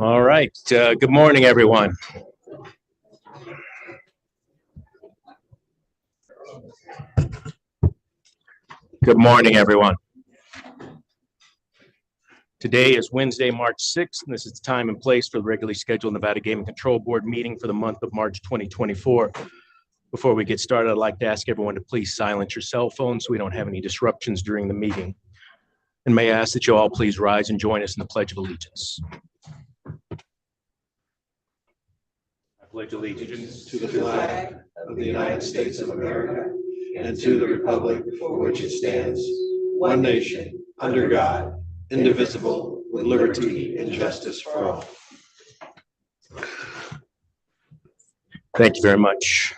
All right. Good morning, everyone. Good morning, everyone. Today is Wednesday, March 6th, and this is the time and place for the regularly scheduled Nevada Gaming Control Board meeting for the month of March 2024. Before we get started, I'd like to ask everyone to please silence your cell phones so we don't have any disruptions during the meeting. And may I ask that you all please rise and join us in the Pledge of Allegiance. I pledge allegiance to the flag of the United States of America and to the republic for which it stands, one nation, under God, indivisible, with liberty and justice for all. Thank you very much.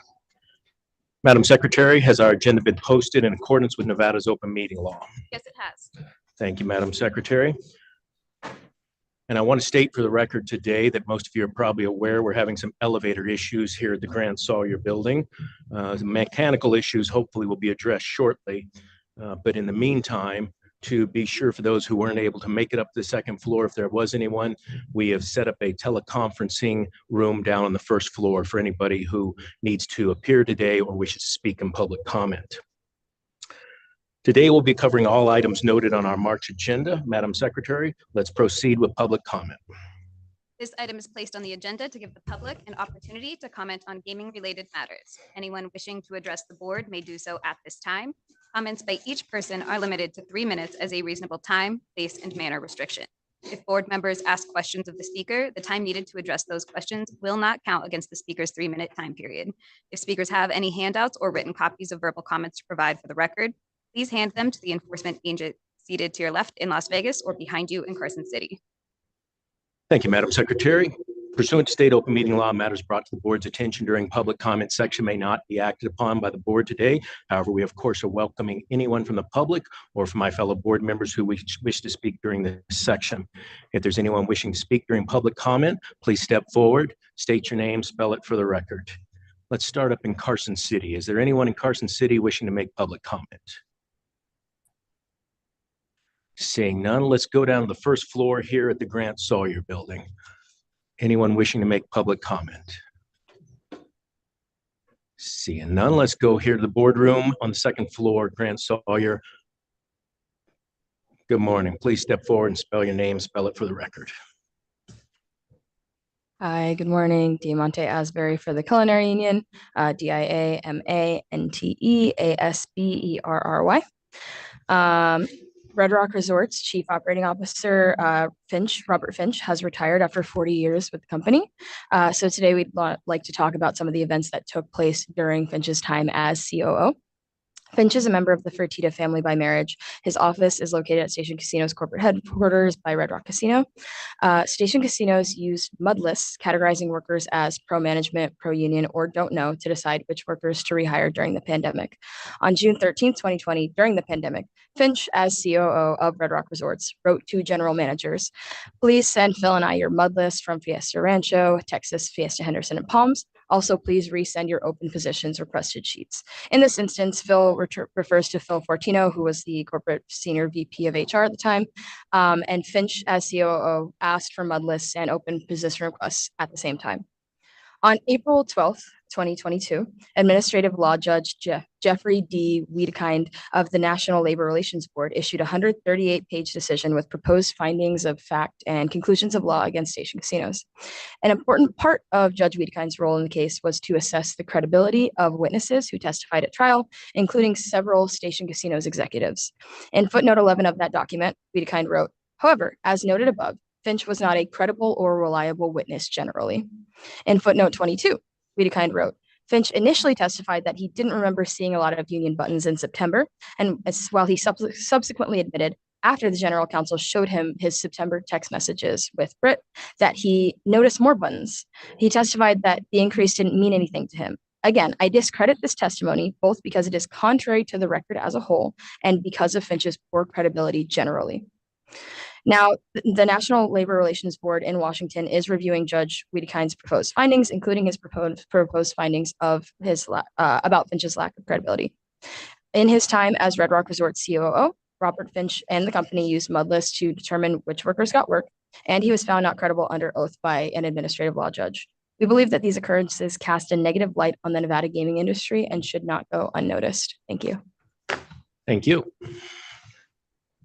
Madam Secretary, has our agenda been posted in accordance with Nevada's open meeting law? Yes, it has. Thank you, Madam Secretary. And I want to state for the record today that most of you are probably aware we're having some elevator issues here at the Grant Sawyer building. The mechanical issues hopefully will be addressed shortly. But in the meantime, to be sure for those who weren't able to make it up to the second floor, if there was anyone, we have set up a teleconferencing room down on the first floor for anybody who needs to appear today or wishes to speak in public comment. Today, we'll be covering all items noted on our March agenda. Madam Secretary, let's proceed with public comment. This item is placed on the agenda to give the public an opportunity to comment on gaming-related matters. Anyone wishing to address the board may do so at this time. Comments by each person are limited to 3 minutes as a reasonable time, place, and manner restriction. If board members ask questions of the speaker, the time needed to address those questions will not count against the speaker's 3-minute time period. If speakers have any handouts or written copies of verbal comments to provide for the record, please hand them to the enforcement agent seated to your left in Las Vegas or behind you in Carson City. Thank you, Madam Secretary. Pursuant to state open meeting law, matters brought to the board's attention during public comment section may not be acted upon by the board today. However, we of course are welcoming anyone from the public or from my fellow board members who wish to speak during this section. If there's anyone wishing to speak during public comment, please step forward, state your name, spell it for the record. Let's start up in Carson City. Is there anyone in Carson City wishing to make public comment? Seeing none, let's go down to the first floor here at the Grant Sawyer building. Anyone wishing to make public comment? Seeing none, let's go here to the boardroom on the second floor, Grant Sawyer. Good morning. Please step forward and spell your name, spell it for the record. Hi, good morning. Diamante Asbury for the Culinary Union, DIAMANTEASBERRY. Red Rock Resorts Chief Operating Officer Robert Finch has retired after 40 years with the company. So today we'd like to talk about some of the events that took place during Finch's time as COO. Finch is a member of the Fertitta family by marriage. His office is located at Station Casino's corporate headquarters by Red Rock Casino. Station Casinos used mud lists categorizing workers as pro-management, pro-union, or don't know to decide which workers to rehire during the pandemic. On June 13th, 2020, during the pandemic, Finch, as COO of Red Rock Resorts, wrote to general managers, "Please send Phil and I your mud list from Fiesta Rancho, Texas, Fiesta Henderson, and Palms. Also, please resend your open positions requested sheets." In this instance, Phil refers to Phil Fortino, who was the corporate senior VP of HR at the time, and Finch, as COO, asked for mud lists and open position requests at the same time. On April 12th, 2022, Administrative Law Judge Jeffrey D. Wiedekind of the National Labor Relations Board issued a 138-page decision with proposed findings of fact and conclusions of law against Station Casinos. An important part of Judge Wiedekind's role in the case was to assess the credibility of witnesses who testified at trial, including several Station Casinos executives. In footnote 11 of that document, Wiedekind wrote, "However, as noted above, Finch was not a credible or reliable witness generally." In footnote 22, Wiedekind wrote, "Finch initially testified that he didn't remember seeing a lot of union buttons in September, and while he subsequently admitted after the general counsel showed him his September text messages with Britt that he noticed more buttons. He testified that the increase didn't mean anything to him. Again, I discredit this testimony both because it is contrary to the record as a whole and because of Finch's poor credibility generally." Now, the National Labor Relations Board in Washington is reviewing Judge Wiedekind's proposed findings, including his proposed findings of his about Finch's lack of credibility. In his time as Red Rock Resorts COO, Robert Finch and the company used mud lists to determine which workers got work, and he was found not credible under oath by an administrative law judge. We believe that these occurrences cast a negative light on the Nevada gaming industry and should not go unnoticed. Thank you. Thank you.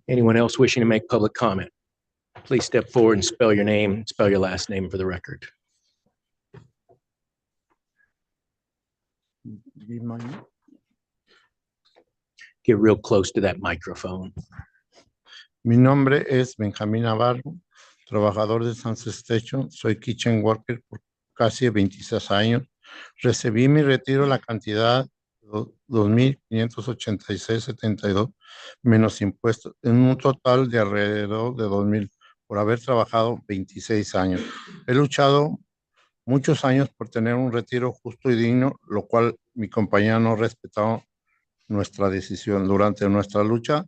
Anyone else wishing to make public comment? Please step forward and spell your name, spell your last name for the record. Get real close to that microphone. Mi nombre es Benjamín Navarro, trabajador de Sunset Station. Soy kitchen worker por casi 26 años. Recibí mi retiro la cantidad de 2,586.72 menos impuestos, en un total de alrededor de 2,000 por haber trabajado 26 años. He luchado muchos años por tener un retiro justo y digno, lo cual mi compañía no respetó nuestra decisión. Durante nuestra lucha,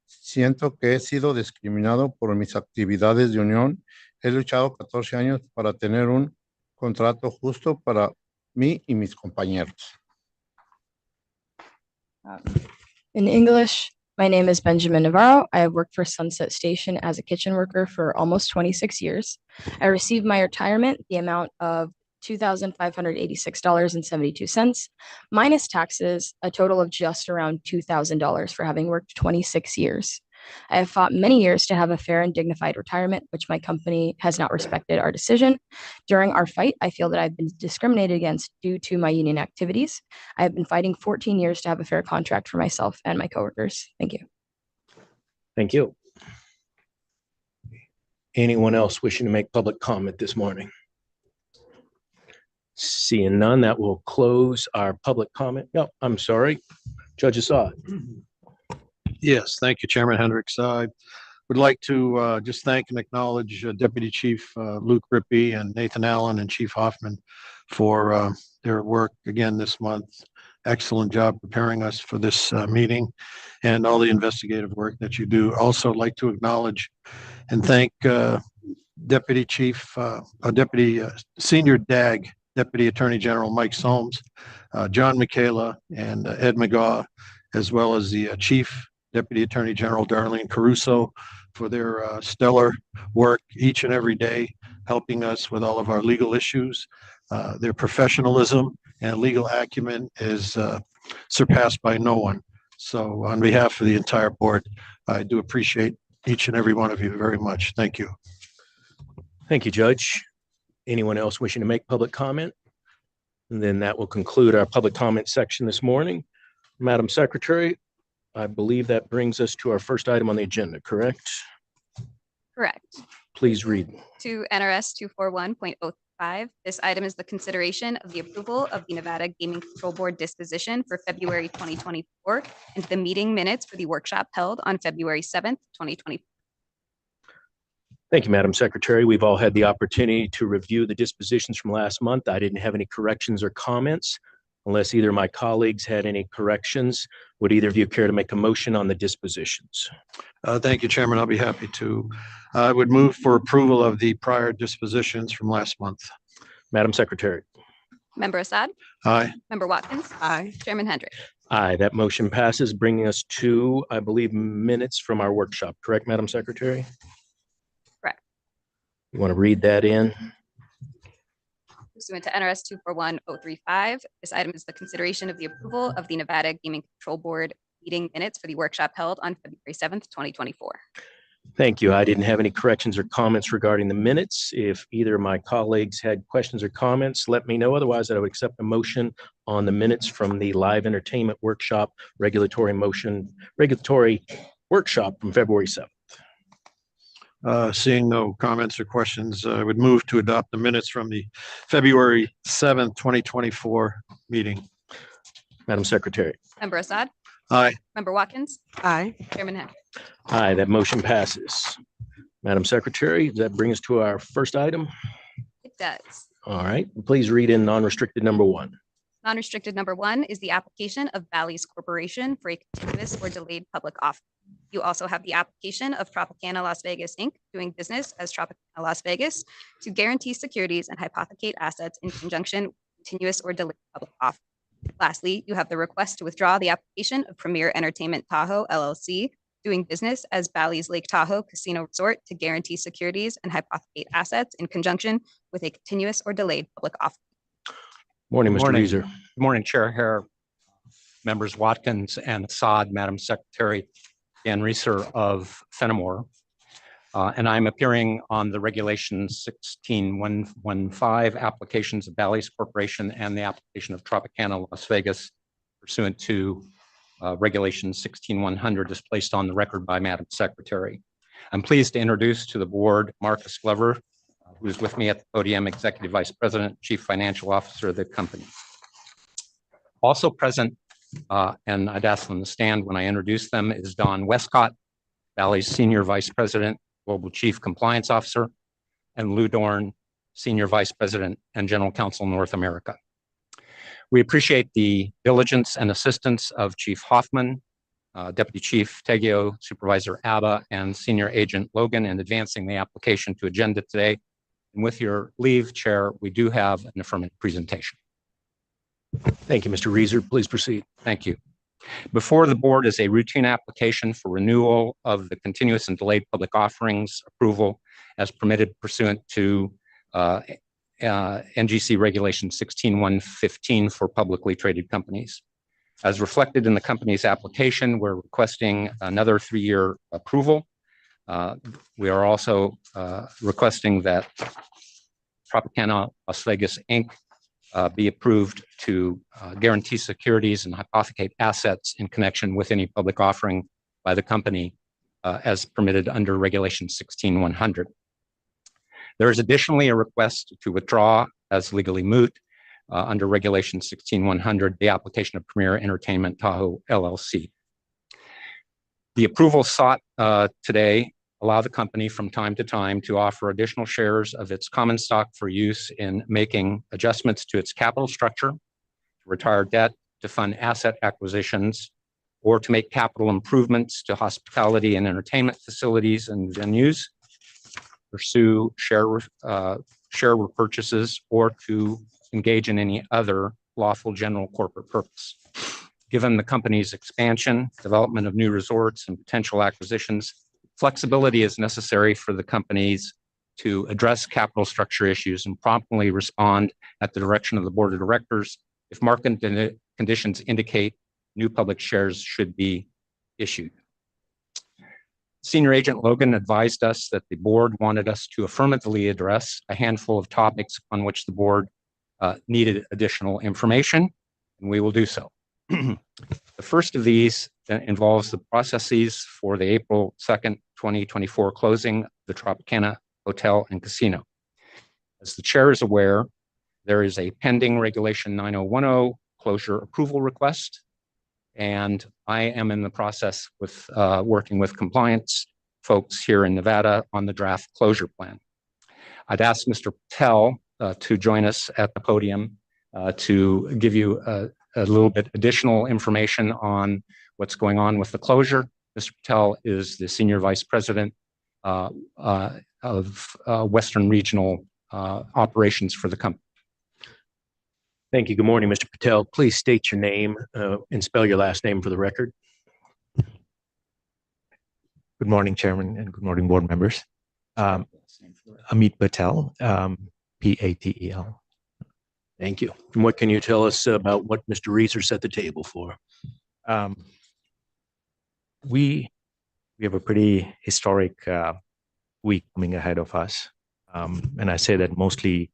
siento que he sido discriminado por mis actividades de unión. He luchado 14 años para tener un contrato justo para mí y mis compañeros. In English, my name is Benjamin Navarro. I have worked for Sunset Station as a kitchen worker for almost 26 years. I received my retirement, the amount of $2,586.72, minus taxes, a total of just around $2,000 for having worked 26 years. I have fought many years to have a fair and dignified retirement, which my company has not respected our decision. During our fight, I feel that I've been discriminated against due to my union activities. I have been fighting 14 years to have a fair contract for myself and my coworkers. Thank you. Thank you. Anyone else wishing to make public comment this morning? Seeing none, that will close our public comment. No, I'm sorry. Judge Assad. Yes, thank you, Chairman Hendricks. I would like to just thank and acknowledge Deputy Chief Luke Rippey and Nathan Allen and Chief Hoffman for their work again this month. Excellent job preparing us for this meeting and all the investigative work that you do. Also like to acknowledge and thank Deputy Senior DAG, Deputy Attorney General Mike Soames, John Michaela, and Ed McGaw, as well as the Chief Deputy Attorney General Darlene Caruso for their stellar work each and every day, helping us with all of our legal issues. Their professionalism and legal acumen is surpassed by no one. So on behalf of the entire board, I do appreciate each and every one of you very much. Thank you. Thank you, Judge. Anyone else wishing to make public comment? And then that will conclude our public comment section this morning. Madam Secretary, I believe that brings us to our first item on the agenda, correct? Correct. Please read. To NRS 241.05, this item is the consideration of the approval of the Nevada Gaming Control Board disposition for February 2024 and the meeting minutes for the workshop held on February 7th, 2024. Thank you, Madam Secretary. We've all had the opportunity to review the dispositions from last month. I didn't have any corrections or comments. Unless either of my colleagues had any corrections, would either of you care to make a motion on the dispositions? Thank you, Chairman. I'll be happy to. I would move for approval of the prior dispositions from last month. Madam Secretary. Member Assad? Aye. Member Watkins? Aye. Chairman Hendricks? Aye, that motion passes, bringing us to, I believe, minutes from our workshop. Correct, Madam Secretary? Correct. You want to read that in? Pursuant to NRS 241.035, this item is the consideration of the approval of the Nevada Gaming Control Board meeting minutes for the workshop held on February 7th, 2024. Thank you. I didn't have any corrections or comments regarding the minutes. If either of my colleagues had questions or comments, let me know. Otherwise, I would accept a motion on the minutes from the live entertainment workshop regulatory workshop from February 7th. Seeing no comments or questions, I would move to adopt the minutes from the February 7th, 2024 meeting. Madam Secretary. Member Assad? Aye. Member Watkins? Aye. Chairman Hendricks? Aye, that motion passes. Madam Secretary, does that bring us to our first item? It does. All right, please read in non-restricted number 1. Non-restricted number 1 is the application of Bally's Corporation for a continuous or delayed public offer. You also have the application of Tropicana Las Vegas, Inc., doing business as Tropicana Las Vegas, to guarantee securities and hypothecate assets in conjunction with continuous or delayed public offer. Lastly, you have the request to withdraw the application of Premier Entertainment Tahoe, LLC, doing business as Bally's Lake Tahoe Casino Resort to guarantee securities and hypothecate assets in conjunction with a continuous or delayed public offering. Morning, Good Mr. morning. Reeser. Good morning, Chair Hare, members Watkins and Assad, Madam Secretary, Dan Reeser of Fenimore. And I'm appearing on the Regulation 16115 applications of Bally's Corporation and the application of Tropicana Las Vegas pursuant to Regulation 16100 is placed on the record by Madam Secretary. I'm pleased to introduce to the board Marcus Glover, who is with me at the podium, Executive Vice President, Chief Financial Officer of the company. Also present, and I'd ask them to stand when I introduce them, is Don Westcott, Bally's Senior Vice President, Global Chief Compliance Officer, and Lou Dorn, Senior Vice President and General Counsel, North America. We appreciate the diligence and assistance of Chief Hoffman, Deputy Chief Teggio, Supervisor Abba, and Senior Agent Logan in advancing the application to agenda today. And with your leave, Chair, we do have an affirmative presentation. Thank you, Mr. Reeser. Please proceed. Thank you. Before the board is a routine application for renewal of the continuous and delayed public offerings approval as permitted pursuant to NGC Regulation 16115 for publicly traded companies. As reflected in the company's application, we're requesting another 3-year approval. We are also requesting that Tropicana Las Vegas, Inc. Be approved to guarantee securities and hypothecate assets in connection with any public offering by the company as permitted under Regulation 16100. There is additionally a request to withdraw as legally moot under Regulation 16100, the application of Premier Entertainment Tahoe LLC. The approval sought today allow the company from time to time to offer additional shares of its common stock for use in making adjustments to its capital structure, to retire debt, to fund asset acquisitions, or to make capital improvements to hospitality and entertainment facilities and venues, pursue share repurchases, or to engage in any other lawful general corporate purpose. Given the company's expansion, development of new resorts, and potential acquisitions, flexibility is necessary for the companies to address capital structure issues and promptly respond at the direction of the board of directors if market conditions indicate new public shares should be issued. Senior Agent Logan advised us that the board wanted us to affirmatively address a handful of topics on which the board needed additional information, and we will do so. The first of these involves the processes for the April 2nd, 2024 closing of the Tropicana Hotel and Casino. As the chair is aware, there is a pending Regulation 9010 closure approval request, and I am in the process with working with compliance folks here in Nevada on the draft closure plan. I'd ask Mr. Patel to join us at the podium to give you a little bit additional information on what's going on with the closure. Mr. Patel is the Senior Vice President of Western Regional Operations for the company. Thank you. Good morning, Mr. Patel. Please state your name and spell your last name for the record. Good morning, Chairman, and good morning, board members. Amit Patel, Patel. Thank you. And what can you tell us about what Mr. Reeser set the table for? We have a pretty historic week coming ahead of us. And I say that mostly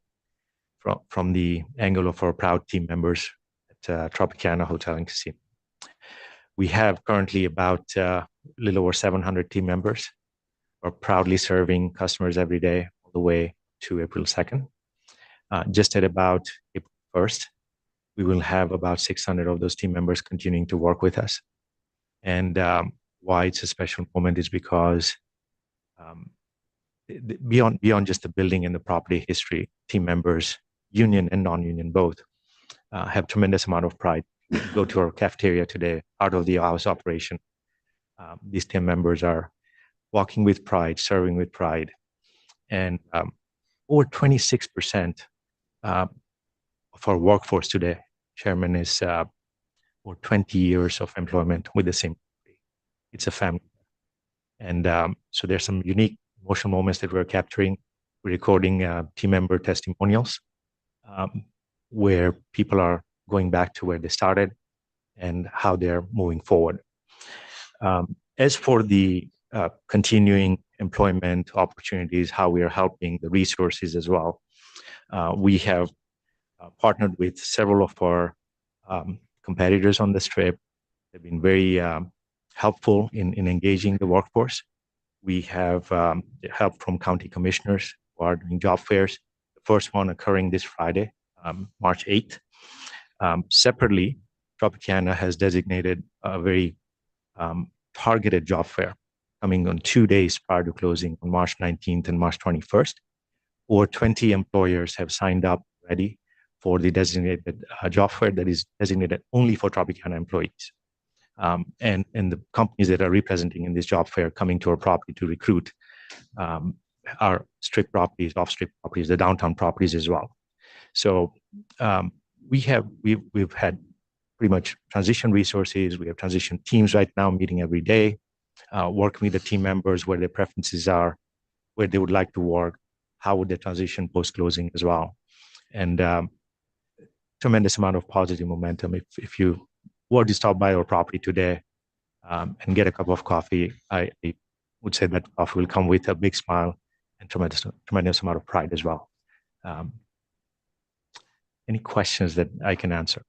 from the angle of our proud team members at Tropicana Hotel and Casino. We have currently about a little over 700 team members who are proudly serving customers every day all the way to April 2nd. Just at about April 1st, we will have about 600 of those team members continuing to work with us. And why it's a special moment is because beyond just the building and the property history, team members, union and non-union both, have tremendous amount of pride. Go to our cafeteria today, out of the house operation. These team members are walking with pride, serving with pride. And over 26% of our workforce today, Chairman, is over 20 years of employment with the same company. It's a family. And so there's some unique emotional moments that we're capturing. We're recording team member testimonials where people are going back to where they started and how they're moving forward. As for the continuing employment opportunities, how we are helping the resources as well, we have partnered with several of our competitors on the strip. They've been very helpful in engaging the workforce. We have help from county commissioners who are doing job fairs. The first one occurring this Friday, March 8th. Separately, Tropicana has designated a very targeted job fair coming on 2 days prior to closing on March 19th and March 21st. Over 20 employers have signed up already for the designated job fair that is designated only for Tropicana employees. And the companies that are representing in this job fair coming to our property to recruit are strip properties, off-strip properties, the downtown properties as well. So we've had pretty much transition resources. We have transition teams right now meeting every day, working with the team members where their preferences are, where they would like to work, how would they transition post-closing as well. And tremendous amount of positive momentum. If you were to stop by our property today and get a cup of coffee, I would say that coffee will come with a big smile and tremendous amount of pride as well. Any questions that I can answer?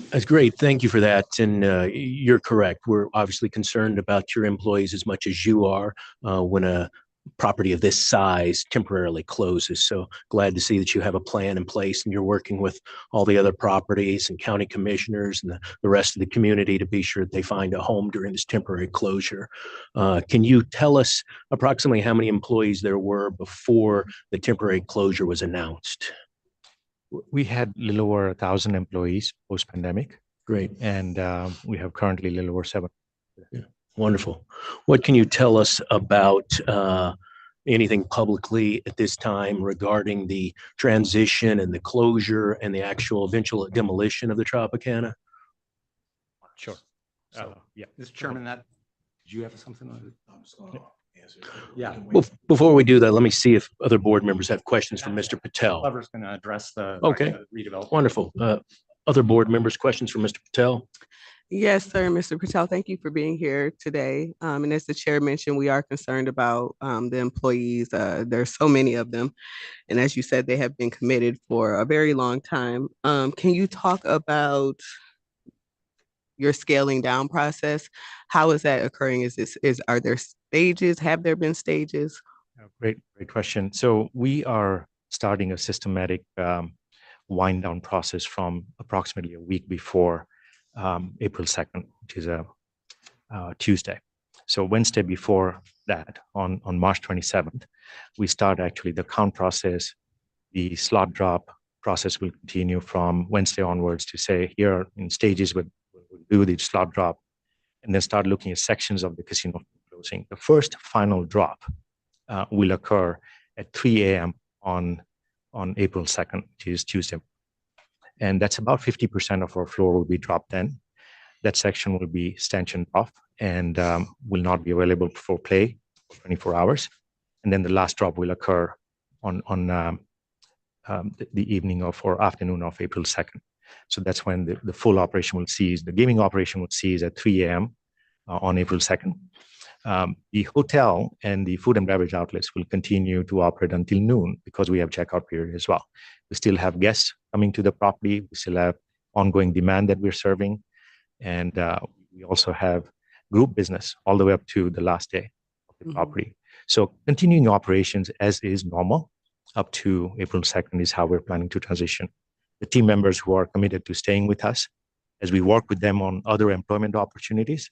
That's great. Thank you for that. And you're correct. We're obviously concerned about your employees as much as you are when a property of this size temporarily closes. So glad to see that you have a plan in place and you're working with all the other properties and county commissioners and the rest of the community to be sure that they find a home during this temporary closure. Can you tell us approximately how many employees there were before the temporary closure was announced? We had a little over 1,000 employees post-pandemic. Great. And we have currently a little over 7. Yeah. Wonderful. What can you tell us about anything publicly at this time regarding the transition and the closure and the actual eventual demolition of the Tropicana? Sure. Yeah, Mr. Chairman, did you have something on it? Yeah. Before we do that, let me see if other board members have questions for Mr. Patel. Whoever's going to address the redevelopment. Wonderful. Other board members, questions for Mr. Patel? Yes, sir, Mr. Patel, thank you for being here today. And as the chair mentioned, we are concerned about the employees. There's so many of them. And as you said, they have been committed for a very long time. Can you talk about your scaling down process? How is that occurring? Are there stages? Have there been stages? Great question. So we are starting a systematic wind down process from approximately a week before April 2nd, which is a Tuesday. So Wednesday before that, on March 27th, we start actually the count process. The slot drop process will continue from Wednesday onwards to say here in stages we'll do the slot drop and then start looking at sections of the casino closing. The first final drop will occur at 3 a.m. on April 2nd, which is Tuesday. And that's about 50% of our floor will be dropped in. That section will be stanchioned off and will not be available for play for 24 hours. And then the last drop will occur on the evening of or afternoon of April 2nd. So that's when the full operation will cease. The gaming operation will cease at 3 a.m. On April 2nd. The hotel and the food and beverage outlets will continue to operate until noon because we have checkout period as well. We still have guests coming to the property. We still have ongoing demand that we're serving. And we also have group business all the way up to the last day of the property. So continuing operations as is normal up to April 2nd is how we're planning to transition. The team members who are committed to staying with us as we work with them on other employment opportunities,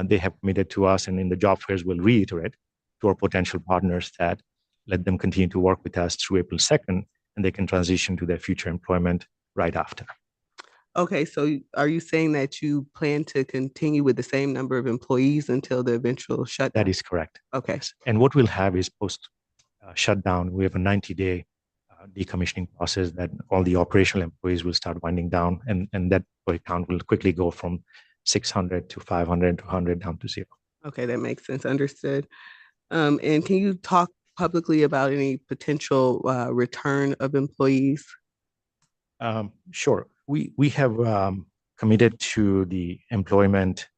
they have committed to us, and in the job fairs we'll reiterate to our potential partners that let them continue to work with us through April 2nd, and they can transition to their future employment right after. Okay, so are you saying that you plan to continue with the same number of employees until the eventual shutdown? That is correct. Okay. Yes. And what we'll have is post shutdown, we have a 90-day decommissioning process that all the operational employees will start winding down, and that employee count will quickly go from 600 to 500 to 100 down to 0. Okay, that makes sense. Understood. And can you talk publicly about any potential return of employees? Sure. We have committed to the employment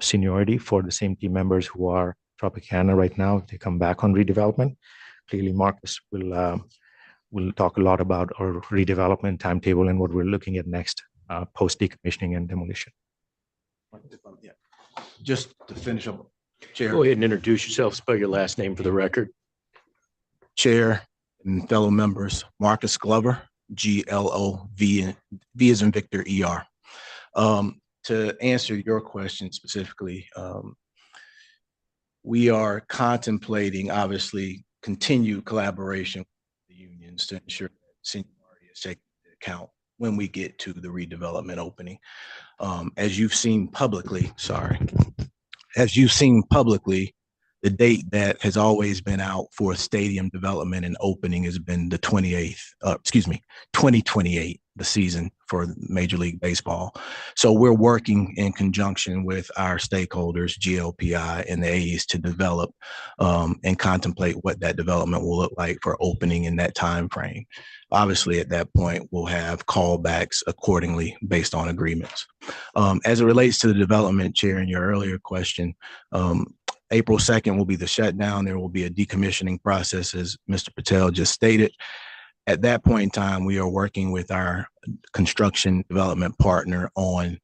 seniority for the same team members who are Tropicana right now. They come back on redevelopment. Clearly, Marcus will talk a lot about our redevelopment timetable and what we're looking at next post decommissioning and demolition. Yeah. Just to finish up, Chair. Go ahead and introduce yourself, spell your last name for the record. Chair and fellow members, Marcus Glover, Glov, V as in Victor, ER. To answer your question specifically, we are contemplating, obviously, continued collaboration with the unions to ensure that seniority is taken into account when we get to the redevelopment opening. As you've seen publicly, the date that has always been out for stadium development and opening has been the 2028, the season for Major League Baseball. So we're working in conjunction with our stakeholders, GLPI and the A's, to develop and contemplate what that development will look like for opening in that time frame. Obviously, at that point, we'll have callbacks accordingly based on agreements. As it relates to the development, Chair, in your earlier question, April 2nd will be the shutdown. There will be a decommissioning process, as Mr. Patel just stated. At that point in time, we are working with our construction development partner on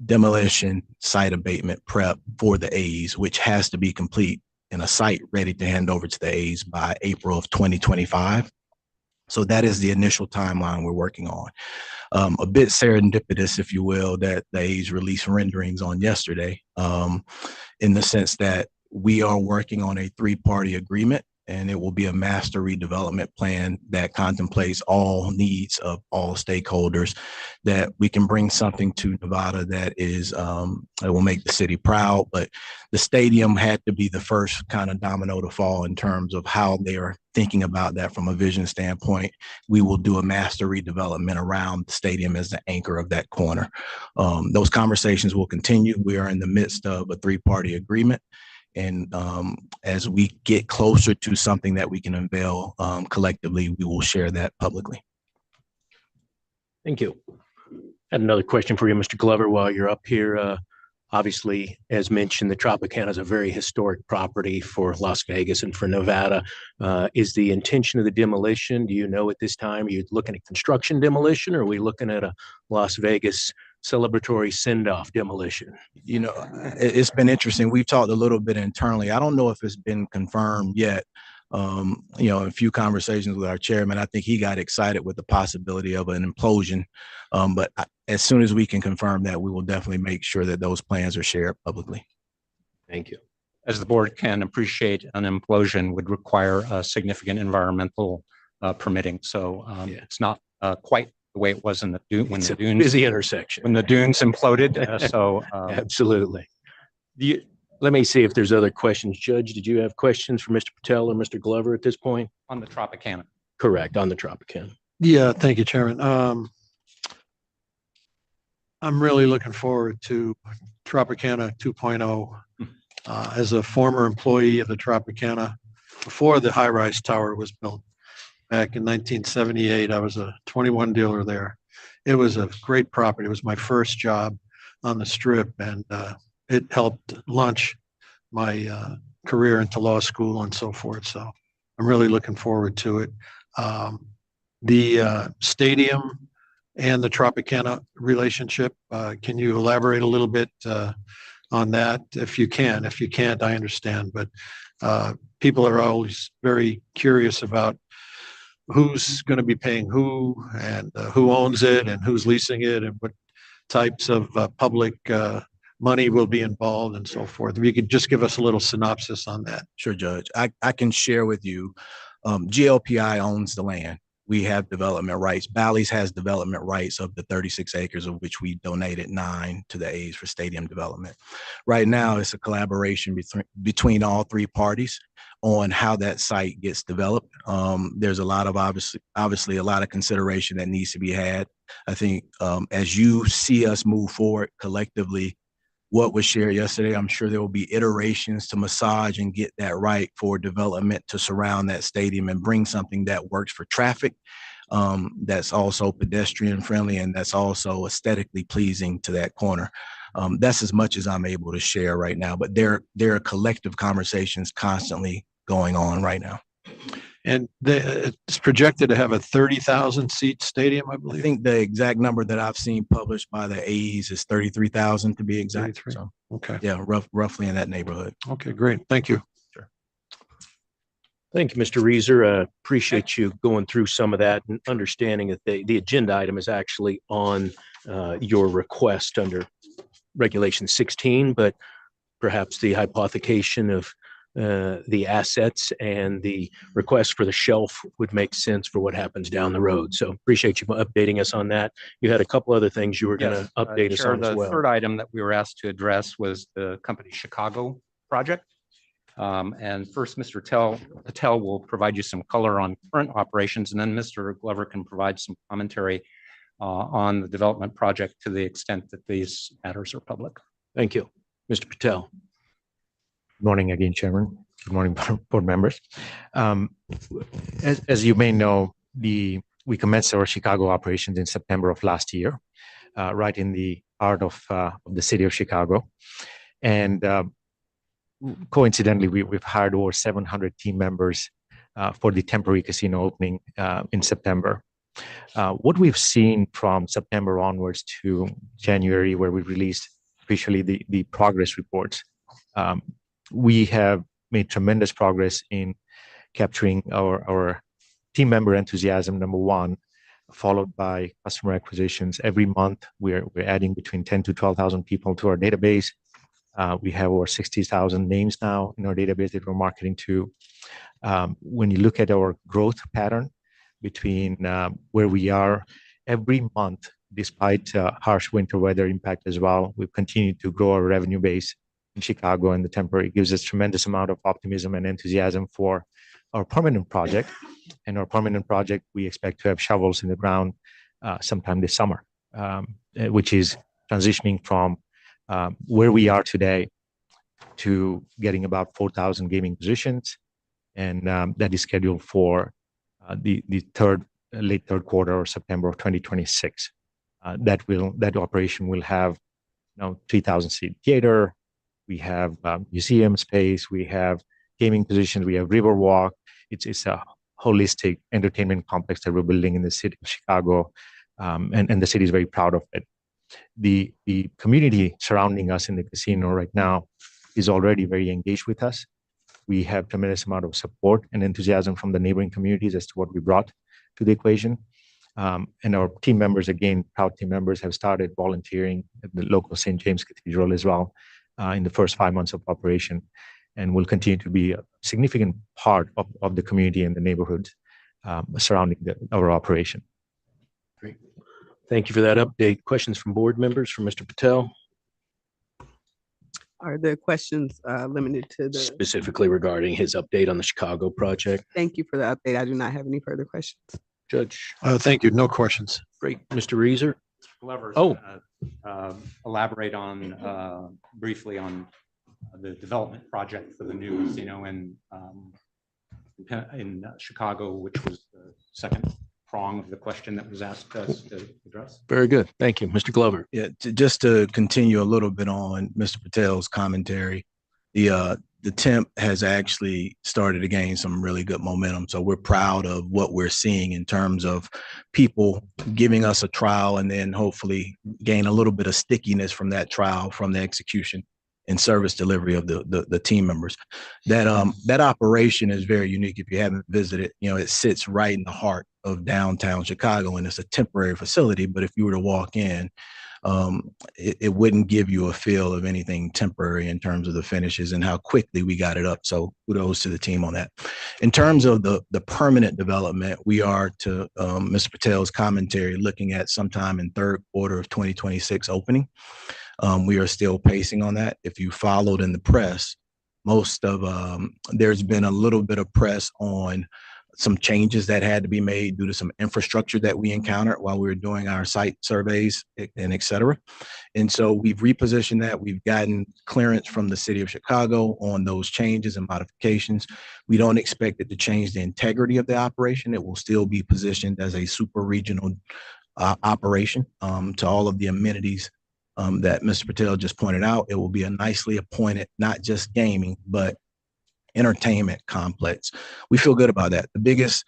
demolition, site abatement prep for the A's, which has to be complete and a site ready to hand over to the A's by April of 2025. So that is the initial timeline we're working on. A bit serendipitous, if you will, that the A's released renderings on yesterday, in the sense that we are working on a 3-party agreement, and it will be a master redevelopment plan that contemplates all needs of all stakeholders, that we can bring something to Nevada that is that will make the city proud. But the stadium had to be the first kind of domino to fall in terms of how they are thinking about that from a vision standpoint. We will do a master redevelopment around the stadium as the anchor of that corner. Those conversations will continue. We are in the midst of a 3-party agreement. And as we get closer to something that we can unveil collectively, we will share that publicly. Thank you. I had another question for you, Mr. Glover, while you're up here. Obviously, as mentioned, the Tropicana is a very historic property for Las Vegas and for Nevada. Is the intention of the demolition, do you know at this time, are you looking at construction demolition, or are we looking at a Las Vegas celebratory send-off demolition? You know, it's been interesting. We've talked a little bit internally. I don't know if it's been confirmed yet. You know, in a few conversations with our chairman, I think he got excited with the possibility of an implosion. But as soon as we can confirm that, we will definitely make sure that those plans are shared publicly. Thank you. As the board can appreciate, an implosion would require significant environmental permitting. So it's not quite the way it was in the dunes. Busy intersection. When the dunes imploded. Absolutely. Let me see if there's other questions. Judge, did you have questions for Mr. Patel or Mr. Glover at this point? On the Tropicana. Correct, on the Tropicana. Yeah, thank you, Chairman. I'm really looking forward to Tropicana 2.0. As a former employee of the Tropicana, before the high-rise tower was built, back in 1978, I was a 21 dealer there. It was a great property. It was my first job on the Strip, and it helped launch my career into law school and so forth. So I'm really looking forward to it. The stadium and the Tropicana relationship, can you elaborate a little bit on that? If you can. If you can't, I understand. But people are always very curious about who's going to be paying who, and who owns it, and who's leasing it, and what types of public money will be involved and so forth. If you could just give us a little synopsis on that. Sure, Judge. I can share with you, GLPI owns the land. We have development rights. Bally's has development rights of the 36 acres, of which we donated 9 to the A's for stadium development. Right now, it's a collaboration between all 3 parties on how that site gets developed. There's a lot of obviously a lot of consideration that needs to be had. I think as you see us move forward collectively, what was shared yesterday. I'm sure there will be iterations to massage and get that right for development to surround that stadium and bring something that works for traffic, that's also pedestrian friendly, and that's also aesthetically pleasing to that corner. That's as much as I'm able to share right now, but there are collective conversations constantly going on right now. And it's projected to have a 30,000 seat stadium, I I believe. think the exact number that I've seen published by the A's is 33,000 to be exact. 33. So Okay. yeah, roughly in that neighborhood. Okay, great. Thank you. Thank you, Mr. Reeser. Appreciate you going through some of that and understanding that the agenda item is actually on your request under Regulation 16, but perhaps the hypothecation of the assets and the request for the shelf would make sense for what happens down the road. So appreciate you updating us on that. You had a couple other things you were going to update us Chair, on as the well. third item that we were asked to address was the company Chicago project. And first, Mr. Patel will provide you some color on current operations, and then Mr. Glover can provide some commentary on the development project to the extent that these matters are public. Thank you. Mr. Patel. Good morning again, Chairman. Good morning, board members. As you may know, we commenced our Chicago operations in September of last year, right in the heart of the city of Chicago. And coincidentally, we've hired over 700 team members for the temporary casino opening in September. What we've seen from September onwards to January, where we released officially the progress reports, we have made tremendous progress in capturing our team member enthusiasm, number one, followed by customer acquisitions. Every month, we're adding between 10 to 12,000 people to our database. We have over 60,000 names now in our database that we're marketing to. When you look at our growth pattern between where we are every month, despite harsh winter weather impact as well, we've continued to grow our revenue base in Chicago, and the temporary gives us tremendous amount of optimism and enthusiasm for our permanent project. And our permanent project, we expect to have shovels in the ground sometime this summer, which is transitioning from where we are today to getting about 4,000 gaming positions. And that is scheduled for the late third quarter or September of 2026. That operation will have 3,000 seat theater. We have museum space. We have gaming positions. We have Riverwalk. It's a holistic entertainment complex that we're building in the city of Chicago, and the city is very proud of it. The community surrounding us in the casino right now is already very engaged with us. We have tremendous amount of support and enthusiasm from the neighboring communities as to what we brought to the equation. And our team members, again, proud team members, have started volunteering at the local St. James Cathedral as well in the first 5 months of operation, and will continue to be a significant part of the community and the neighborhoods surrounding our operation. Great. Thank you for that update. Questions from board members for Mr. Patel? Are the questions limited to the? Specifically regarding his update on the Chicago project. Thank you for the update. I do not have any further questions. Judge. Thank you. No questions. Great. Mr. Reeser? Glover's Oh. Elaborate on briefly on the development project for the new casino in Chicago, which was the second prong of the question that was asked us to address. Very good. Thank you. Mr. Glover. Yeah, just to continue a little bit on Mr. Patel's commentary, the temp has actually started to gain some really good momentum. So we're proud of what we're seeing in terms of people giving us a trial and then hopefully gain a little bit of stickiness from that trial, from the execution and service delivery of the team members. That operation is very unique. If you haven't visited, it sits right in the heart of downtown Chicago, and it's a temporary facility. But if you were to walk in, it wouldn't give you a feel of anything temporary in terms of the finishes and how quickly we got it up. So kudos to the team on that. In terms of the permanent development, we are, to Mr. Patel's commentary, looking at sometime in third quarter of 2026 opening. We are still pacing on that. If you followed in the press, there's been a little bit of press on some changes that had to be made due to some infrastructure that we encountered while we were doing our site surveys and et cetera. And so we've repositioned that. We've gotten clearance from the city of Chicago on those changes and modifications. We don't expect it to change the integrity of the operation. It will still be positioned as a super regional operation to all of the amenities that Mr. Patel just pointed out. It will be a nicely appointed, not just gaming, but entertainment complex. We feel good about that. The biggest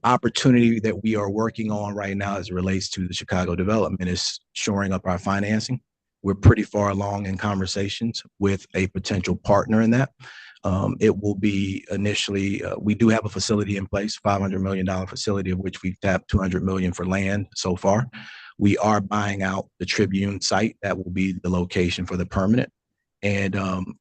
opportunity that we are working on right now as it relates to the Chicago development is shoring up our financing. We're pretty far along in conversations with a potential partner in that. It will be initially, we do have a facility in place, $500 million facility, of which we've tapped $200 million for land so far. We are buying out the Tribune site. That will be the location for the permanent. And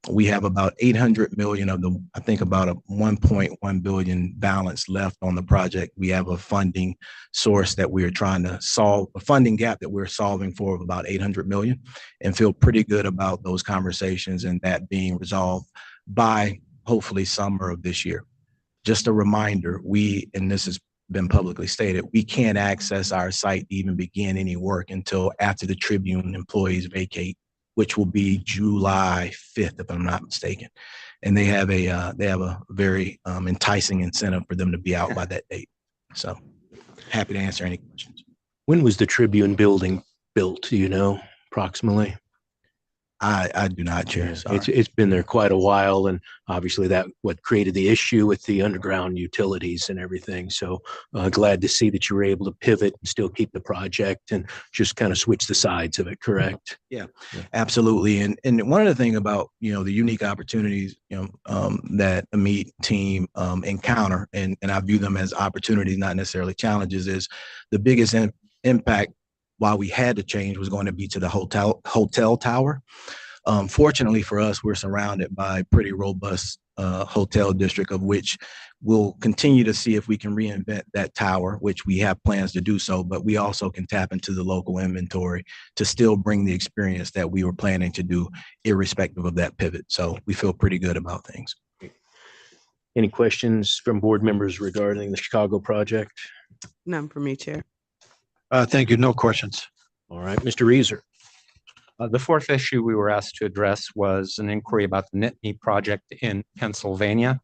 we have about 800 million of the, I think about a 1.1 billion balance left on the project. We have a funding source that we are trying to solve, a funding gap that we're solving for of about 800 million, and feel pretty good about those conversations and that being resolved by hopefully summer of this year. Just a reminder, and this has been publicly stated, we can't access our site to even begin any work until after the Tribune employees vacate, which will be July 5th, if I'm not mistaken. And they have a very enticing incentive for them to be out by that date. So happy to answer any questions. When was the Tribune building built? Do you know approximately? I do not, Chair. Sorry. It's been there quite a while, and obviously that what created the issue with the underground utilities and everything. So glad to see that you were able to pivot and still keep the project and just kind of switch the sides of it. Correct? Yeah, absolutely. And one of the things about the unique opportunities that the MEET team encounter, and I view them as opportunities, not necessarily challenges, is the biggest impact while we had to change was going to be to the hotel tower. Fortunately for us, we're surrounded by a pretty robust hotel district, of which we'll continue to see if we can reinvent that tower, which we have plans to do so, but we also can tap into the local inventory to still bring the experience that we were planning to do irrespective of that pivot. So we feel pretty good about things. Any questions from board members regarding the Chicago project? None for me, Chair. Thank you. No questions. All right, Mr. Reeser. The fourth issue we were asked to address was an inquiry about the Nittany project in Pennsylvania.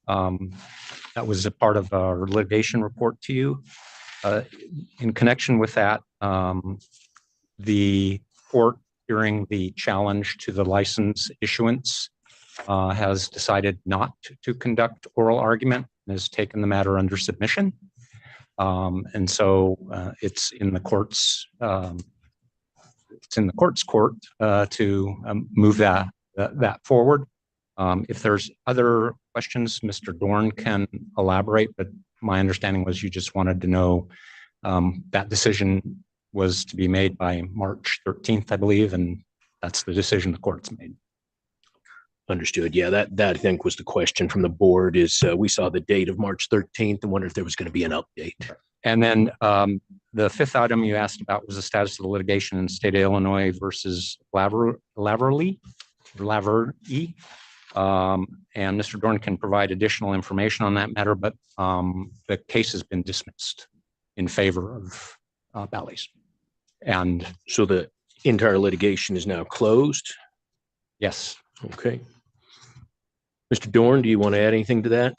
That was a part of our litigation report to you. In connection with that, the court hearing the challenge to the license issuance has decided not to conduct oral argument and has taken the matter under submission. And so it's in the court's court to move that forward. If there's other questions, Mr. Dorn can elaborate, but my understanding was you just wanted to know that decision was to be made by March 13th, I believe, and that's the decision the court's made. Understood. Yeah, that I think was the question from the board is we saw the date of March 13th and wondered if there was going to be an update. And then the fifth item you asked about was the status of the litigation in the state of Illinois versus Laverly. And Mr. Dorn can provide additional information on that matter, but the case has been dismissed in favor of Bally's. And so the entire litigation is now closed? Yes. Okay. Mr. Dorn, do you want to add anything to that?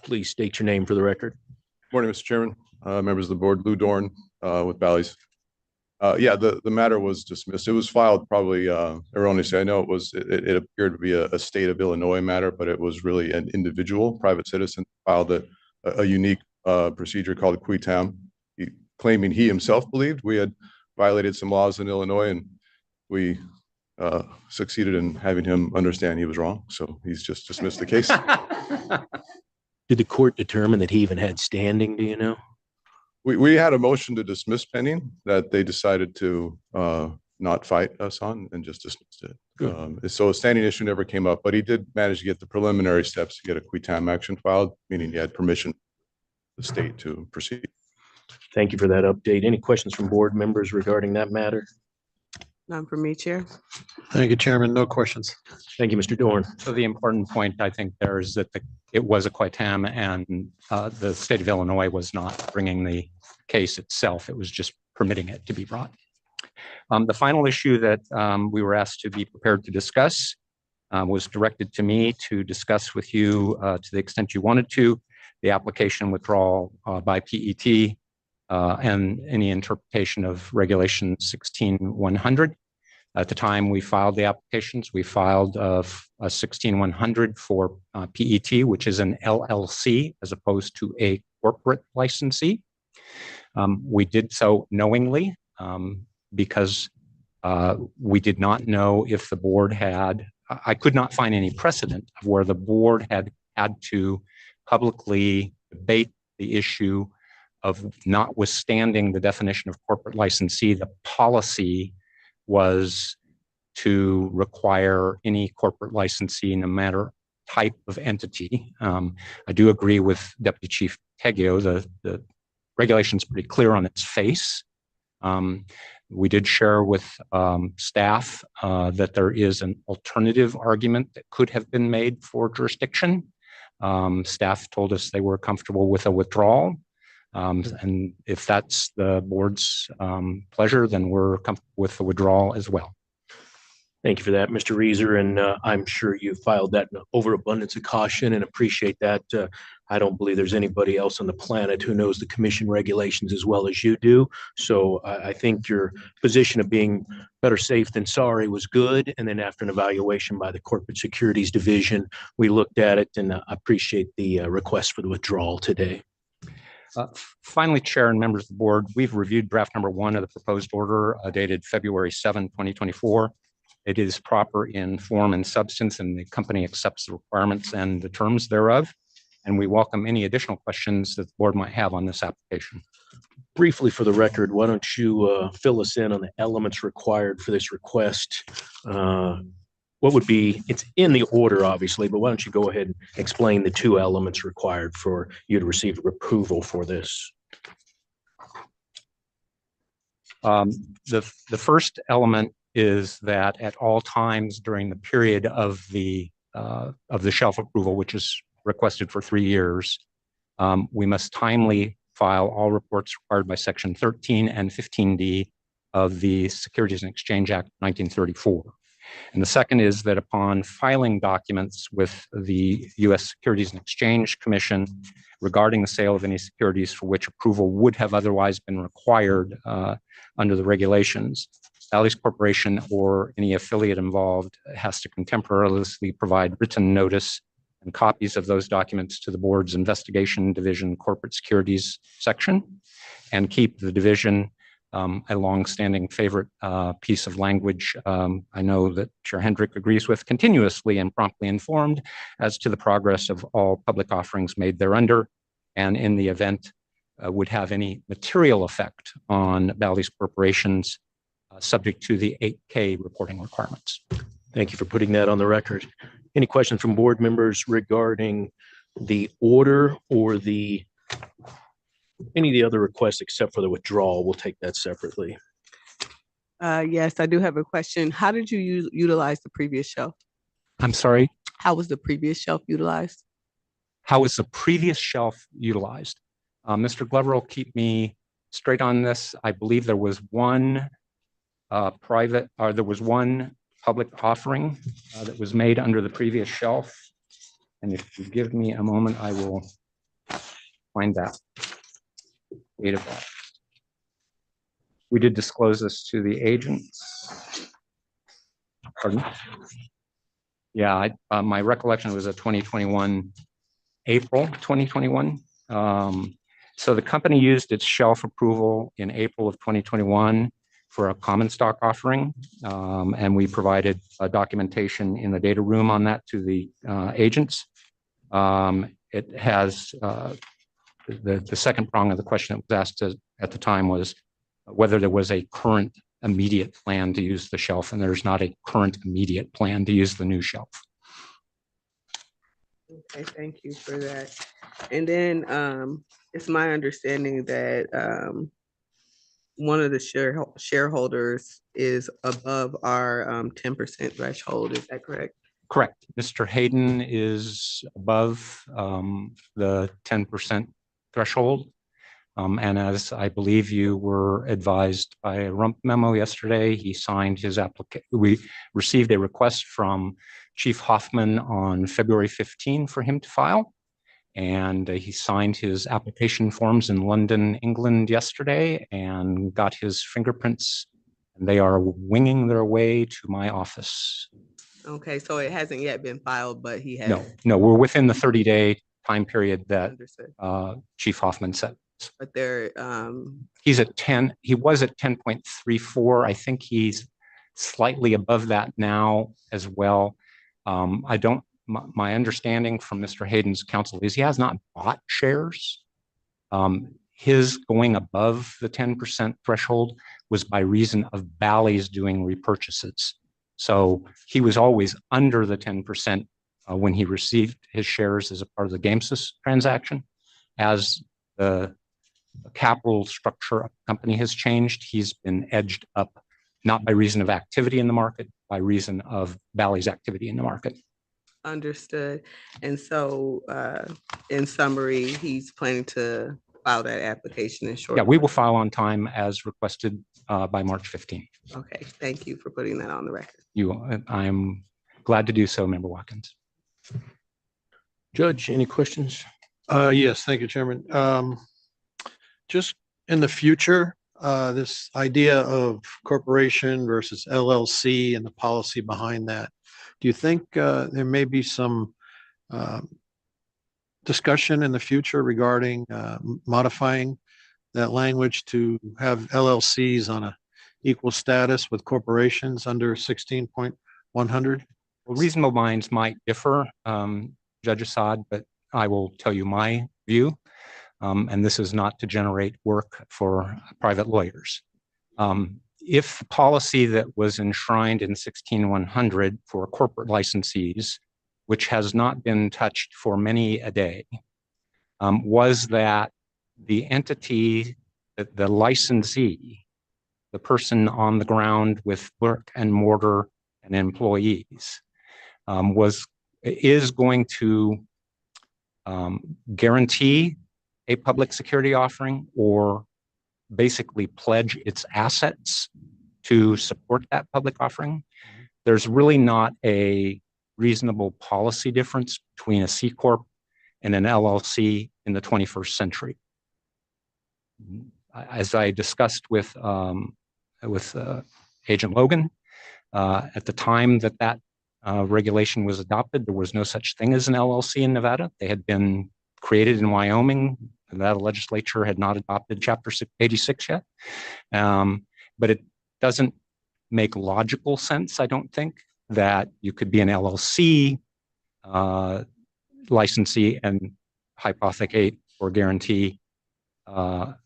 Please state your name for the record. Morning, Mr. Chairman, members of the board. Lou Dorn with Bally's. Yeah, the matter was dismissed. It was filed probably erroneously. I know it appeared to be a state of Illinois matter, but it was really an individual private citizen filed a unique procedure called a qui tam, claiming he himself believed we had violated some laws in Illinois, and we succeeded in having him understand he was wrong. So he's just dismissed the case. Did the court determine that he even had standing? Do you know? We had a motion to dismiss pending that they decided to not fight us on and just dismissed it. So a standing issue never came up, but he did manage to get the preliminary steps to get a qui tam action filed, meaning he had permission from the state to proceed. Thank you for that update. Any questions from board members regarding that matter? None for me, Chair. Thank you, Chairman. No questions. Thank you, Mr. Dorn. So the important point, I think, there is that it was a quitem, and the state of Illinois was not bringing the case itself. It was just permitting it to be brought. The final issue that we were asked to be prepared to discuss was directed to me to discuss with you to the extent you wanted to, the application withdrawal by PET and any interpretation of Regulation 16-100. At the time we filed the applications, we filed a 16-100 for PET, which is an LLC as opposed to a corporate licensee. We did so knowingly because we did not know if the board had, I could not find any precedent of where the board had to publicly debate the issue of notwithstanding the definition of corporate licensee, the policy was to require any corporate licensee, no matter type of entity. I do agree with Deputy Chief Teggio, the regulation's pretty clear on its face. We did share with staff that there is an alternative argument that could have been made for jurisdiction. Staff told us they were comfortable with a withdrawal. And if that's the board's pleasure, then we're comfortable with the withdrawal as well. Thank you for that, Mr. Reeser. And I'm sure you filed that in overabundance of caution and appreciate that. I don't believe there's anybody else on the planet who knows the commission regulations as well as you do. So I think your position of being better safe than sorry was good. And then after an evaluation by the Corporate Securities Division, we looked at it, and I appreciate the request for the withdrawal today. Finally, Chair and members of the board, we've reviewed draft number 1 of the proposed order dated February 7, 2024. It is proper in form and substance, and the company accepts the requirements and the terms thereof. And we welcome any additional questions that the board might have on this application. Briefly, for the record, why don't you fill us in on the elements required for this request? What would be, it's in the order, obviously, but why don't you go ahead and explain the 2 elements required for you to receive approval for this? The first element is that at all times during the period of the shelf approval, which is requested for 3 years, we must timely file all reports required by Section 13 and 15D of the Securities and Exchange Act 1934. And the second is that upon filing documents with the U.S. Securities and Exchange Commission regarding the sale of any securities for which approval would have otherwise been required under the regulations, Bally's Corporation or any affiliate involved has to contemporaneously provide written notice and copies of those documents to the board's Investigation Division Corporate Securities section, and keep the division a long-standing favorite piece of language I know that Chair Hendrick agrees with, continuously and promptly informed as to the progress of all public offerings made thereunder, and in the event would have any material effect on Bally's Corporation's subject to the 8K reporting requirements. Thank you for putting that on the record. Any questions from board members regarding the order or any of the other requests except for the withdrawal? We'll take that separately. Yes, I do have a question. How did you utilize the previous shelf? I'm sorry? How was the previous shelf utilized? How was the previous shelf utilized? Mr. Glover will keep me straight on this. I believe there was one there was one public offering that was made under the previous shelf. And if you give me a moment, I will find that date of that. We did disclose this to the agents. Pardon? Yeah, my recollection was a 2021, April 2021. So the company used its shelf approval in April of 2021 for a common stock offering. And we provided documentation in the data room on that to the agents. It has the second prong of the question that was asked at the time was whether there was a current immediate plan to use the shelf, and there's not a current immediate plan to use the new shelf. Okay, thank you for that. And then it's my understanding that one of the shareholders is above our 10% threshold. Is that correct? Correct. Mr. Hayden is above the 10% threshold. And as I believe you were advised by a rump memo yesterday, he signed his application. We received a request from Chief Hoffman on February 15 for him to file. And he signed his application forms in London, England yesterday and got his fingerprints. And they are winging their way to my office. Okay, so it hasn't yet been filed, but he has. No, we're within the 30-day time period that Understood. Chief Hoffman set. But they're He's at 10. He was at 10.34. I think he's slightly above that now as well. My understanding from Mr. Hayden's counsel is he has not bought shares. His going above the 10% threshold was by reason of Bally's doing repurchases. So he was always under the 10% when he received his shares as a part of the Gamesys transaction. As the capital structure of the company has changed, he's been edged up, not by reason of activity in the market, by reason of Bally's activity in the market. Understood. And so in summary, he's planning to file that application in short. Yeah, we will file on time as requested by March 15th. Okay, thank you for putting that on the record. I'm glad to do so, Member Watkins. Judge, any questions? Yes, thank you, Chairman. Just in the future, this idea of corporation versus LLC and the policy behind that, do you think there may be some discussion in the future regarding modifying that language to have LLCs on a equal status with corporations under 16.100? Well, reasonable minds might differ, Judge Assad, but I will tell you my view. And this is not to generate work for private lawyers. If the policy that was enshrined in 16.100 for corporate licensees, which has not been touched for many a day, was that the entity, the licensee, the person on the ground with brick and mortar and employees, is going to guarantee a public security offering or basically pledge its assets to support that public offering. There's really not a reasonable policy difference between a C Corp and an LLC in the 21st century. As I discussed with Agent Logan, at the time that regulation was adopted, there was no such thing as an LLC in Nevada. They had been created in Wyoming. The Nevada legislature had not adopted Chapter 86 yet. But it doesn't make logical sense, I don't think, that you could be an LLC licensee and hypothecate or guarantee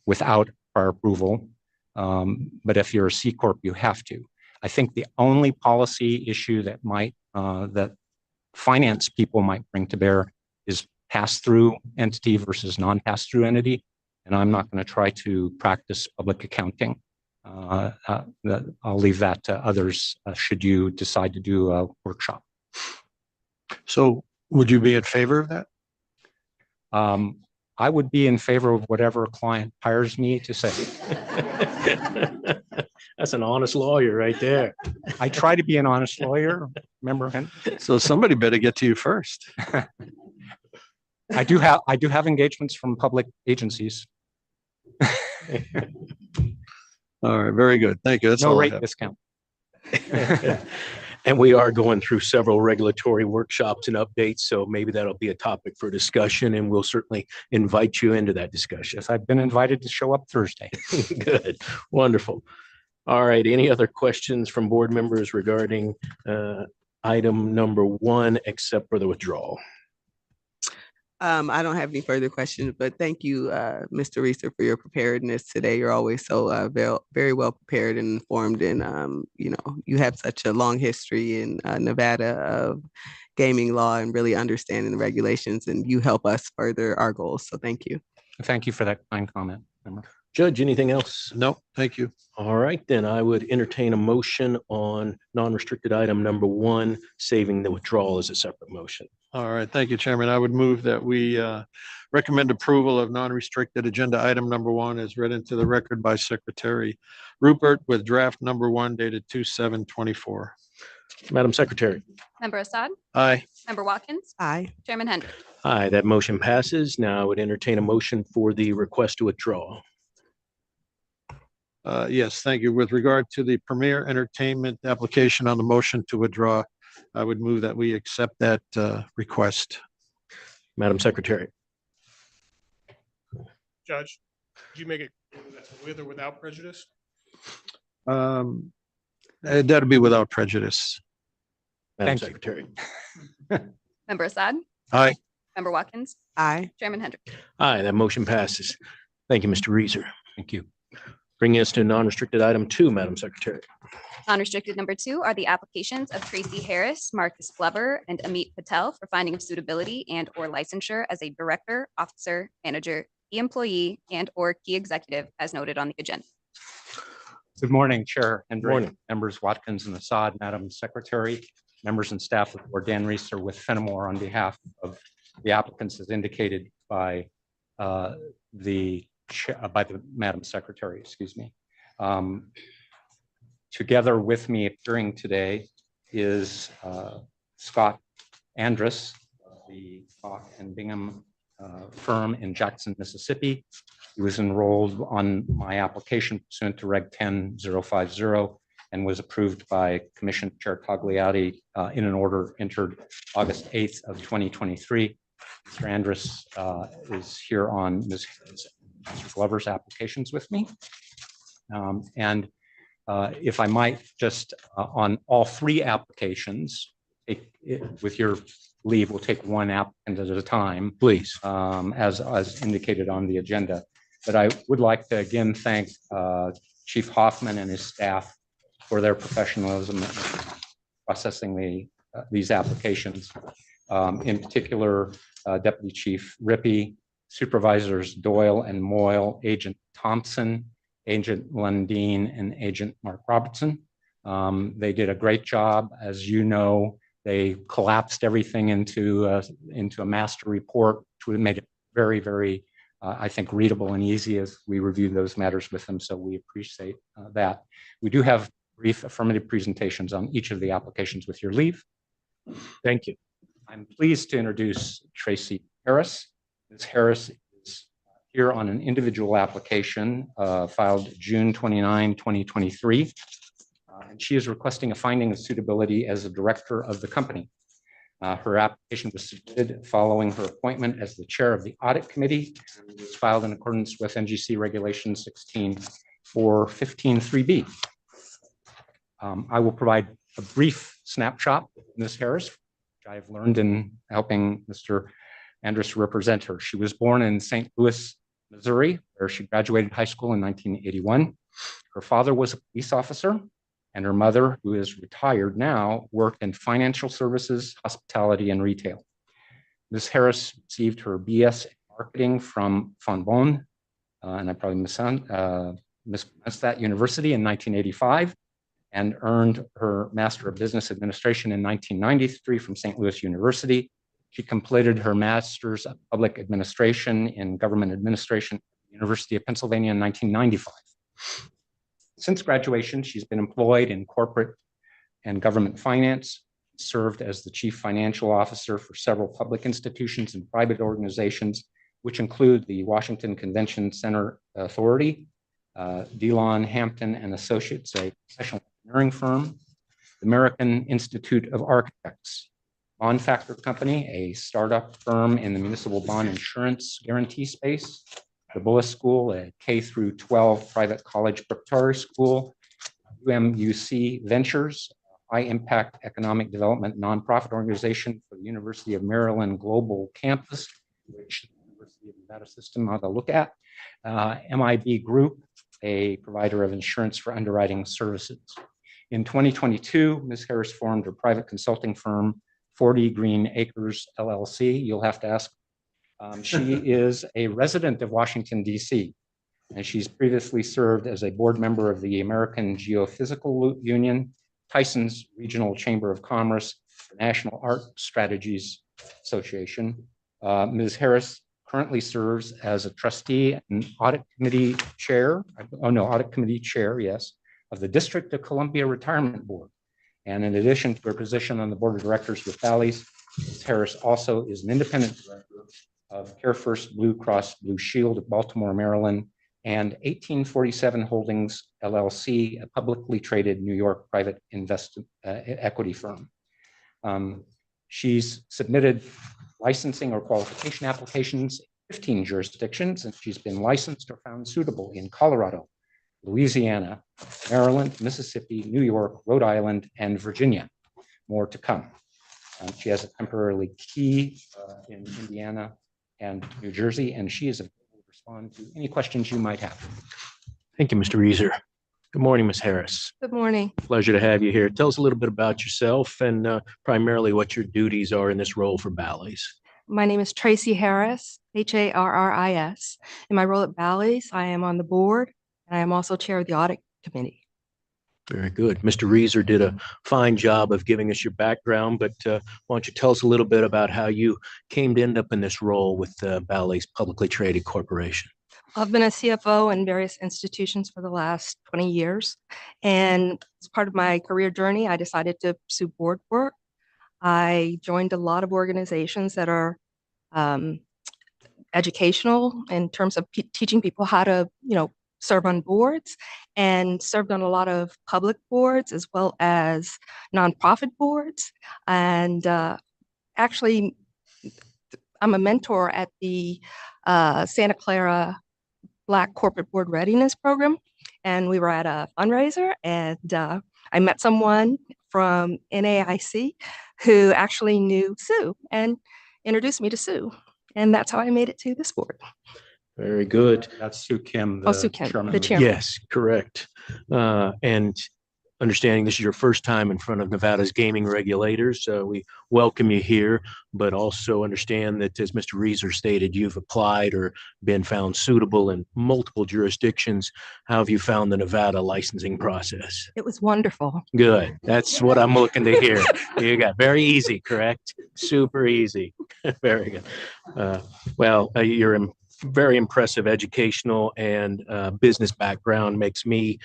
without prior approval. But if you're a C Corp, you have to. I think the only policy issue that that finance people might bring to bear is pass-through entity versus non-pass-through entity. And I'm not going to try to practice public accounting. I'll leave that to others should you decide to do a workshop. So would you be in favor of that? I would be in favor of whatever a client hires me to say. That's an honest lawyer right there. I try to be an honest lawyer, remember? So somebody better get to you first. I do have engagements from public agencies. All right, very good. Thank you. That's no all rate discount. And we are going through several regulatory workshops and updates, so maybe that'll be a topic for discussion, and we'll certainly invite you into that discussion. Yes, I've been invited to show up Thursday. Good, wonderful. All right, any other questions from board members regarding item number 1, except for the withdrawal? I don't have any further questions, but thank you, Mr. Reeser, for your preparedness today. You're always so very well prepared and informed, and you have such a long history in Nevada of gaming law and really understanding the regulations, and you help us further our goals. So thank you. Thank you for that kind comment. Judge, anything else? No, thank you. All right, then I would entertain a motion on non-restricted item number 1, saving the withdrawal as a separate motion. All right, thank you, Chairman. I would move that we recommend approval of non-restricted agenda item number 1 as read into the record by Secretary Rupert with draft number 1 dated 2/7/24. Madam Secretary. Member Assad? Aye. Member Watkins? Aye. Chairman Hendrick? Aye, that motion passes. Now I would entertain a motion for the request to withdraw. Yes, thank you. With regard to the Premier Entertainment application on the motion to withdraw, I would move that we accept that request. Madam Secretary. Judge, did you make it that's with or without prejudice? That'd be without prejudice. Madam Thank you. Secretary. Member Assad? Aye. Member Watkins? Aye. Chairman Hendrick? Aye, that motion passes. Thank you, Mr. Reeser. Thank you. Bringing us to non-restricted item 2, Madam Secretary. Non-restricted number 2 are the applications of Tracy Harris, Marcus Glover, and Amit Patel for finding of suitability and/or licensure as a director, officer, manager, key employee, and/or key executive as noted on the agenda. Good morning, Chair Hendrick, Morning. members Watkins and Assad, Madam Secretary, members and staff of the board. Dan Reeser with Fenimore on behalf of the applicants as indicated by the Madam Secretary, excuse me. Together with me appearing today is Scott Andrus, the Bach and Bingham firm in Jackson, Mississippi. He was enrolled on my application pursuant to Reg 10050 and was approved by Commission Chair Tagliati in an order entered August 8th of 2023. Mr. Andrus is here on Ms. Glover's applications with me. If I might just on all 3 applications, with your leave, we'll take one applicant at a time. Please. As indicated on the agenda. But I would like to again thank Chief Hoffman and his staff for their professionalism in processing these applications. In particular, Deputy Chief Rippey, Supervisors Doyle and Moyle, Agent Thompson, Agent Lundeen, and Agent Mark Robertson. They did a great job. As you know, they collapsed everything into a master report, which made it very, very, I think, readable and easy as we reviewed those matters with them. So we appreciate that. We do have brief affirmative presentations on each of the applications with your leave. Thank you. I'm pleased to introduce Tracy Harris. Ms. Harris is here on an individual application filed June 29, 2023. And she is requesting a finding of suitability as a director of the company. Her application was submitted following her appointment as the chair of the audit committee and was filed in accordance with NGC Regulation 16.415.3b. I will provide a brief snapshot of Ms. Harris, which I have learned in helping Mr. Andrus represent her. She was born in St. Louis, Missouri, where she graduated high school in 1981. Her father was a police officer, and her mother, who is retired now, worked in financial services, hospitality, and retail. Ms. Harris received her BS in marketing from Von Bonn, and I probably mispronounced that university in 1985, and earned her Master of Business Administration in 1993 from St. Louis University. She completed her Master's of Public Administration in Government Administration at the University of Pennsylvania in 1995. Since graduation, she's been employed in corporate and government finance, served as the chief financial officer for several public institutions and private organizations, which include the Washington Convention Center Authority, DeLon Hampton and Associates, a professional engineering firm, the American Institute of Architects, Bond Factor Company, a startup firm in the municipal bond insurance guarantee space, the Bullis School, a K through 12 private college preparatory school, UMUC Ventures, high impact economic development nonprofit organization for the University of Maryland Global Campus, which the University of Nevada System ought to look at, MIB Group, a provider of insurance for underwriting services. In 2022, Ms. Harris formed her private consulting firm, 40 Green Acres LLC. You'll have to ask. She is a resident of Washington, D.C. and she's previously served as a board member of the American Geophysical Union, Tyson's Regional Chamber of Commerce, the National Art Strategies Association. Ms. Harris currently serves as a trustee and audit committee chair, yes, of the District of Columbia Retirement Board. And in addition to her position on the board of directors with Bally's, Ms. Harris also is an independent director of Care First Blue Cross Blue Shield of Baltimore, Maryland, and 1847 Holdings LLC, a publicly traded New York private equity firm. She's submitted licensing or qualification applications in 15 jurisdictions, and she's been licensed or found suitable in Colorado, Louisiana, Maryland, Mississippi, New York, Rhode Island, and Virginia. More to come. She has a temporarily key in Indiana and New Jersey, and she is available to respond to any questions you might have. Thank you, Mr. Reeser. Good morning, Ms. Harris. Good morning. Pleasure to have you here. Tell us a little bit about yourself and primarily what your duties are in this role for Bally's. My name is Tracy Harris, Harris. In my role at Bally's, I am on the board, and I am also chair of the audit committee. Very good. Mr. Reeser did a fine job of giving us your background, but why don't you tell us a little bit about how you came to end up in this role with Bally's publicly traded corporation? I've been a CFO in various institutions for the last 20 years. And as part of my career journey, I decided to pursue board work. I joined a lot of organizations that are educational in terms of teaching people how to, serve on boards, and served on a lot of public boards as well as nonprofit boards. And actually, I'm a mentor at the Santa Clara Black Corporate Board Readiness Program. And we were at a fundraiser, and I met someone from NAIC who actually knew Sue and introduced me to Sue. And that's how I made it to this board. Very good. That's Sue Kim, Sue Kim, chairman. the chairman. Yes, correct. And understanding this is your first time in front of Nevada's gaming regulators, we welcome you here, but also understand that, as Mr. Reeser stated, you've applied or been found suitable in multiple jurisdictions. How have you found the Nevada licensing process? It was wonderful. Good. That's what I'm looking to hear. You got very easy, correct? Super easy. Very good. You're very impressive educational and business background makes me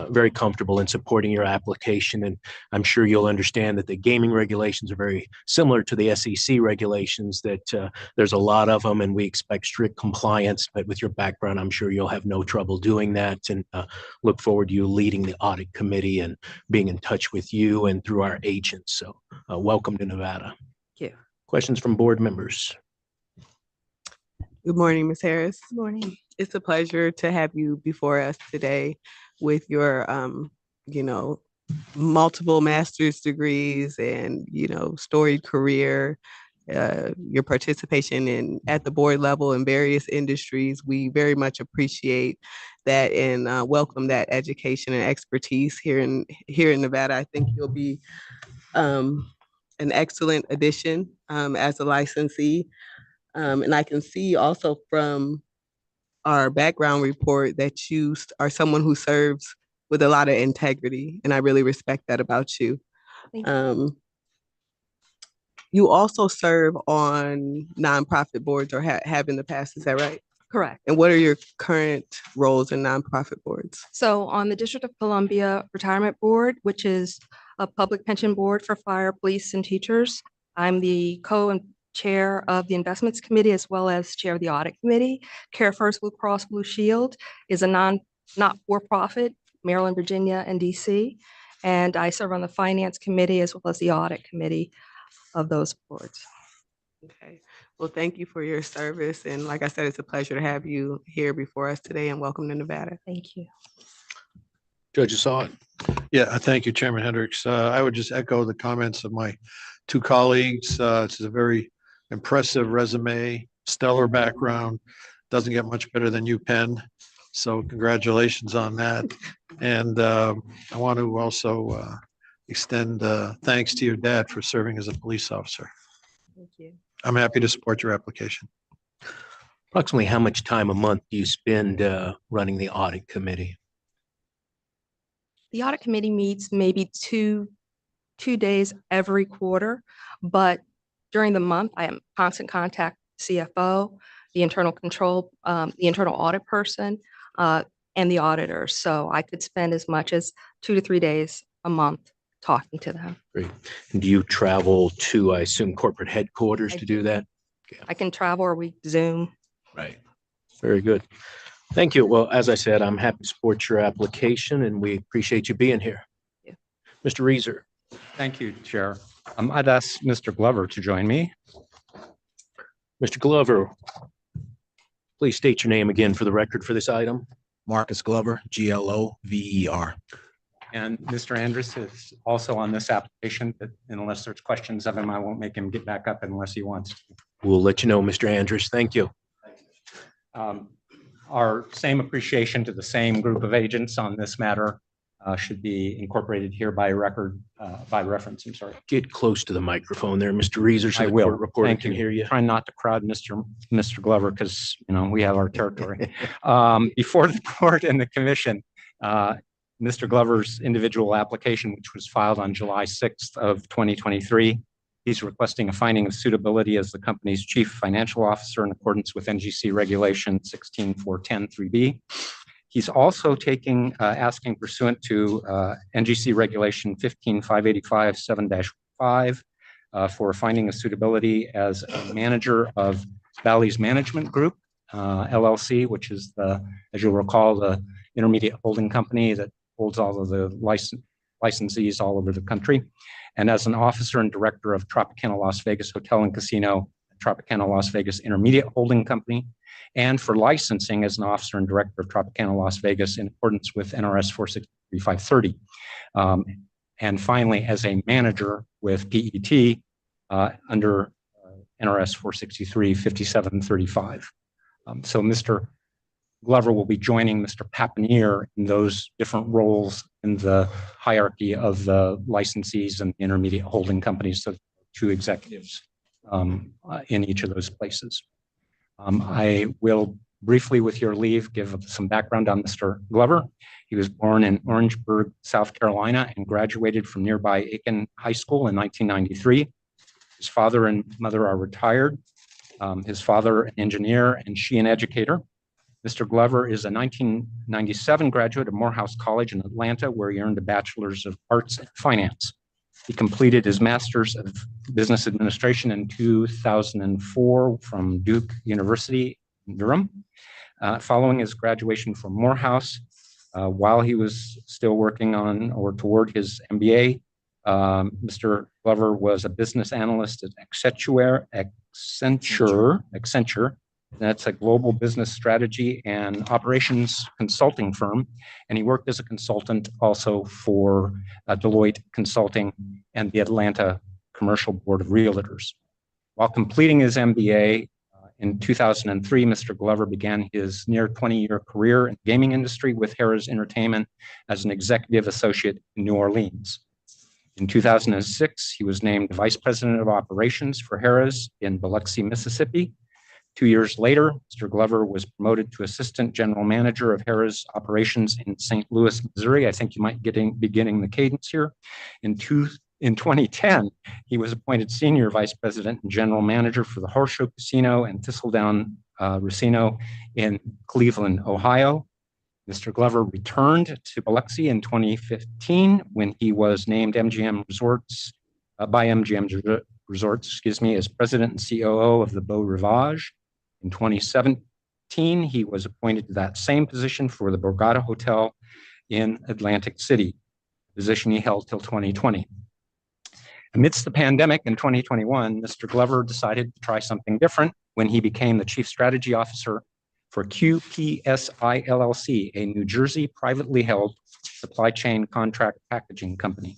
very comfortable in supporting your application. And I'm sure you'll understand that the gaming regulations are very similar to the SEC regulations, that there's a lot of them and we expect strict compliance. But with your background, I'm sure you'll have no trouble doing that, and look forward to you leading the audit committee and being in touch with you and through our agents. So welcome to Nevada. Thank you. Questions from board members? Good morning, Ms. Harris. Good morning. It's a pleasure to have you before us today with your, multiple master's degrees and, storied career, your participation at the board level in various industries. We very much appreciate that and welcome that education and expertise here in Nevada. I think you'll be an excellent addition as a licensee. And I can see also from our background report that you are someone who serves with a lot of integrity, and I really respect that about you. Thank you. You also serve on nonprofit boards, or have in the past, is that right? Correct. And what are your current roles in nonprofit boards? So on the District of Columbia Retirement Board, which is a public pension board for fire, police, and teachers, I'm the chair of the investments committee as well as chair of the audit committee. Care First Blue Cross Blue Shield is a not-for-profit, Maryland, Virginia, and DC. And I serve on the finance committee as well as the audit committee of those boards. Okay. Well, thank you for your service. And like I said, it's a pleasure to have you here before us today, and welcome to Nevada. Thank you. Judge Assad. Yeah, thank you, Chairman Hendricks. I would just echo the comments of my two colleagues. It's a very impressive resume, stellar background. Doesn't get much better than UPenn. So congratulations on that. And I want to also extend thanks to your dad for serving as a police officer. Thank you. I'm happy to support your application. Approximately how much time a month do you spend running the audit committee? The audit committee meets maybe two days every quarter, but during the month, I am constant contact CFO, the internal audit person, and the auditor. So I could spend as much as 2 to 3 days a month talking to them. Great. And do you travel to, I assume, corporate headquarters I to do that? I can travel or we Zoom. Right. Very good. Thank you. Well, as I said, I'm happy to support your application and we appreciate you being here. Yeah. Mr. Reeser. Thank you, Chair. I'd ask Mr. Glover to join me. Mr. Glover, please state your name again for the record for this item. Marcus Glover, Glover. And Mr. Andrus is also on this application, but unless there's questions of him, I won't make him get back up unless he wants to. We'll let you know, Mr. Andrus. Thank you. Our same appreciation to the same group of agents on this matter should be incorporated here by reference. I'm sorry. Get close to the microphone there, Mr. Reeser, so I the will. court reporter Thank can you. hear you. Try not to crowd Mr. Glover because, we have our territory. Before the board and the commission, Mr. Glover's individual application, which was filed on July 6th of 2023, he's requesting a finding of suitability as the company's chief financial officer in accordance with NGC Regulation 16410-3B. He's also asking pursuant to NGC Regulation 15585-7-5 for a finding of suitability as a manager of Bally's Management Group, LLC, which is as you'll recall, the intermediate holding company that holds all of the licensees all over the country, and as an officer and director of Tropicana Las Vegas Hotel and Casino, Tropicana Las Vegas Intermediate Holding Company, and for licensing as an officer and director of Tropicana Las Vegas in accordance with NRS 463530. And finally, as a manager with PET under NRS 4635735. So Mr. Glover will be joining Mr. Papanier in those different roles in the hierarchy of the licensees and intermediate holding companies, so two executives in each of those places. I will briefly, with your leave, give some background on Mr. Glover. He was born in Orangeburg, South Carolina, and graduated from nearby Aiken High School in 1993. His father and mother are retired. His father, an engineer, and she an educator. Mr. Glover is a 1997 graduate of Morehouse College in Atlanta, where he earned a Bachelor's of Arts in Finance. He completed his Master's of Business Administration in 2004 from Duke University in Durham. Following his graduation from Morehouse, while he was still working on or toward his MBA, Mr. Glover was a business analyst at Accenture. That's a global business strategy and operations consulting firm. And he worked as a consultant also for Deloitte Consulting and the Atlanta Commercial Board of Realtors. While completing his MBA in 2003, Mr. Glover began his near 20-year career in the gaming industry with Harrah's Entertainment as an executive associate in New Orleans. In 2006, he was named Vice President of Operations for Harrah's in Biloxi, Mississippi. 2 years later, Mr. Glover was promoted to Assistant General Manager of Harrah's operations in St. Louis, Missouri. I think you might be getting the cadence here. In 2010, he was appointed Senior Vice President and General Manager for the Horse Show Casino and Thistledown Racino in Cleveland, Ohio. Mr. Glover returned to Biloxi in 2015 when he was named MGM Resorts by MGM Resorts, as President and COO of the Beau Rivage. In 2017, he was appointed to that same position for the Borgata Hotel in Atlantic City, a position he held till 2020. Amidst the pandemic in 2021, Mr. Glover decided to try something different when he became the Chief Strategy Officer for QPSI LLC, a New Jersey privately held supply chain contract packaging company.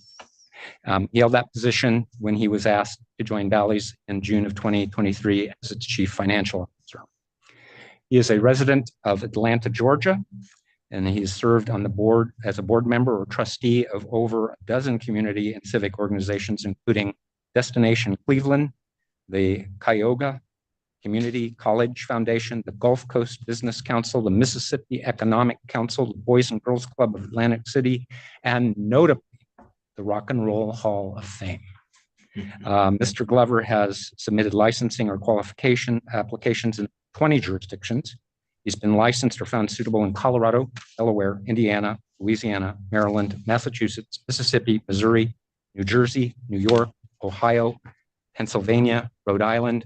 He held that position when he was asked to join Bally's in June of 2023 as its Chief Financial Officer. He is a resident of Atlanta, Georgia, and he's served on the board as a board member or trustee of over a dozen community and civic organizations, including Destination Cleveland, the Cuyahoga Community College Foundation, the Gulf Coast Business Council, the Mississippi Economic Council, the Boys and Girls Club of Atlantic City, and notably, the Rock and Roll Hall of Fame. Mr. Glover has submitted licensing or qualification applications in 20 jurisdictions. He's been licensed or found suitable in Colorado, Delaware, Indiana, Louisiana, Maryland, Massachusetts, Mississippi, Missouri, New Jersey, New York, Ohio, Pennsylvania, Rhode Island,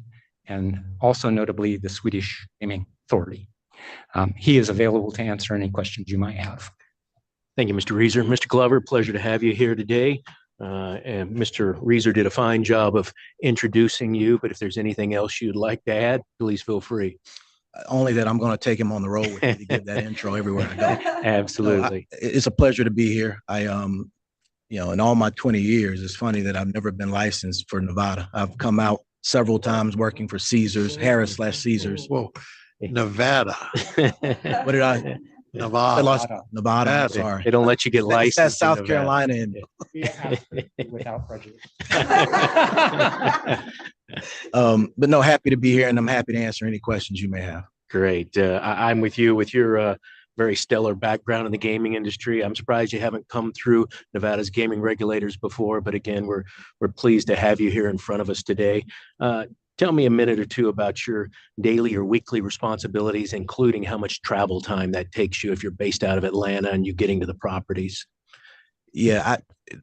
and also notably the Swedish Gaming Authority. He is available to answer any questions you might have. Thank you, Mr. Reeser. Mr. Glover, pleasure to have you here today. And Mr. Reeser did a fine job of introducing you, but if there's anything else you'd like to add, please feel free. Only that I'm going to take him on the road with me to give that intro everywhere I go. Absolutely. It's a pleasure to be here. In all my 20 years, it's funny that I've never been licensed for Nevada. I've come out several times working for Caesars, Harris/Caesars. Whoa, Nevada. What did I? Nevada. Nevada. Sorry. They don't let you get licensed. That's South Carolina. And without prejudice. but no, happy to be here, and I'm happy to answer any questions you may have. Great. I'm with you with your very stellar background in the gaming industry. I'm surprised you haven't come through Nevada's gaming regulators before, but again, we're pleased to have you here in front of us today. Tell me a minute or two about your daily or weekly responsibilities, including how much travel time that takes you if you're based out of Atlanta and you getting to the properties. Yeah,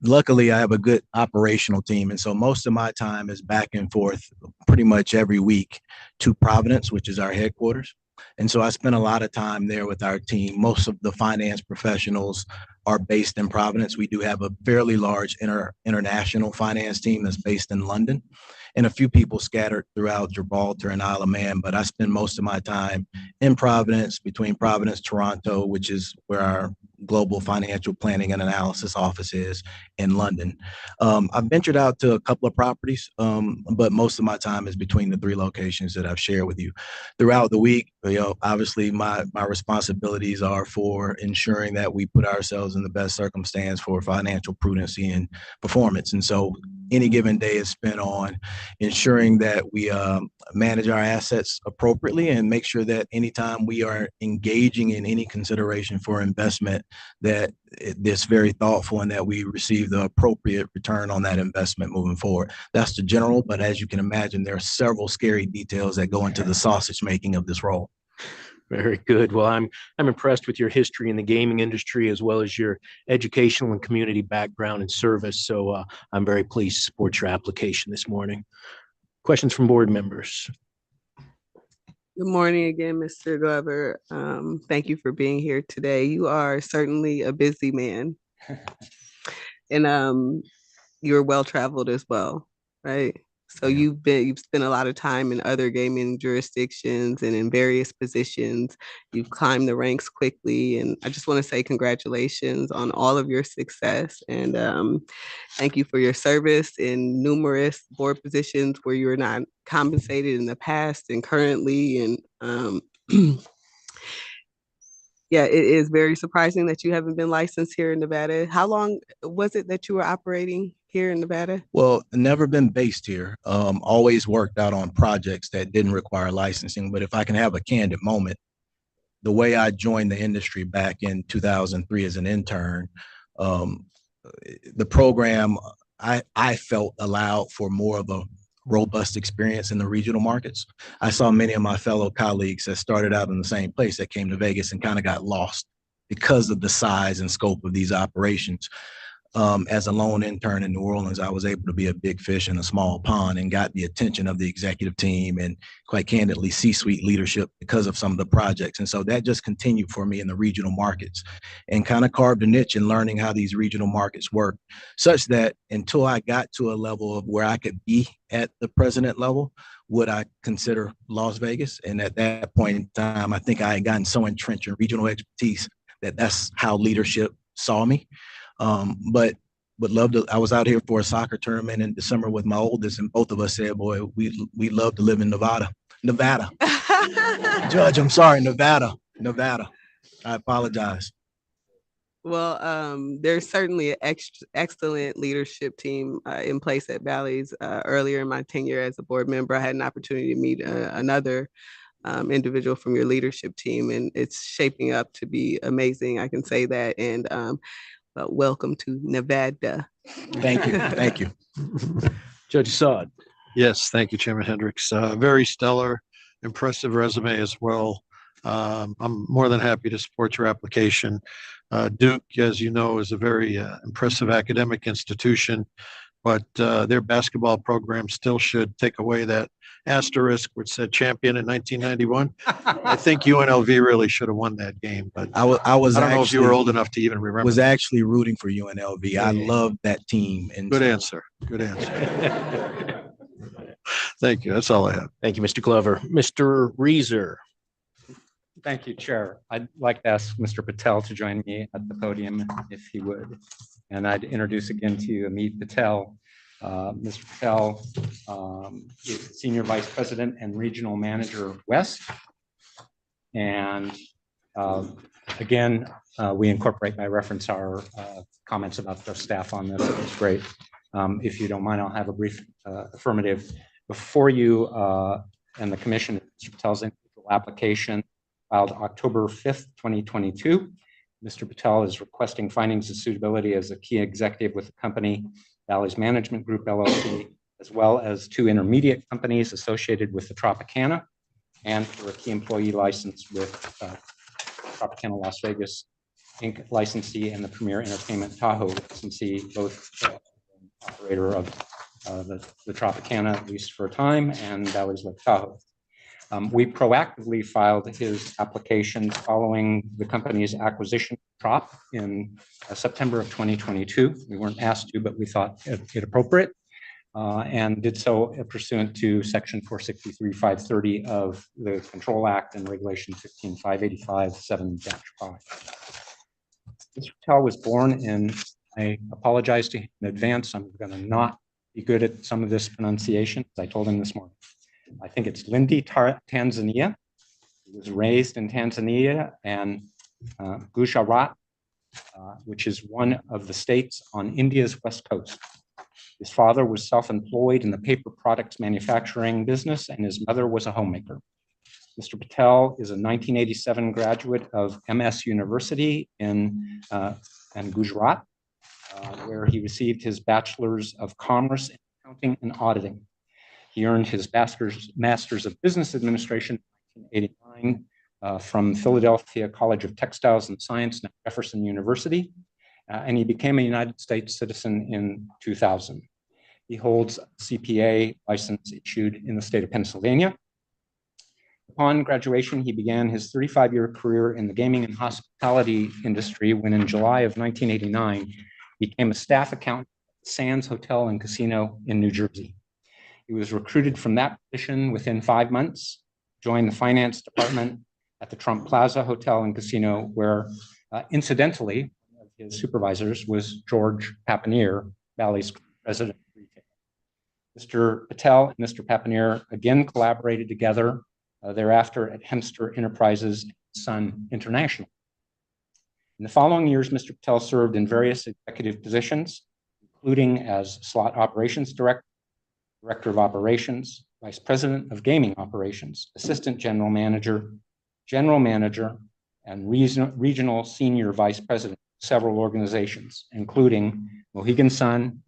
luckily I have a good operational team. And so most of my time is back and forth pretty much every week to Providence, which is our headquarters. And so I spend a lot of time there with our team. Most of the finance professionals are based in Providence. We do have a fairly large international finance team that's based in London, and a few people scattered throughout Gibraltar and Isle of Man. But I spend most of my time in Providence, between Providence, Toronto, which is where our global financial planning and analysis office is, in London. I've ventured out to a couple of properties, but most of my time is between the 3 locations that I've shared with you. Throughout the week, obviously my responsibilities are for ensuring that we put ourselves in the best circumstance for financial prudency and performance. And so any given day is spent on ensuring that we manage our assets appropriately and make sure that anytime we are engaging in any consideration for investment, that it's very thoughtful and that we receive the appropriate return on that investment moving forward. That's the general, but as you can imagine, there are several scary details that go into the sausage making of this role. Very good. Well, I'm impressed with your history in the gaming industry as well as your educational and community background and service. So I'm very pleased to support your application this morning. Questions from board members? Good morning again, Mr. Glover. Thank you for being here today. You are certainly a busy man, and you're well-traveled as well, right? So you've spent a lot of time in other gaming jurisdictions and in various positions. You've climbed the ranks quickly, and I just want to say congratulations on all of your success, and thank you for your service in numerous board positions where you were not compensated in the past and currently, and yeah, it is very surprising that you haven't been licensed here in Nevada. How long was it that you were operating here in Nevada? Well, never been based here. Always worked out on projects that didn't require licensing. But if I can have a candid moment, the way I joined the industry back in 2003 as an intern, the program I felt allowed for more of a robust experience in the regional markets. I saw many of my fellow colleagues that started out in the same place that came to Vegas and kind of got lost because of the size and scope of these operations. As a lone intern in New Orleans, I was able to be a big fish in a small pond and got the attention of the executive team and, quite candidly, C-suite leadership because of some of the projects. And so that just continued for me in the regional markets and kind of carved a niche in learning how these regional markets work, such that until I got to a level of where I could be at the president level, would I consider Las Vegas. And at that point in time, I think I had gotten so entrenched in regional expertise that that's how leadership saw me. But would love to. I was out here for a soccer tournament in December with my oldest, and both of us said, "Boy, we love to live in Nevada." Judge, I'm sorry, Nevada. I apologize. Well, there's certainly an excellent leadership team in place at Bally's. Earlier in my tenure as a board member, I had an opportunity to meet another individual from your leadership team, and it's shaping up to be amazing. I can say that. And welcome to Nevada. Thank you. Thank you. Judge Saad. Yes, thank you, Chairman Hendricks. Very stellar, impressive resume as well. I'm more than happy to support your application. Duke, as you know, is a very impressive academic institution, but their basketball program still should take away that asterisk which said champion in 1991. I think UNLV really should have won that game, but I was I don't know if you were actually- old enough to even remember. Was actually rooting for UNLV. I Yeah. loved that team. And Good answer. Good answer. Thank you. That's all I have. Thank you, Mr. Glover. Mr. Reeser. Thank you, Chair. I'd like to ask Mr. Patel to join me at the podium if he would. And I'd introduce again to you Amit Patel. Mr. Patel is Senior Vice President and Regional Manager West. And again, we incorporate by reference our comments about the staff on this. It's great. If you don't mind, I'll have a brief affirmative before you and the commission. Mr. Patel's individual application filed October 5th, 2022. Mr. Patel is requesting findings of suitability as a key executive with the company, Bally's Management Group LLC, as well as 2 intermediate companies associated with the Tropicana, and for a key employee license with Tropicana Las Vegas Inc. licensee and the Premier Entertainment Tahoe licensee, both operator of the Tropicana, at least for a time, and Bally's Lake Tahoe. We proactively filed his application following the company's acquisition of Trop in September of 2022. We weren't asked to, but we thought it appropriate, and did so pursuant to Section 463-530 of the Control Act and Regulation 15585-7-5. Mr. Patel was born in, I apologize to him in advance, I'm going to not be good at some of this pronunciation, as I told him this morning. I think it's Lindi, Tanzania. He was raised in Tanzania and Gujarat, which is one of the states on India's west coast. His father was self-employed in the paper products manufacturing business, and his mother was a homemaker. Mr. Patel is a 1987 graduate of MS University in Gujarat, where he received his Bachelor's of Commerce in Accounting and Auditing. He earned his Master's of Business Administration in 1989 from Philadelphia College of Textiles and Science, now Jefferson University, and he became a United States citizen in 2000. He holds a CPA license issued in the state of Pennsylvania. Upon graduation, he began his 35-year career in the gaming and hospitality industry when in July of 1989, he became a staff accountant at the Sands Hotel and Casino in New Jersey. He was recruited from that position within 5 months, joined the finance department at the Trump Plaza Hotel and Casino, where incidentally, one of his supervisors was George Papanier, Bally's president of retail. Mr. Patel and Mr. Papanier again collaborated together thereafter at Hemster Enterprises and Sun International. In the following years, Mr. Patel served in various executive positions, including as slot operations director, director of operations, vice president of gaming operations, assistant general manager, and regional senior vice president of several organizations, including Mohegan Sun,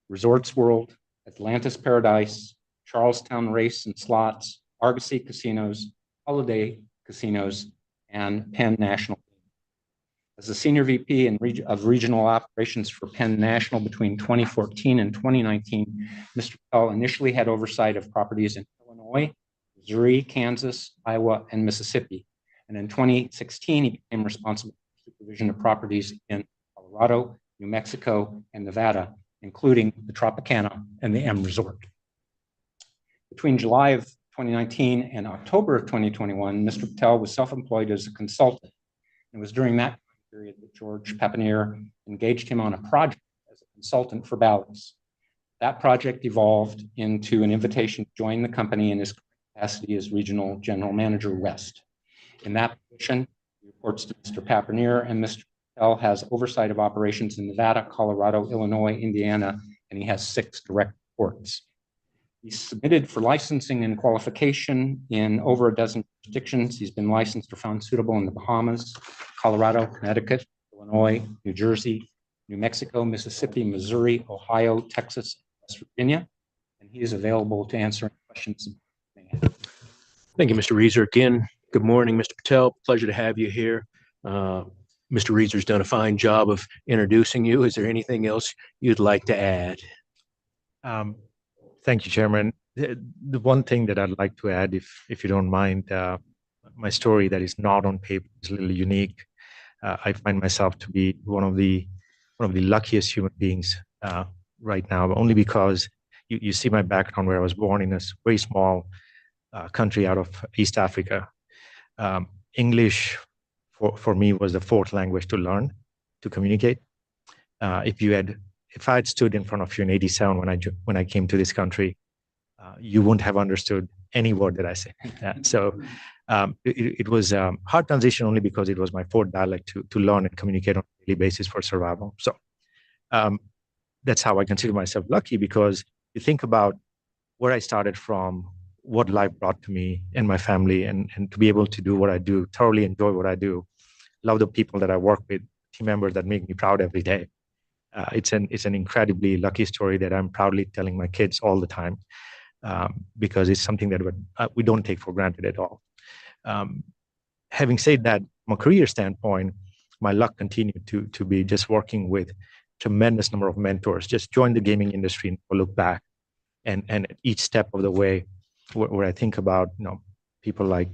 Resorts World, Atlantis Paradise, Charlestown Race and Slots, Argosy Casinos, Holiday Casinos, and Penn National. As a senior VP of regional operations for Penn National between 2014 and 2019, Mr. Patel initially had oversight of properties in Illinois, Missouri, Kansas, Iowa, and Mississippi. And in 2016, he became responsible for supervision of properties in Colorado, New Mexico, and Nevada, including the Tropicana and the M Resort. Between July of 2019 and October of 2021, Mr. Patel was self-employed as a consultant. It was during that period that George Papanier engaged him on a project as a consultant for Bally's. That project evolved into an invitation to join the company in his capacity as Regional General Manager West. In that position, he reports to Mr. Papanier, and Mr. Patel has oversight of operations in Nevada, Colorado, Illinois, Indiana, and he has 6 direct reports. He's submitted for licensing and qualification in over a dozen jurisdictions. He's been licensed or found suitable in the Bahamas, Colorado, Connecticut, Illinois, New Jersey, New Mexico, Mississippi, Missouri, Ohio, Texas, West Virginia, and he is available to answer questions. Thank you, Mr. Reeser. Again, good morning, Mr. Patel. Pleasure to have you here. Mr. Reeser's done a fine job of introducing you. Is there anything else you'd like to add? Thank you, Chairman. The one thing that I'd like to add, if you don't mind, my story that is not on paper is a little unique. I find myself to be one of the luckiest human beings right now, only because you see my background, where I was born in a very small country out of East Africa. English for me was the 4th language to learn, to communicate. If I had stood in front of you in '87 when I came to this country, you wouldn't have understood any word that I say. So it was a hard transition, only because it was my 4th dialect to learn and communicate on a daily basis for survival. So that's how I consider myself lucky, because you think about where I started from, what life brought to me and my family, and to be able to do what I do, thoroughly enjoy what I do, love the people that I work with, team members that make me proud every day. It's an incredibly lucky story that I'm proudly telling my kids all the time, because it's something that we don't take for granted at all. Having said that, from a career standpoint, my luck continued to be just working with tremendous number of mentors. Just joined the gaming industry and look back, and at each step of the way, where I think about people like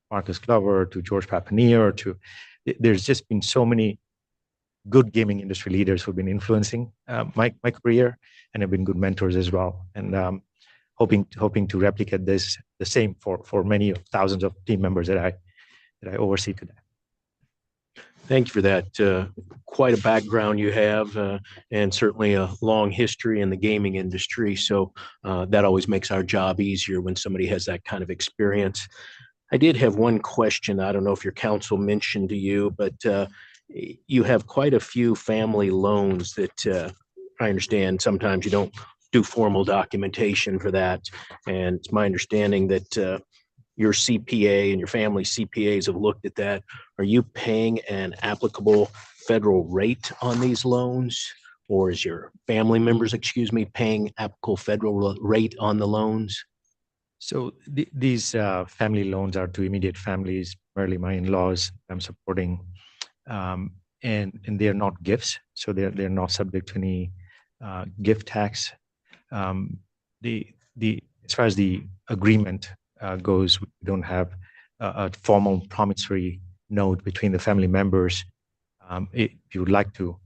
Marcus Glover to George Papanier there's just been so many good gaming industry leaders who've been influencing my career, and have been good mentors as well. And hoping to replicate the same for many thousands of team members that I oversee today. Thank you for that. Quite a background you have, and certainly a long history in the gaming industry. So that always makes our job easier when somebody has that kind of experience. I did have one question. I don't know if your counsel mentioned to you, but you have quite a few family loans that I understand sometimes you don't do formal documentation for that. And it's my understanding that your CPA and your family CPAs have looked at that. Are you paying an applicable federal rate on these loans, or is your family members, paying applicable federal rate on the loans? So these family loans are to immediate families, primarily my in-laws I'm supporting, and they are not gifts, so they're not subject to any gift tax. As far as the agreement goes, we don't have a formal promissory note between the family members. If you would like to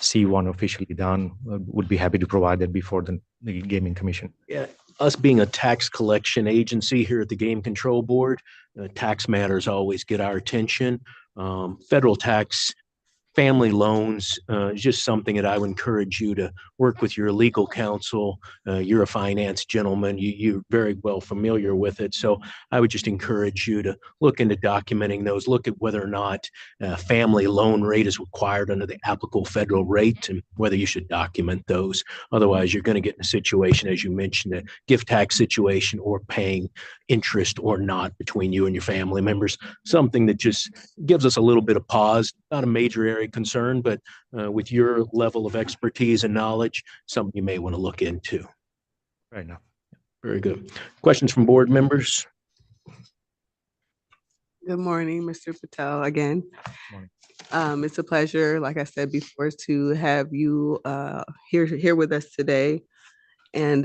see one officially done, would be happy to provide that before the Gaming Commission. Yeah, us being a tax collection agency here at the Game Control Board, tax matters always get our attention. Federal tax family loans is just something that I would encourage you to work with your legal counsel. You're a finance gentleman. You're very well familiar with it. So I would just encourage you to look into documenting those, look at whether or not family loan rate is required under the applicable federal rate, and whether you should document those. Otherwise, you're going to get in a situation, as you mentioned, a gift tax situation, or paying interest or not between you and your family members, something that just gives us a little bit of pause. Not a major area concern, but with your level of expertise and knowledge, something you may want to look into. Right now. Very good. Questions from board members? Good morning, Mr. Patel, again. Morning. It's a pleasure, like I said before, to have you here with us today. And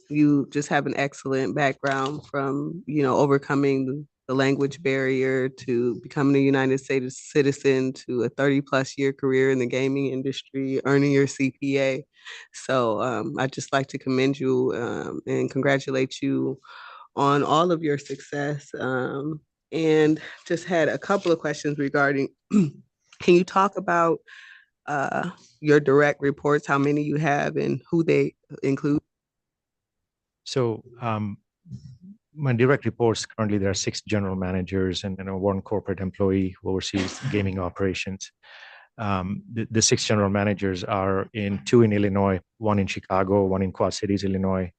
you just have an excellent background from, overcoming the language barrier to becoming a United States citizen to a 30+ year career in the gaming industry, earning your CPA. So I'd just like to commend you and congratulate you on all of your success. And just had a couple of questions regarding, can you talk about your direct reports, how many you have and who they include? So my direct reports, currently there are 6 general managers and 1 corporate employee who oversees gaming operations. The 6 general managers are two in Illinois, one in Chicago, one in Quad Cities, Illinois,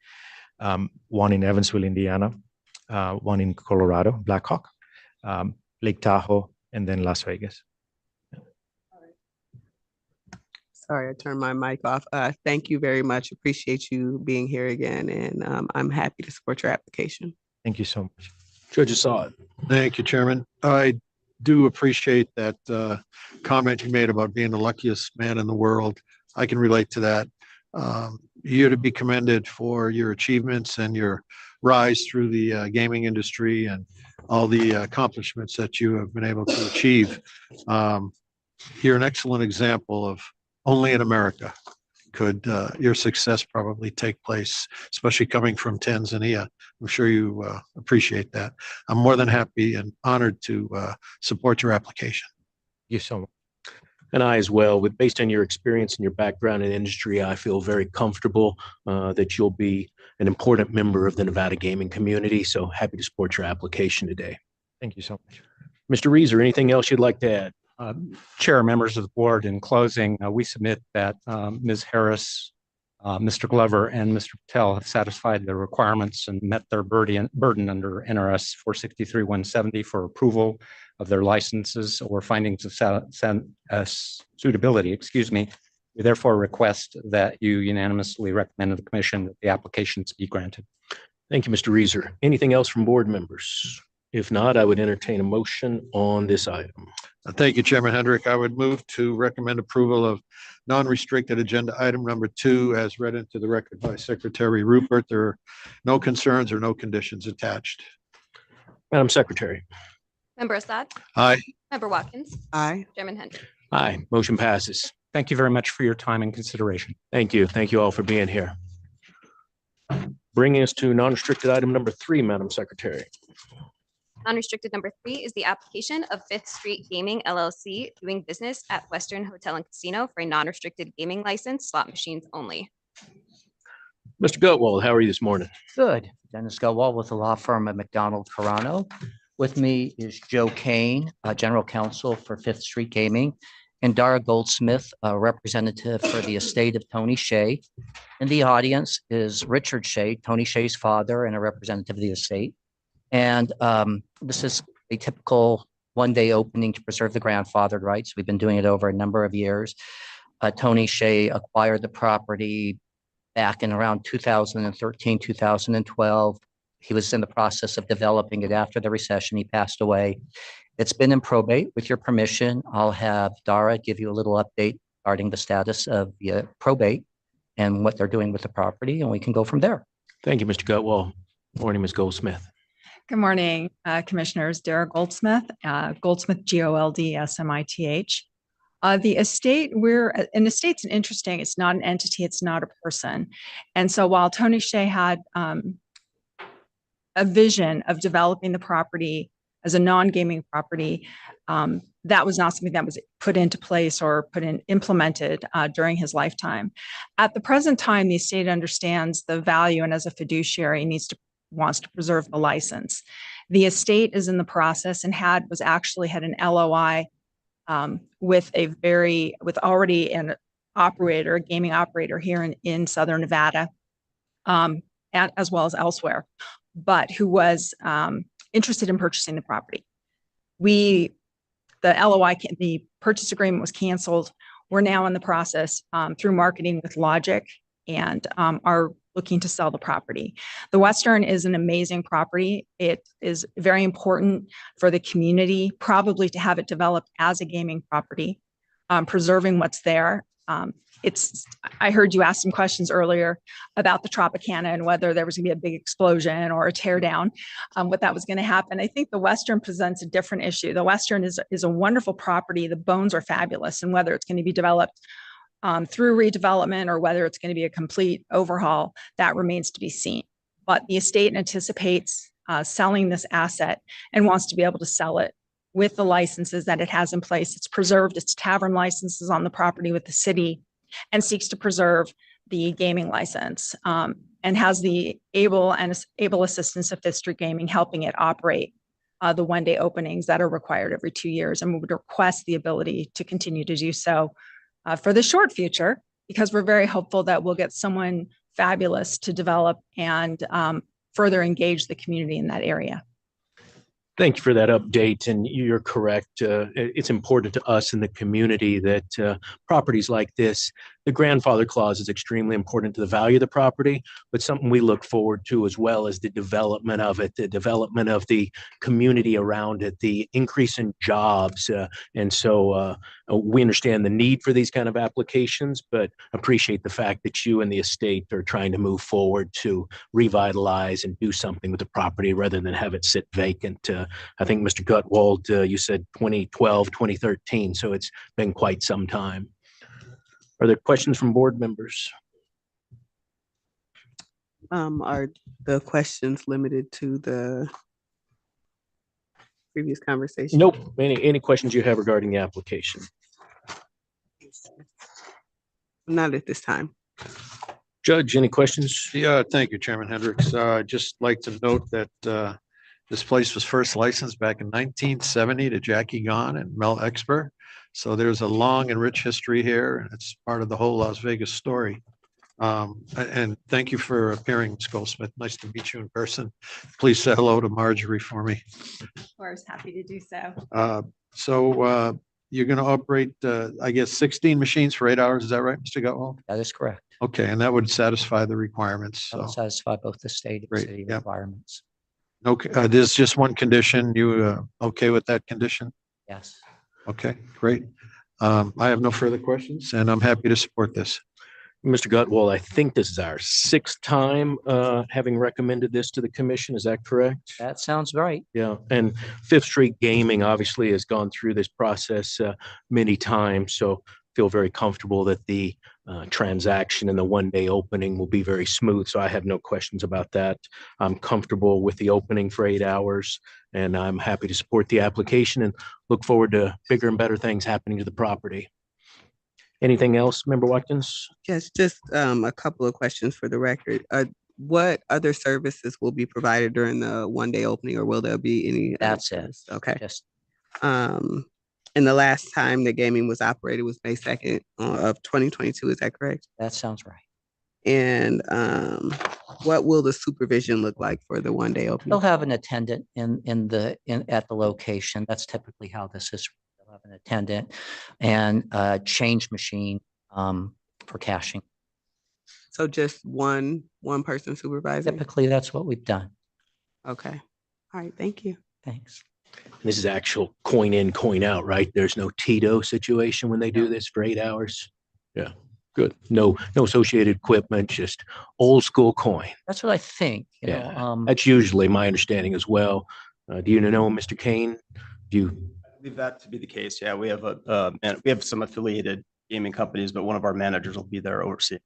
one in Evansville, Indiana, one in Colorado, Blackhawk, Lake Tahoe, and then Las Vegas. Sorry, I turned my mic off. Thank you very much. Appreciate you being here again, and I'm happy to support your application. Thank you so much. Judge Assad. Thank you, Chairman. I do appreciate that comment you made about being the luckiest man in the world. I can relate to that. You're to be commended for your achievements and your rise through the gaming industry and all the accomplishments that you have been able to achieve. You're an excellent example of only in America could your success probably take place, especially coming from Tanzania. I'm sure you appreciate that. I'm more than happy and honored to support your application. Thank you so much. And I as well, based on your experience and your background in industry, I feel very comfortable that you'll be an important member of the Nevada gaming community. So happy to support your application today. Thank you so much. Mr. Reeser, anything else you'd like to add? Chair, members of the board, in closing, we submit that Ms. Harris, Mr. Glover, and Mr. Patel have satisfied the requirements and met their burden under NRS 463-170 for approval of their licenses or findings of suitability. We therefore request that you unanimously recommend to the commission that the applications be granted. Thank you, Mr. Reeser. Anything else from board members? If not, I would entertain a motion on this item. Thank you, Chairman Hendrick. I would move to recommend approval of non-restricted agenda item number 2 as read into the record by Secretary Rupert. There are no concerns or no conditions attached. Madam Secretary. Member Assad? Aye. Member Watkins? Aye. Chairman Hendrick? Aye. Motion passes. Thank you very much for your time and consideration. Thank you. Thank you all for being here. Bringing us to non-restricted item number 3, Madam Secretary. Unrestricted number 3 is the application of Fifth Street Gaming LLC doing business at Western Hotel and Casino for a non-restricted gaming license, slot machines only. Mr. Gottwald, how are you this morning? Good. Dennis Gottwald with the law firm of McDonald Carano. With me is Joe Kane, General Counsel for Fifth Street Gaming, and Dara Goldsmith, a representative for the estate of Tony Shea. In the audience is Richard Shea, Tony Shea's father, and a representative of the estate. And this is a typical one-day opening to preserve the grandfathered rights. We've been doing it over a number of years. Tony Shea acquired the property back in around 2013, 2012. He was in the process of developing it after the recession. He passed away. It's been in probate. With your permission, I'll have Dara give you a little update regarding the status of the probate and what they're doing with the property, and we can go from there. Thank you, Mr. Gottwald. Morning, Ms. Goldsmith. Good morning, Commissioners. Dara Goldsmith, Goldsmith, Goldsmith. The estate, an estate's an interesting, it's not an entity, it's not a person. And so while Tony Shea had a vision of developing the property as a non-gaming property, that was not something that was put into place or implemented during his lifetime. At the present time, the estate understands the value, and as a fiduciary wants to preserve the license. The estate is in the process and had an LOI with already an operator, a gaming operator here in Southern Nevada, as well as elsewhere, but who was interested in purchasing the property. The purchase agreement was canceled. We're now in the process through marketing with Logic and are looking to sell the property. The Western is an amazing property. It is very important for the community, probably to have it developed as a gaming property, preserving what's there. I heard you ask some questions earlier about the Tropicana and whether there was gonna be a big explosion or a tear down, what that was gonna happen. I think the Western presents a different issue. The Western is a wonderful property. The bones are fabulous, and whether it's gonna be developed through redevelopment or whether it's going to be a complete overhaul, that remains to be seen. But the estate anticipates selling this asset and wants to be able to sell it with the licenses that it has in place. It's preserved its tavern licenses on the property with the city and seeks to preserve the gaming license and has the able assistance of Fifth Street Gaming helping it operate the one-day openings that are required every 2 years, and we would request the ability to continue to do so for the short future, because we're very hopeful that we'll get someone fabulous to develop and further engage the community in that area. Thank you for that update, and you're correct. It's important to us in the community that properties like this, the grandfather clause is extremely important to the value of the property, but something we look forward to as well as the development of it, the development of the community around it, the increase in jobs. And so we understand the need for these kind of applications, but appreciate the fact that you and the estate are trying to move forward to revitalize and do something with the property rather than have it sit vacant. I think Mr. Gutwald, you said 2012, 2013, so it's been quite some time. Are there questions from board members? Are the questions limited to the previous conversation? Nope. Any questions you have regarding the application? Not at this time. Judge, any questions? Yeah, thank you, Chairman Hendricks. I'd just like to note that this place was first licensed back in 1970 to Jackie Gahn and Mel Exper. So there's a long and rich history here, and it's part of the whole Las Vegas story. And thank you for appearing, Ms. Goldsmith. Nice to meet you in person. Please say hello to Marjorie for me. Of course, happy to do so. So you're going to operate, I guess, 16 machines for 8 hours. Is that right, Mr. Gutwald? That is correct. Okay, and that would satisfy the requirements. That will So, satisfy both the state and Great, city yeah. requirements. okay, there's just one condition. You okay with that condition? Yes. Okay, great. I have no further questions, and I'm happy to support this. Mr. Gutwald, I think this is our 6th time having recommended this to the commission. Is that correct? That sounds right. Yeah, and Fifth Street Gaming obviously has gone through this process many times, so feel very comfortable that the transaction and the one-day opening will be very smooth. So I have no questions about that. I'm comfortable with the opening for 8 hours, and I'm happy to support the application and look forward to bigger and better things happening to the property. Anything else, Member Watkins? Yes, just a couple of questions for the record. What other services will be provided during the one-day opening, or will there be any? That's it. Okay. Just And the last time the gaming was operated was May 2nd of 2022. Is that correct? that sounds right. And what will the supervision look like for the one-day opening? They'll have an attendant at the location. That's typically how this is. They'll have an attendant and a change machine for cashing. So just one person supervising? Typically, that's what we've done. Okay. All right. Thank you. Thanks. This is actual coin in, coin out, right? There's no Tito situation when they do this for 8 hours. Yeah, good. No associated equipment, just old school coin. That's what I think. You Yeah, know, that's usually my understanding as well. Do you know Mr. Kane? Do you? I believe that to be the case. Yeah, we have some affiliated gaming companies, but one of our managers will be there overseeing.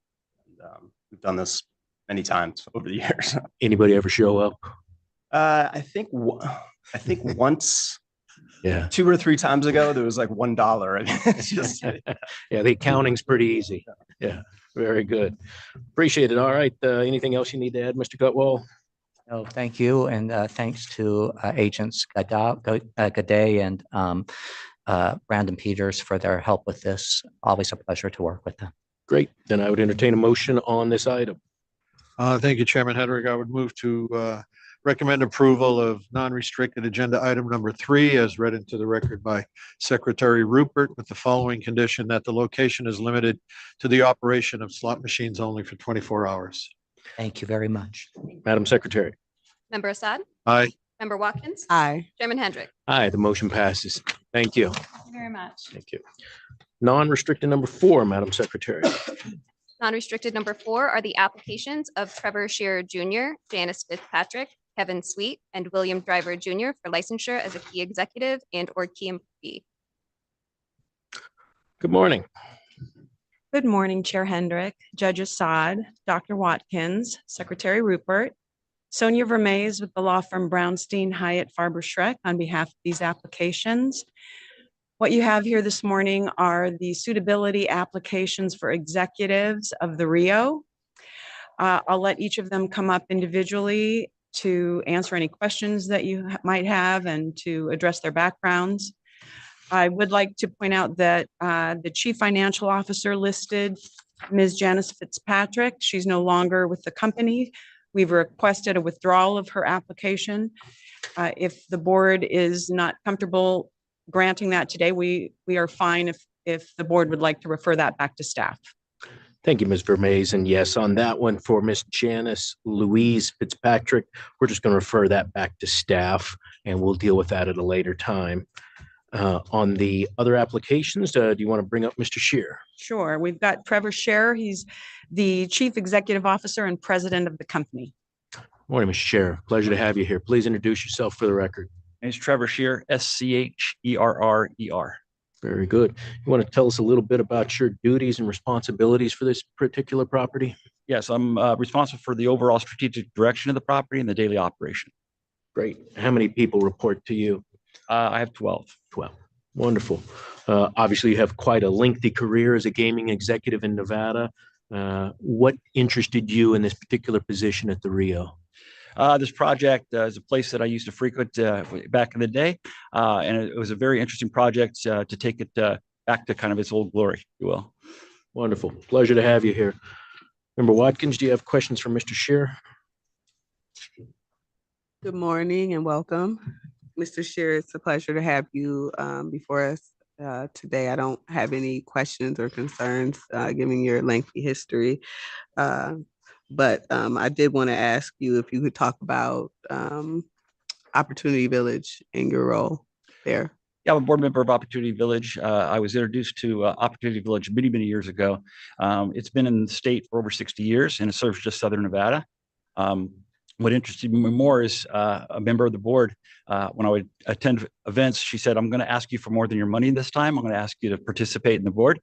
We've done this many times over the years. Anybody ever show up? I think once, Yeah. 2 or 3 times ago, there was like $1. I mean, it's just Yeah, the accounting's pretty easy. Yeah, very good. Appreciate it. All right. Anything else you need to add, Mr. Gutwald? no, thank you. And thanks to Agents Gaday and Brandon Peters for their help with this. Always a pleasure to work with them. Great. Then I would entertain a motion on this item. Thank you, Chairman Hedrick. I would move to recommend approval of non-restricted agenda item number 3 as read into the record by Secretary Rupert with the following condition that the location is limited to the operation of slot machines only for 24 hours. Thank you very much. Madam Secretary. Member Assad? Aye. Member Watkins? Aye. Chairman Hendrick? Aye, the motion passes. Thank you. Thank you very much. Thank you. Non-restricted number 4, Madam Secretary. Non-restricted number 4 are the applications of Trevor Shearer Jr., Janice Fitzpatrick, Kevin Sweet, and William Driver Jr. for licensure as a key executive and/or key employee. Good morning. Good morning, Chair Hendrick, Judge Assad, Dr. Watkins, Secretary Rupert, Sonia Vermees with the law firm Brownstein Hyatt Farber Schreck on behalf of these applications. What you have here this morning are the suitability applications for executives of the Rio. I'll let each of them come up individually to answer any questions that you might have and to address their backgrounds. I would like to point out that the Chief Financial Officer listed Ms. Janice Fitzpatrick. She's no longer with the company. We've requested a withdrawal of her application. If the board is not comfortable granting that today, we are fine if the board would like to refer that back to staff. Thank you, Ms. Vermaze. And yes, on that one for Ms. Janice Louise Fitzpatrick, we're just going to refer that back to staff and we'll deal with that at a later time. On the other applications, do you want to bring up Mr. Shear? Sure. We've got Trevor Scher. He's the Chief Executive Officer and President of the company. Morning, Mr. Shear. Pleasure to have you here. Please introduce yourself for the record. My name is Trevor Shear, Scherrer. Very good. You want to tell us a little bit about your duties and responsibilities for this particular property? Yes, I'm responsible for the overall strategic direction of the property and the daily operation. Great. How many people report to you? I have 12. 12. Wonderful. Obviously, you have quite a lengthy career as a gaming executive in Nevada. What interested you in this particular position at the Rio? This project is a place that I used to frequent back in the day, and it was a very interesting project to take it back to kind of its old glory, if you will. Wonderful. Pleasure to have you here. Member Watkins, do you have questions for Mr. Shear? Good morning and welcome. Mr. Shear, it's a pleasure to have you before us today. I don't have any questions or concerns given your lengthy history. But I did want to ask you if you could talk about Opportunity Village and your role there. Yeah, I'm a board member of Opportunity Village. I was introduced to Opportunity Village many, many years ago. It's been in the state for over 60 years and it serves just Southern Nevada. What interested me more is a member of the board, when I would attend events, she said, I'm going to ask you for more than your money this time. I'm going to ask you to participate in the board.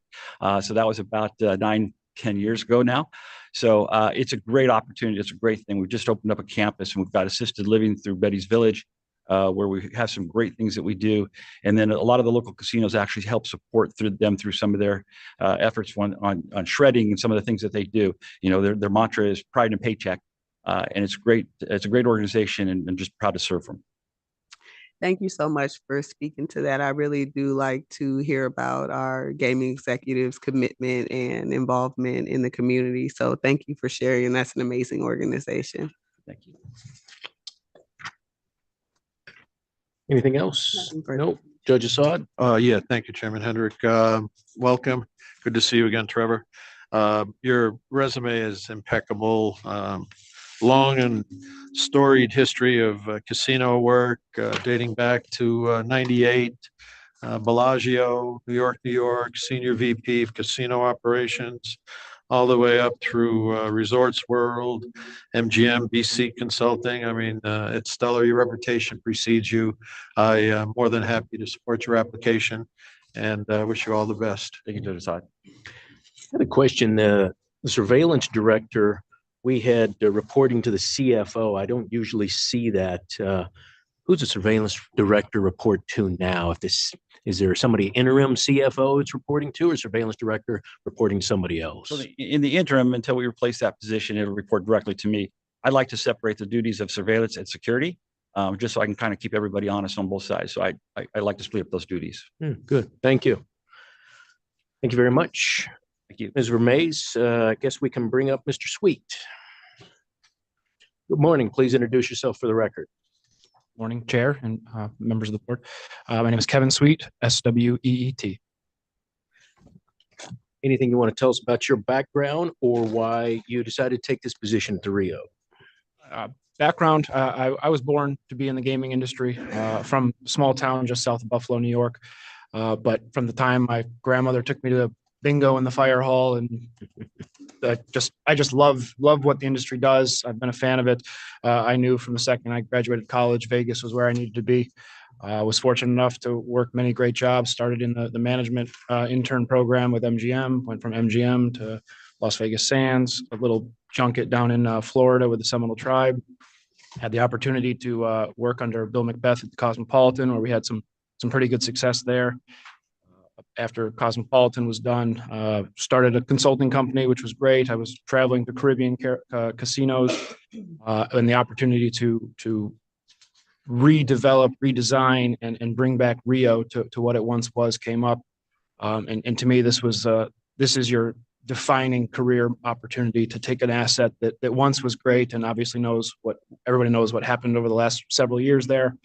So that was about 9-10 years ago now. So it's a great opportunity. It's a great thing. We've just opened up a campus and we've got assisted living through Betty's Village, where we have some great things that we do. And then a lot of the local casinos actually help support through some of their efforts on shredding and some of the things that they do. You know, their mantra is pride and paycheck. And it's great. It's a great organization and I'm just proud to serve them. Thank you so much for speaking to that. I really do like to hear about our gaming executives' commitment and involvement in the community. So thank you for sharing. That's an amazing organization. Thank you. Anything else? No. Judge Assad? Yeah, thank you, Chairman Hendrick. Welcome. Good to see you again, Trevor. Your resume is impeccable. Long and storied history of casino work dating back to 98, Bellagio, New York, Senior VP of Casino Operations, all the way up through Resorts World, MGM, BC Consulting. I mean, it's stellar. Your reputation precedes you. I am more than happy to support your application and wish you all the best. Thank you, Judge Assad. I had a question. The surveillance director, we had reporting to the CFO. I don't usually see that. Who's the surveillance director report to now? Is there somebody interim CFO it's reporting to, or surveillance director reporting to somebody else? So in the interim, until we replace that position, it'll report directly to me. I'd like to separate the duties of surveillance and security, just so I can kind of keep everybody honest on both sides. So I like to split up those duties. Good. Thank you. Thank you very much. Thank you. Ms. Vermaze, I guess we can bring up Mr. Sweet. Good morning. Please introduce yourself for the record. Morning, Chair and members of the board. My name is Kevin Sweet, SWEET. Anything you want to tell us about your background or why you decided to take this position at the Rio? Background, I was born to be in the gaming industry from a small town just south of Buffalo, New York. But from the time my grandmother took me to the bingo in the fire hall, and I just love what the industry does. I've been a fan of it. I knew from the second I graduated college, Vegas was where I needed to be. I was fortunate enough to work many great jobs. Started in the management intern program with MGM, went from MGM to Las Vegas Sands, a little junket down in Florida with the Seminole Tribe. Had the opportunity to work under Bill Macbeth at the Cosmopolitan, where we had some pretty good success there. after Cosmopolitan was done, started a consulting company, which was great. I was traveling to Caribbean casinos, and the opportunity to redevelop, redesign, and bring back Rio to what it once was came up. And to me, this is your defining career opportunity to take an asset that once was great and obviously everybody knows what happened over the last several years there,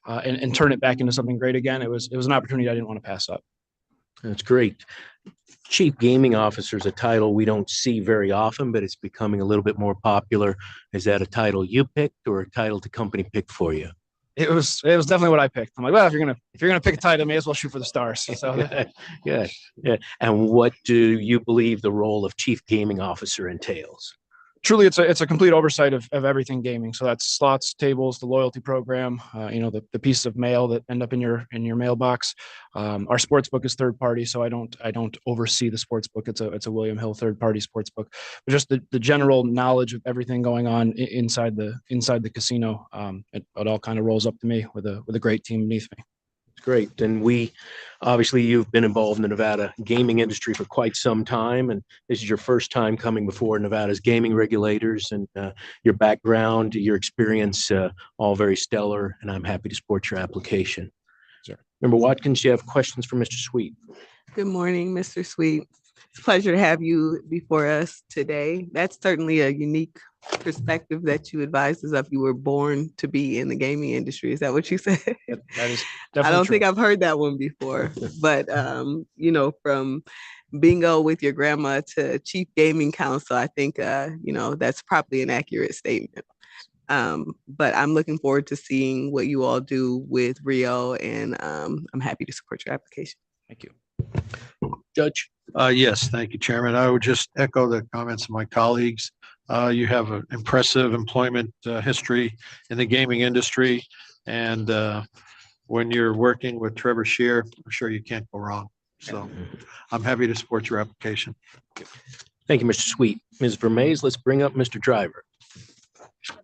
and turn it back into something great again. It was an opportunity I didn't want to pass up. That's great. Chief Gaming Officer is a title we don't see very often, but it's becoming a little bit more popular. Is that a title you picked or a title the company picked for you? It was definitely what I picked. I'm like, well, if you're gonna pick a title, may as well shoot for the stars. So Yeah. And what do you believe the role of Chief Gaming Officer entails? Truly, it's a complete oversight of everything gaming. So that's slots, tables, the loyalty program, the pieces of mail that end up in your mailbox. Our sports book is third party, so I don't oversee the sports book. It's a William Hill third party sports book, but just the general knowledge of everything going on inside the casino. It all kind of rolls up to me with a great team beneath me. Great. And obviously you've been involved in the Nevada gaming industry for quite some time, and this is your first time coming before Nevada's gaming regulators, and your background, your experience, all very stellar, and I'm happy to support your application. Sure. Member Watkins, you have questions for Mr. Sweet? Good morning, Mr. Sweet. It's a pleasure to have you before us today. That's certainly a unique perspective that you advised us of. You were born to be in the gaming industry. Is that what you said? That is definitely I don't true. think I've heard that one before, but from bingo with your grandma to chief gaming counsel, I think that's probably an accurate statement. But I'm looking forward to seeing what you all do with Rio, and I'm happy to support your application. Thank you. Judge? Yes, thank you, Chairman. I would just echo the comments of my colleagues. You have an impressive employment history in the gaming industry, and when you're working with Trevor Shear, I'm sure you can't go wrong. So I'm happy to support your application. Thank you, Mr. Sweet. Ms. Vermees, let's bring up Mr. Driver.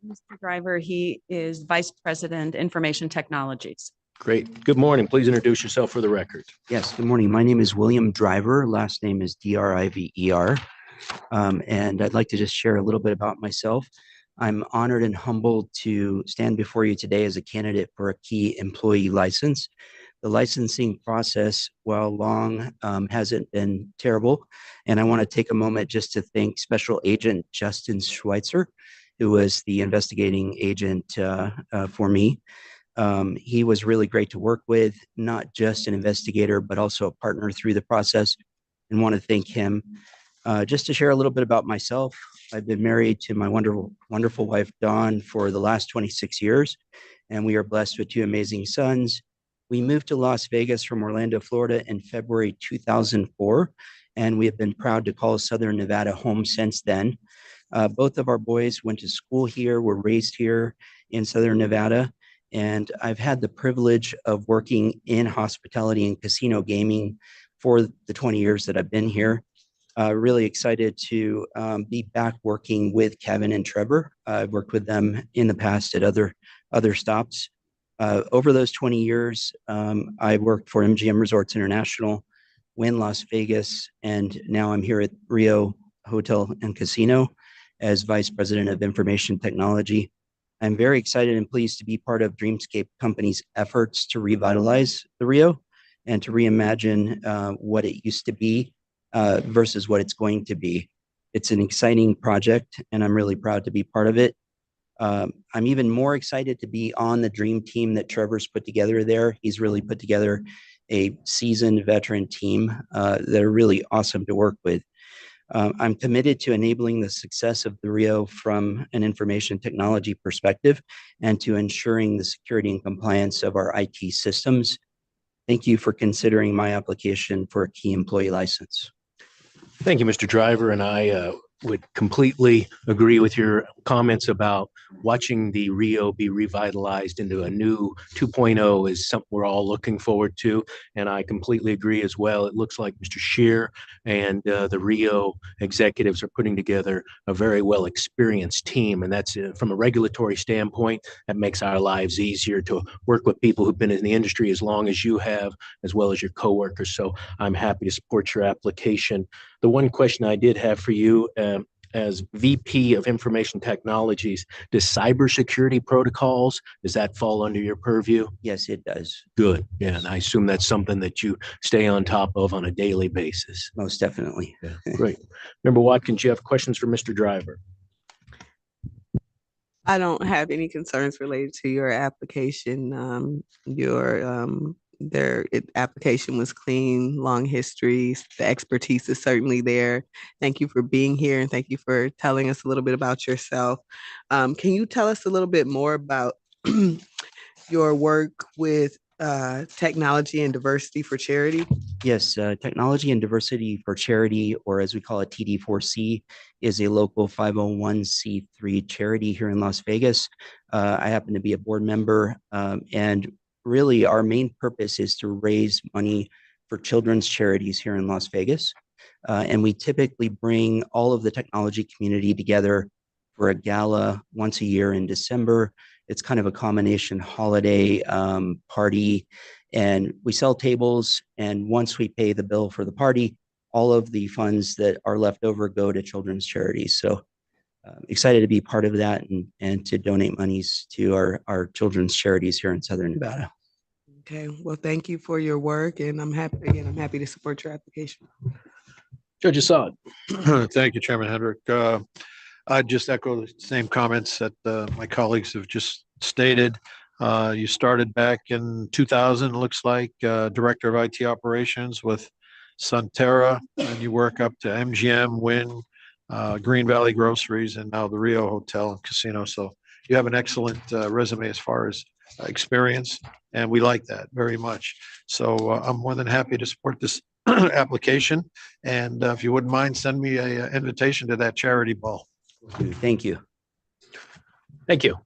Mr. Driver, he is Vice President, Information Technologies. Great. Good morning. Please introduce yourself for the record. Yes, good morning. My name is William Driver. Last name is Driver. And I'd like to just share a little bit about myself. I'm honored and humbled to stand before you today as a candidate for a key employee license. The licensing process, while long, hasn't been terrible. And I want to take a moment just to thank Special Agent Justin Schweitzer, who was the investigating agent for me. He was really great to work with, not just an investigator, but also a partner through the process, and want to thank him. Just to share a little bit about myself, I've been married to my wonderful wife, Dawn, for the last 26 years, and we are blessed with two amazing sons. We moved to Las Vegas from Orlando, Florida in February 2004, and we have been proud to call Southern Nevada home since then. Both of our boys went to school here, were raised here in Southern Nevada, and I've had the privilege of working in hospitality and casino gaming for the 20 years that I've been here. Really excited to be back working with Kevin and Trevor. I've worked with them in the past at other stops. Over those 20 years, I worked for MGM Resorts International, Wynn Las Vegas, and now I'm here at Rio Hotel and Casino as Vice President of Information Technology. I'm very excited and pleased to be part of Dreamscape Company's efforts to revitalize the Rio and to reimagine what it used to be versus what it's going to be. It's an exciting project, and I'm really proud to be part of it. I'm even more excited to be on the dream team that Trevor's put together there. He's really put together a seasoned veteran team that are really awesome to work with. I'm committed to enabling the success of the Rio from an information technology perspective and to ensuring the security and compliance of our IT systems. Thank you for considering my application for a key employee license. Thank you, Mr. Driver, and I would completely agree with your comments about watching the Rio be revitalized into a new 2.0 is something we're all looking forward to. And I completely agree as well. It looks like Mr. Shear and the Rio executives are putting together a very well experienced team. And that's from a regulatory standpoint, that makes our lives easier to work with people who've been in the industry as long as you have, as well as your coworkers. So I'm happy to support your application. The one question I did have for you, as VP of Information Technologies, does cybersecurity protocols, does that fall under your purview? Yes, it does. Good. Yeah, and I assume that's something that you stay on top of on a daily basis. Most definitely. Yeah, great. Member Watkins, you have questions for Mr. Driver? I don't have any concerns related to your application. Their application was clean, long history. The expertise is certainly there. Thank you for being here and thank you for telling us a little bit about yourself. Can you tell us a little bit more about your work with technology and diversity for charity? Yes, Technology and Diversity for Charity, or as we call it, TD4C, is a local 501c3 charity here in Las Vegas. I happen to be a board member, and really our main purpose is to raise money for children's charities here in Las Vegas. And we typically bring all of the technology community together for a gala once a year in December. It's kind of a combination holiday party, and we sell tables. And once we pay the bill for the party, all of the funds that are left over go to children's charities. So excited to be part of that and to donate monies to our children's charities here in Southern Nevada. Okay, well, thank you for your work, and I'm happy to support your application. Judge Assad. Thank you, Chairman Hendrick. I just echo the same comments that my colleagues have just stated. You started back in 2000, it looks like, Director of IT Operations with Sunterra, and you work up to MGM, Wynn, Green Valley Groceries, and now the Rio Hotel and Casino. So you have an excellent resume as far as experience, and we like that very much. So I'm more than happy to support this application. And if you wouldn't mind, send me an invitation to that charity ball. Thank you. Thank you.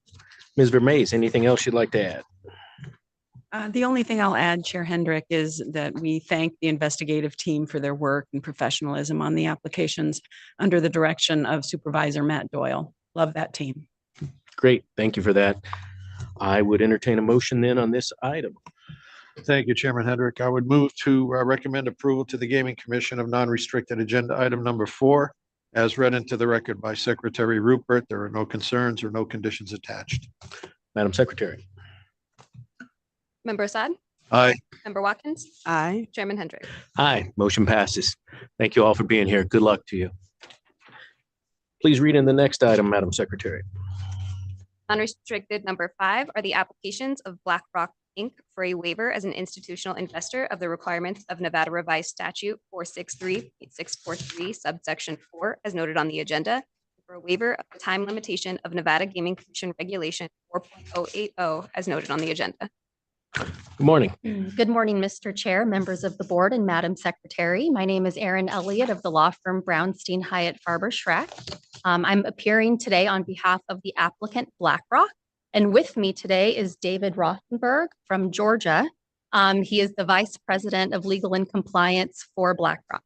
Ms. Vermees, anything else you'd like to add? The only thing I'll add, Chair Hendrick, is that we thank the investigative team for their work and professionalism on the applications under the direction of Supervisor Matt Doyle. Love that team. Great. Thank you for that. I would entertain a motion then on this item. Thank you, Chairman Hendrick. I would move to recommend approval to the Gaming Commission of non-restricted agenda item number 4, as read into the record by Secretary Rupert. There are no concerns or no conditions attached. Madam Secretary. Member Assad? Aye. Member Watkins? Aye. Chairman Hendrick? Aye. Motion passes. Thank you all for being here. Good luck to you. Please read in the next item, Madam Secretary. Unrestricted number 5 are the applications of BlackRock Inc. for a waiver as an institutional investor of the requirements of Nevada Revised Statute 463.643 subsection 4 as noted on the agenda, for a waiver of the time limitation of Nevada Gaming Commission Regulation 4.080 as noted on the agenda. Good morning. Good morning, Mr. Chair, members of the board, and Madam Secretary. My name is Erin Elliott of the law firm Brownstein Hyatt Farber Schreck. I'm appearing today on behalf of the applicant BlackRock, and with me today is David Rothenberg from Georgia. He is the Vice President of Legal and Compliance for BlackRock.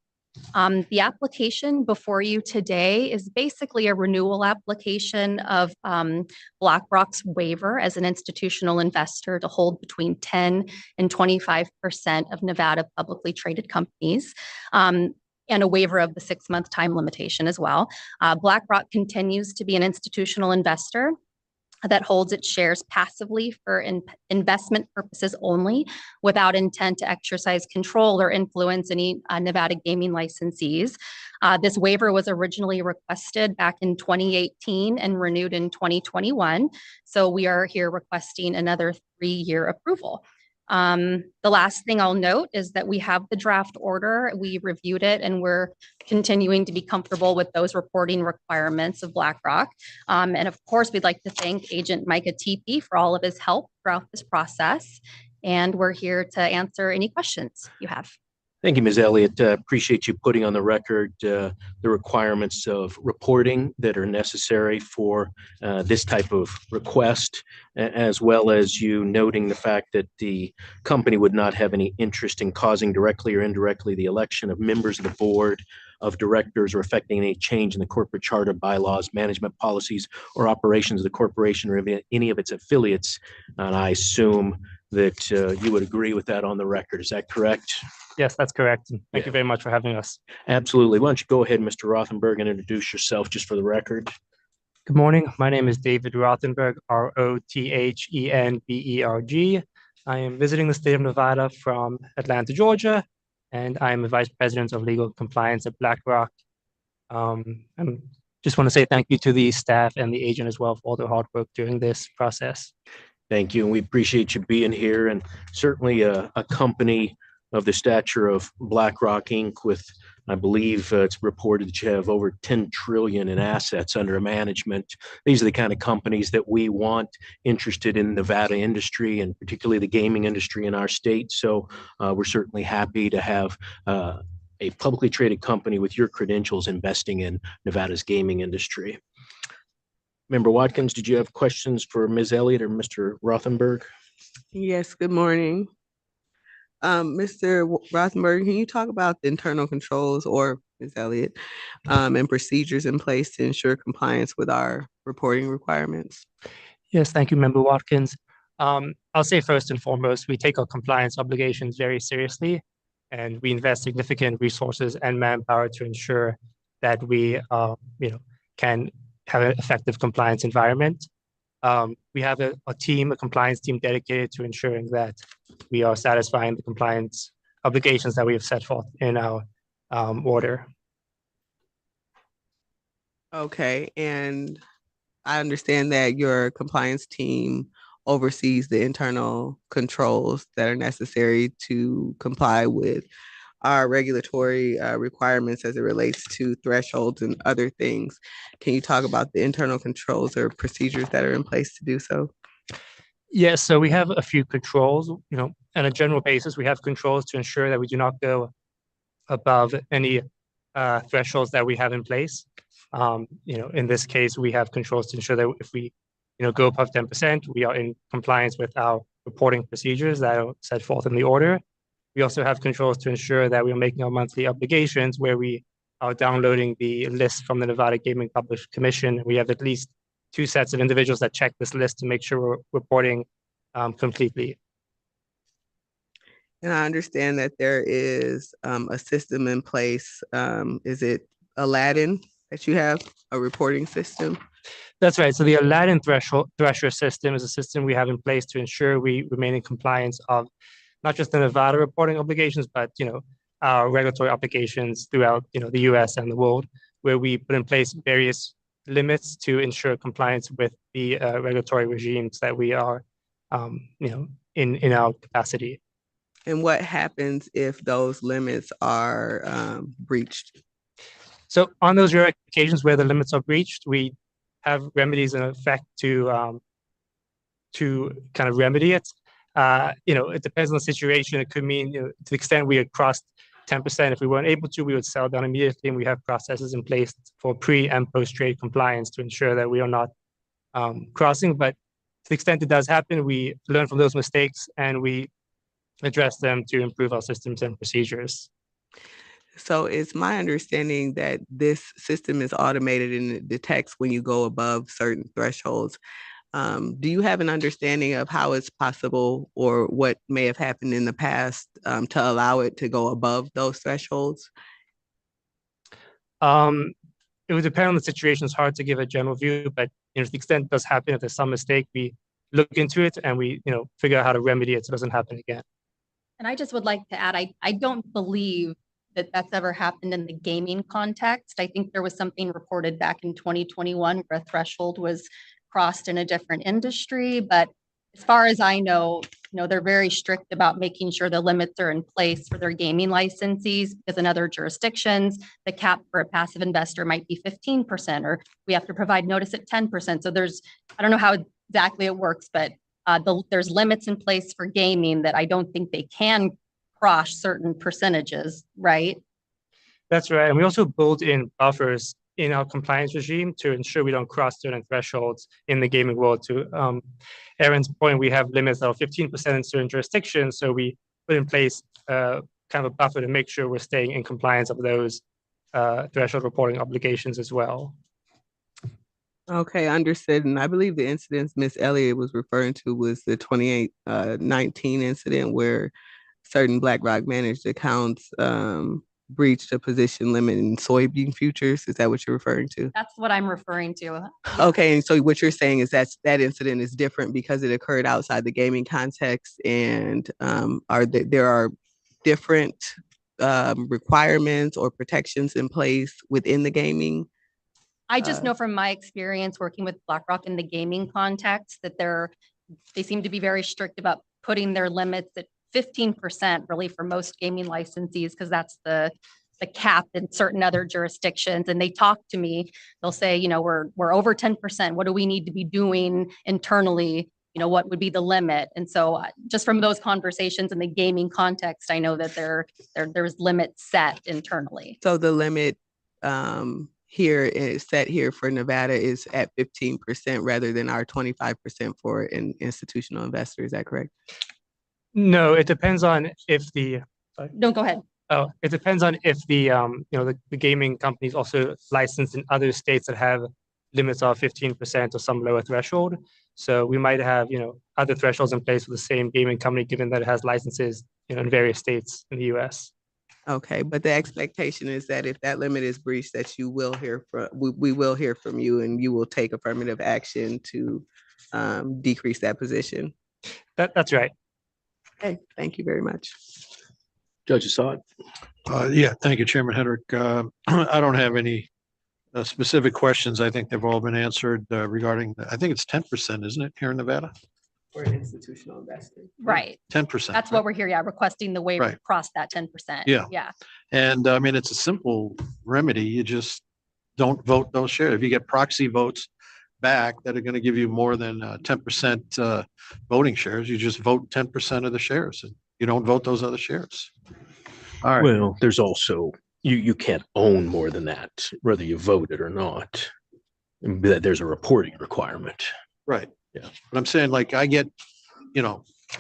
The application before you today is basically a renewal application of BlackRock's waiver as an institutional investor to hold between 10 and 25% of Nevada publicly traded companies. And a waiver of the 6-month time limitation as well. BlackRock continues to be an institutional investor that holds its shares passively for investment purposes only, without intent to exercise control or influence any Nevada gaming licensees. This waiver was originally requested back in 2018 and renewed in 2021. So we are here requesting another 3-year approval. The last thing I'll note is that we have the draft order. We reviewed it and we're continuing to be comfortable with those reporting requirements of BlackRock. And of course, we'd like to thank Agent Micah TP for all of his help throughout this process. And we're here to answer any questions you have. Thank you, Ms. Elliott. Appreciate you putting on the record the requirements of reporting that are necessary for this type of request, as well as you noting the fact that the company would not have any interest in causing directly or indirectly the election of members of the board of directors or affecting any change in the corporate charter, bylaws, management policies, or operations of the corporation or any of its affiliates. And I assume that you would agree with that on the record. Is that correct? Yes, that's correct. And thank you very much for having us. Absolutely. Why don't you go ahead, Mr. Rothenberg, and introduce yourself just for the record? Good morning. My name is David Rothenberg, Rothenberg. I am visiting the state of Nevada from Atlanta, Georgia, and I am a vice president of legal compliance at BlackRock. I just want to say thank you to the staff and the agent as well for all their hard work during this process. Thank you. And we appreciate you being here, and certainly a company of the stature of BlackRock Inc. with, I believe it's reported that you have over 10 trillion in assets under management. These are the kind of companies that we want interested in Nevada industry and particularly the gaming industry in our state. So we're certainly happy to have a publicly traded company with your credentials investing in Nevada's gaming industry. Member Watkins, did you have questions for Ms. Elliott or Mr. Rothenberg? Yes, good morning. Mr. Rothenberg, can you talk about the internal controls, or Ms. Elliott, and procedures in place to ensure compliance with our reporting requirements? Yes, thank you, Member Watkins. I'll say first and foremost, we take our compliance obligations very seriously, and we invest significant resources and manpower to ensure that we can have an effective compliance environment. We have a compliance team dedicated to ensuring that we are satisfying the compliance obligations that we have set forth in our order. Okay, and I understand that your compliance team oversees the internal controls that are necessary to comply with our regulatory requirements as it relates to thresholds and other things. Can you talk about the internal controls or procedures that are in place to do so? Yes, so we have a few controls, on a general basis. We have controls to ensure that we do not go above any thresholds that we have in place. In this case, we have controls to ensure that if we, go above 10%, we are in compliance with our reporting procedures that are set forth in the order. We also have controls to ensure that we are making our monthly obligations where we are downloading the list from the Nevada Gaming Public Commission. We have at least 2 sets of individuals that check this list to make sure we're reporting completely. And I understand that there is a system in place. Is it Aladdin that you have, a reporting system? That's right. So the Aladdin Thresher system is a system we have in place to ensure we remain in compliance of not just the Nevada reporting obligations, but our regulatory obligations throughout the U.S. and the world, where we put in place various limits to ensure compliance with the regulatory regimes that we are, in our capacity. And what happens if those limits are breached? So on those rare occasions where the limits are breached, we have remedies in effect to kind of remedy it. It depends on the situation. It could mean, to the extent we had crossed 10%, if we weren't able to, we would sell down immediately, and we have processes in place for pre and post-trade compliance to ensure that we are not crossing. But to the extent it does happen, we learn from those mistakes and we address them to improve our systems and procedures. So it's my understanding that this system is automated and it detects when you go above certain thresholds. Do you have an understanding of how it's possible or what may have happened in the past to allow it to go above those thresholds? It would depend on the situation. It's hard to give a general view, but to the extent it does happen, if there's some mistake, we look into it and we figure out how to remedy it so it doesn't happen again. And I just would like to add, I don't believe that that's ever happened in the gaming context. I think there was something reported back in 2021 where a threshold was crossed in a different industry. But as far as I know, they're very strict about making sure the limits are in place for their gaming licensees, because in other jurisdictions, the cap for a passive investor might be 15%, or we have to provide notice at 10%. So I don't know how exactly it works, but there's limits in place for gaming that I don't think they can cross certain percentages, right? That's right. And we also build in buffers in our compliance regime to ensure we don't cross certain thresholds in the gaming world. To Aaron's point, we have limits of 15% in certain jurisdictions. So we put in place kind of a buffer to make sure we're staying in compliance of those threshold reporting obligations as well. Okay, understood. And I believe the incidents Ms. Elliott was referring to was the 2019 incident where certain BlackRock managed accounts breached a position limit in soybean futures. Is that what you're referring to? That's what I'm referring to. Okay, and so what you're saying is that incident is different because it occurred outside the gaming context, and there are different requirements or protections in place within the gaming. I just know from my experience working with BlackRock in the gaming context that they seem to be very strict about putting their limits at 15% really for most gaming licensees, because that's the cap in certain other jurisdictions. And they talk to me, they'll say, we're over 10%. What do we need to be doing internally? What would be the limit? And so just from those conversations in the gaming context, I know that there's limits set internally. So the limit here is set here for Nevada is at 15% rather than our 25% for an institutional investor. Is that correct? No, it depends on if the. Sorry. No, go ahead. Oh, it depends on if the the gaming companies also licensed in other states that have limits of 15% or some lower threshold. So we might have other thresholds in place for the same gaming company, given that it has licenses in various states in the U.S. Okay, but the expectation is that if that limit is breached, that you will hear from we will hear from you, and you will take affirmative action to decrease that position. That's right. Okay, thank you very much. Judge Assad. Yeah, thank you, Chairman Hendrick. I don't have any specific questions. I think they've all been answered regarding, I think it's 10%, isn't it, here in Nevada? For an institutional investor. Right. 10%. That's what we're here. Yeah. Requesting the waiver Right. across that 10%. Yeah. Yeah. And I mean, it's a simple remedy. You just don't vote those shares. If you get proxy votes back that are going to give you more than 10% voting shares, you just vote 10% of the shares, and you don't vote those other shares. All right. Well, there's also, you can't own more than that, whether you voted or not. There's a reporting requirement. Right. Yeah. But I'm saying, like, I get,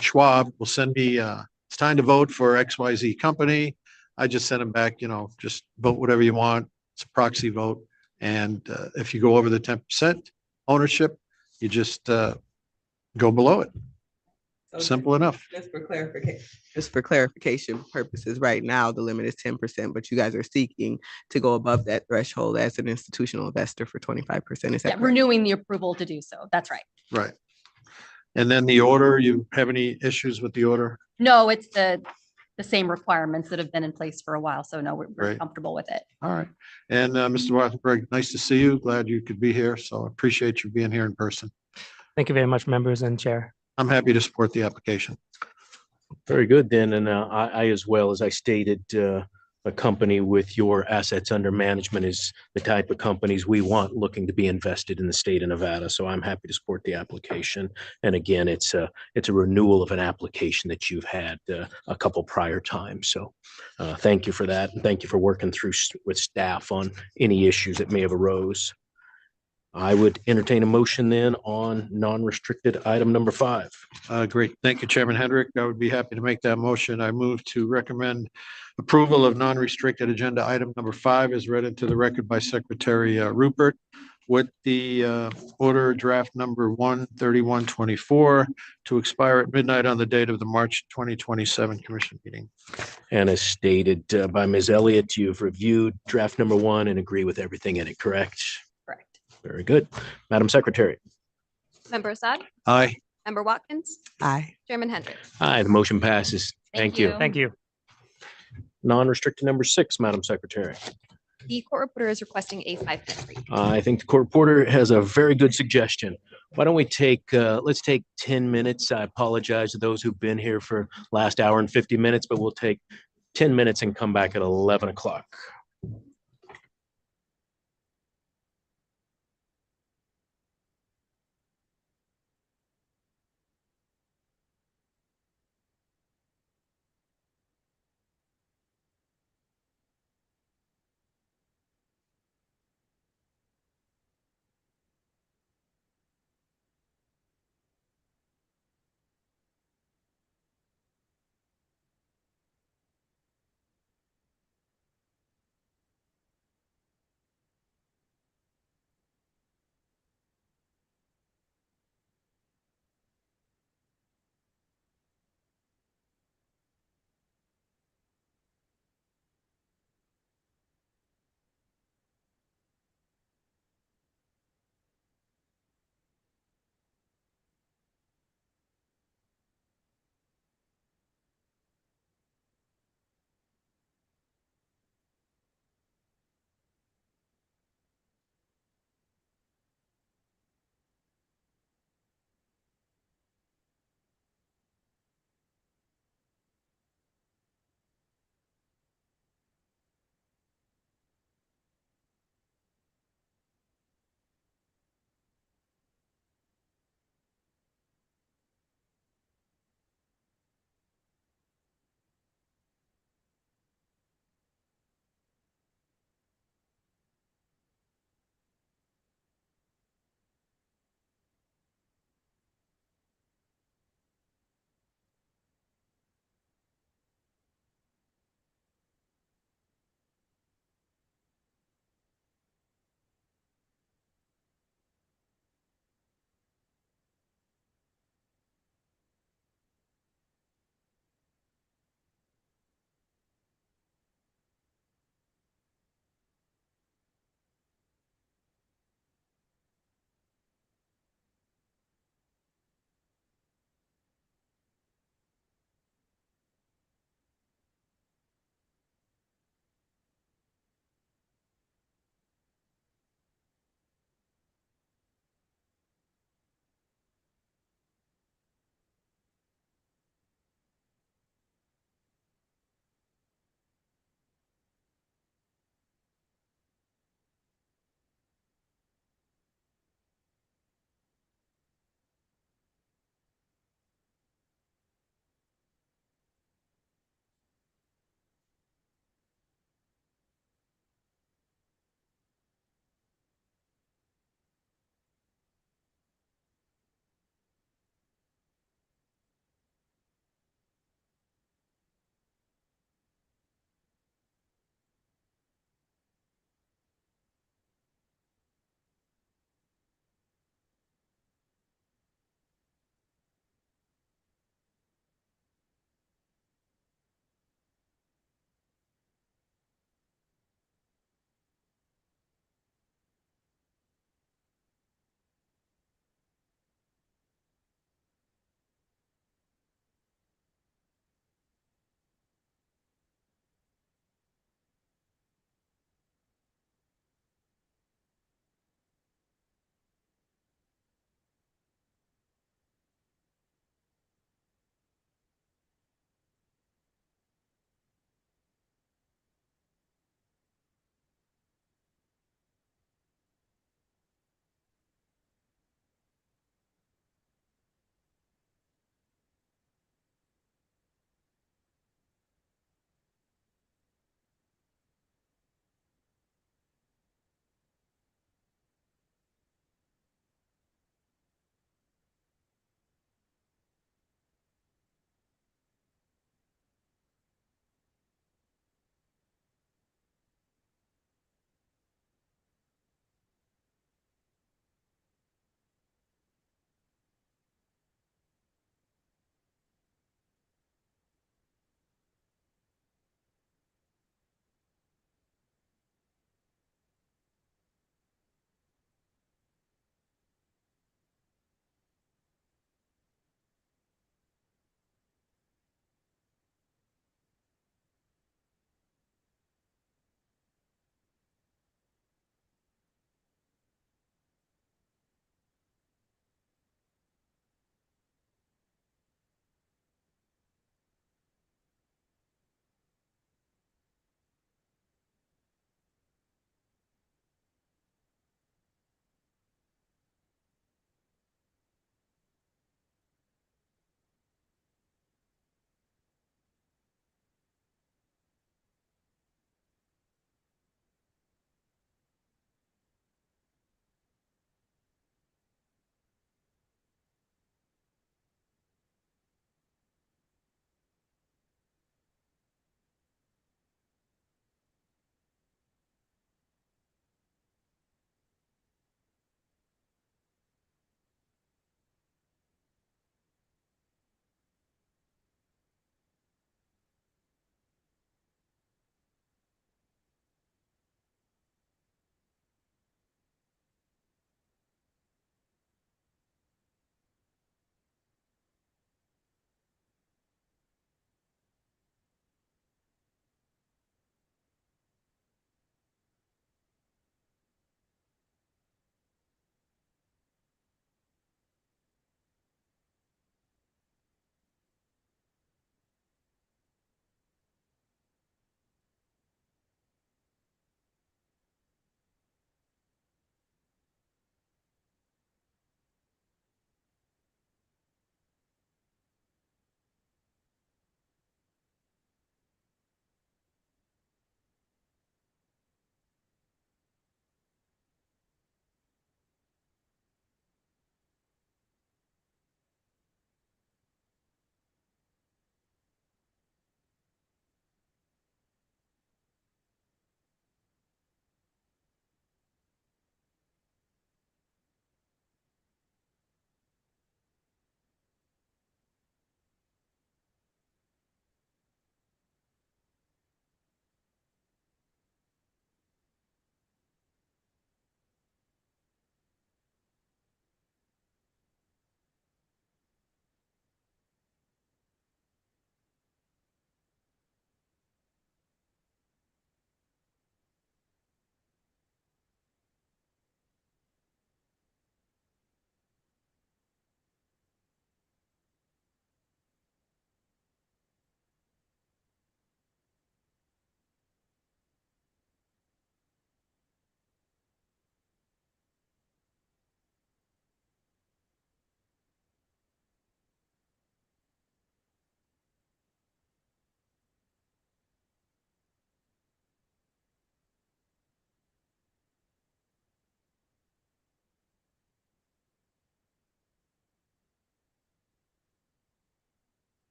Schwab will send me, it's time to vote for XYZ company. I just send them back, just vote whatever you want. It's a proxy vote. And if you go over the 10% ownership, you just go below it. Simple enough. Just for clarification purposes, right now, the limit is 10%, but you guys are seeking to go above that threshold as an institutional investor for 25%. Is that correct? Renewing the approval to do so. That's right. Right. And then the order, you have any issues with the order? No, it's the same requirements that have been in place for a while. So no, we're Great. comfortable with it. All right. And Mr. Rothenberg, nice to see you. Glad you could be here. So I appreciate you being here in person. Thank you very much, members and chair. I'm happy to support the application. Very good then. And I, as well, as I stated, a company with your assets under management is the type of companies we want looking to be invested in the state of Nevada. So I'm happy to support the application. And again, it's a renewal of an application that you've had a couple prior times. So thank you for that. And thank you for working through with staff on any issues that may have arose. I would entertain a motion then on non-restricted item number 5. Great. Thank you, Chairman Hendrick. I would be happy to make that motion. I move to recommend approval of non-restricted agenda item number 5 as read into the record by Secretary Rupert with the order draft number 13124 to expire at midnight on the date of the March 2027 Commission meeting. And as stated by Ms. Elliott, you've reviewed draft number 1 and agree with everything in it, correct? Correct. Very good. Madam Secretary. Member Assad? Aye. Member Watkins? Aye. Chairman Hendrick? Aye, the motion passes. Thank you. Thank you. Non-restricted number 6, Madam Secretary. The court reporter is requesting a 5-minute break. I think the court reporter has a very good suggestion. Why don't we take, let's take 10 minutes. I apologize to those who've been here for last hour and 50 minutes, but we'll take 10 minutes and come back at 11 o'clock.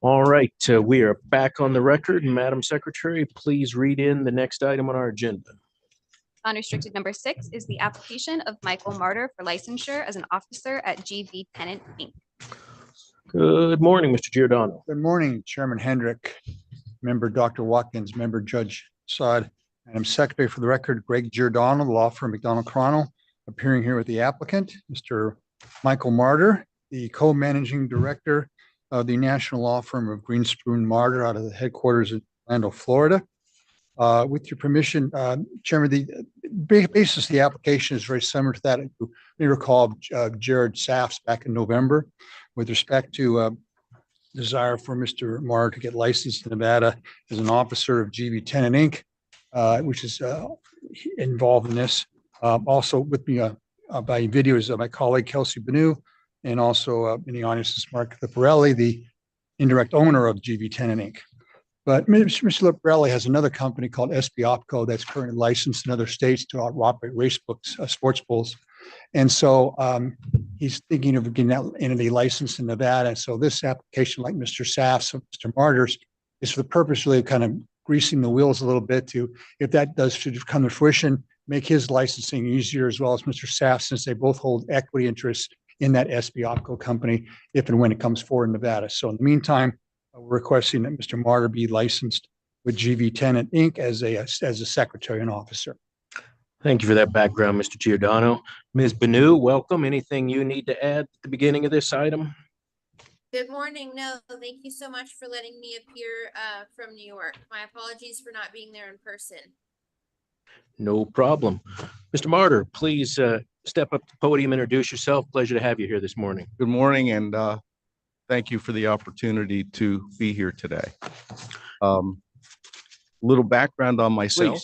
All right, we are back on the record. Madam Secretary, please read in the next item on our agenda. Unrestricted number 6 is the application of Michael Martyr for licensure as an officer at GV Tenant Inc. Good morning, Mr. Giordano. Good morning, Chairman Hendrick, Member Dr. Watkins, Member Judge Saad. Madam Secretary, for the record, Greg Giordano, the law firm McDonald Carano, appearing here with the applicant, Mr. Michael Martyr, the co-managing director of the national law firm of Greenspoon Martyr out of the headquarters in Orlando, Florida. With your permission, Chairman, the basis of the application is very similar to that. You may recall Jared Safs back in November with respect to desire for Mr. Martyr to get licensed in Nevada as an officer of GV Tenant Inc., which is involved in this. Also with me by video is my colleague Kelsey Benu, and also in the audience is Mark Liparelli, the indirect owner of GV Tenant Inc. But Mr. Liparelli has another company called SB Opco that's currently licensed in other states to operate race books, sports bulls. And so he's thinking of getting that entity licensed in Nevada. And so this application, like Mr. Saf's, Mr. Martyr's, is for the purpose really of kind of greasing the wheels a little bit to, if that does should come to fruition, make his licensing easier, as well as Mr. Saf, since they both hold equity interests in that SB Opco company, if and when it comes forward in Nevada. So in the meantime, we're requesting that Mr. Martyr be licensed with GV Tenant Inc. as a secretary and officer. Thank you for that background, Mr. Giordano. Ms. Benu, welcome. Anything you need to add at the beginning of this item? Good morning. No, thank you so much for letting me appear from New York. My apologies for not being there in person. No problem. Mr. Martyr, please step up to the podium, introduce yourself. Pleasure to have you here this morning. Good morning, and thank you for the opportunity to be here today. Little background on myself.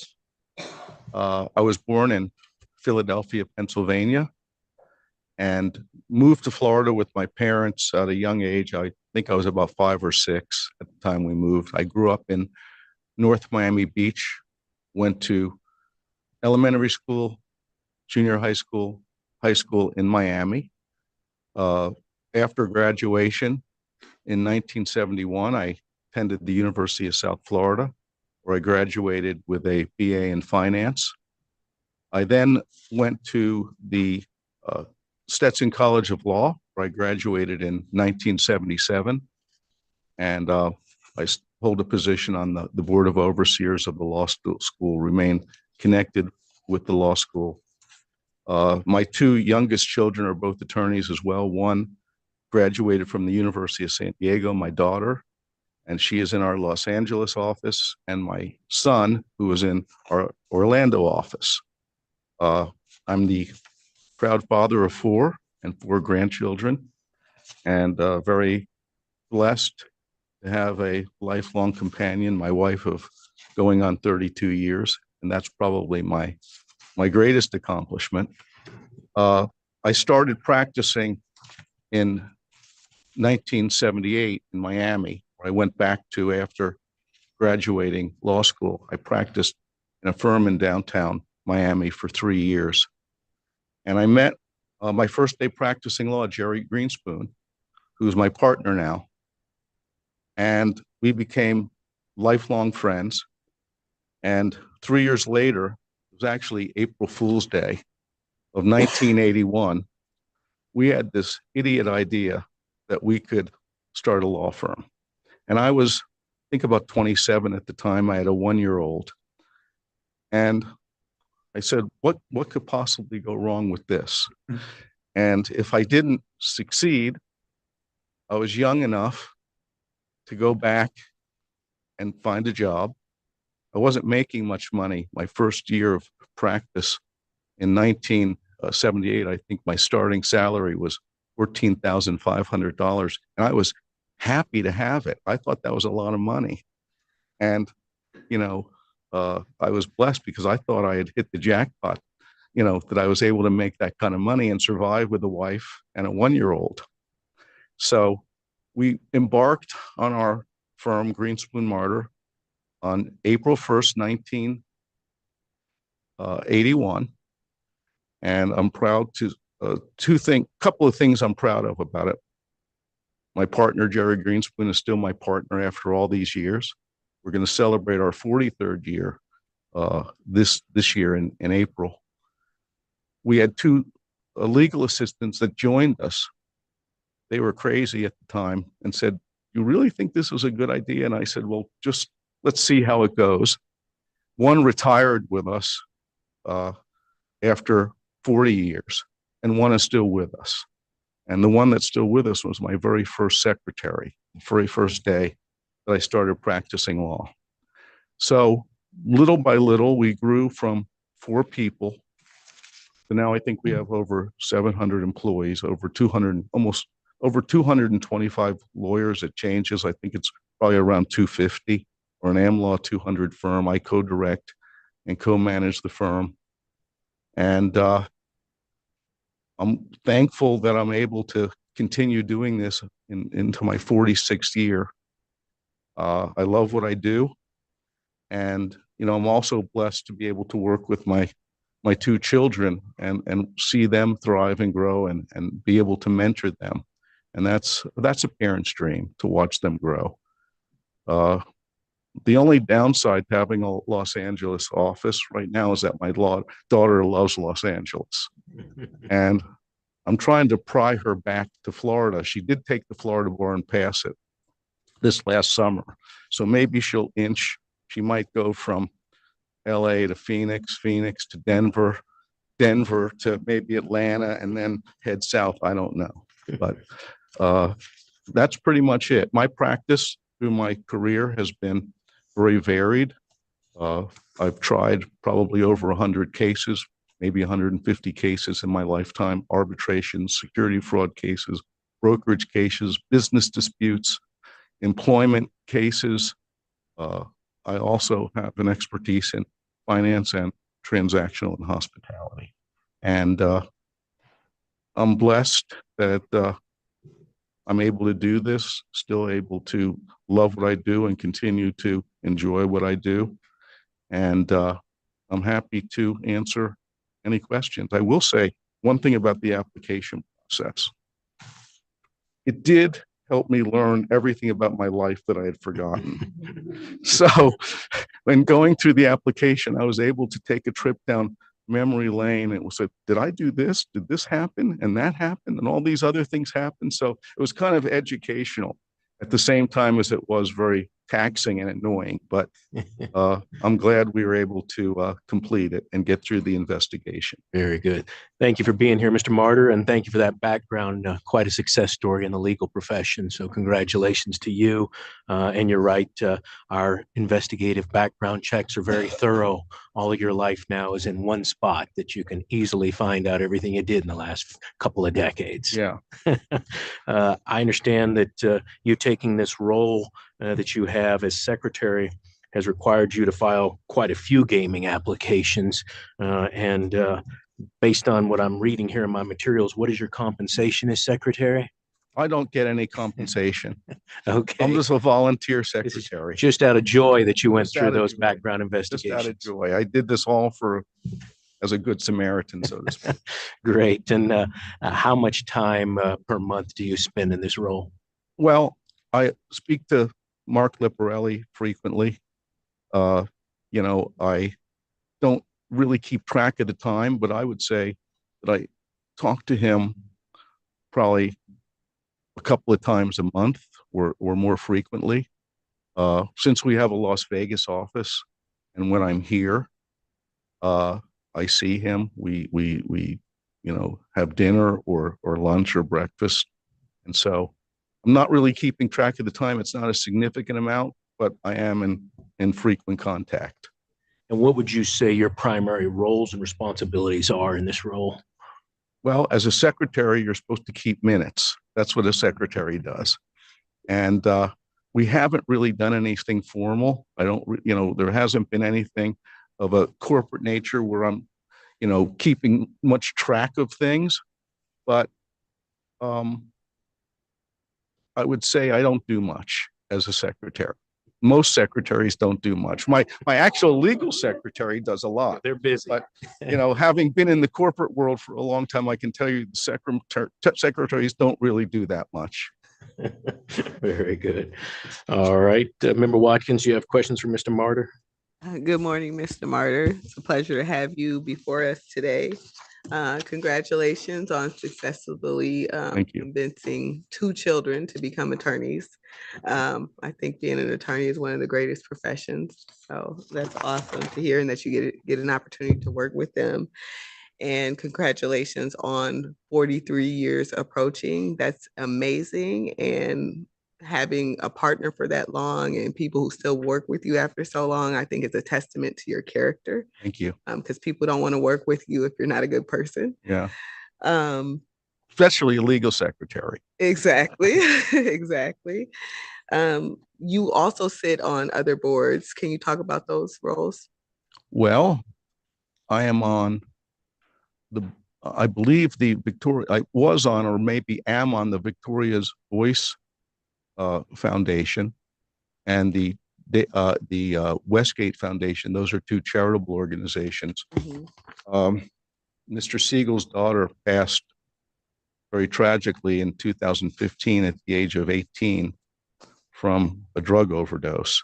Please. I was born in Philadelphia, Pennsylvania, and moved to Florida with my parents at a young age. I think I was about 5 or 6 at the time we moved. I grew up in North Miami Beach, went to elementary school, junior high school in Miami. After graduation in 1971, I attended the University of South Florida, where I graduated with a BA in finance. I then went to the Stetson College of Law, where I graduated in 1977. And I hold a position on the Board of Overseers of the law school, remain connected with the law school. My 2 youngest children are both attorneys as well. One graduated from the University of San Diego, my daughter, and she is in our Los Angeles office, and my son, who is in our Orlando office. I'm the proud father of 4 and 4 grandchildren, and very blessed to have a lifelong companion, my wife of going on 32 years, and that's probably my greatest accomplishment. I started practicing in 1978 in Miami, where I went back to after graduating law school. I practiced in a firm in downtown Miami for 3 years. And I met my first day practicing law, Jerry Greenspoon, who's my partner now. And we became lifelong friends. And 3 years later, it was actually April Fool's Day of 1981, we had this idiot idea that we could start a law firm. And I was, I think, about 27 at the time. I had a 1-year-old. And I said, what could possibly go wrong with this? And if I didn't succeed, I was young enough to go back and find a job. I wasn't making much money. My first year of practice in 1978, I think my starting salary was $14,500. And I was happy to have it. I thought that was a lot of money. And, I was blessed because I thought I had hit the jackpot, that I was able to make that kind of money and survive with a wife and a 1-year-old. So we embarked on our firm, Greenspoon Martyr, on April 1st, 1981. And I'm proud to, couple of things I'm proud of about it. My partner, Jerry Greenspoon, is still my partner after all these years. We're going to celebrate our 43rd year this year in April. We had two legal assistants that joined us. They were crazy at the time and said, "You really think this is a good idea?" And I said, "Well, just let's see how it goes." One retired with us after 40 years, and one is still with us. And the one that's still with us was my very first secretary, the very first day that I started practicing law. So little by little, we grew from 4 people to now I think we have over 700 employees, almost over 225 lawyers. It changes. I think it's probably around 250. Or an AmLaw 200 firm. I co-direct and co-manage the firm. And I'm thankful that I'm able to continue doing this into my 46th year. I love what I do. And, I'm also blessed to be able to work with my 2 children and see them thrive and grow and be able to mentor them. And that's a parent's dream, to watch them grow. The only downside to having a Los Angeles office right now is that my daughter loves Los Angeles. And I'm trying to pry her back to Florida. She did take the Florida bar and pass it this last summer. So maybe she'll inch. She might go from LA to Phoenix, Phoenix to Denver, Denver to maybe Atlanta, and then head south. I don't know. But that's pretty much it. My practice through my career has been very varied. I've tried probably over 100 cases, maybe 150 cases in my lifetime: arbitrations, security fraud cases, brokerage cases, business disputes, employment cases. I also have an expertise in finance and transactional and hospitality. And I'm blessed that I'm able to do this, still able to love what I do and continue to enjoy what I do. And I'm happy to answer any questions. I will say one thing about the application process. It did help me learn everything about my life that I had forgotten. So when going through the application, I was able to take a trip down memory lane. It was like, did I do this? Did this happen? And that happened? And all these other things happened. So it was kind of educational at the same time as it was very taxing and annoying. But I'm glad we were able to complete it and get through the investigation. Very good. Thank you for being here, Mr. Martyr, and thank you for that background. Quite a success story in the legal profession. So congratulations to you. And you're right, our investigative background checks are very thorough. All of your life now is in one spot that you can easily find out everything you did in the last couple of decades. Yeah. I understand that you taking this role that you have as secretary has required you to file quite a few gaming applications. And based on what I'm reading here in my materials, what is your compensation as secretary? I don't get any compensation. Okay. I'm just a volunteer secretary. Just out of joy that you went Just through out of those joy. background Just investigations. out of joy. I did this all as a good Samaritan, so to speak. Great. And how much time per month do you spend in this role? Well, I speak to Mark Liparelli frequently. I don't really keep track of the time, but I would say that I talk to him probably a couple of times a month or more frequently. Since we have a Las Vegas office, and when I'm here, I see him. We have dinner or lunch or breakfast, and so I'm not really keeping track of the time. It's not a significant amount, but I am in frequent contact. And what would you say your primary roles and responsibilities are in this role? Well, as a secretary, you're supposed to keep minutes. That's what a secretary does. And we haven't really done anything formal. There hasn't been anything of a corporate nature where I'm, keeping much track of things. But I would say I don't do much as a secretary. Most secretaries don't do much. My actual legal secretary does a lot. They're busy. But, having been in the corporate world for a long time, I can tell you the secretaries don't really do that much. Very good. All right, Member Watkins, you have questions for Mr. Martyr? Good morning, Mr. Martyr. It's a pleasure to have you before us today. Congratulations on successfully Thank you. convincing two children to become attorneys. I think being an attorney is one of the greatest professions. So that's awesome to hear, and that you get an opportunity to work with them. And congratulations on 43 years approaching. That's amazing. And having a partner for that long and people who still work with you after so long, I think is a testament to your character. Thank you. Because people don't want to work with you if you're not a good person. Yeah. Um, Especially a legal secretary. exactly. Exactly. You also sit on other boards. Can you talk about those roles? Well, I am on I believe I was on, or maybe am on, the Victoria's Voice Foundation and the Westgate Foundation. Those are two charitable organizations. Mr. Siegel's daughter passed very tragically in 2015 at the age of 18 from a drug overdose.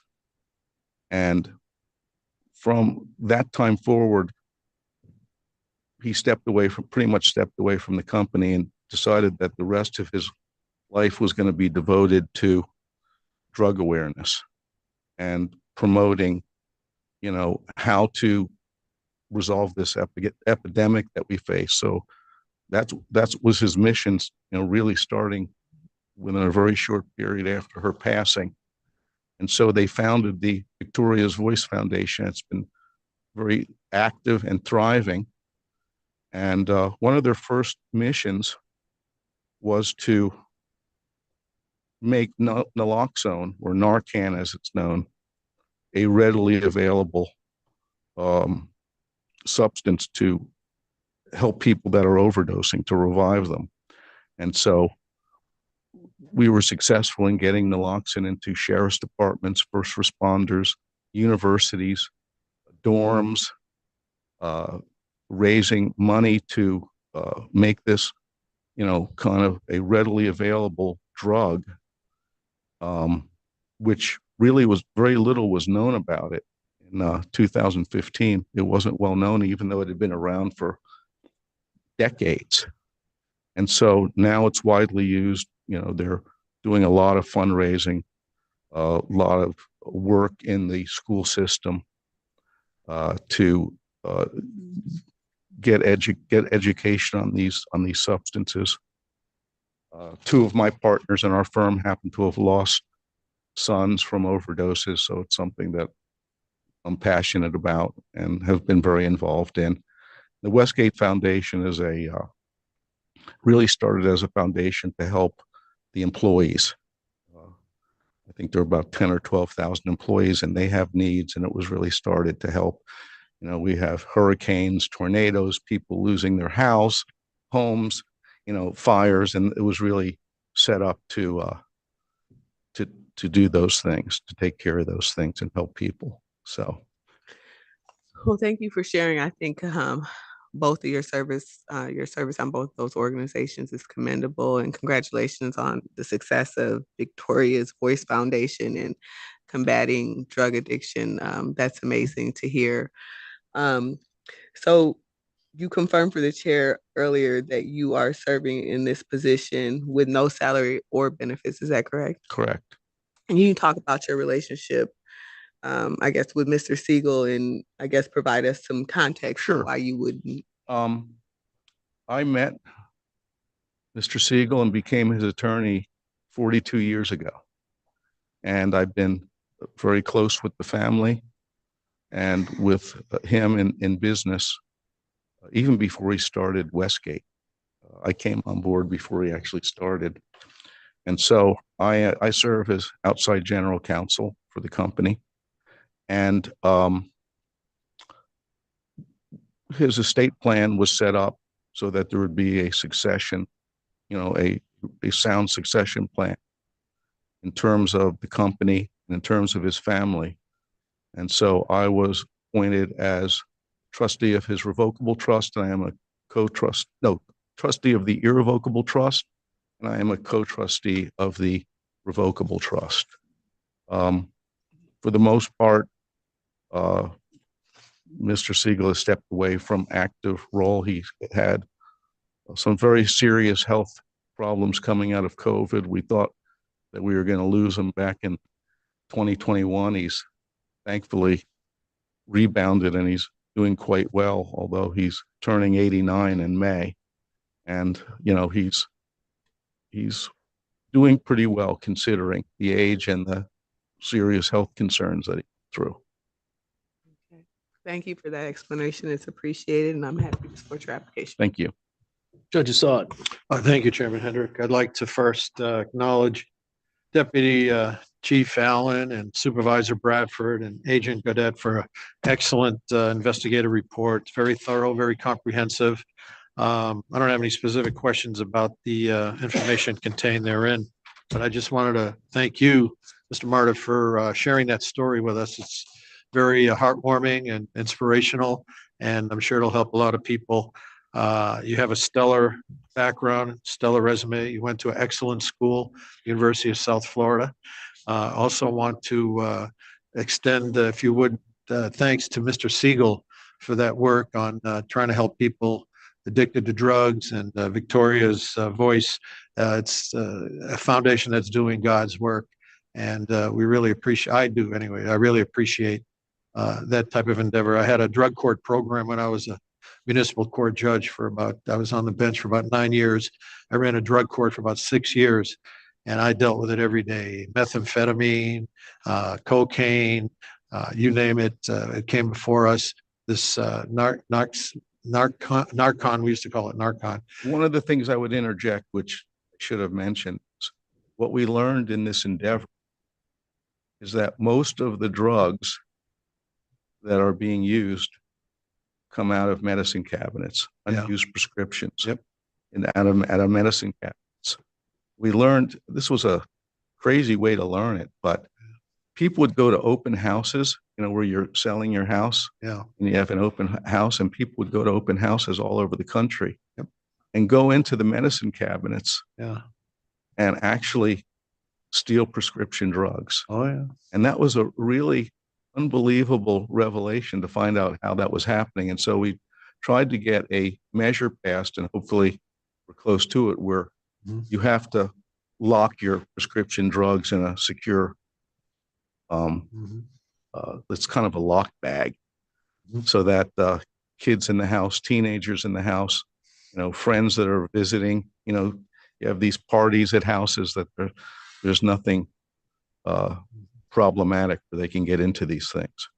And from that time forward, he pretty much stepped away from the company and decided that the rest of his life was going to be devoted to drug awareness and promoting, how to resolve this epidemic that we face. So that was his mission, really starting within a very short period after her passing. And so they founded the Victoria's Voice Foundation. It's been very active and thriving. And one of their first missions was to make naloxone, or Narcan as it's known, a readily available substance to help people that are overdosing, to revive them. And so we were successful in getting naloxone into sheriff's departments, first responders, universities, dorms, raising money to make this, kind of a readily available drug, which really was very little was known about it. In 2015, it wasn't well known, even though it had been around for decades. And so now it's widely used. They're doing a lot of fundraising, a lot of work in the school system to get education on these substances. Two of my partners in our firm happen to have lost sons from overdoses, so it's something that I'm passionate about and have been very involved in. The Westgate Foundation is really started as a foundation to help the employees. I think there are about 10 or 12,000 employees, and they have needs, and it was really started to help. We have hurricanes, tornadoes, people losing their homes, fires, and it was really set up to do those things, to take care of those things and help people. So. Well, thank you for sharing. I think both of your service on both those organizations is commendable, and congratulations on the success of Victoria's Voice Foundation and combating drug addiction. That's amazing to hear. So you confirmed for the chair earlier that you are serving in this position with no salary or benefits. Is that correct? Correct. And you can talk about your relationship, I guess, with Mr. Siegel, and I guess provide us some context for why you wouldn't. I met Mr. Siegel and became his attorney 42 years ago. And I've been very close with the family and with him in business, even before he started Westgate. I came on board before he actually started. And so I serve as outside general counsel for the company. And his estate plan was set up so that there would be a succession, a sound succession plan in terms of the company and in terms of his family. And so I was appointed as trustee of his revocable trust, and I am a trustee of the irrevocable trust. and I am a co-trustee of the revocable trust. For the most part, Mr. Siegel has stepped away from active role. He had some very serious health problems coming out of COVID. We thought that we were going to lose him back in 2021. He's thankfully rebounded and he's doing quite well, although he's turning 89 in May. And, you know, he's doing pretty well considering the age and the serious health concerns that he went through. Thank you for that explanation. It's appreciated, and I'm happy to support your application. Thank you. Judge Assad. Thank you, Chairman Hendrick. I'd like to first acknowledge Deputy Chief Allen and Supervisor Bradford and Agent Gaudette for an excellent investigative report. It's very thorough, very comprehensive. I don't have any specific questions about the information contained therein, but I just wanted to thank you, Mr. Marta, for sharing that story with us. It's very heartwarming and inspirational, and I'm sure it'll help a lot of people. You have a stellar background, stellar resume. You went to an excellent school, University of South Florida. Also want to extend, if you would, thanks to Mr. Siegel for that work on trying to help people addicted to drugs, and Victoria's voice. It's a foundation that's doing God's work, and we really appreciate, I do anyway, I really appreciate that type of endeavor. I had a drug court program when I was a municipal court judge I was on the bench for about 9 years. I ran a drug court for about 6 years, and I dealt with it every day. Methamphetamine, cocaine, you name it, it came before us. This narcon, we used to call it narcon. One of the things I would interject, which I should have mentioned, is what we learned in this endeavor is that most of the drugs that are being used come out of medicine cabinets, unused prescriptions, and out of medicine cabinets. We learned, this was a crazy way to learn it, but people would go to open houses, you know, where you're selling your house, and you have an open house, and people would go to open houses all over the country and go into the medicine cabinets and actually steal prescription drugs. And that was a really unbelievable revelation to find out how that was happening. And so we tried to get a measure passed, and hopefully we're close to it, where you have to lock your prescription drugs in a secure, it's kind of a locked bag, so that kids in the house, teenagers in the house, you know, friends that are visiting, you know, you have these parties at houses that there's nothing problematic where they can get into these things.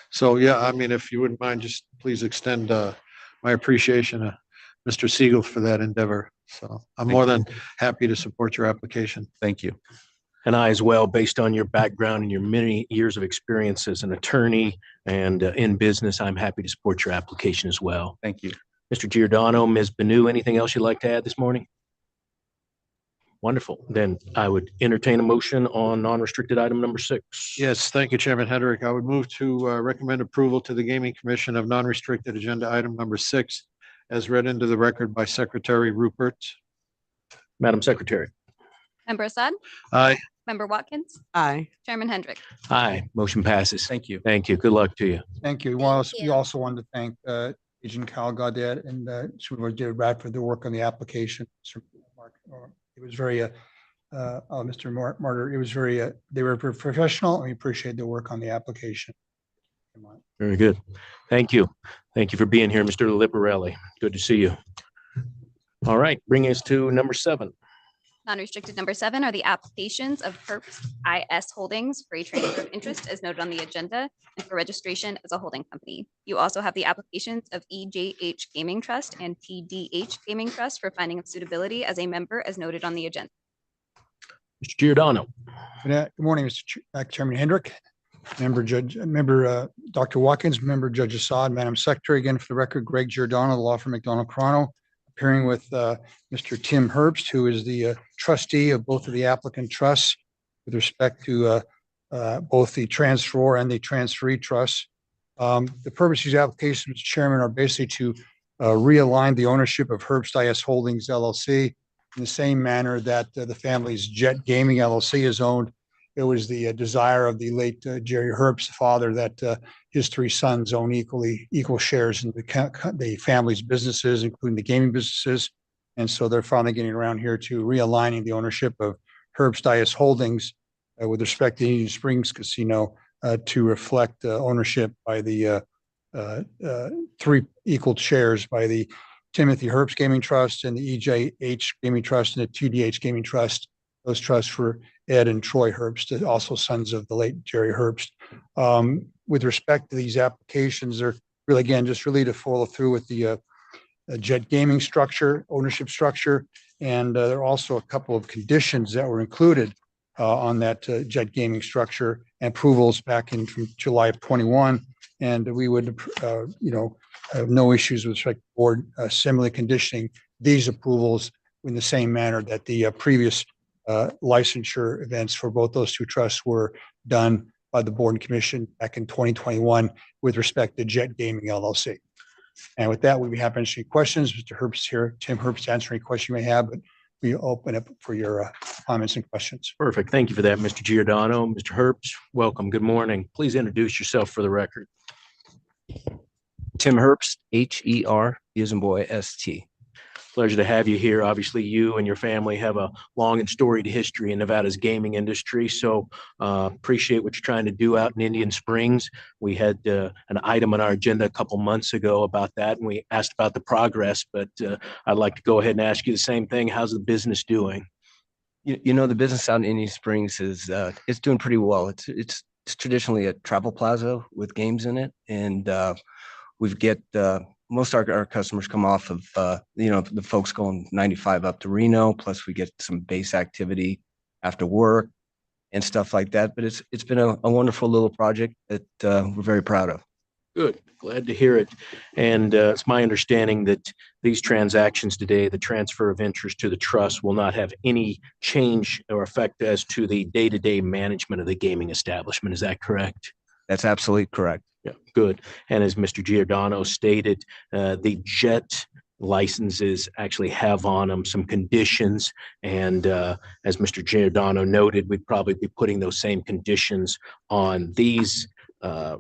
So, I mean, if you wouldn't mind, just please extend my appreciation to Mr. Siegel for that endeavor. So I'm more than happy to support your application. Thank you. And I as well, based on your background and your many years of experience as an attorney and in business, I'm happy to support your application as well. Thank you. Mr. Giordano, Ms. Benu, anything else you'd like to add this morning? Wonderful. Then I would entertain a motion on non-restricted item number 6. Yes, thank you, Chairman Hendrick. I would move to recommend approval to the Gaming Commission of non-restricted agenda item number 6, as read into the record by Secretary Rupert. Madam Secretary. Member Assad? Aye. Member Watkins? Aye. Chairman Hendrick? Aye. Motion passes. Thank you. Thank you. Good luck to you. Thank you. We also wanted to thank Agent Cal Gaudet and Supervisor David Bradford for their work on the application. It was very, Mr. Martyr, it was very, they were professional, and we appreciate their work on the application. Very good. Thank you. Thank you for being here, Mr. Liparelli. Good to see you. All right, bringing us to number 7. Non-restricted number 7 are the applications of Herbst IS Holdings for a transfer of interest as noted on the agenda and for registration as a holding company. You also have the applications of EJH Gaming Trust and TDH Gaming Trust for finding of suitability as a member as noted on the agenda. Mr. Giordano. Good morning, Mr. Chairman Hendrick, member Dr. Watkins, member Judge Assad, Madam Secretary. Again, for the record, Greg Giordano, the law firm McDonald Carano, appearing with Mr. Tim Herbst, who is the trustee of both of the applicant trusts with respect to both the transfer and the transferee trusts. The purpose of these applications, Mr. Chairman, are basically to realign the ownership of Herbst IS Holdings LLC in the same manner that the family's Jet Gaming LLC is owned. It was the desire of the late Jerry Herbst's father that his three sons own equal shares in the family's businesses, including the gaming businesses. And so they're finally getting around here to realigning the ownership of Herbst IS Holdings with respect to Indian Springs Casino to reflect ownership by the three equal shares by the Timothy Herbst Gaming Trust and the EJH Gaming Trust and the TDH Gaming Trust. Those trusts were Ed and Troy Herbst, also sons of the late Jerry Herbst. With respect to these applications, they're really, again, just really to follow through with the Jet Gaming structure, ownership structure. And there are also a couple of conditions that were included on that Jet Gaming structure and approvals back in from July of 21. And we would, have no issues with respect to board similarly conditioning these approvals in the same manner that the previous licensure events for both those two trusts were done by the board and commission back in 2021 with respect to Jet Gaming LLC. And with that, we'd be happy to answer any questions. Mr. Herbst here, Tim Herbst, answer any question you may have, but we open up for your comments and questions. Perfect. Thank you for that, Mr. Giordano. Mr. Herbst, welcome. Good morning. Please introduce yourself for the record. Tim Herbst, H-E-R, as in boy, S-T. Pleasure to have you here. Obviously, you and your family have a long and storied history in Nevada's gaming industry. So appreciate what you're trying to do out in Indian Springs. We had an item on our agenda a couple months ago about that, and we asked about the progress. But I'd like to go ahead and ask you the same thing. How's the business doing? The business out in Indian Springs is it's doing pretty well. It's traditionally a travel plaza with games in it, and we get most of our customers come off of the folks going 95 up to Reno. Plus, we get some base activity after work and stuff like that. But it's been a wonderful little project that we're very proud of. Good. Glad to hear it. And it's my understanding that these transactions today, the transfer of interest to the trust, will not have any change or effect as to the day-to-day management of the gaming establishment. Is that correct? That's absolutely correct. Yeah, good. And as Mr. Giordano stated, the Jet licenses actually have on them some conditions. And as Mr. Giordano noted, we'd probably be putting those same conditions on these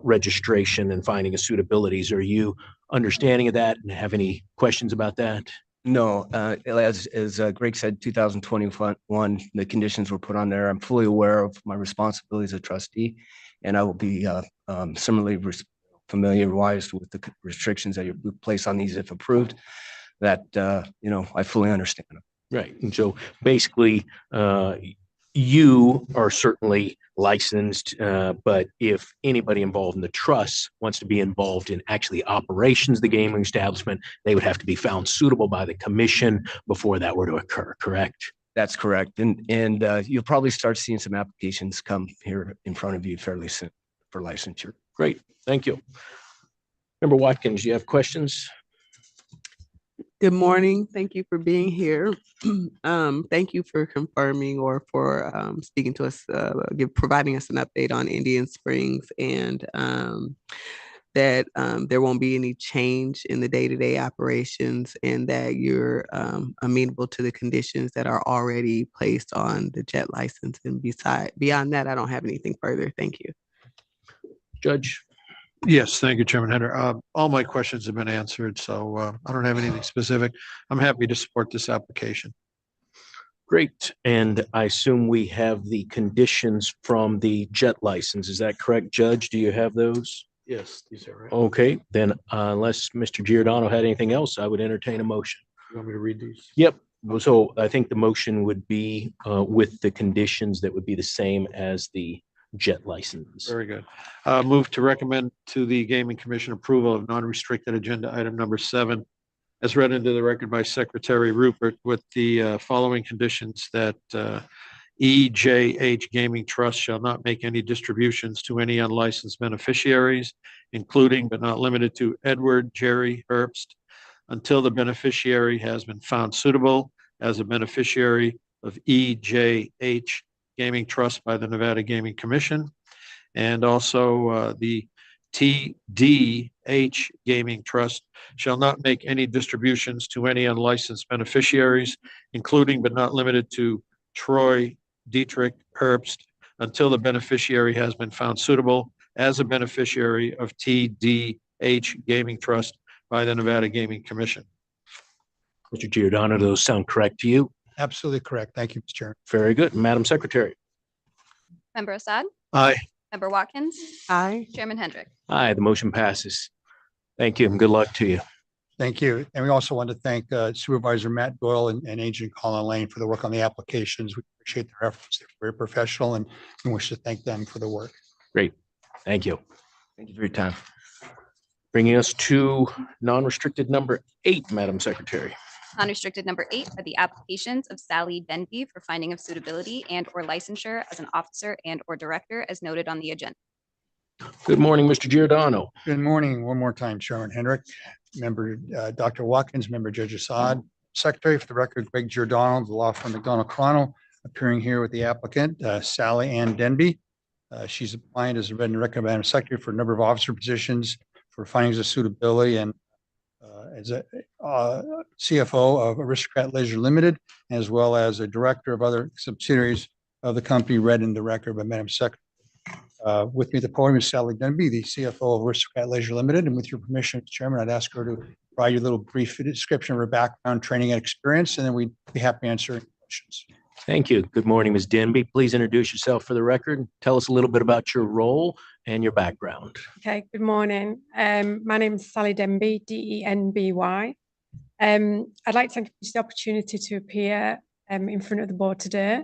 registration and finding of suitabilities. Are you understanding of that and have any questions about that? No, as Greg said, 2021, the conditions were put on there. I'm fully aware of my responsibilities as a trustee, and I will be similarly familiarized with the restrictions that you place on these if approved, that, I fully understand them. Right. And so basically, you are certainly licensed, but if anybody involved in the trust wants to be involved in actually operations of the gaming establishment, they would have to be found suitable by the commission before that were to occur, correct? That's correct. And you'll probably start seeing some applications come here in front of you fairly soon for licensure. Great. Thank you. Member Watkins, you have questions? Good morning. Thank you for being here. Thank you for confirming or for speaking to us, providing us an update on Indian Springs, and that there won't be any change in the day-to-day operations, and that you're amenable to the conditions that are already placed on the Jet license. And beyond that, I don't have anything further. Thank you. Judge? Yes, thank you, Chairman Henry. All my questions have been answered, so I don't have anything specific. I'm happy to support this application. Great. And I assume we have the conditions from the Jet license. Is that correct, Judge? Do you have those? Yes, these are right. Okay, then unless Mr. Giordano had anything else, I would entertain a motion. You want me to read these? Yep. So I think the motion would be with the conditions that would be the same as the Jet license. Very good. Move to recommend to the Gaming Commission approval of non-restricted agenda item number 7, as read into the record by Secretary Rupert, with the following conditions: that EJH Gaming Trust shall not make any distributions to any unlicensed beneficiaries, including but not limited to Edward Jerry Herbst, until the beneficiary has been found suitable as a beneficiary of EJH Gaming Trust by the Nevada Gaming Commission. And also the TDH Gaming Trust shall not make any distributions to any unlicensed beneficiaries, including but not limited to Troy Dietrich Herbst, until the beneficiary has been found suitable as a beneficiary of TDH Gaming Trust by the Nevada Gaming Commission. Mr. Giordano, do those sound correct to you? Absolutely correct. Thank you, Mr. Chair. Very good. Madam Secretary. Member Assad? Aye. Member Watkins? Aye. Chairman Hendrick? Aye, the motion passes. Thank you and good luck to you. Thank you. And we also want to thank Supervisor Matt Doyle and Agent Colin Lane for the work on the applications. We appreciate their efforts. They're very professional and we wish to thank them for the work. Great. Thank you. Thank you for your time. Bringing us to non-restricted number 8, Madam Secretary. Unrestricted number 8 are the applications of Sally Denby for finding of suitability and or licensure as an officer and or director as noted on the agenda. Good morning, Mr. Giordano. Good morning. One more time, Chairman Hendrick, Member Dr. Watkins, Member Judge Assad, Secretary for the record, Greg Giordano, the law firm McDonald-Carano, appearing here with the applicant, Sally Ann Denby. She's applying as a read and recommended Madam Secretary for a number of officer positions for findings of suitability and as a CFO of Aristocrat Leisure Limited, as well as a director of other subsidiaries of the company read in the record by Madam Secretary. With me at the podium is Sally Denby, the CFO of Aristocrat Leisure Limited. And with your permission, Mr. Chairman, I'd ask her to provide you a little brief description of her background, training, and experience, and then we'd be happy to answer any questions. Thank you. Good morning, Ms. Denby. Please introduce yourself for the record. Tell us a little bit about your role and your background. Okay, good morning. My name is Sally Denby, D-E-N-B-Y. I'd like to thank you for the opportunity to appear in front of the board today.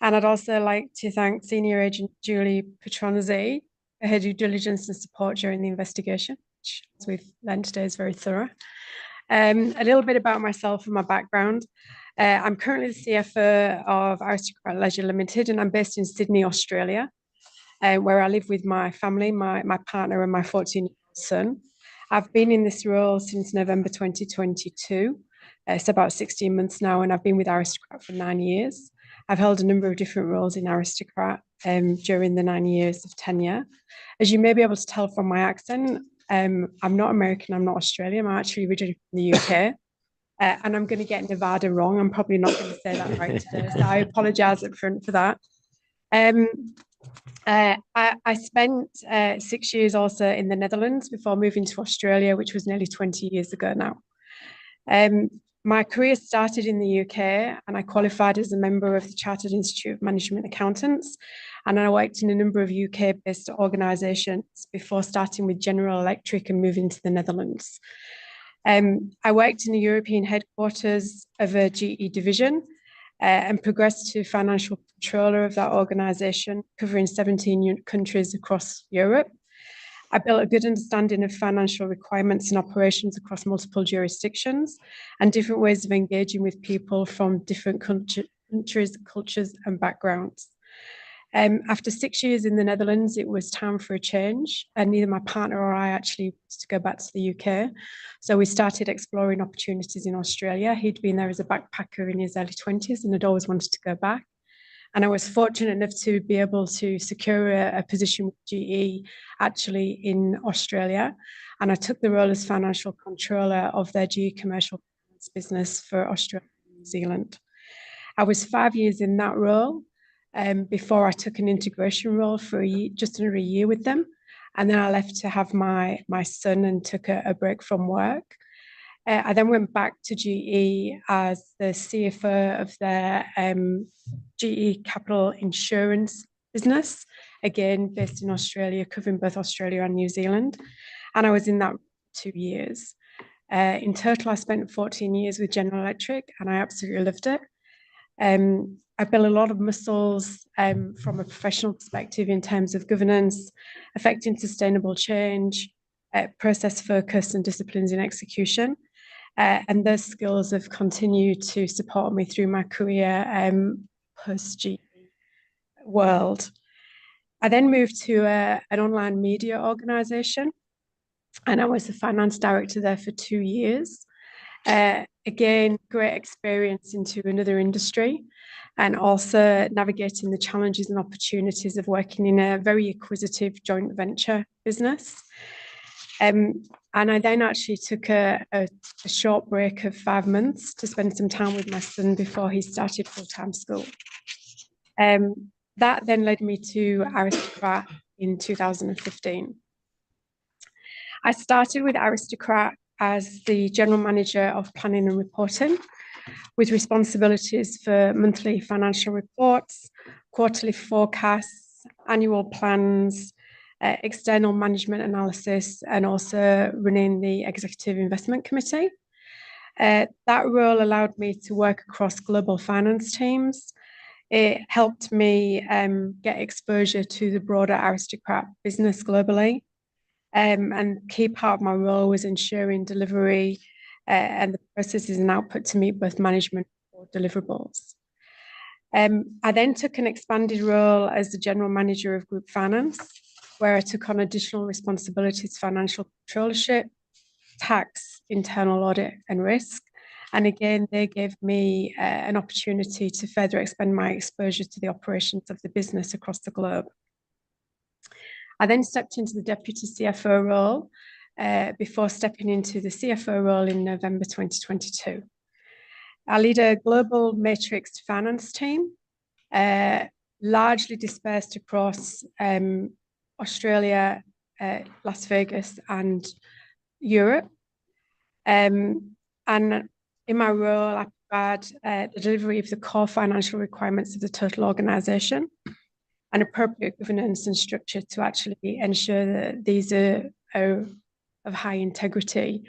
And I'd also like to thank Senior Agent Julie Petronzi for her due diligence and support during the investigation, which, as we've learned today, is very thorough. A little bit about myself and my background. I'm currently the CFO of Aristocrat Leisure Limited, and I'm based in Sydney, Australia, where I live with my family, my partner, and my 14-year-old son. I've been in this role since November 2022. It's about 16 months now, and I've been with Aristocrat for 9 years. I've held a number of different roles in Aristocrat during the 9 years of tenure. As you may be able to tell from my accent, I'm not American, I'm not Australian, I'm actually originally from the UK. And I'm going to get Nevada wrong. I'm probably not going to say that right today, so I apologize up front for that. I spent 6 years also in the Netherlands before moving to Australia, which was nearly 20 years ago now. My career started in the UK and I qualified as a member of the Chartered Institute of Management Accountants, and I worked in a number of UK-based organisations before starting with General Electric and moving to the Netherlands. I worked in the European headquarters of a GE division and progressed to financial controller of that organisation, covering 17 countries across Europe. I built a good understanding of financial requirements and operations across multiple jurisdictions and different ways of engaging with people from different countries, cultures, and backgrounds. After 6 years in the Netherlands, it was time for a change, and neither my partner or I actually wanted to go back to the UK. So we started exploring opportunities in Australia. He'd been there as a backpacker in his early 20s and had always wanted to go back. And I was fortunate enough to be able to secure a position with GE actually in Australia. And I took the role as financial controller of their GE commercial business for Australia and New Zealand. I was 5 years in that role before I took an integration role for just under a year with them. And then I left to have my son and took a break from work. I then went back to GE as the CFO of their GE Capital Insurance business, again, based in Australia, covering both Australia and New Zealand. And I was in that 2 years. In total, I spent 14 years with General Electric, and I absolutely loved it. I built a lot of muscles from a professional perspective in terms of governance, affecting sustainable change, process focus, and disciplines in execution. And those skills have continued to support me through my career post-GE world. I then moved to an online media organisation, and I was the finance director there for 2 years. Again, great experience into another industry, and also navigating the challenges and opportunities of working in a very acquisitive joint venture business. And I then actually took a short break of 5 months to spend some time with my son before he started full-time school. That then led me to Aristocrat in 2015. I started with Aristocrat as the General Manager of Planning and Reporting, with responsibilities for monthly financial reports, quarterly forecasts, annual plans, external management analysis, and also running the Executive Investment Committee. That role allowed me to work across global finance teams. It helped me get exposure to the broader Aristocrat business globally. And key part of my role was ensuring delivery and the processes and output to meet both management or deliverables. I then took an expanded role as the General Manager of Group Finance, where I took on additional responsibilities, financial controllership, tax, internal audit, and risk. And again, they gave me an opportunity to further expand my exposure to the operations of the business across the globe. I then stepped into the Deputy CFO role before stepping into the CFO role in November 2022. I lead a global matrix finance team, largely dispersed across Australia, Las Vegas, and Europe. And in my role, I provide the delivery of the core financial requirements of the total organization and appropriate governance and structure to actually ensure that these are of high integrity.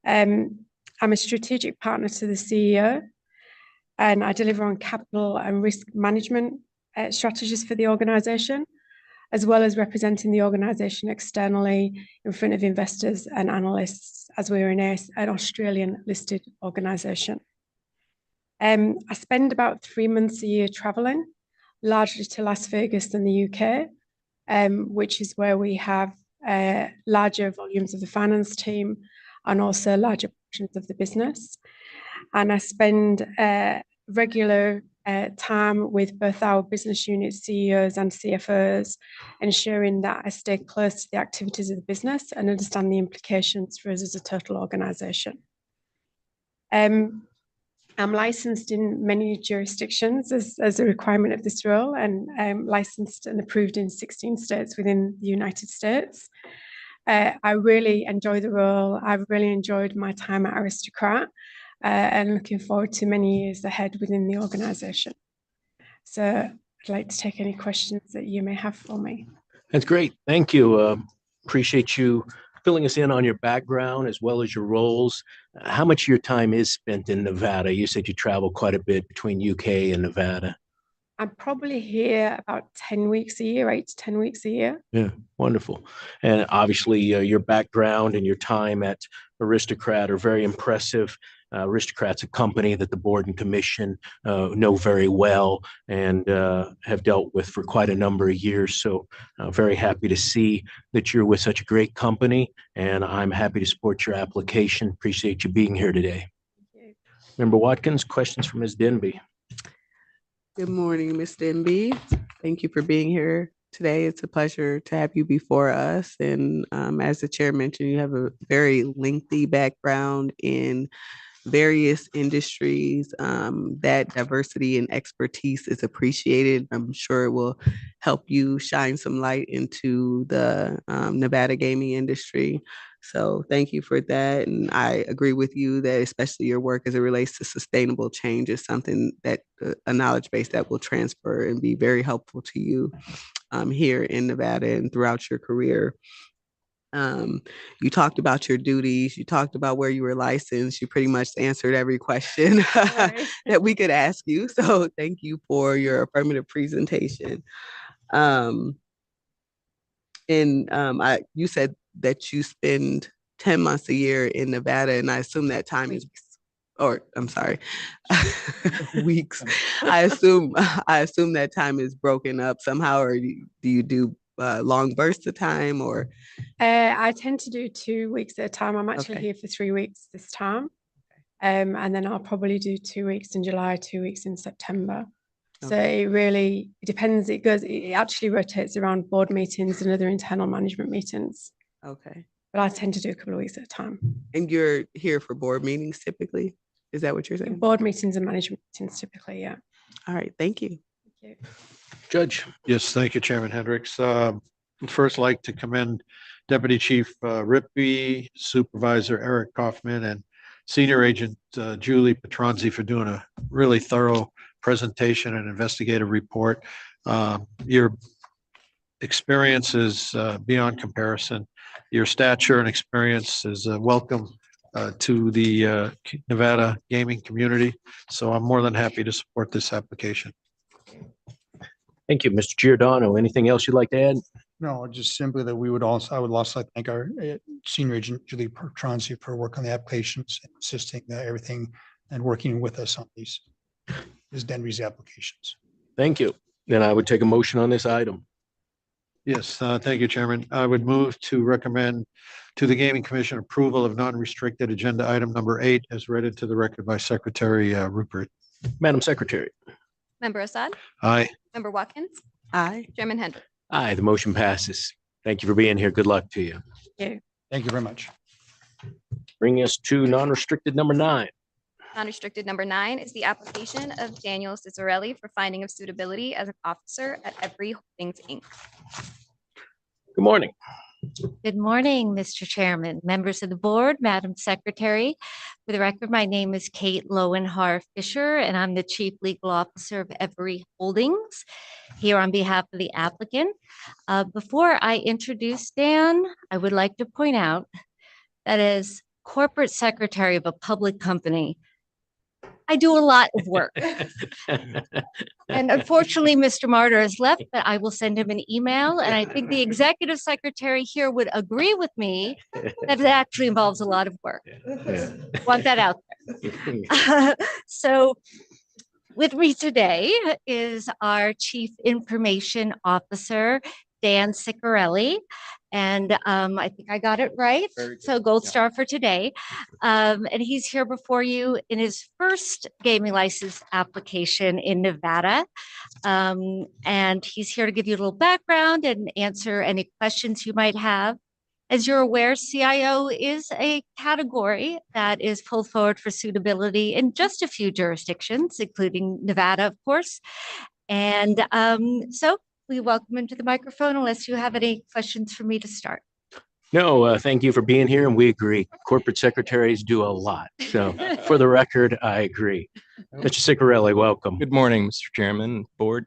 I'm a strategic partner to the CEO, and I deliver on capital and risk management strategies for the organization, as well as representing the organization externally in front of investors and analysts, as we're an Australian listed organization. I spend about 3 months a year traveling, largely to Las Vegas and the UK, which is where we have larger volumes of the finance team and also larger portions of the business. And I spend regular time with both our business unit CEOs and CFOs, ensuring that I stay close to the activities of the business and understand the implications for us as a total organization. I'm licensed in many jurisdictions as a requirement of this role, and I'm licensed and approved in 16 states within the United States. I really enjoy the role. I've really enjoyed my time at Aristocrat and looking forward to many years ahead within the organization. So I'd like to take any questions that you may have for me. That's great. Thank you. Appreciate you filling us in on your background as well as your roles. How much of your time is spent in Nevada? You said you travel quite a bit between UK and Nevada. I'm probably here about 10 weeks a year, 8 to 10 weeks a year. Yeah, wonderful. And obviously your background and your time at Aristocrat are very impressive. Aristocrat's a company that the board and commission know very well and have dealt with for quite a number of years. So very happy to see that you're with such a great company, and I'm happy to support your application. Appreciate you being here today. Member Watkins, questions for Ms. Denby? Good morning, Ms. Denby. Thank you for being here today. It's a pleasure to have you before us. And as the chair mentioned, you have a very lengthy background in various industries. That diversity and expertise is appreciated. I'm sure it will help you shine some light into the Nevada gaming industry. So thank you for that. And I agree with you that especially your work as it relates to sustainable change is something that a knowledge base that will transfer and be very helpful to you here in Nevada and throughout your career. You talked about your duties. You talked about where you were licensed. You pretty much answered every question that we could ask you. So thank you for your affirmative presentation. You said that you spend 10 months a year in Nevada, and I assume that time is, or I'm sorry, weeks. I assume that time is broken up somehow, or do you do long bursts of time, or? I tend to do 2 weeks at a time. I'm actually here for 3 weeks this time. And then I'll probably do 2 weeks in July, 2 weeks in September. So it depends. It actually rotates around board meetings and other internal management meetings. Okay. but I tend to do a couple of weeks at a time. And you're here for board meetings typically? Is that what you're saying? Board meetings and management meetings typically, yeah. All right, thank you. Thank you. Judge. Yes, thank you, Chairman Hendricks. I'd first like to commend Deputy Chief Rippey, Supervisor Eric Kaufman, and Senior Agent Julie Petronzi for doing a really thorough presentation and investigative report. Your experience is beyond comparison. Your stature and experience is welcome to the Nevada gaming community. So I'm more than happy to support this application. Thank you, Mr. Giordano. Anything else you'd like to add? No, just simply that I would also thank our Senior Agent Julie Petronzi for work on the applications, and assisting everything and working with us on these Denry's applications. Thank you. Then I would take a motion on this item. Yes, thank you, Chairman. I would move to recommend to the Gaming Commission approval of non-restricted agenda item number 8 as read into the record by Secretary Rupert. Madam Secretary. Member Assad? Aye. Member Watkins? Aye. Chairman Hendrick? Aye, the motion passes. Thank you for being here. Good luck to you. Thank you. Thank you very much. Bringing us to non-restricted number 9. Non-restricted number 9 is the application of Daniel Cicerelli for finding of suitability as an officer at Every Holdings, Inc. Good morning. Good morning, Mr. Chairman, members of the board, Madam Secretary. For the record, my name is Kate Lowenhar Fisher, and I'm the Chief Legal Officer of Every Holdings here on behalf of the applicant. Before I introduce Dan, I would like to point out that as corporate secretary of a public company, I do a lot of work. And unfortunately, Mr. Martyr has left, but I will send him an email. And I think the executive secretary here would agree with me that it actually involves a lot of work. Want that out there. So with me today is our Chief Information Officer, Dan Ciccarelli. And I think I got it right. So gold star for today. And he's here before you in his first gaming license application in Nevada. And he's here to give you a little background and answer any questions you might have. As you're aware, CIO is a category that is pulled forward for suitability in just a few jurisdictions, including Nevada, of course. And so we welcome him to the microphone unless you have any questions for me to start. No, thank you for being here, and we agree. Corporate secretaries do a lot. So for the record, I agree. Mr. Ciccarelli, welcome. Good morning, Mr. Chairman, board.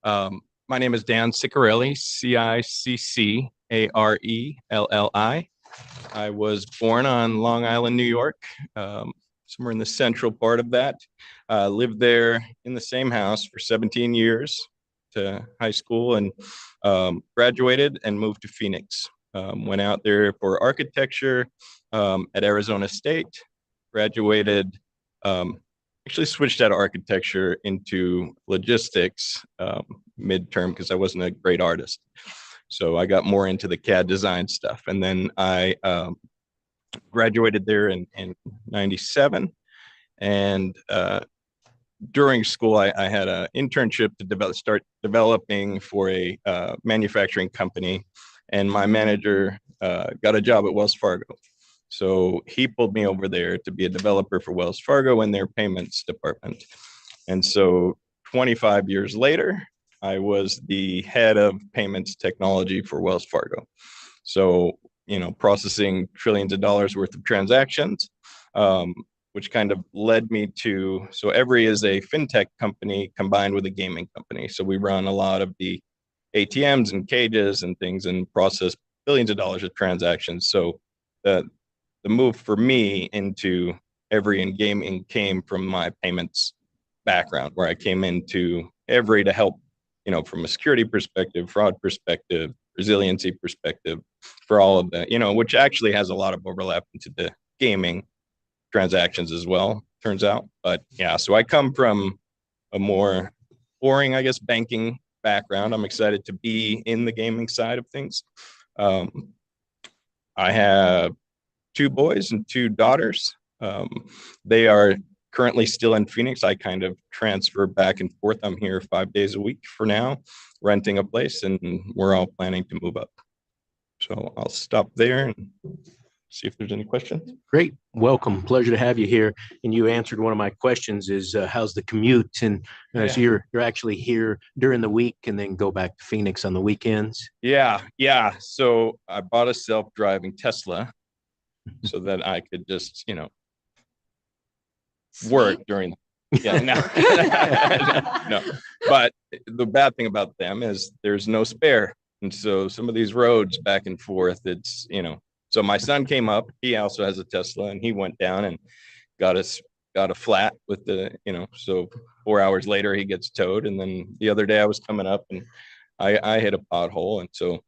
My name is Dan Ciccarelli, Ciccarelli. I was born on Long Island, New York, somewhere in the central part of that. Lived there in the same house for 17 years to high school, and graduated and moved to Phoenix. Went out there for architecture at Arizona State, graduated, actually switched out of architecture into logistics midterm because I wasn't a great artist. So I got more into the CAD design stuff. And then I graduated there in 97. And during school, I had an internship to start developing for a manufacturing company. And my manager got a job at Wells Fargo. So he pulled me over there to be a developer for Wells Fargo in their payments department. And so 25 years later, I was the head of payments technology for Wells Fargo. So, you know, processing trillions of dollars worth of transactions, which kind of led me to, so Every is a fintech company combined with a gaming company. So we run a lot of the ATMs and cages and things and process billions of dollars of transactions. So the move for me into Every and gaming came from my payments background, where I came into Every to help, you know, from a security perspective, fraud perspective, resiliency perspective, for all of that, you know, which actually has a lot of overlap into the gaming transactions as well, turns out. But yeah, so I come from a more boring, I guess, banking background. I'm excited to be in the gaming side of things. I have 2 boys and 2 daughters. They are currently still in Phoenix. I kind of transfer back and forth. I'm here 5 days a week for now, renting a place, and we're all planning to move up. So I'll stop there and see if there's any questions. Great. Welcome. Pleasure to have you here. And you answered one of my questions is how's the commute? And so you're actually here during the week and then go back to Phoenix on the weekends. Yeah. So I bought a self-driving Tesla so that I could just, work during. Yeah, no. No. But the bad thing about them is there's no spare. And so some of these roads back and forth, it's, so my son came up, he also has a Tesla, and he went down and got a flat with the, so 4 hours later he gets towed. And then the other day I was coming up and I hit a pothole. And so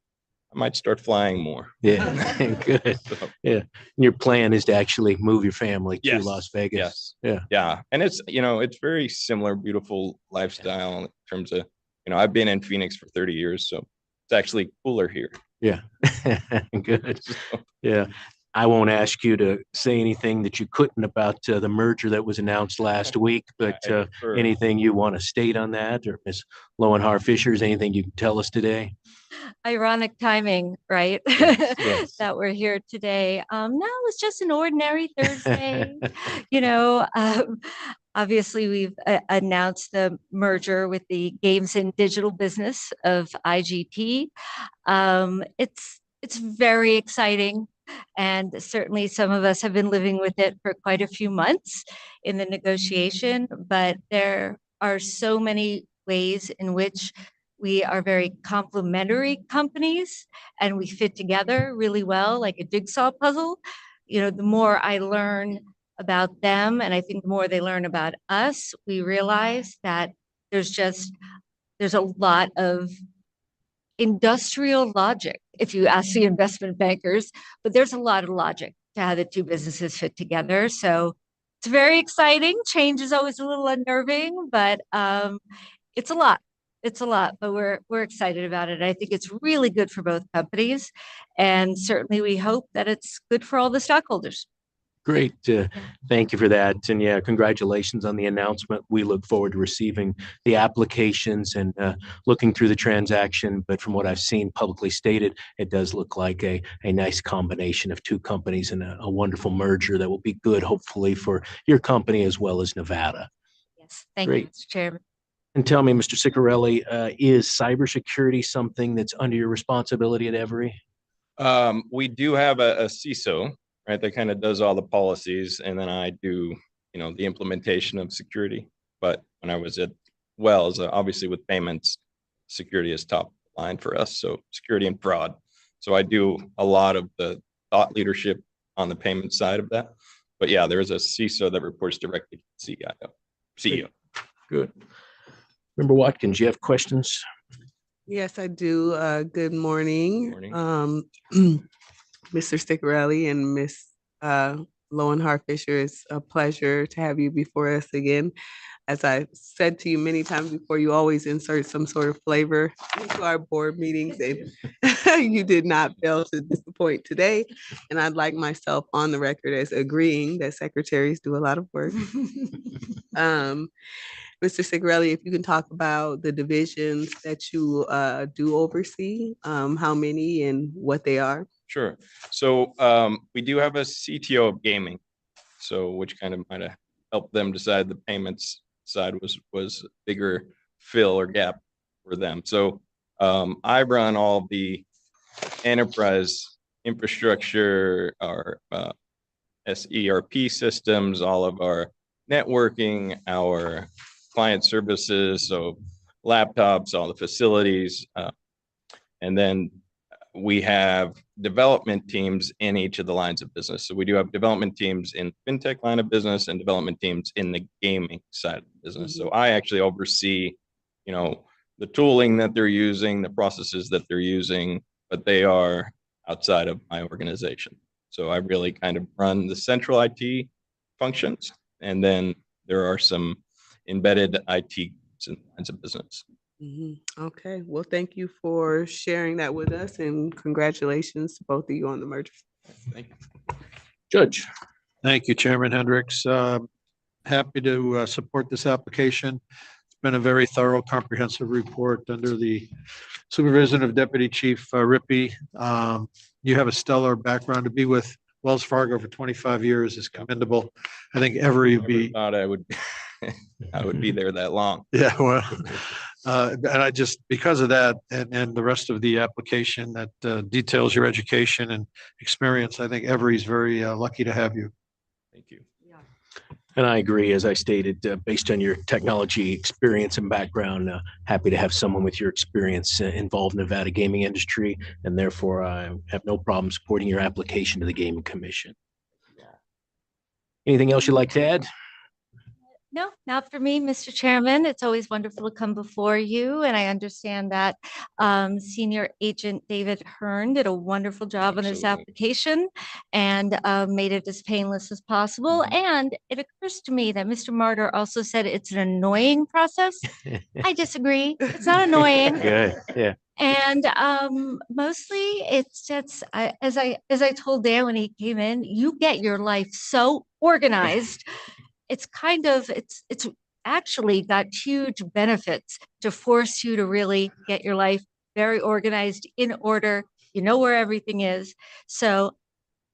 I might start flying more. Yeah, good. So, Yeah. And your plan is to actually move your family to Yes. Las Vegas. Yes. Yeah. And it's, it's very similar, beautiful lifestyle in terms of, I've been in Phoenix for 30 years. So it's actually cooler here. Yeah. Good. Yeah. I won't ask you to say anything that you couldn't about the merger that was announced last week, but anything you want to state on that, or Ms. Lowenhar Fisher, is anything you can tell us today? Ironic timing, right? Yes. That we're here today. No, it's just an ordinary Thursday. Obviously, we've announced the merger with the games and digital business of IGT. It's very exciting. And certainly some of us have been living with it for quite a few months in the negotiation, but there are so many ways in which we are very complementary companies and we fit together really well, like a jigsaw puzzle. The more I learn about them, and I think the more they learn about us, we realize that there's a lot of industrial logic, if you ask the investment bankers, but there's a lot of logic to how the two businesses fit together. So it's very exciting. Change is always a little unnerving, but it's a lot. It's a lot, but we're excited about it. I think it's really good for both companies, and certainly we hope that it's good for all the stockholders. Great. Thank you for that. And yeah, congratulations on the announcement. We look forward to receiving the applications and looking through the transaction. But from what I've seen publicly stated, it does look like a nice combination of two companies and a wonderful merger that will be good, hopefully, for your company as well as Nevada. Yes, thank you, Mr. Chairman. And tell me, Mr. Ciccarelli, is cybersecurity something that's under your responsibility at Every? We do have a CISO, right? That kind of does all the policies, and then I do, the implementation of security. But when I was at Wells, obviously with payments, security is top line for us. So security and fraud. So I do a lot of the thought leadership on the payment side of that. But yeah, there is a CISO that reports directly to the CEO. Good. Member Watkins, you have questions? Yes, I do. Good morning. Morning. Mr. Ciccarelli and Ms. Lowenhar Fisher, it's a pleasure to have you before us again. As I said to you many times before, you always insert some sort of flavor into our board meetings, and you did not fail to disappoint today. And I'd like myself on the record as agreeing that secretaries do a lot of work. Mr. Ciccarelli, if you can talk about the divisions that you do oversee, how many and what they are. Sure. So we do have a CTO of gaming, so which kind of might have helped them decide the payments side was a bigger fill or gap for them. So I run all the enterprise infrastructure, our SERP systems, all of our networking, our client services, so laptops, all the facilities, and then we have development teams in each of the lines of business. So we do have development teams in fintech line of business and development teams in the gaming side of the business. So I actually oversee, the tooling that they're using, the processes that they're using, but they are outside of my organization. So I really kind of run the central IT functions, and then there are some embedded IT lines of business. Okay, well, thank you for sharing that with us, and congratulations to both of you on the merger. Thank you. Judge. Thank you, Chairman Hendricks. Happy to support this application. It's been a very thorough, comprehensive report under the supervision of Deputy Chief Rippey. You have a stellar background. To be with Wells Fargo for 25 years is commendable. I think Every would be. Thought I would, I would be there that long. Yeah, well, and I just, because of that and the rest of the application that details your education and experience, I think Every's very lucky to have you. Thank you. And I agree, as I stated, based on your technology experience and background, happy to have someone with your experience involved in the Nevada gaming industry, and therefore I have no problem supporting your application to the Gaming Commission. Anything else you'd like to add? No, not for me, Mr. Chairman. It's always wonderful to come before you, and I understand that Senior Agent David Hearn did a wonderful job on this application and made it as painless as possible. And it occurs to me that Mr. Martyr also said it's an annoying process. I disagree. It's not annoying. Good, yeah. And mostly it's just as I told Dan when he came in, you get your life so organized. It's actually got huge benefits to force you to really get your life very organized, in order. You know where everything is. So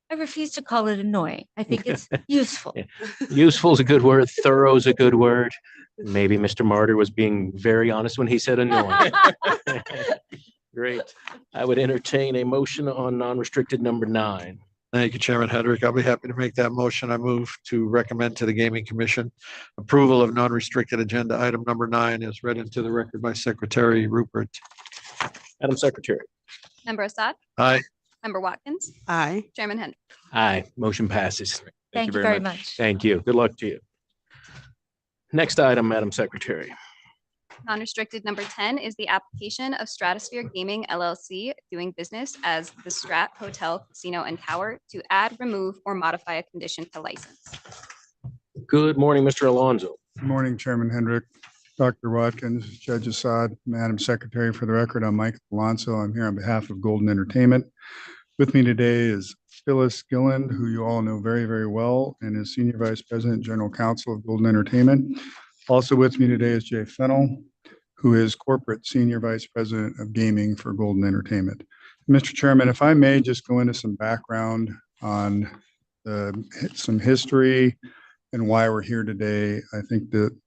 I refuse to call it annoying. I think it's useful. Yeah. Useful is a good word. Thorough is a good word. Maybe Mr. Martyr was being very honest when he said annoying. Great. I would entertain a motion on non-restricted number 9. Thank you, Chairman Hendrick. I'll be happy to make that motion. I move to recommend to the Gaming Commission approval of non-restricted agenda item number 9 as read into the record by Secretary Rupert. Madam Secretary. Member Assad? Aye. Member Watkins? Aye. Chairman Hendrick? Aye. Motion passes. Thank you very much. Thank you. Good luck to you. Next item, Madam Secretary. Non-restricted number 10 is the application of Stratosphere Gaming LLC, doing business as the Strat Hotel, Casino and Tower, to add, remove, or modify a condition to license. Good morning, Mr. Alonso. Good morning, Chairman Hendrick, Dr. Watkins, Judge Assad, Madam Secretary. For the record, I'm Mike Alonso. I'm here on behalf of Golden Entertainment. With me today is Phyllis Gilland, who you all know very, very well, and is Senior Vice President, General Counsel of Golden Entertainment. Also with me today is Jay Fennell, who is Corporate Senior Vice President of Gaming for Golden Entertainment. Mr. Chairman, if I may just go into some background on some history and why we're here today, I think that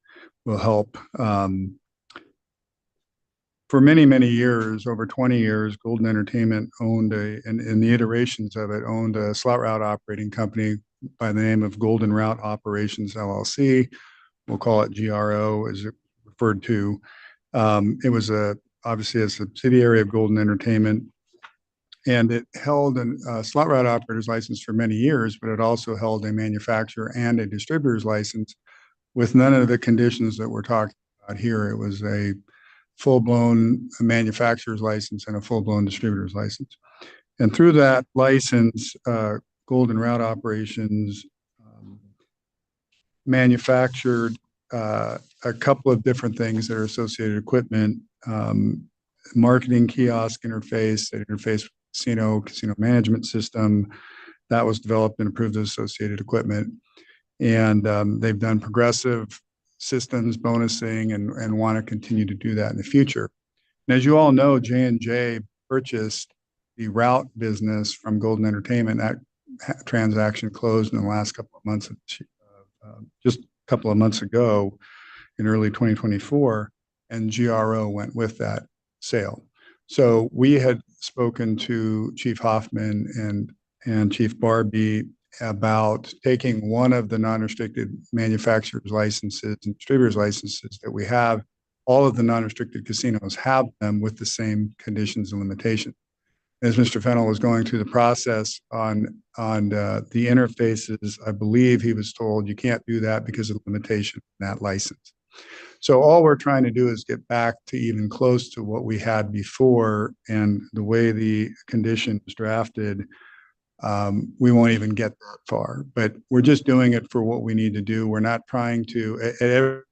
will help. For many, many years, over 20 years, Golden Entertainment owned in the iterations of it, owned a slot route operating company by the name of Golden Route Operations LLC. We'll call it GRO, as it referred to. It was obviously a subsidiary of Golden Entertainment, and it held a slot route operator's license for many years, but it also held a manufacturer and a distributor's license with none of the conditions that we're talking about here. It was a full-blown manufacturer's license and a full-blown distributor's license. And through that license, Golden Route Operations manufactured a couple of different things that are associated equipment, marketing kiosk interface, that interface with casino management system that was developed and approved as associated equipment. And they've done progressive systems, bonusing, and want to continue to do that in the future. And as you all know, J&J purchased the route business from Golden Entertainment. That transaction closed in the last couple of months, just a couple of months ago in early 2024, and GRO went with that sale. So we had spoken to Chief Hoffman and Chief Barbie about taking one of the non-restricted manufacturer's licenses and distributor's licenses that we have. All of the non-restricted casinos have them with the same conditions and limitations. As Mr. Fennell was going through the process on the interfaces, I believe he was told you can't do that because of the limitation in that license. So all we're trying to do is get back to even close to what we had before, and the way the condition was drafted, we won't even get that far. But we're just doing it for what we need to do. We're not trying to, at every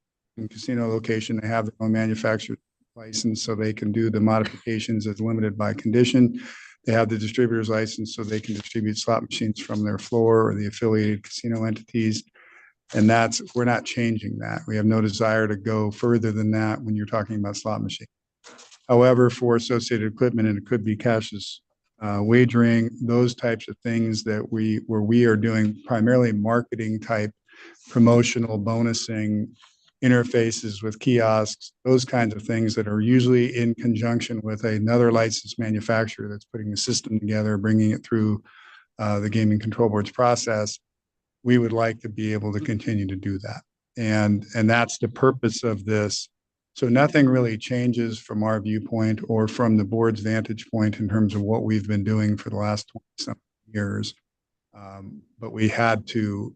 casino location, they have their own manufacturer's license, so they can do the modifications as limited by condition. They have the distributor's license, so they can distribute slot machines from their floor or the affiliated casino entities. And we're not changing that. We have no desire to go further than that when you're talking about slot machines. However, for associated equipment, and it could be cashless wagering, those types of things where we are doing primarily marketing type promotional bonusing interfaces with kiosks, those kinds of things that are usually in conjunction with another licensed manufacturer that's putting the system together, bringing it through the gaming control board's process. We would like to be able to continue to do that. And that's the purpose of this. So nothing really changes from our viewpoint or from the board's vantage point in terms of what we've been doing for the last 20-some years. But we had to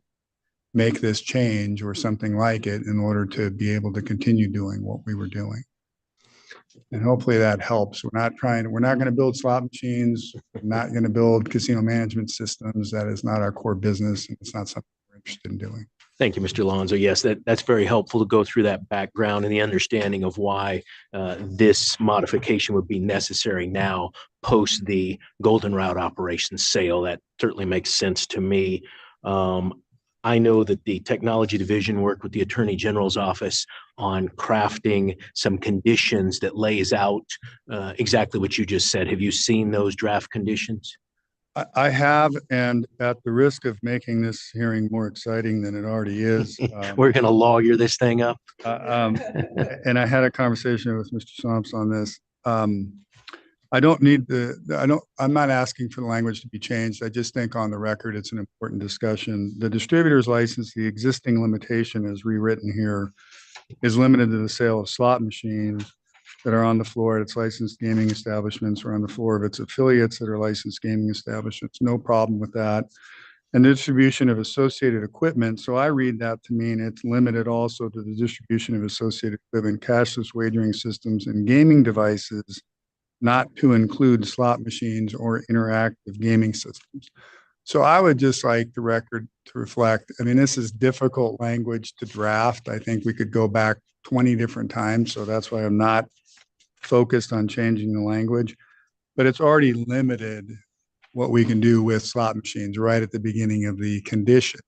make this change or something like it in order to be able to continue doing what we were doing. And hopefully that helps. We're not going to build slot machines. We're not going to build casino management systems. That is not our core business. And it's not something we're interested in doing. Thank you, Mr. Alonso. Yes, that's very helpful to go through that background and the understanding of why this modification would be necessary now post the Golden Route operations sale. That certainly makes sense to me. I know that the technology division worked with the Attorney General's office on crafting some conditions that lays out exactly what you just said. Have you seen those draft conditions? I have, and at the risk of making this hearing more exciting than it already is. We're going to lawyer this thing up. And I had a conversation with Mr. Somps on this. I'm not asking for the language to be changed. I just think on the record, it's an important discussion. The distributor's license, the existing limitation is rewritten here, is limited to the sale of slot machines that are on the floor at its licensed gaming establishments or on the floor of its affiliates that are licensed gaming establishments. No problem with that. And the distribution of associated equipment. So I read that to mean it's limited also to the distribution of associated equipment, cashless wagering systems, and gaming devices, not to include slot machines or interactive gaming systems. So I would just like the record to reflect, I mean, this is difficult language to draft. I think we could go back 20 different times. So that's why I'm not focused on changing the language, but it's already limited what we can do with slot machines right at the beginning of the condition.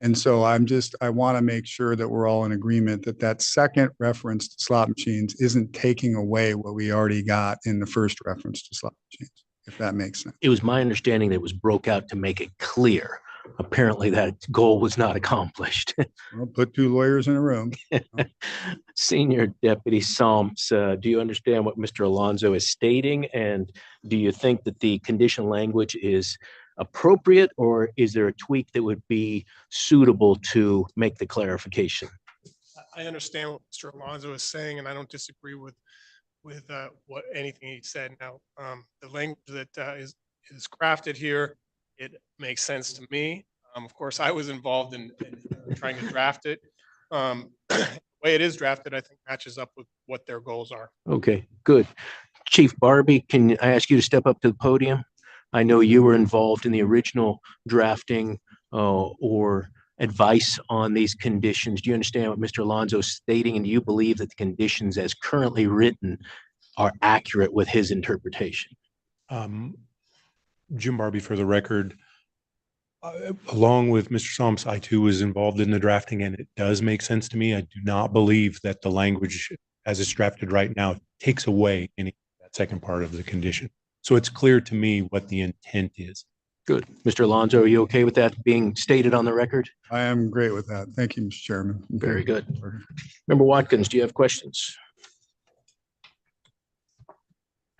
And so I want to make sure that we're all in agreement that that second reference to slot machines isn't taking away what we already got in the first reference to slot machines, if that makes sense. It was my understanding that it was broke out to make it clear. Apparently that goal was not accomplished. Well, put two lawyers in a room. Senior Deputy Somps, do you understand what Mr. Alonso is stating? And do you think that the condition language is appropriate, or is there a tweak that would be suitable to make the clarification? I understand what Mr. Alonso is saying, and I don't disagree with what anything he said. Now, the language that is crafted here, it makes sense to me. Of course, I was involved in trying to draft it. The way it is drafted, I think matches up with what their goals are. Okay, good. Chief Barbie, can I ask you to step up to the podium? I know you were involved in the original drafting or advice on these conditions. Do you understand what Mr. Alonso is stating? And do you believe that the conditions as currently written are accurate with his interpretation? Jim Barbie, for the record, along with Mr. Somps, I too was involved in the drafting, and it does make sense to me. I do not believe that the language as it's drafted right now takes away any of that second part of the condition. So it's clear to me what the intent is. Good. Mr. Alonso, are you okay with that being stated on the record? I am great with that. Thank you, Mr. Chairman. Very good. Member Watkins, do you have questions?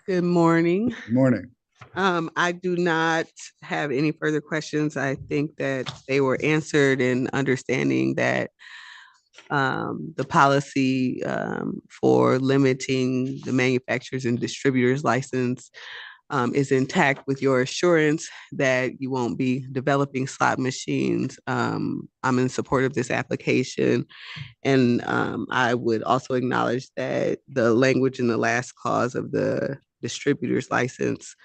Good morning. Good morning. I do not have any further questions. I think that they were answered in understanding that the policy for limiting the manufacturers and distributors license is intact, with your assurance that you won't be developing slot machines. I'm in support of this application. And I would also acknowledge that the language in the last clause of the distributor's license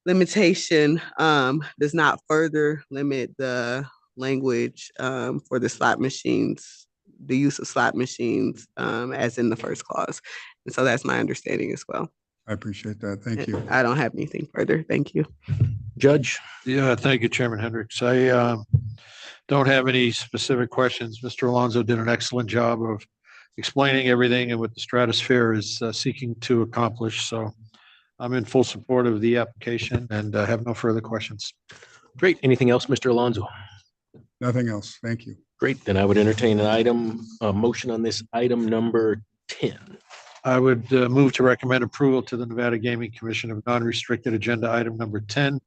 limitation does not further limit the language for the slot machines, the use of slot machines as in the first clause. And so that's my understanding as well. I appreciate that. Thank you. I don't have anything further. Thank you. Judge? Yeah, thank you, Chairman Hendricks. I don't have any specific questions. Mr. Alonso did an excellent job of explaining everything and what the stratosphere is seeking to accomplish. So I'm in full support of the application and have no further questions. Great. Anything else, Mr. Alonso? Nothing else. Thank you. Great. Then I would entertain a motion on this item number 10. I would move to recommend approval to the Nevada Gaming Commission of non-restricted agenda item number 10,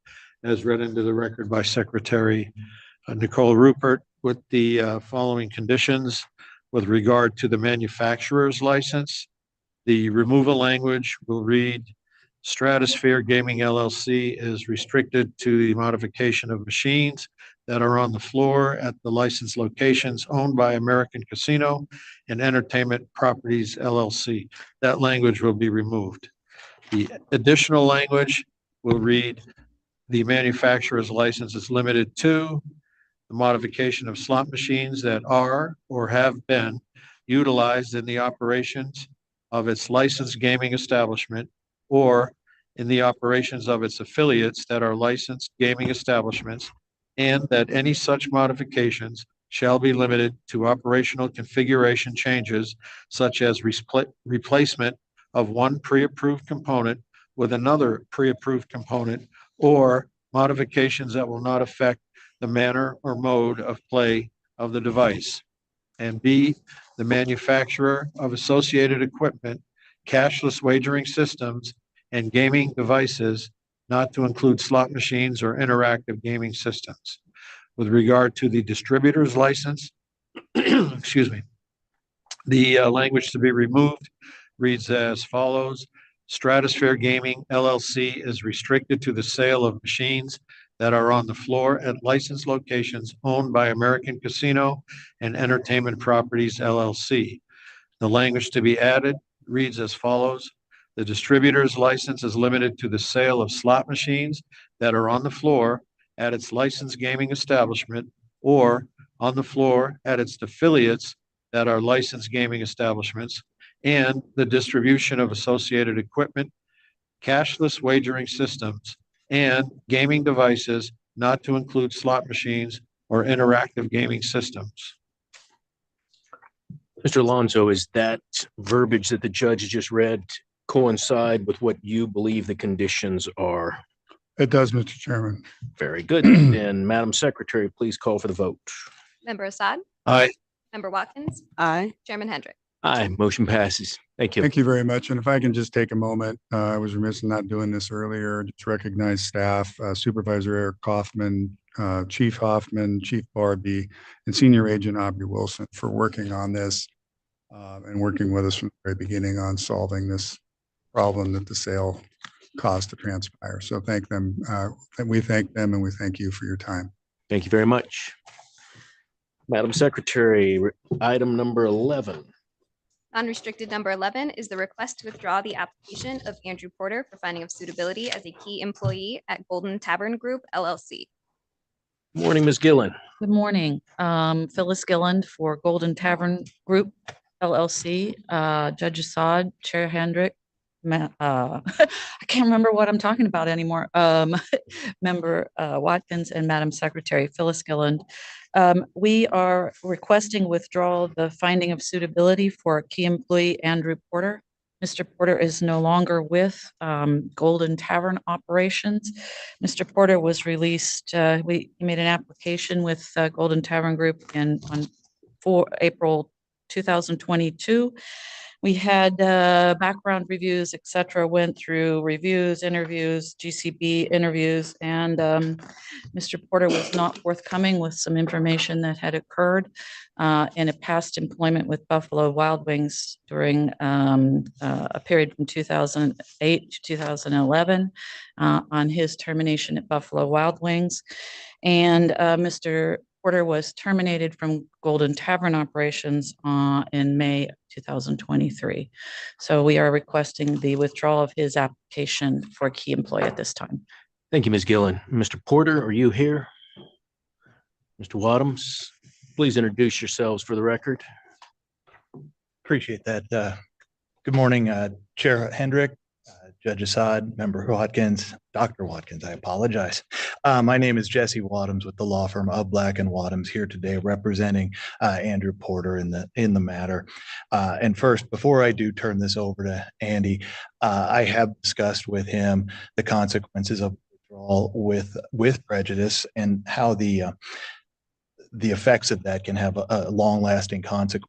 as read into the record by Secretary Nicole Rupert, with the following conditions with regard to the manufacturer's license. The removal language will read, Stratosphere Gaming LLC is restricted to the modification of machines that are on the floor at the licensed locations owned by American Casino and Entertainment Properties LLC. That language will be removed. The additional language will read, the manufacturer's license is limited to the modification of slot machines that are or have been utilized in the operations of its licensed gaming establishment or in the operations of its affiliates that are licensed gaming establishments, and that any such modifications shall be limited to operational configuration changes such as replacement of one pre-approved component with another pre-approved component, or modifications that will not affect the manner or mode of play of the device. And B, the manufacturer of associated equipment, cashless wagering systems, and gaming devices, not to include slot machines or interactive gaming systems. With regard to the distributor's license, excuse me, the language to be removed reads as follows. Stratosphere Gaming LLC is restricted to the sale of machines that are on the floor at licensed locations owned by American Casino and Entertainment Properties LLC. The language to be added reads as follows. The distributor's license is limited to the sale of slot machines that are on the floor at its licensed gaming establishment or on the floor at its affiliates that are licensed gaming establishments, and the distribution of associated equipment, cashless wagering systems, and gaming devices, not to include slot machines or interactive gaming systems. Mr. Alonso, is that verbiage that the judge just read coincide with what you believe the conditions are? It does, Mr. Chairman. Very good. And Madam Secretary, please call for the vote. Member Assad? Aye. Member Watkins? Aye. Chairman Hendrick? Aye, motion passes. Thank you. Thank you very much. And if I can just take a moment, I was remiss in not doing this earlier, just recognize staff, Supervisor Eric Kaufman, Chief Hoffman, Chief Barbie, and Senior Agent Aubrey Wilson for working on this and working with us from the very beginning on solving this problem that the sale caused to transpire. So thank them. We thank them and we thank you for your time. Thank you very much. Madam Secretary, item number 11. Unrestricted number 11 is the request to withdraw the application of Andrew Porter for finding of suitability as a key employee at Golden Tavern Group LLC. Morning, Ms. Gillen. Good morning. Phyllis Gilland for Golden Tavern Group LLC. Judge Assad, Chair Hendrick, I can't remember what I'm talking about anymore. Member Watkins and Madam Secretary Phyllis Gilland. We are requesting withdrawal of the finding of suitability for key employee Andrew Porter. Mr. Porter is no longer with Golden Tavern Operations. Mr. Porter was released. We made an application with Golden Tavern Group on April 2022. We had background reviews, et cetera, went through reviews, interviews, GCB interviews, and Mr. Porter was not forthcoming with some information that had occurred in a past employment with Buffalo Wild Wings during a period from 2008 to 2011 on his termination at Buffalo Wild Wings. And Mr. Porter was terminated from Golden Tavern Operations in May 2023. So we are requesting the withdrawal of his application for a key employee at this time. Thank you, Ms. Gillen. Mr. Porter, are you here? Mr. Wadhams, please introduce yourselves for the record. Appreciate that. Good morning, Chair Hendrick, Judge Assad, Member Watkins, Dr. Watkins, I apologize. My name is Jesse Wadhams with the law firm of Black and Wadhams here today representing Andrew Porter in the matter. And first, before I do turn this over to Andy, I have discussed with him the consequences of withdrawal with prejudice and how the effects of that can have long-lasting consequences.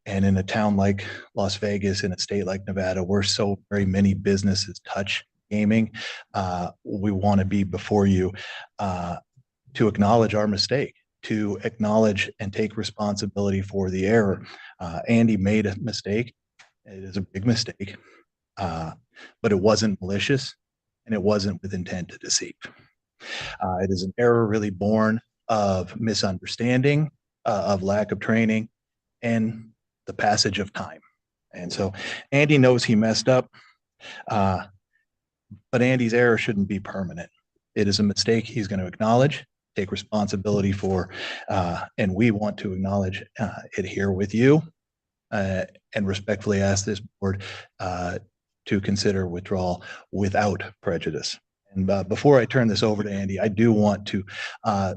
And in a town like Las Vegas, in a state like Nevada, where so very many businesses touch gaming, we want to be before you to acknowledge our mistake, to acknowledge and take responsibility for the error. Andy made a mistake. It is a big mistake, but it wasn't malicious and it wasn't with intent to deceive. It is an error really born of misunderstanding, of lack of training, and the passage of time. And so Andy knows he messed up, but Andy's error shouldn't be permanent. It is a mistake he's going to acknowledge, take responsibility for, and we want to acknowledge it here with you and respectfully ask this board to consider withdrawal without prejudice. And before I turn this over to Andy, I do want to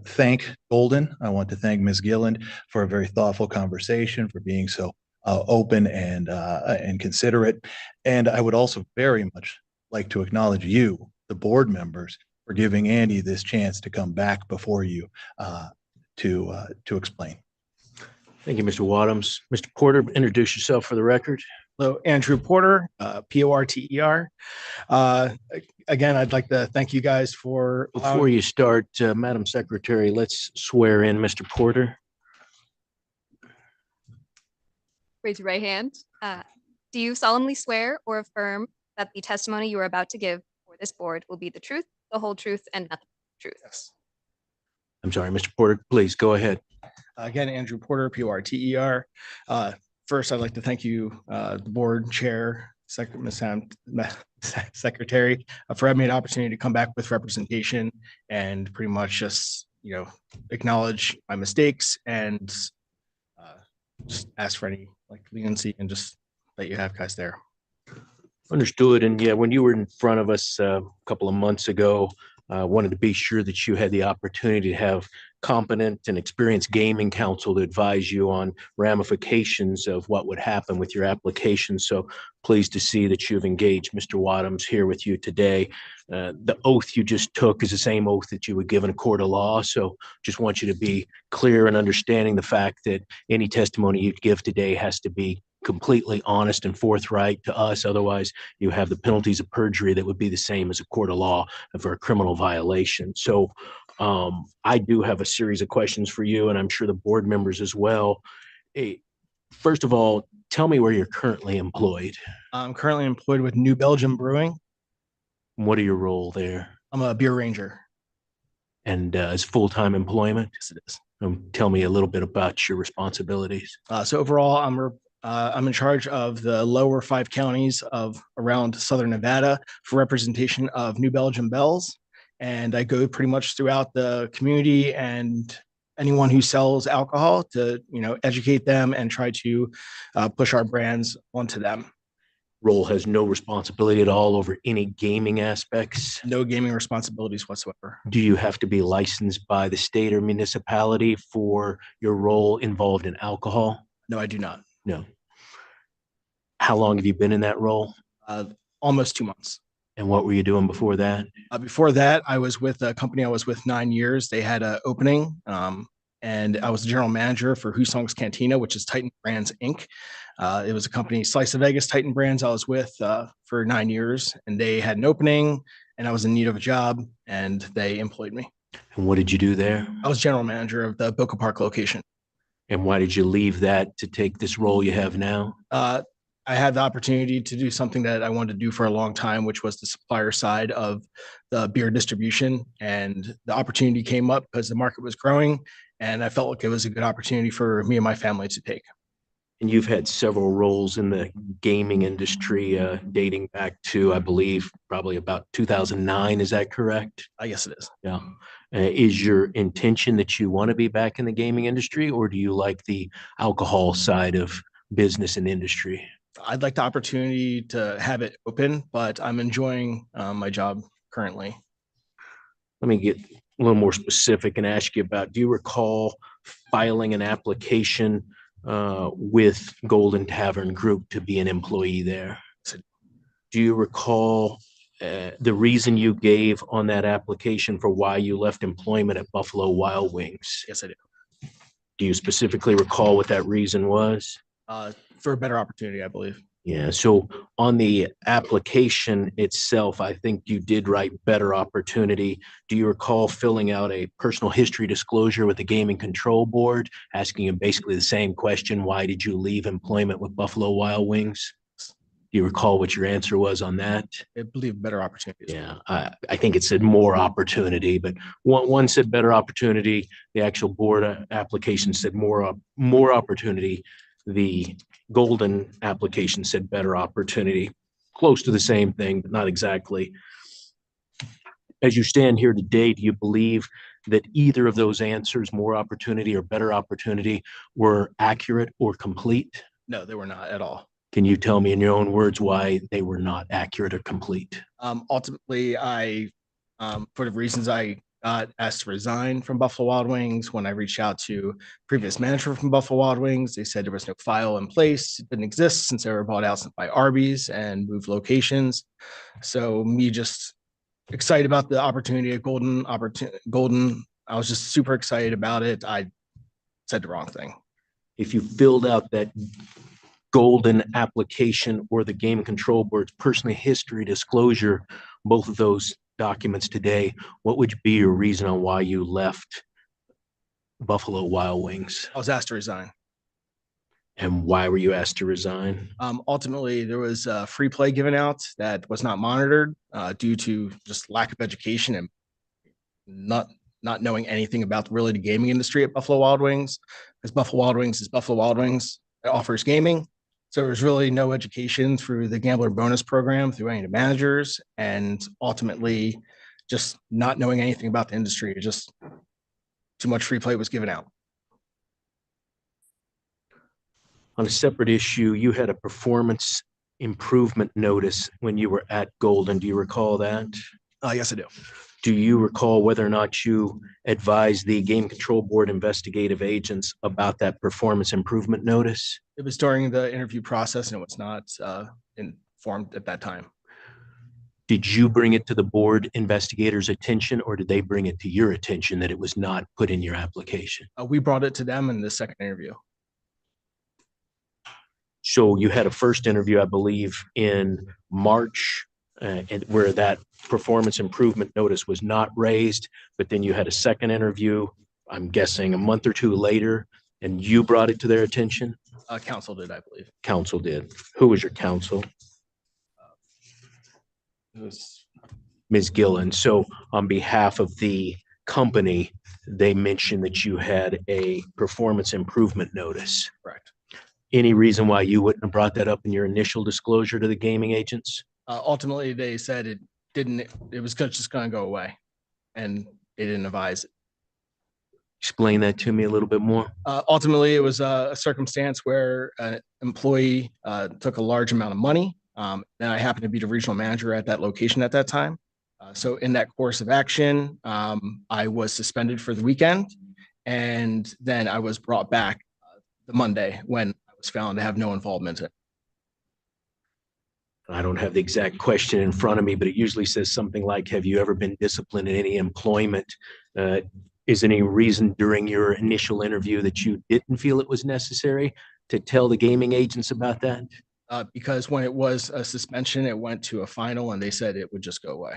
thank Golden. I want to thank Ms. Gilland for a very thoughtful conversation, for being so open and considerate. And I would also very much like to acknowledge you, the board members, for giving Andy this chance to come back before you to explain. Thank you, Mr. Wadhams. Mr. Porter, introduce yourself for the record. Hello, Andrew Porter, Porter. Again, I'd like to thank you guys for. Before you start, Madam Secretary, let's swear in Mr. Porter. Raise your right hand. Do you solemnly swear or affirm that the testimony you are about to give for this board will be the truth, the whole truth, and nothing but the truth? Yes. I'm sorry, Mr. Porter, please go ahead. Again, Andrew Porter, Porter. First, I'd like to thank you, the board chair, secretary, for having me an opportunity to come back with representation and pretty much just, acknowledge my mistakes and just ask for any leniency and just let you have guys there. Understood. And yeah, when you were in front of us a couple of months ago, wanted to be sure that you had the opportunity to have competent and experienced gaming counsel to advise you on ramifications of what would happen with your application. So pleased to see that you've engaged Mr. Wadhams here with you today. The oath you just took is the same oath that you would give in a court of law. So just want you to be clear in understanding the fact that any testimony you give today has to be completely honest and forthright to us. Otherwise, you have the penalties of perjury that would be the same as a court of law for a criminal violation. So I do have a series of questions for you, and I'm sure the board members as well. Hey, first of all, tell me where you're currently employed. I'm currently employed with New Belgium Brewing. What are your role there? I'm a beer ranger. And is full-time employment? Yes, it is. Tell me a little bit about your responsibilities. So overall, I'm in charge of the lower 5 counties of around Southern Nevada for representation of New Belgium Bells. And I go pretty much throughout the community and anyone who sells alcohol to, educate them and try to push our brands onto them. Role has no responsibility at all over any gaming aspects? No gaming responsibilities whatsoever. Do you have to be licensed by the state or municipality for your role involved in alcohol? No, I do not. No. How long have you been in that role? Almost 2 months. And what were you doing before that? Before that, I was with a company I was with 9 years. They had an opening, and I was the general manager for Husong's Cantina, which is Titan Brands, Inc. It was a company, Slice of Vegas, Titan Brands, I was with for 9 years, and they had an opening, and I was in need of a job, and they employed me. And what did you do there? I was general manager of the Boca Park location. And why did you leave that to take this role you have now? I had the opportunity to do something that I wanted to do for a long time, which was the supplier side of the beer distribution. And the opportunity came up because the market was growing, and I felt like it was a good opportunity for me and my family to take. And you've had several roles in the gaming industry dating back to, I believe, probably about 2009. Is that correct? Yes, it is. Yeah. Is your intention that you want to be back in the gaming industry, or do you like the alcohol side of business and industry? I'd like the opportunity to have it open, but I'm enjoying my job currently. Let me get a little more specific and ask you about, do you recall filing an application with Golden Tavern Group to be an employee there? Do you recall the reason you gave on that application for why you left employment at Buffalo Wild Wings? Yes, I do. Do you specifically recall what that reason was? For a better opportunity, I believe. Yeah, so on the application itself, I think you did write better opportunity. Do you recall filling out a personal history disclosure with the Gaming Control Board, asking you basically the same question, why did you leave employment with Buffalo Wild Wings? Do you recall what your answer was on that? I believe better opportunities. Yeah, I think it said more opportunity, but one said better opportunity. The actual board application said more opportunity. The Golden application said better opportunity. Close to the same thing, but not exactly. As you stand here today, do you believe that either of those answers, more opportunity or better opportunity, were accurate or complete? No, they were not at all. Can you tell me in your own words why they were not accurate or complete? Ultimately, for the reasons I got asked to resign from Buffalo Wild Wings, when I reached out to previous manager from Buffalo Wild Wings, they said there was no file in place. It didn't exist since they were bought out by Arby's and moved locations. So me just excited about the opportunity at Golden. I was just super excited about it. I said the wrong thing. If you filled out that Golden application or the Game Control Board's personal history disclosure, both of those documents today, what would be your reason on why you left Buffalo Wild Wings? I was asked to resign. And why were you asked to resign? Ultimately, there was free play given out that was not monitored due to just lack of education and not knowing anything about really the gaming industry at Buffalo Wild Wings. Because Buffalo Wild Wings is Buffalo Wild Wings. It offers gaming. So there was really no education through the gambler bonus program, through any of the managers, and ultimately just not knowing anything about the industry. Just too much free play was given out. On a separate issue, you had a performance improvement notice when you were at Golden. Do you recall that? Yes, I do. Do you recall whether or not you advised the Game Control Board investigative agents about that performance improvement notice? It was during the interview process and it was not informed at that time. Did you bring it to the board investigators' attention, or did they bring it to your attention that it was not put in your application? We brought it to them in the second interview. So you had a first interview, I believe, in March, where that performance improvement notice was not raised, but then you had a second interview, I'm guessing a month or two later, and you brought it to their attention? Council did, I believe. Council did. Who was your counsel? It was Ms. Gillen. So on behalf of the company, they mentioned that you had a performance improvement notice. correct. Any reason why you wouldn't have brought that up in your initial disclosure to the gaming agents? Ultimately, they said it was just going to go away and they didn't advise it. Explain that to me a little bit more. Ultimately, it was a circumstance where an employee took a large amount of money. And I happened to be the regional manager at that location at that time. So in that course of action, I was suspended for the weekend. And then I was brought back the Monday when I was found to have no involvement in it. I don't have the exact question in front of me, but it usually says something like, have you ever been disciplined in any employment? Is there any reason during your initial interview that you didn't feel it was necessary to tell the gaming agents about that? Because when it was a suspension, it went to a final and they said it would just go away.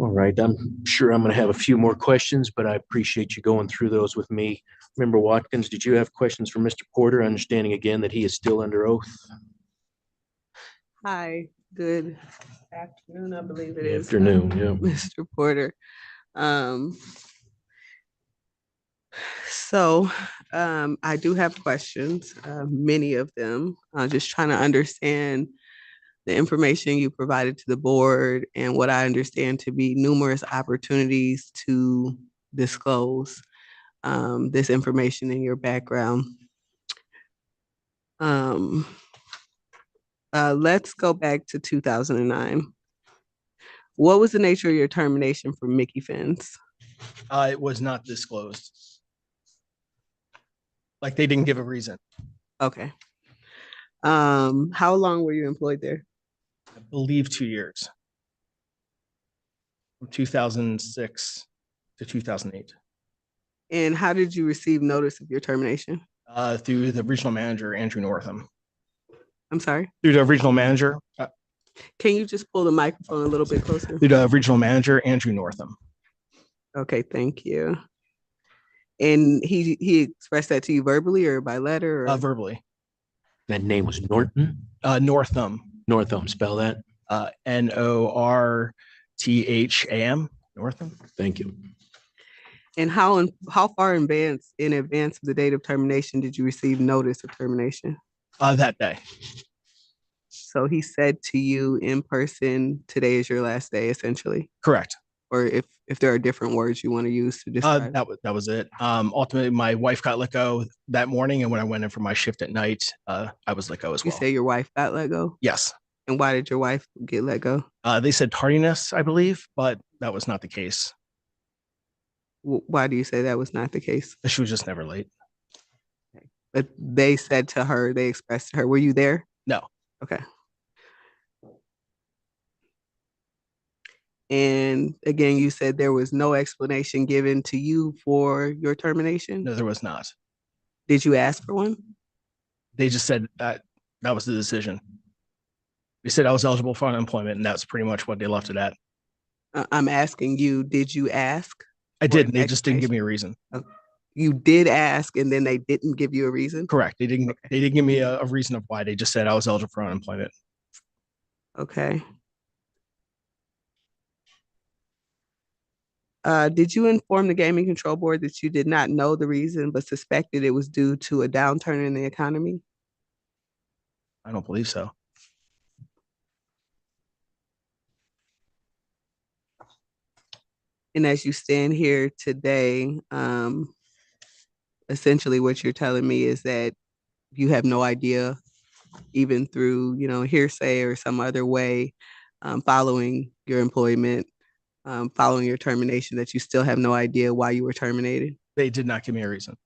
All right, I'm sure I'm going to have a few more questions, but I appreciate you going through those with me. Member Watkins, did you have questions for Mr. Porter, understanding again that he is still under oath? Hi, good afternoon, I believe it is. Afternoon, yeah. Mr. Porter. So I do have questions, many of them. I'm just trying to understand the information you provided to the board and what I understand to be numerous opportunities to disclose this information in your background. Let's go back to 2009. What was the nature of your termination from Mickey Fins? It was not disclosed. Like they didn't give a reason. Okay. How long were you employed there? I believe 2 years. From 2006 to 2008. And how did you receive notice of your termination? Through the regional manager, Andrew Northam. I'm sorry? Through the regional manager, Can you just pull the microphone a little bit closer? through the regional manager, Andrew Northam. Okay, thank you. And he expressed that to you verbally or by letter? Or? Verbally. That name was Norton? Northam. Northam, spell that. Northam. Northam. Thank you. And how far in advance of the date of termination did you receive notice of termination? That day. So he said to you in person, today is your last day, essentially. Correct. Or if there are different words you want to use to describe. That was it. Ultimately, my wife got let go that morning, and when I went in for my shift at night, I was let go as well. You say your wife got let go? Yes. And why did your wife get let go? They said tardiness, I believe, but that was not the case. Why do you say that was not the case? She was just never late. But they said to her, they expressed to her, were you there? No. Okay. And again, you said there was no explanation given to you for your termination? No, there was not. Did you ask for one? They just said that was the decision. They said I was eligible for unemployment, and that's pretty much what they left it at. I'm asking you, did you ask? I did, and they just didn't give me a reason. You did ask, and then they didn't give you a reason? Correct. They didn't give me a reason of why. They just said I was eligible for unemployment. Okay. Did you inform the Gaming Control Board that you did not know the reason, but suspected it was due to a downturn in the economy? I don't believe so. And as you stand here today, essentially what you're telling me is that you have no idea, even through, hearsay or some other way, following your employment, following your termination, that you still have no idea why you were terminated? They did not give me a reason.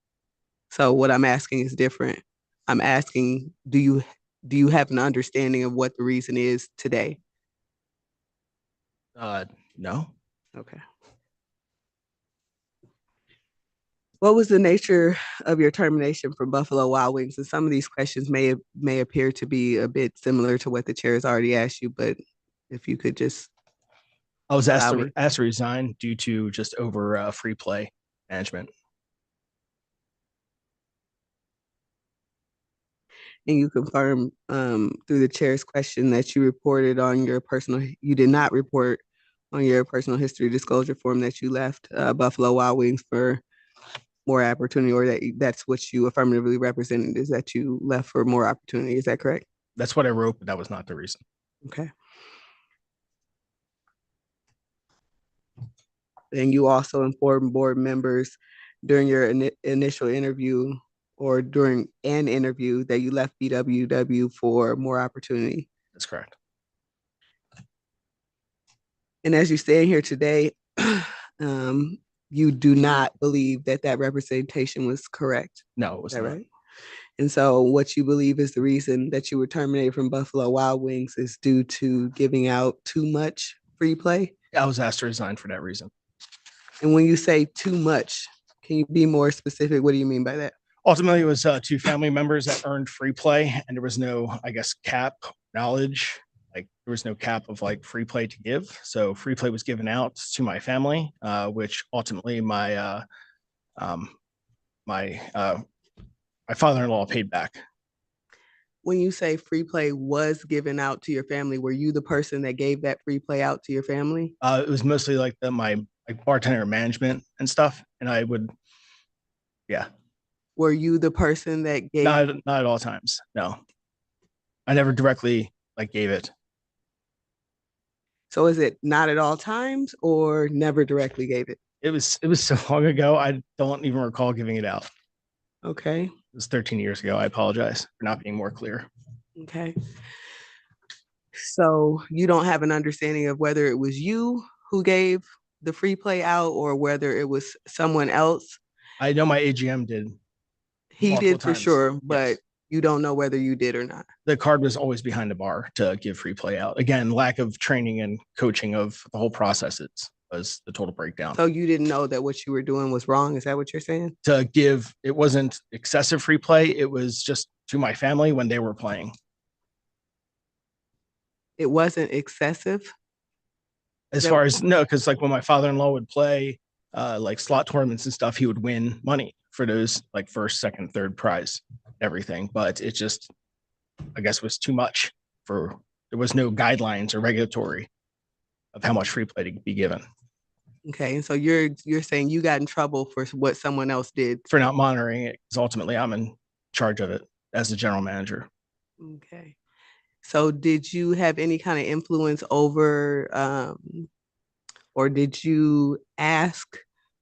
So what I'm asking is different. I'm asking, do you have an understanding of what the reason is today? No. Okay. What was the nature of your termination from Buffalo Wild Wings? And some of these questions may appear to be a bit similar to what the chair has already asked you, but if you could just. I was asked to resign due to just over free play management. And you confirm through the chair's question that you did not report on your personal history disclosure form that you left Buffalo Wild Wings for more opportunity, or that's what you affirmatively represented, is that you left for more opportunity. Is that correct? That's what I wrote, but that was not the reason. Okay. And you also informed board members during your initial interview or during an interview that you left BWW for more opportunity. That's correct. And as you stand here today, you do not believe that representation was correct? No, it was not. Right? And so what you believe is the reason that you were terminated from Buffalo Wild Wings is due to giving out too much free play? I was asked to resign for that reason. And when you say too much, can you be more specific? What do you mean by that? Ultimately, it was two family members that earned free play, and there was no, cap knowledge. Like there was no cap of free play to give. So free play was given out to my family, which ultimately my father-in-law paid back. When you say free play was given out to your family, were you the person that gave that free play out to your family? It was mostly my bartender management and stuff. And I would, yeah. Were you the person that gave? Not at all times. No, I never directly gave it. So is it not at all times or never directly gave it? It was so long ago. I don't even recall giving it out. Okay. It was 13 years ago. I apologize for not being more clear. Okay. So you don't have an understanding of whether it was you who gave the free play out or whether it was someone else? I know my AGM did. He multiple did for times. sure, but Yes. you don't know whether you did or not. The card was always behind the bar to give free play out. Again, lack of training and coaching of the whole processes was the total breakdown. So you didn't know that what you were doing was wrong? Is that what you're saying? To give, it wasn't excessive free play. It was just to my family when they were playing. It wasn't excessive? As far as no, because like when my father-in-law would play like slot tournaments and stuff, he would win money for those like first, second, third prize, everything. But it just, I guess, was too much for. There was no guidelines or regulatory of how much free play to be given. Okay, so you're saying you got in trouble for what someone else did for not monitoring it, because ultimately I'm in charge of it as the general manager. Okay. So did you have any kind of influence over, or did you ask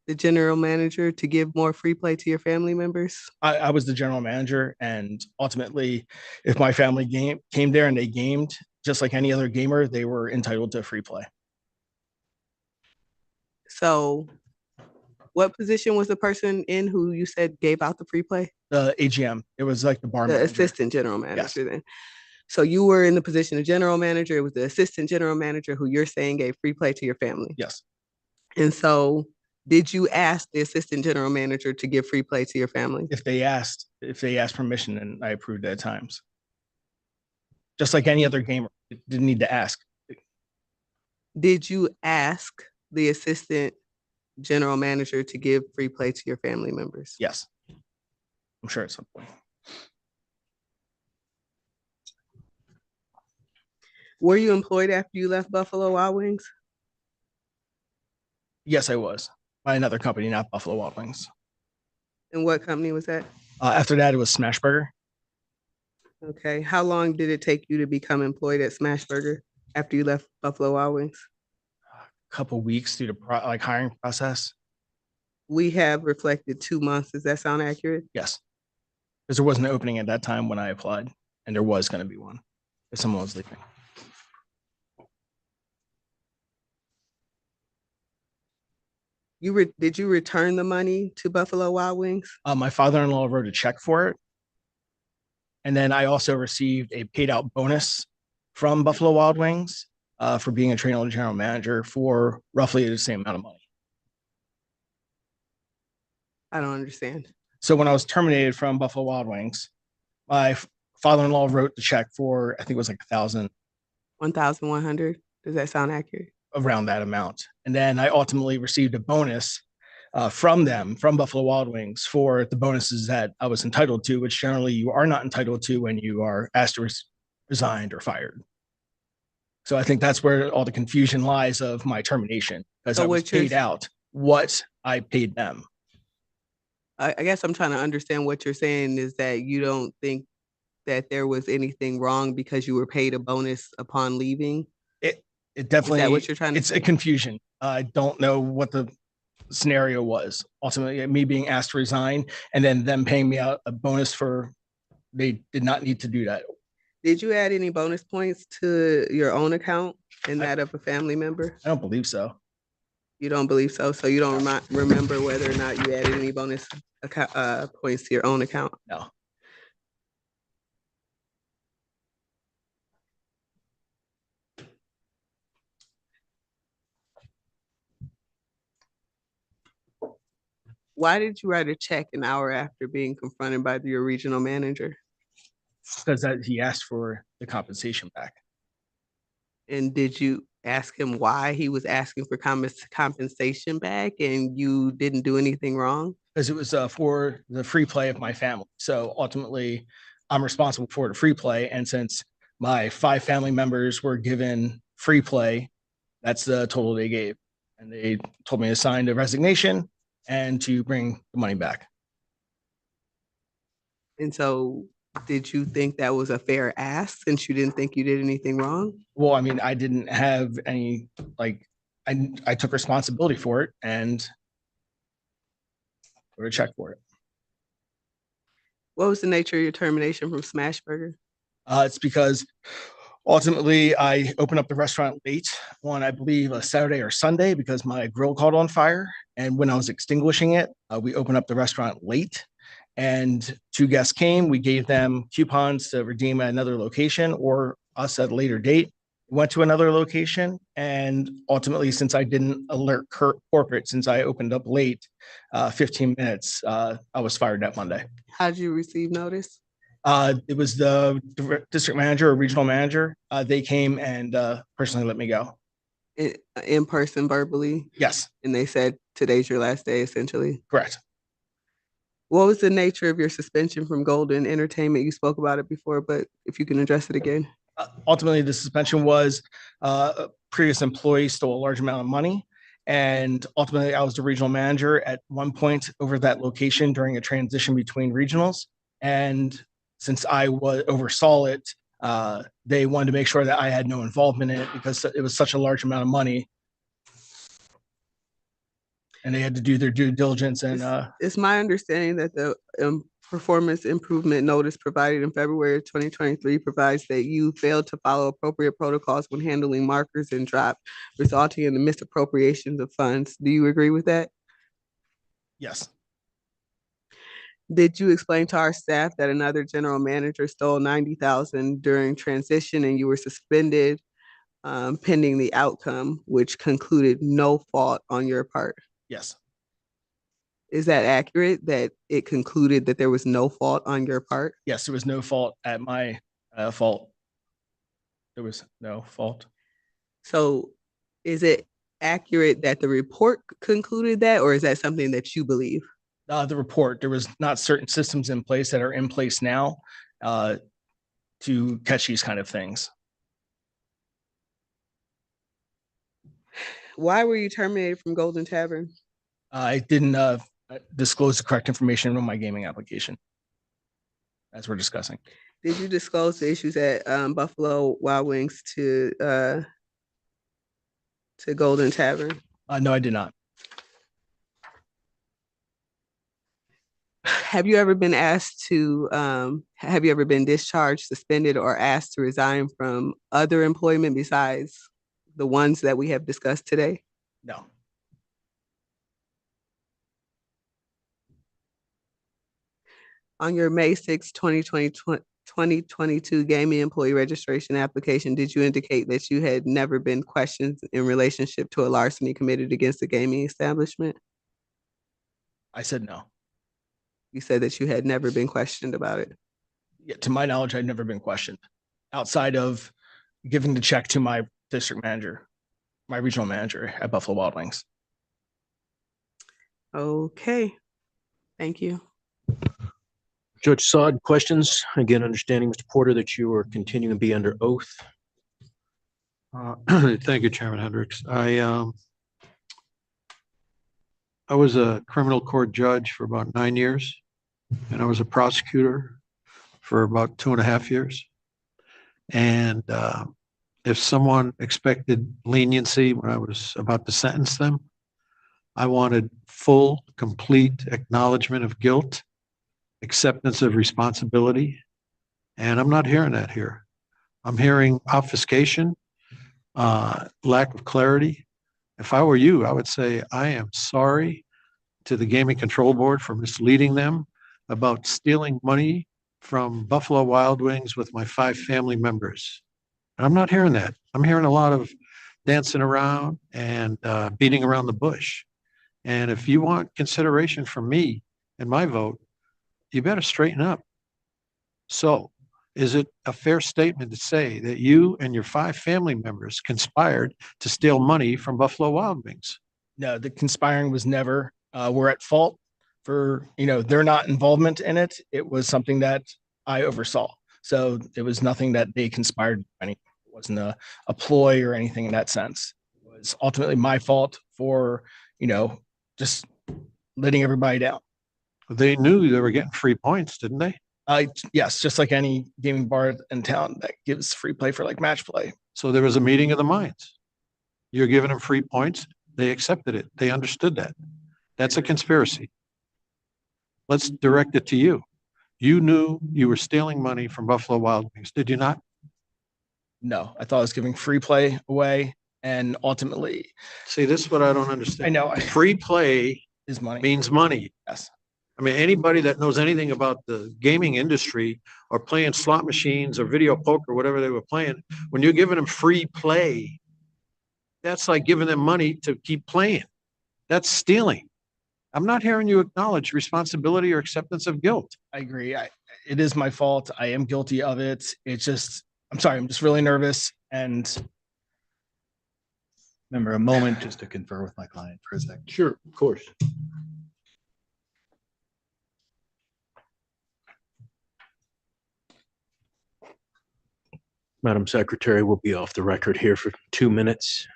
the general manager to give more free play to your family members? I was the general manager, and ultimately, if my family came there and they gamed, just like any other gamer, they were entitled to free play. So what position was the person in who you said gave out the free play? The AGM. It was like the bar The manager. assistant general manager then. So you were in the position of general manager. It was the assistant general manager who you're saying gave free play to your family. Yes. And so did you ask the assistant general manager to give free play to your family? If they asked permission, and I approved at times. Just like any other gamer, it didn't need to ask. Did you ask the assistant general manager to give free play to your family members? Yes. I'm sure at some point. Were you employed after you left Buffalo Wild Wings? Yes, I was by another company, not Buffalo Wild Wings. And what company was that? After that, it was Smashburger. Okay. How long did it take you to become employed at Smashburger after you left Buffalo Wild Wings? A couple weeks through the hiring process. We have reflected 2 months. Does that sound accurate? Yes. Because there wasn't an opening at that time when I applied, and there was going to be one if someone was leaving. Did you return the money to Buffalo Wild Wings? My father-in-law wrote a check for it. And then I also received a paid out bonus from Buffalo Wild Wings for being a trainer and general manager for roughly the same amount of money. I don't understand. So when I was terminated from Buffalo Wild Wings, my father-in-law wrote the check for, I think it was like $1,100. Does that sound accurate? Around that amount. And then I ultimately received a bonus from them, from Buffalo Wild Wings, for the bonuses that I was entitled to, which generally you are not entitled to when you are asked to resigned or fired. So I think that's where all the confusion lies of my termination, because I was paid out what I paid them. I guess I'm trying to understand what you're saying is that you don't think that there was anything wrong because you were paid a bonus upon leaving? It definitely, is that what you're trying to it's a confusion. I don't know what the scenario was. Ultimately, me being asked to resign and then them paying me out a bonus for, they did not need to do that. Did you add any bonus points to your own account and that of a family member? I don't believe so. You don't believe so? So you don't remember whether or not you added any bonus points to your own account? No. Why did you write a check an hour after being confronted by your regional manager? Because he asked for the compensation back. And did you ask him why he was asking for compensation back and you didn't do anything wrong? Because it was for the free play of my family. So ultimately, I'm responsible for the free play. And since my 5 family members were given free play, that's the total they gave. And they told me to sign the resignation and to bring the money back. And so did you think that was a fair ask since you didn't think you did anything wrong? Well, I mean, I didn't have any, I took responsibility for it and wrote a check for it. What was the nature of your termination from Smashburger? It's because Ultimately, I opened up the restaurant late on, I believe, a Saturday or Sunday because my grill caught on fire. And when I was extinguishing it, we opened up the restaurant late. And two guests came. We gave them coupons to redeem at another location or us at a later date. Went to another location. And ultimately, since I didn't alert corporate, since I opened up late, 15 minutes, I was fired that Monday. How did you receive notice? It was the district manager or regional manager. They came and personally let me go. In person, verbally? Yes. And they said today's your last day, essentially? Correct. What was the nature of your suspension from Golden Entertainment? You spoke about it before, but if you can address it again. Ultimately, the suspension was a previous employee stole a large amount of money. And ultimately, I was the regional manager at one point over that location during a transition between regionals. And since I oversaw it, they wanted to make sure that I had no involvement in it because it was such a large amount of money. And they had to do their due diligence. And it's my understanding that the performance improvement notice provided in February of 2023 provides that you failed to follow appropriate protocols when handling markers and drop, resulting in the misappropriations of funds. Do you agree with that? Yes. Did you explain to our staff that another general manager stole $90,000 during transition and you were suspended pending the outcome, which concluded no fault on your part? Yes. Is that accurate, that it concluded that there was no fault on your part? Yes, there was no fault at my fault. There was no fault. So is it accurate that the report concluded that, or is that something that you believe? The report, there was not certain systems in place that are in place now to catch these kind of things. Why were you terminated from Golden Tavern? I didn't disclose the correct information on my gaming application, as we're discussing. Did you disclose the issues at Buffalo Wild Wings to Golden Tavern? No, I did not. Have you ever been asked to, have you ever been discharged, suspended, or asked to resign from other employment besides the ones that we have discussed today? No. On your May 6, 2022 gaming employee registration application, did you indicate that you had never been questioned in relationship to a larceny committed against a gaming establishment? I said no. You said that you had never been questioned about it. Yeah, to my knowledge, I'd never been questioned outside of giving the check to my district manager, my regional manager at Buffalo Wild Wings. Okay, thank you. Judge Saad, questions? Again, understanding, Mr. Porter, that you are continuing to be under oath. Thank you, Chairman Hendricks. I was a criminal court judge for about 9 years, and I was a prosecutor for about 2.5 years. And if someone expected leniency when I was about to sentence them, I wanted full, complete acknowledgement of guilt, acceptance of responsibility. And I'm not hearing that here. I'm hearing obfuscation, lack of clarity. If I were you, I would say, I am sorry to the Gaming Control Board for misleading them about stealing money from Buffalo Wild Wings with my 5 family members. And I'm not hearing that. I'm hearing a lot of dancing around and beating around the bush. And if you want consideration from me and my vote, you better straighten up. So is it a fair statement to say that you and your 5 family members conspired to steal money from Buffalo Wild Wings? No, the conspiring was never, we're at fault for, their not involvement in it. It was something that I oversaw. So it was nothing that they conspired. It wasn't a ploy or anything in that sense. It was ultimately my fault for, just letting everybody down. They knew they were getting free points, didn't they? Yes, just like any gaming bar in town that gives free play for like match play. So there was a meeting of the minds. You're giving them free points. They accepted it. They understood that. That's a conspiracy. Let's direct it to you. You knew you were stealing money from Buffalo Wild Wings, did you not? No, I thought I was giving free play away, and ultimately, See, this is what I don't understand. I know Free play is money. means money. Yes. I mean, anybody that knows anything about the gaming industry or playing slot machines or video poker, whatever they were playing, when you're giving them free play, that's like giving them money to keep playing. That's stealing. I'm not hearing you acknowledge responsibility or acceptance of guilt. I agree. It is my fault. I am guilty of it. It's just, I'm sorry. I'm just really nervous. And Remember, a moment just to confer with my client for a second. Sure, of course. Madam Secretary, we'll be off the record here for 2 minutes.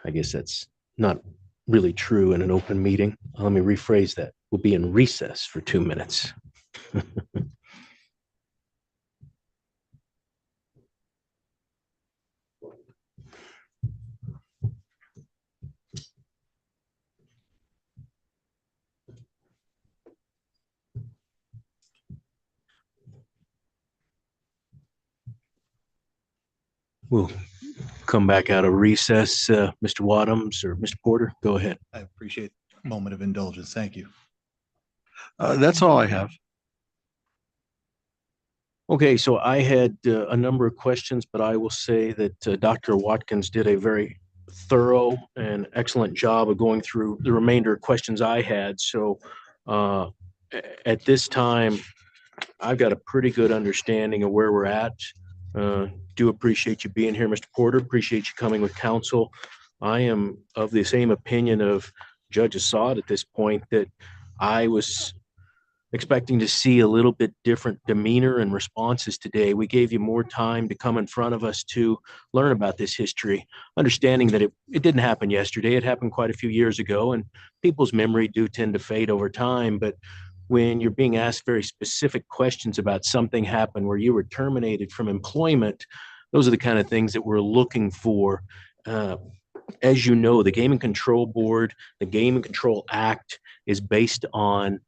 I guess that's not really true in an open meeting. Let me rephrase that. We'll be in recess for 2 minutes. We'll come back out of recess. Mr. Wadhams or Mr. Porter, go ahead. I appreciate a moment of indulgence. Thank you. That's all I have. Okay, so I had a number of questions, but I will say that Dr. Watkins did a very thorough and excellent job of going through the remainder of questions I had. So at this time, I've got a pretty good understanding of where we're at. Do appreciate you being here, Mr. Porter. Appreciate you coming with counsel. I am of the same opinion of Judge Assad at this point, that I was expecting to see a little bit different demeanor and responses today. We gave you more time to come in front of us to learn about this history, understanding that it didn't happen yesterday. It happened quite a few years ago, and people's memory do tend to fade over time. But when you're being asked very specific questions about something happened where you were terminated from employment, those are the kind of things that we're looking for. As you know, the Gaming Control Board, the Gaming Control Act is based on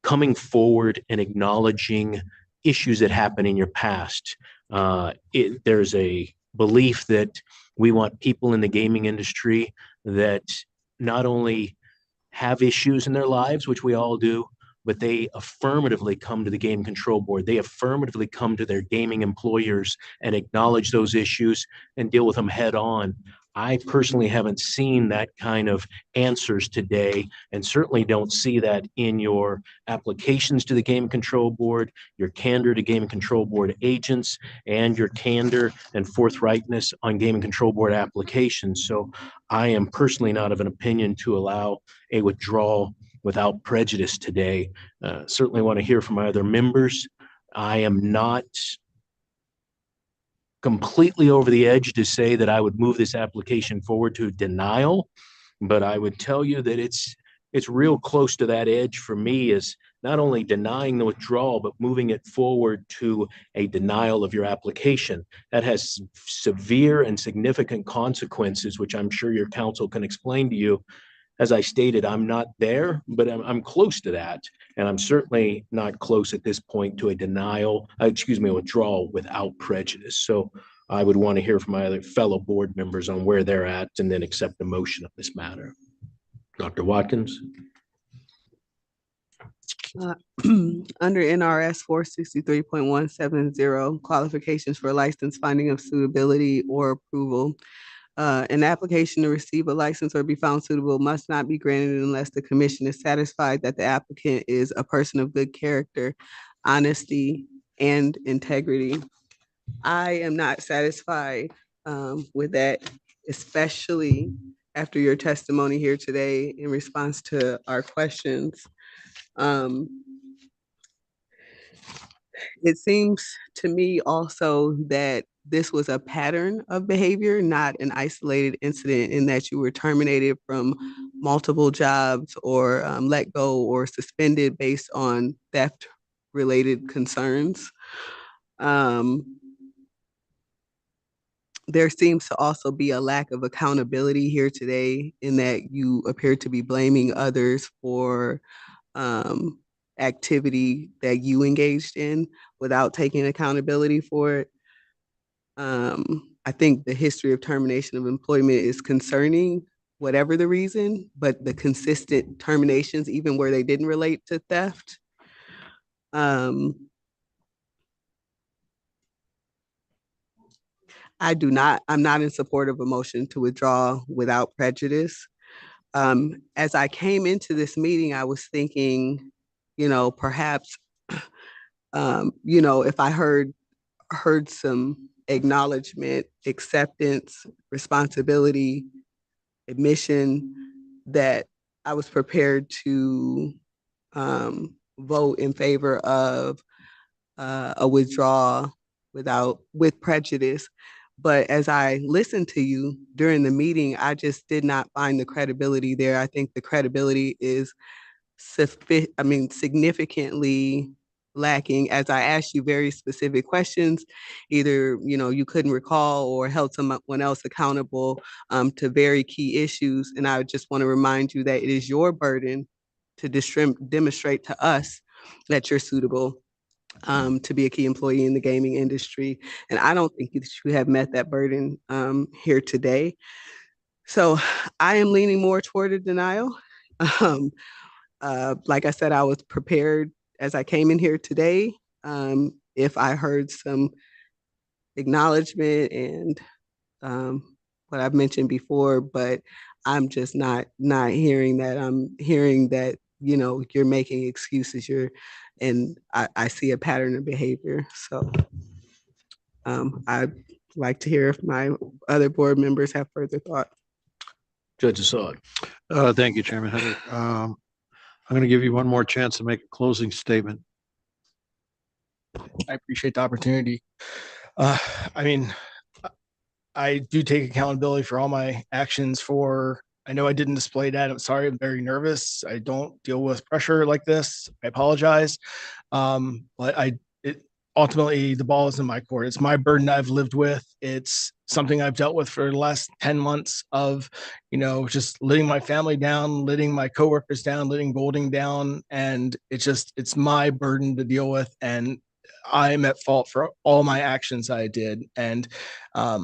coming forward and acknowledging issues that happen in your past. There's a belief that we want people in the gaming industry that not only have issues in their lives, which we all do, but they affirmatively come to the Game Control Board. They affirmatively come to their gaming employers and acknowledge those issues and deal with them head on. I personally haven't seen that kind of answers today, and certainly don't see that in your applications to the Game Control Board, your candor to Game Control Board agents, and your candor and forthrightness on Game Control Board applications. So I am personally not of an opinion to allow a withdrawal without prejudice today. Certainly want to hear from my other members. I am not completely over the edge to say that I would move this application forward to denial, but I would tell you that it's real close to that edge for me, is not only denying the withdrawal, but moving it forward to a denial of your application. That has severe and significant consequences, which I'm sure your counsel can explain to you. As I stated, I'm not there, but I'm close to that. And I'm certainly not close at this point to a withdrawal without prejudice. So I would want to hear from my other fellow board members on where they're at, and then accept the motion of this matter. Dr. Watkins. Under NRS 463.170, qualifications for license, finding of suitability or approval. An application to receive a license or be found suitable must not be granted unless the commission is satisfied that the applicant is a person of good character, honesty, and integrity. I am not satisfied with that, especially after your testimony here today in response to our questions. It seems to me also that this was a pattern of behavior, not an isolated incident, in that you were terminated from multiple jobs or let go or suspended based on theft-related concerns. There seems to also be a lack of accountability here today, in that you appear to be blaming others for activity that you engaged in without taking accountability for it. I think the history of termination of employment is concerning, whatever the reason, but the consistent terminations, even where they didn't relate to theft. I'm not in support of a motion to withdraw without prejudice. As I came into this meeting, I was thinking, perhaps, if I heard some acknowledgement, acceptance, responsibility, admission, that I was prepared to vote in favor of a withdrawal with prejudice. But as I listened to you during the meeting, I just did not find the credibility there. I think the credibility is significantly lacking. As I asked you very specific questions, either you couldn't recall or held someone else accountable to very key issues. And I just want to remind you that it is your burden to demonstrate to us that you're suitable to be a key employee in the gaming industry. And I don't think that you have met that burden here today. So I am leaning more toward a denial. Like I said, I was prepared as I came in here today. If I heard some acknowledgement and what I've mentioned before, but I'm just not hearing that. I'm hearing that you're making excuses. And I see a pattern of behavior. So I'd like to hear if my other board members have further thought. Judge Assad. Thank you, Chairman Hendrick. I'm going to give you one more chance to make a closing statement. I appreciate the opportunity. I mean, I do take accountability for all my actions I know I didn't display that. I'm sorry. I'm very nervous. I don't deal with pressure like this. I apologize. But ultimately the ball is in my court. It's my burden I've lived with. It's something I've dealt with for the last 10 months of, just letting my family down, letting my coworkers down, letting Golding down. And it's my burden to deal with. And I'm at fault for all my actions I did. And I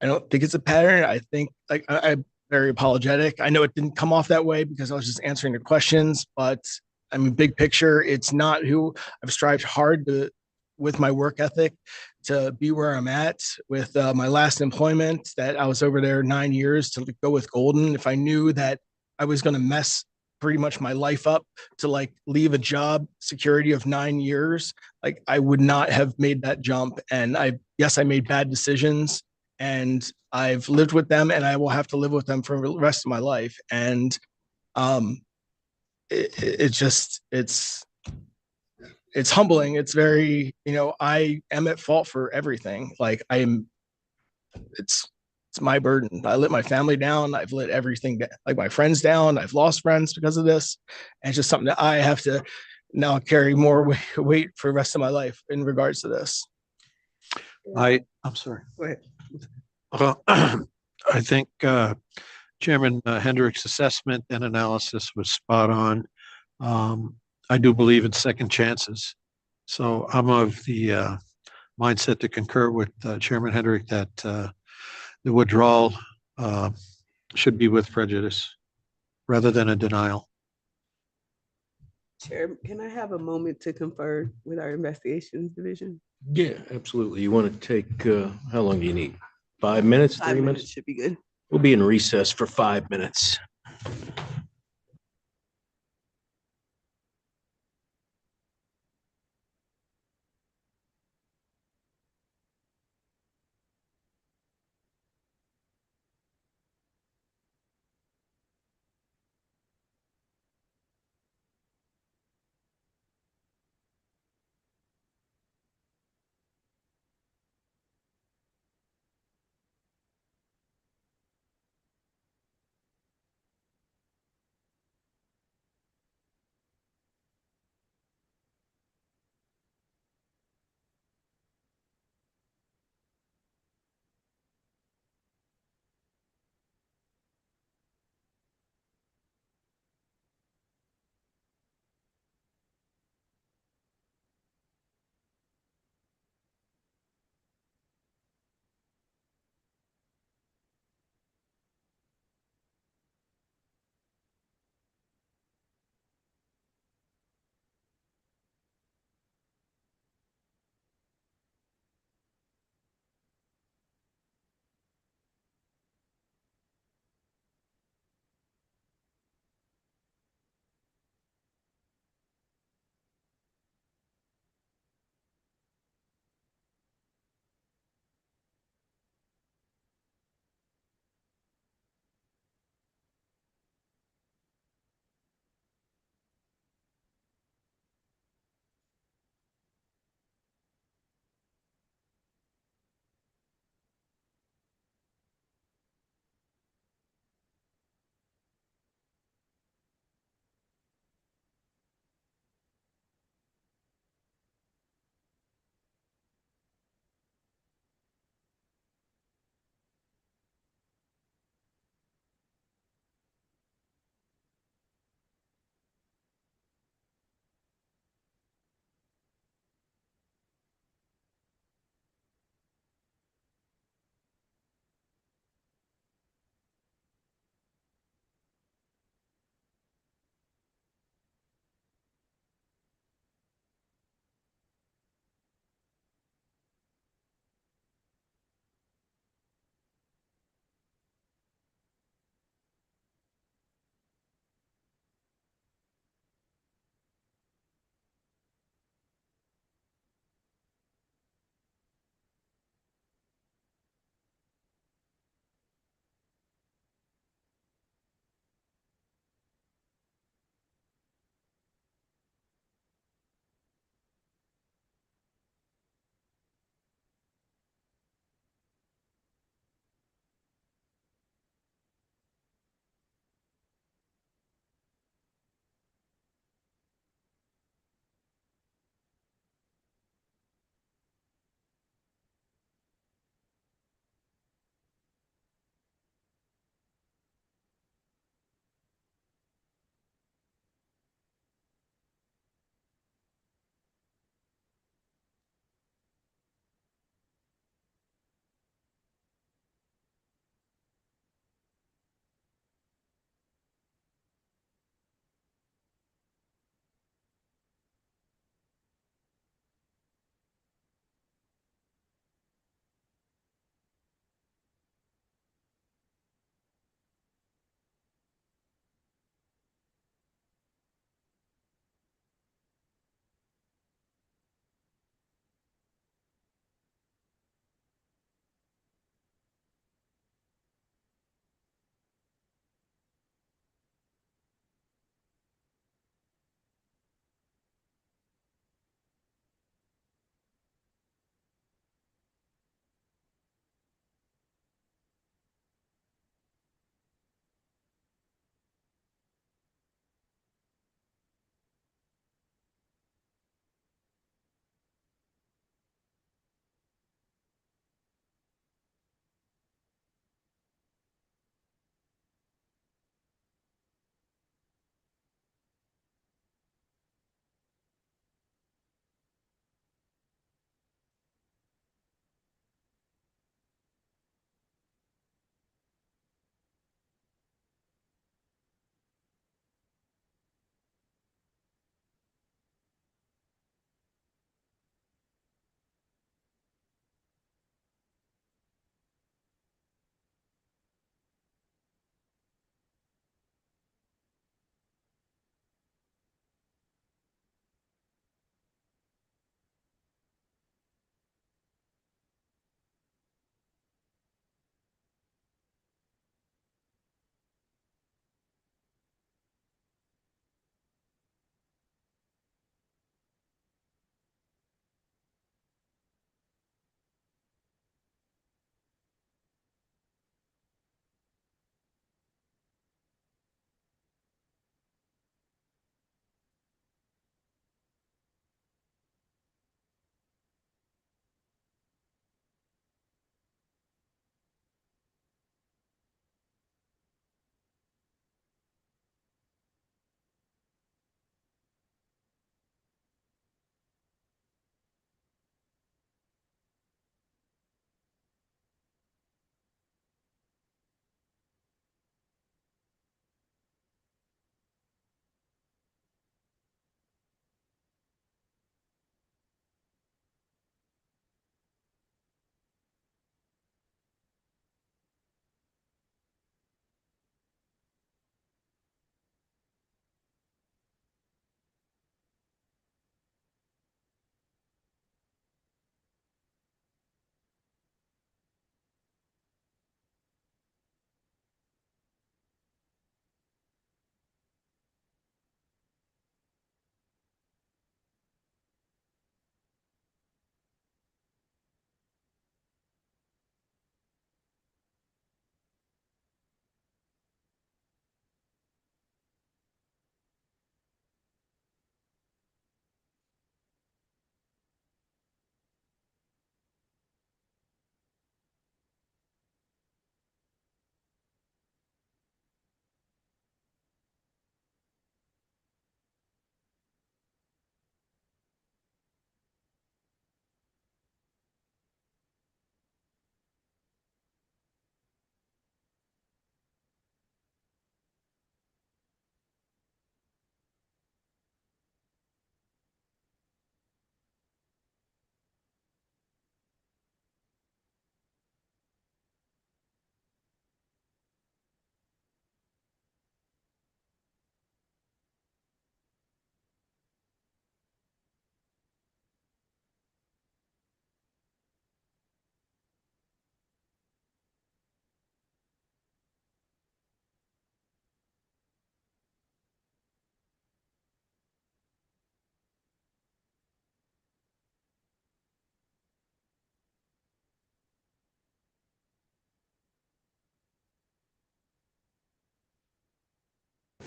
don't think it's a pattern. I think I'm very apologetic. I know it didn't come off that way because I was just answering the questions, but I mean, big picture, it's not who I've strived hard with my work ethic to be where I'm at with my last employment that I was over there 9 years to go with Golden. If I knew that I was going to mess pretty much my life up to leave a job security of 9 years, I would not have made that jump. And I made bad decisions and I've lived with them and I will have to live with them for the rest of my life. And it's humbling. It's very, I am at fault for everything. It's my burden. I let my family down. I've let everything my friends down. I've lost friends because of this. And it's just something that I have to now carry more weight for the rest of my life in regards to this. I'm sorry. Go ahead. I think Chairman Hendrick's assessment and analysis was spot on. I do believe in second chances. So I'm of the mindset to concur with Chairman Hendrick that the withdrawal should be with prejudice rather than a denial. Chair, can I have a moment to confer with our investigations division? Yeah, absolutely. You want to take, how long do you need? 5 minutes, 3 minutes? Should be good. We'll be in recess for 5 minutes.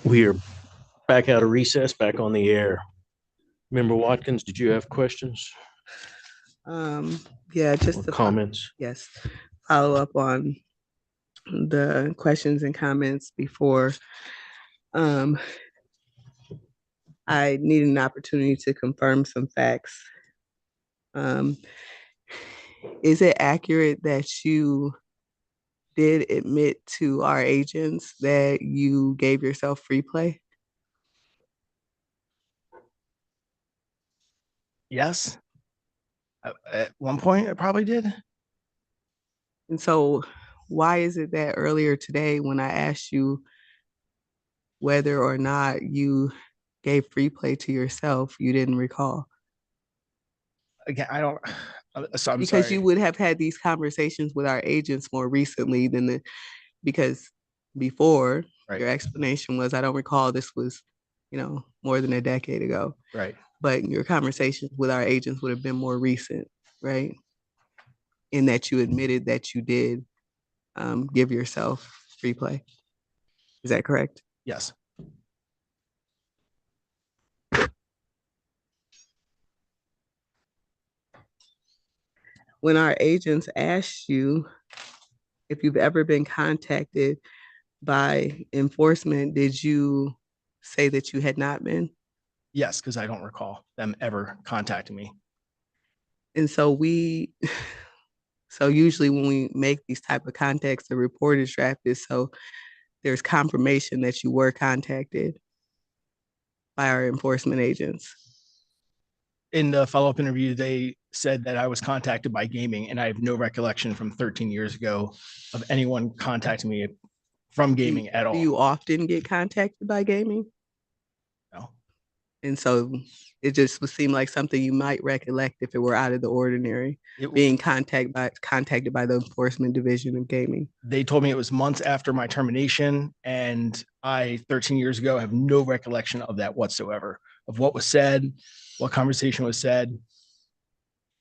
We are back out of recess, back on the air. Member Watkins, did you have questions Yeah, or just to comments? yes, follow up on the questions and comments before. I need an opportunity to confirm some facts. Is it accurate that you did admit to our agents that you gave yourself free play? Yes. At one point, I probably did. And so why is it that earlier today when I asked you whether or not you gave free play to yourself, you didn't recall? Again, I don't. So I'm Because sorry. you would have had these conversations with our agents more recently than because before Right. your explanation was, I don't recall, this was, more than a decade ago. Right. But your conversations with our agents would have been more recent, right? In that you admitted that you did give yourself free play. Is that correct? Yes. When our agents asked you if you've ever been contacted by enforcement, did you say that you had not been? Yes, because I don't recall them ever contacting me. And so so usually when we make these type of contacts, the report is drafted so there's confirmation that you were contacted by our enforcement agents. In the follow-up interview, they said that I was contacted by gaming, and I have no recollection from 13 years ago of anyone contacting me from gaming at all. Do you often get contacted by gaming? No. And so it just would seem like something you might recollect if it were out of the ordinary, being contacted by the enforcement division of gaming. They told me it was months after my termination, and I, 13 years ago, have no recollection of that whatsoever, of what was said, what conversation was said,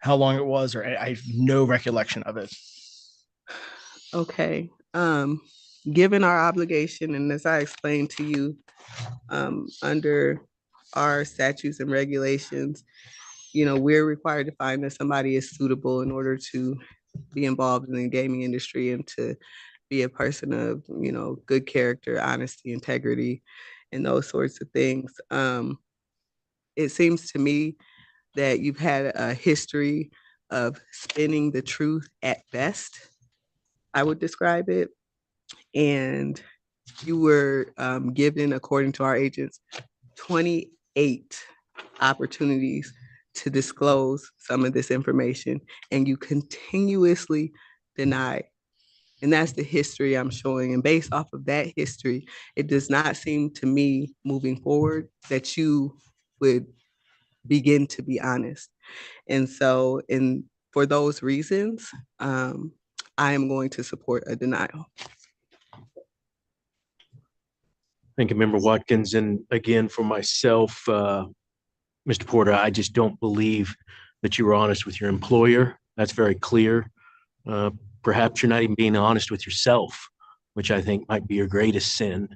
how long it was, or I have no recollection of it. Okay. Given our obligation, and as I explained to you, under our statutes and regulations, we're required to find that somebody is suitable in order to be involved in the gaming industry and to be a person of, good character, honesty, integrity, and those sorts of things. It seems to me that you've had a history of spinning the truth at best, I would describe it. And you were given, according to our agents, 28 opportunities to disclose some of this information, and you continuously deny. And that's the history I'm showing. And based off of that history, it does not seem to me moving forward that you would begin to be honest. And so, for those reasons, I am going to support a denial. Thank you, Member Watkins. And again, for myself, Mr. Porter, I just don't believe that you were honest with your employer. That's very clear. Perhaps you're not even being honest with yourself, which I think might be your greatest sin.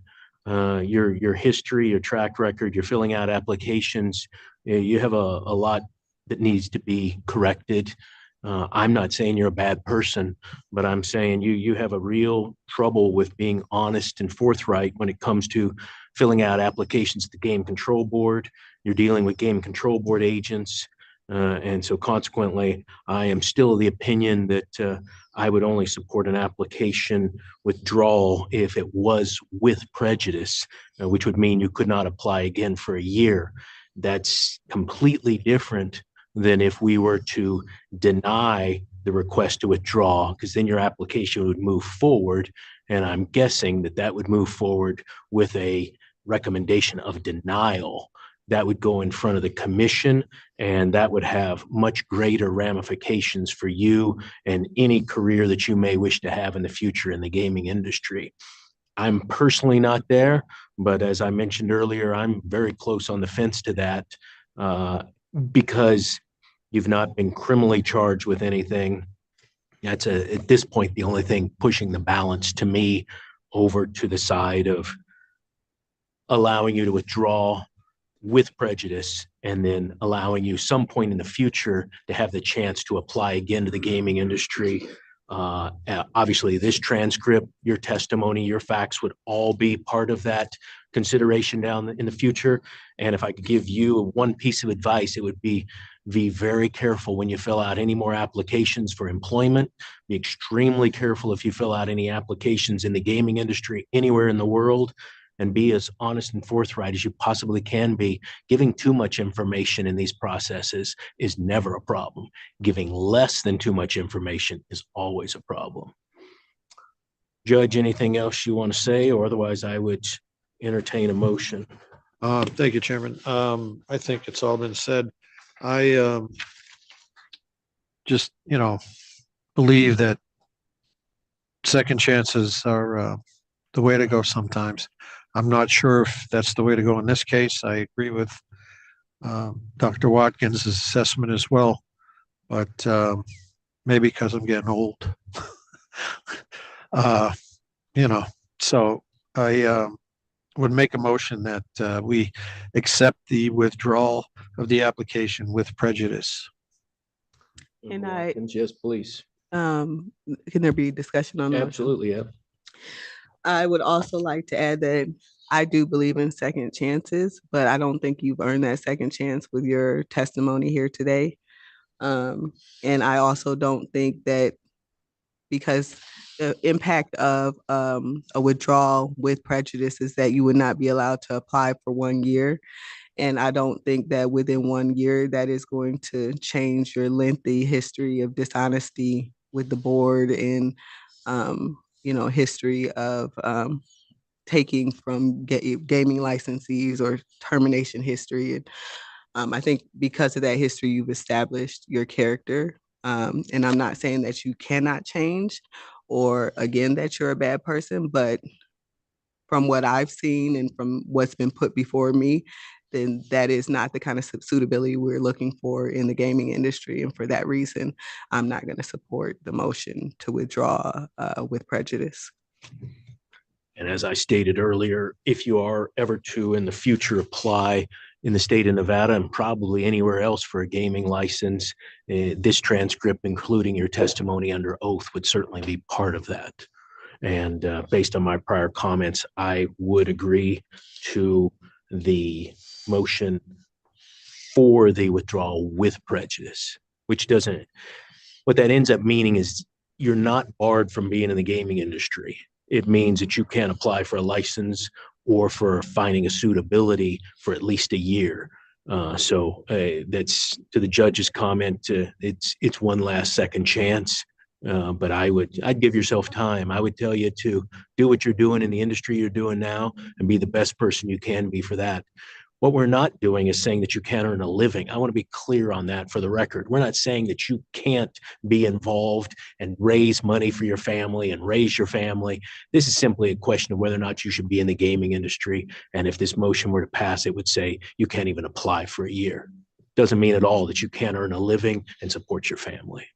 Your history, your track record, you're filling out applications. You have a lot that needs to be corrected. I'm not saying you're a bad person, but I'm saying you have a real trouble with being honest and forthright when it comes to filling out applications to the Game Control Board. You're dealing with Game Control Board agents. And so consequently, I am still of the opinion that I would only support an application withdrawal if it was with prejudice, which would mean you could not apply again for a year. That's completely different than if we were to deny the request to withdraw, because then your application would move forward. And I'm guessing that would move forward with a recommendation of denial. That would go in front of the commission, and that would have much greater ramifications for you and any career that you may wish to have in the future in the gaming industry. I'm personally not there, but as I mentioned earlier, I'm very close on the fence to that because you've not been criminally charged with anything. That's at this point, the only thing pushing the balance to me over to the side of allowing you to withdraw with prejudice, and then allowing you some point in the future to have the chance to apply again to the gaming industry. Obviously, this transcript, your testimony, your facts would all be part of that consideration down in the future. And if I could give you one piece of advice, it would be very careful when you fill out any more applications for employment. Be extremely careful if you fill out any applications in the gaming industry anywhere in the world, and be as honest and forthright as you possibly can be. Giving too much information in these processes is never a problem. Giving less than too much information is always a problem. Judge, anything else you want to say, or otherwise I would entertain a motion? Thank you, Chairman. I think it's all been said. I just, believe that second chances are the way to go sometimes. I'm not sure if that's the way to go in this case. I agree with Dr. Watkins' assessment as well, but maybe because I'm getting old. So I would make a motion that we accept the withdrawal of the application with prejudice. And yes, please. Can there be discussion on that? Absolutely, yeah. I would also like to add that I do believe in second chances, but I don't think you've earned that second chance with your testimony here today. And I also don't think that, because the impact of a withdrawal with prejudice is that you would not be allowed to apply for 1 year. And I don't think that within 1 year that is going to change your lengthy history of dishonesty with the board and history of taking from gaming licensees or termination history. And I think because of that history, you've established your character. And I'm not saying that you cannot change or again that you're a bad person, but from what I've seen and from what's been put before me, then that is not the kind of suitability we're looking for in the gaming industry. And for that reason, I'm not going to support the motion to withdraw with prejudice. And as I stated earlier, if you are ever to in the future apply in the state of Nevada and probably anywhere else for a gaming license, this transcript, including your testimony under oath, would certainly be part of that. And based on my prior comments, I would agree to the motion for the withdrawal with prejudice, which doesn't, what that ends up meaning is you're not barred from being in the gaming industry. It means that you can't apply for a license or for finding a suitability for at least a year. So that's to the judge's comment. It's one last second chance. But I'd give yourself time. I would tell you to do what you're doing in the industry you're doing now and be the best person you can be for that. What we're not doing is saying that you can't earn a living. I want to be clear on that for the record. We're not saying that you can't be involved and raise money for your family and raise your family. This is simply a question of whether or not you should be in the gaming industry. And if this motion were to pass, it would say you can't even apply for a year. Doesn't mean at all that you can't earn a living and support your family.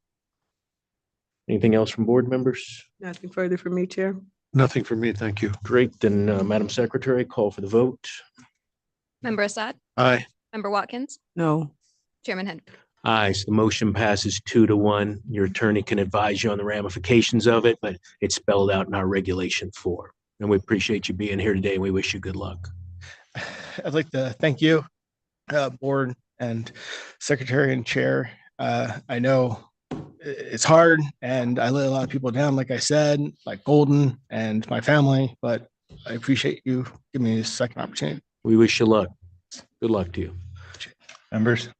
Anything else from board members? Nothing further from me, Chair. Nothing for me, thank you. Great, then Madam Secretary, call for the vote. Member Assad? Aye. Member Watkins? No. Chairman Hendrick? Aye, so the motion passes 2-1. Your attorney can advise you on the ramifications of it, but it's spelled out in our regulation 4. And we appreciate you being here today, and we wish you good luck. I'd like to thank you, board and secretary and chair. I know it's hard and I let a lot of people down, like I said, like Golden and my family, but I appreciate you giving me this second opportunity. We wish you luck. Good luck to you. Members.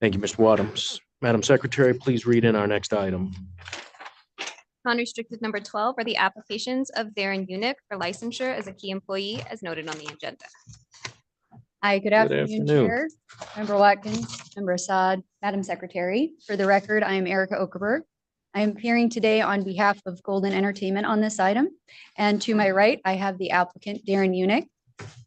Thank you, Mr. Wadhams. Madam Secretary, please read in our next item. Unrestricted number 12 are the applications of Darren Unick for licensure as a key employee as noted on the agenda. Hi, good afternoon, Chair, Member Watkins, Member Assad, Madam Secretary. For the record, I am Erica Okerberg. I am appearing today on behalf of Golden Entertainment on this item. And to my right, I have the applicant, Darren Unick.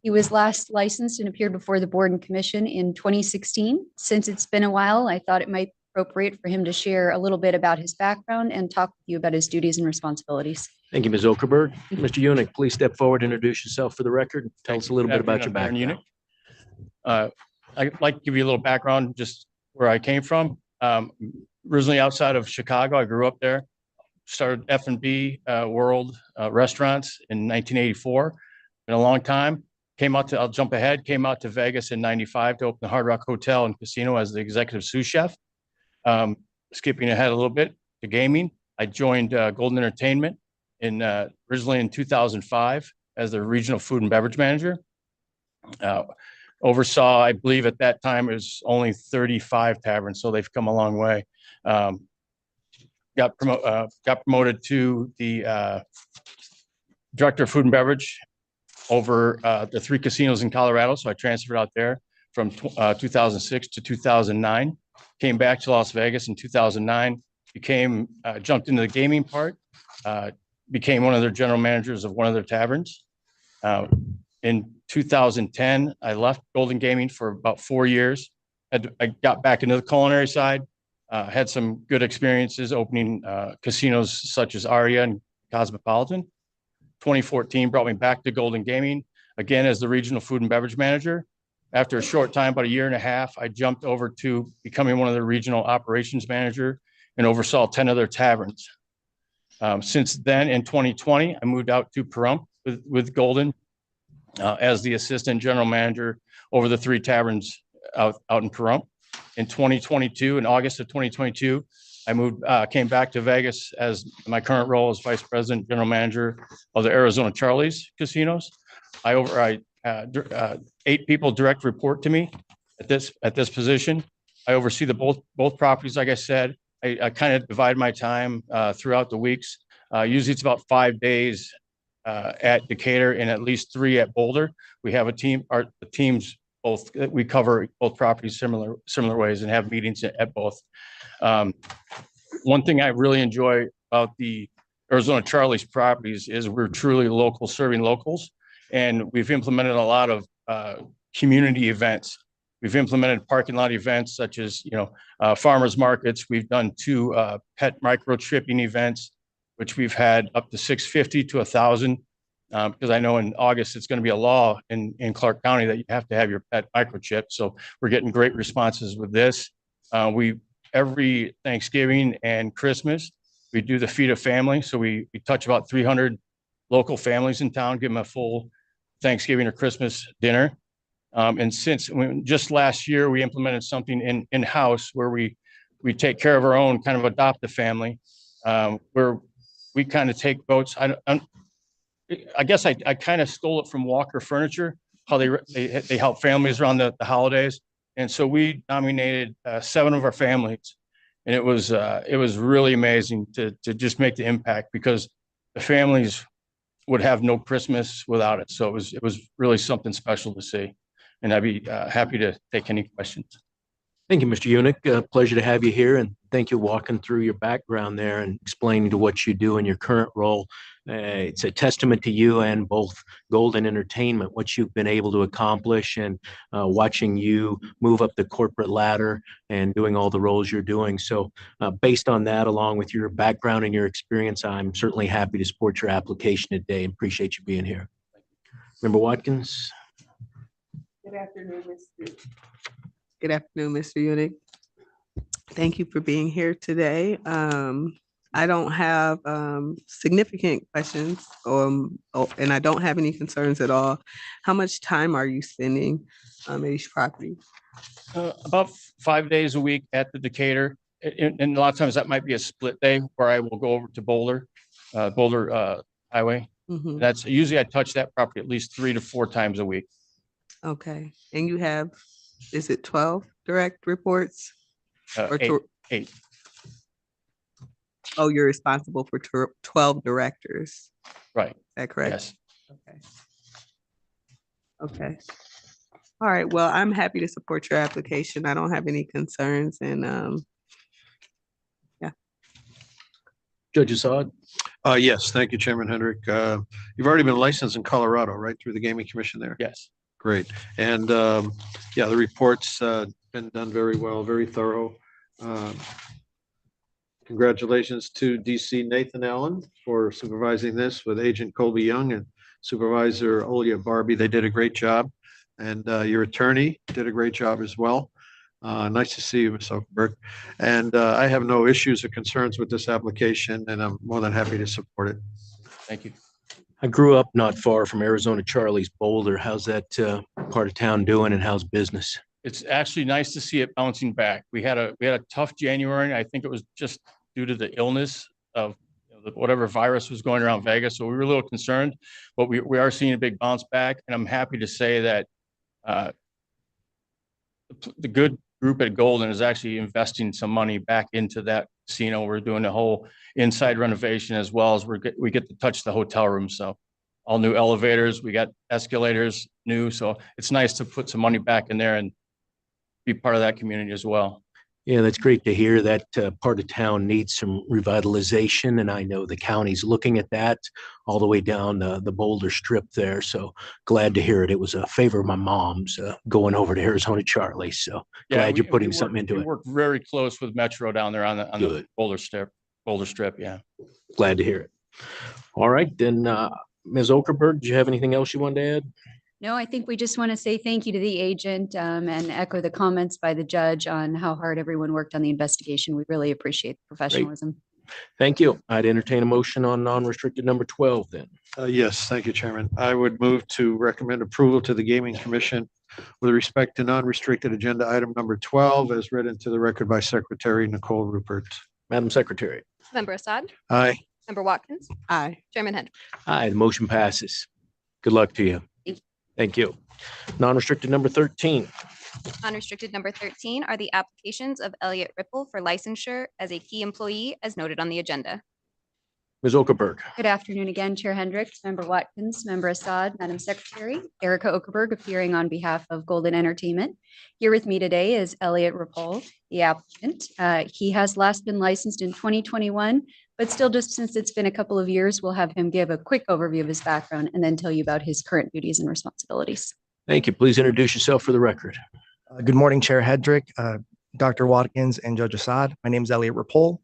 He was last licensed and appeared before the board and commission in 2016. Since it's been a while, I thought it might appropriate for him to share a little bit about his background and talk with you about his duties and responsibilities. Thank you, Ms. Okerberg. Mr. Unick, please step forward, introduce yourself for the record. Tell us a little bit about your background. I'd like to give you a little background, just where I came from. Originally outside of Chicago, I grew up there. Started F&B World Restaurants in 1984. Been a long time. I'll jump ahead, came out to Vegas in 95 to open the Hard Rock Hotel and Casino as the executive sous chef. Skipping ahead a little bit to gaming, I joined Golden Entertainment originally in 2005 as the regional food and beverage manager. Oversaw, I believe at that time, it was only 35 taverns, so they've come a long way. Got promoted to the director of food and beverage over the 3 casinos in Colorado. So I transferred out there from 2006 to 2009. Came back to Las Vegas in 2009. Jumped into the gaming part. Became one of their general managers of one of their taverns. In 2010, I left Golden Gaming for about 4 years. I got back into the culinary side. Had some good experiences opening casinos such as Aria and Cosmopolitan. 2014 brought me back to Golden Gaming, again as the regional food and beverage manager. After a short time, about a year and a half, I jumped over to becoming one of the regional operations manager and oversaw 10 other taverns. Since then, in 2020, I moved out to Pahrump with Golden as the assistant general manager over the 3 taverns out in Pahrump. In 2022, in August of 2022, I came back to Vegas as my current role as vice president, general manager of the Arizona Charlie's casinos. 8 people direct report to me at this position. I oversee both properties. Like I said, I kind of divide my time throughout the weeks. Usually it's about 5 days at Decatur and at least 3 at Boulder. We have the teams both, we cover both properties similar ways and have meetings at both. One thing I really enjoy about the Arizona Charlie's properties is we're truly local, serving locals. And we've implemented a lot of community events. We've implemented parking lot events such as, farmers markets. We've done 2 pet microchipping events, which we've had up to 650 to 1,000. Because I know in August, it's going to be a law in Clark County that you have to have your pet microchip. So we're getting great responses with this. Every Thanksgiving and Christmas, we do the Feed a Family. So we touch about 300 local families in town, give them a full Thanksgiving or Christmas dinner. And just last year, we implemented something in-house where we take care of our own, kind of adopt a family, where we kind of take boats. I guess I kind of stole it from Walker Furniture, how they help families around the holidays. And so we nominated 7 of our families, and it was really amazing to just make the impact, because the families would have no Christmas without it. So it was really something special to see, and I'd be happy to take any questions. Thank you, Mr. Unick. Pleasure to have you here, and thank you walking through your background there and explaining to what you do in your current role. It's a testament to you and both Golden Entertainment, what you've been able to accomplish, and watching you move up the corporate ladder and doing all the roles you're doing. So based on that, along with your background and your experience, I'm certainly happy to support your application today and appreciate you being here. Member Watkins. Good afternoon, Mr. Unick. Thank you for being here today. I don't have significant questions, and I don't have any concerns at all. How much time are you spending at each property? About 5 days a week at the Decatur. And a lot of times that might be a split day where I will go over to Boulder Highway. Mhm. That's usually I touch that property at least 3 to 4 times a week. Okay, and you have, is it 12 direct reports? Or 8. Oh, you're responsible for 12 directors. Right. Is that correct? Yes. Okay. All right. Well, I'm happy to support your application. I don't have any concerns, and yeah. Judge Assad. Yes, thank you, Chairman Hendrick. You've already been licensed in Colorado, right, through the Gaming Commission there? Yes. Great. And yeah, the report's been done very well, very thorough. Congratulations to DC Nathan Allen for supervising this with Agent Colby Young and Supervisor Olia Barbie. They did a great job. And your attorney did a great job as well. Nice to see you, Ms. Oakenberg. And I have no issues or concerns with this application, and I'm more than happy to support it. Thank you. I grew up not far from Arizona Charlie's Boulder. How's that part of town doing and how's business? It's actually nice to see it bouncing back. We had a tough January. I think it was just due to the illness of whatever virus was going around Vegas. So we were a little concerned, but we are seeing a big bounce back. And I'm happy to say that the good group at Golden is actually investing some money back into that casino. We're doing a whole inside renovation as well as we get to touch the hotel room. So all new elevators, we got escalators new. So it's nice to put some money back in there and be part of that community as well. Yeah, that's great to hear. That part of town needs some revitalization, and I know the county's looking at that all the way down the Boulder Strip there. So glad to hear it. It was a favor of my mom's going over to Arizona Charlie. So glad you're putting something into it. We work very close with Metro down there on the Boulder Strip. Yeah. Glad to hear it. All right, then, Ms. Okerberg, do you have anything else you wanted to add? No, I think we just want to say thank you to the agent and echo the comments by the judge on how hard everyone worked on the investigation. We really appreciate the professionalism. Thank you. I'd entertain a motion on non-restricted number 12 then. Yes, thank you, Chairman. I would move to recommend approval to the Gaming Commission with respect to non-restricted agenda item number 12 as read into the record by Secretary Nicole Rupert. Madam Secretary. Member Assad? Aye. Member Watkins? Aye. Chairman Hendrick? Aye, the motion passes. Good luck to you. Thank you. Non-restricted number 13. Unrestricted number 13 are the applications of Elliot Ripple for licensure as a key employee as noted on the agenda. Ms. Okerberg. Good afternoon again, Chair Hendricks, Member Watkins, Member Assad, Madam Secretary, Erica Okerberg appearing on behalf of Golden Entertainment. Here with me today is Elliot Ripple, the applicant. He has last been licensed in 2021, but still just since it's been a couple of years, we'll have him give a quick overview of his background and then tell you about his current duties and responsibilities. Thank you. Please introduce yourself for the record. Good morning, Chair Hedrick, Dr. Watkins, and Judge Assad. My name is Elliot Ripple.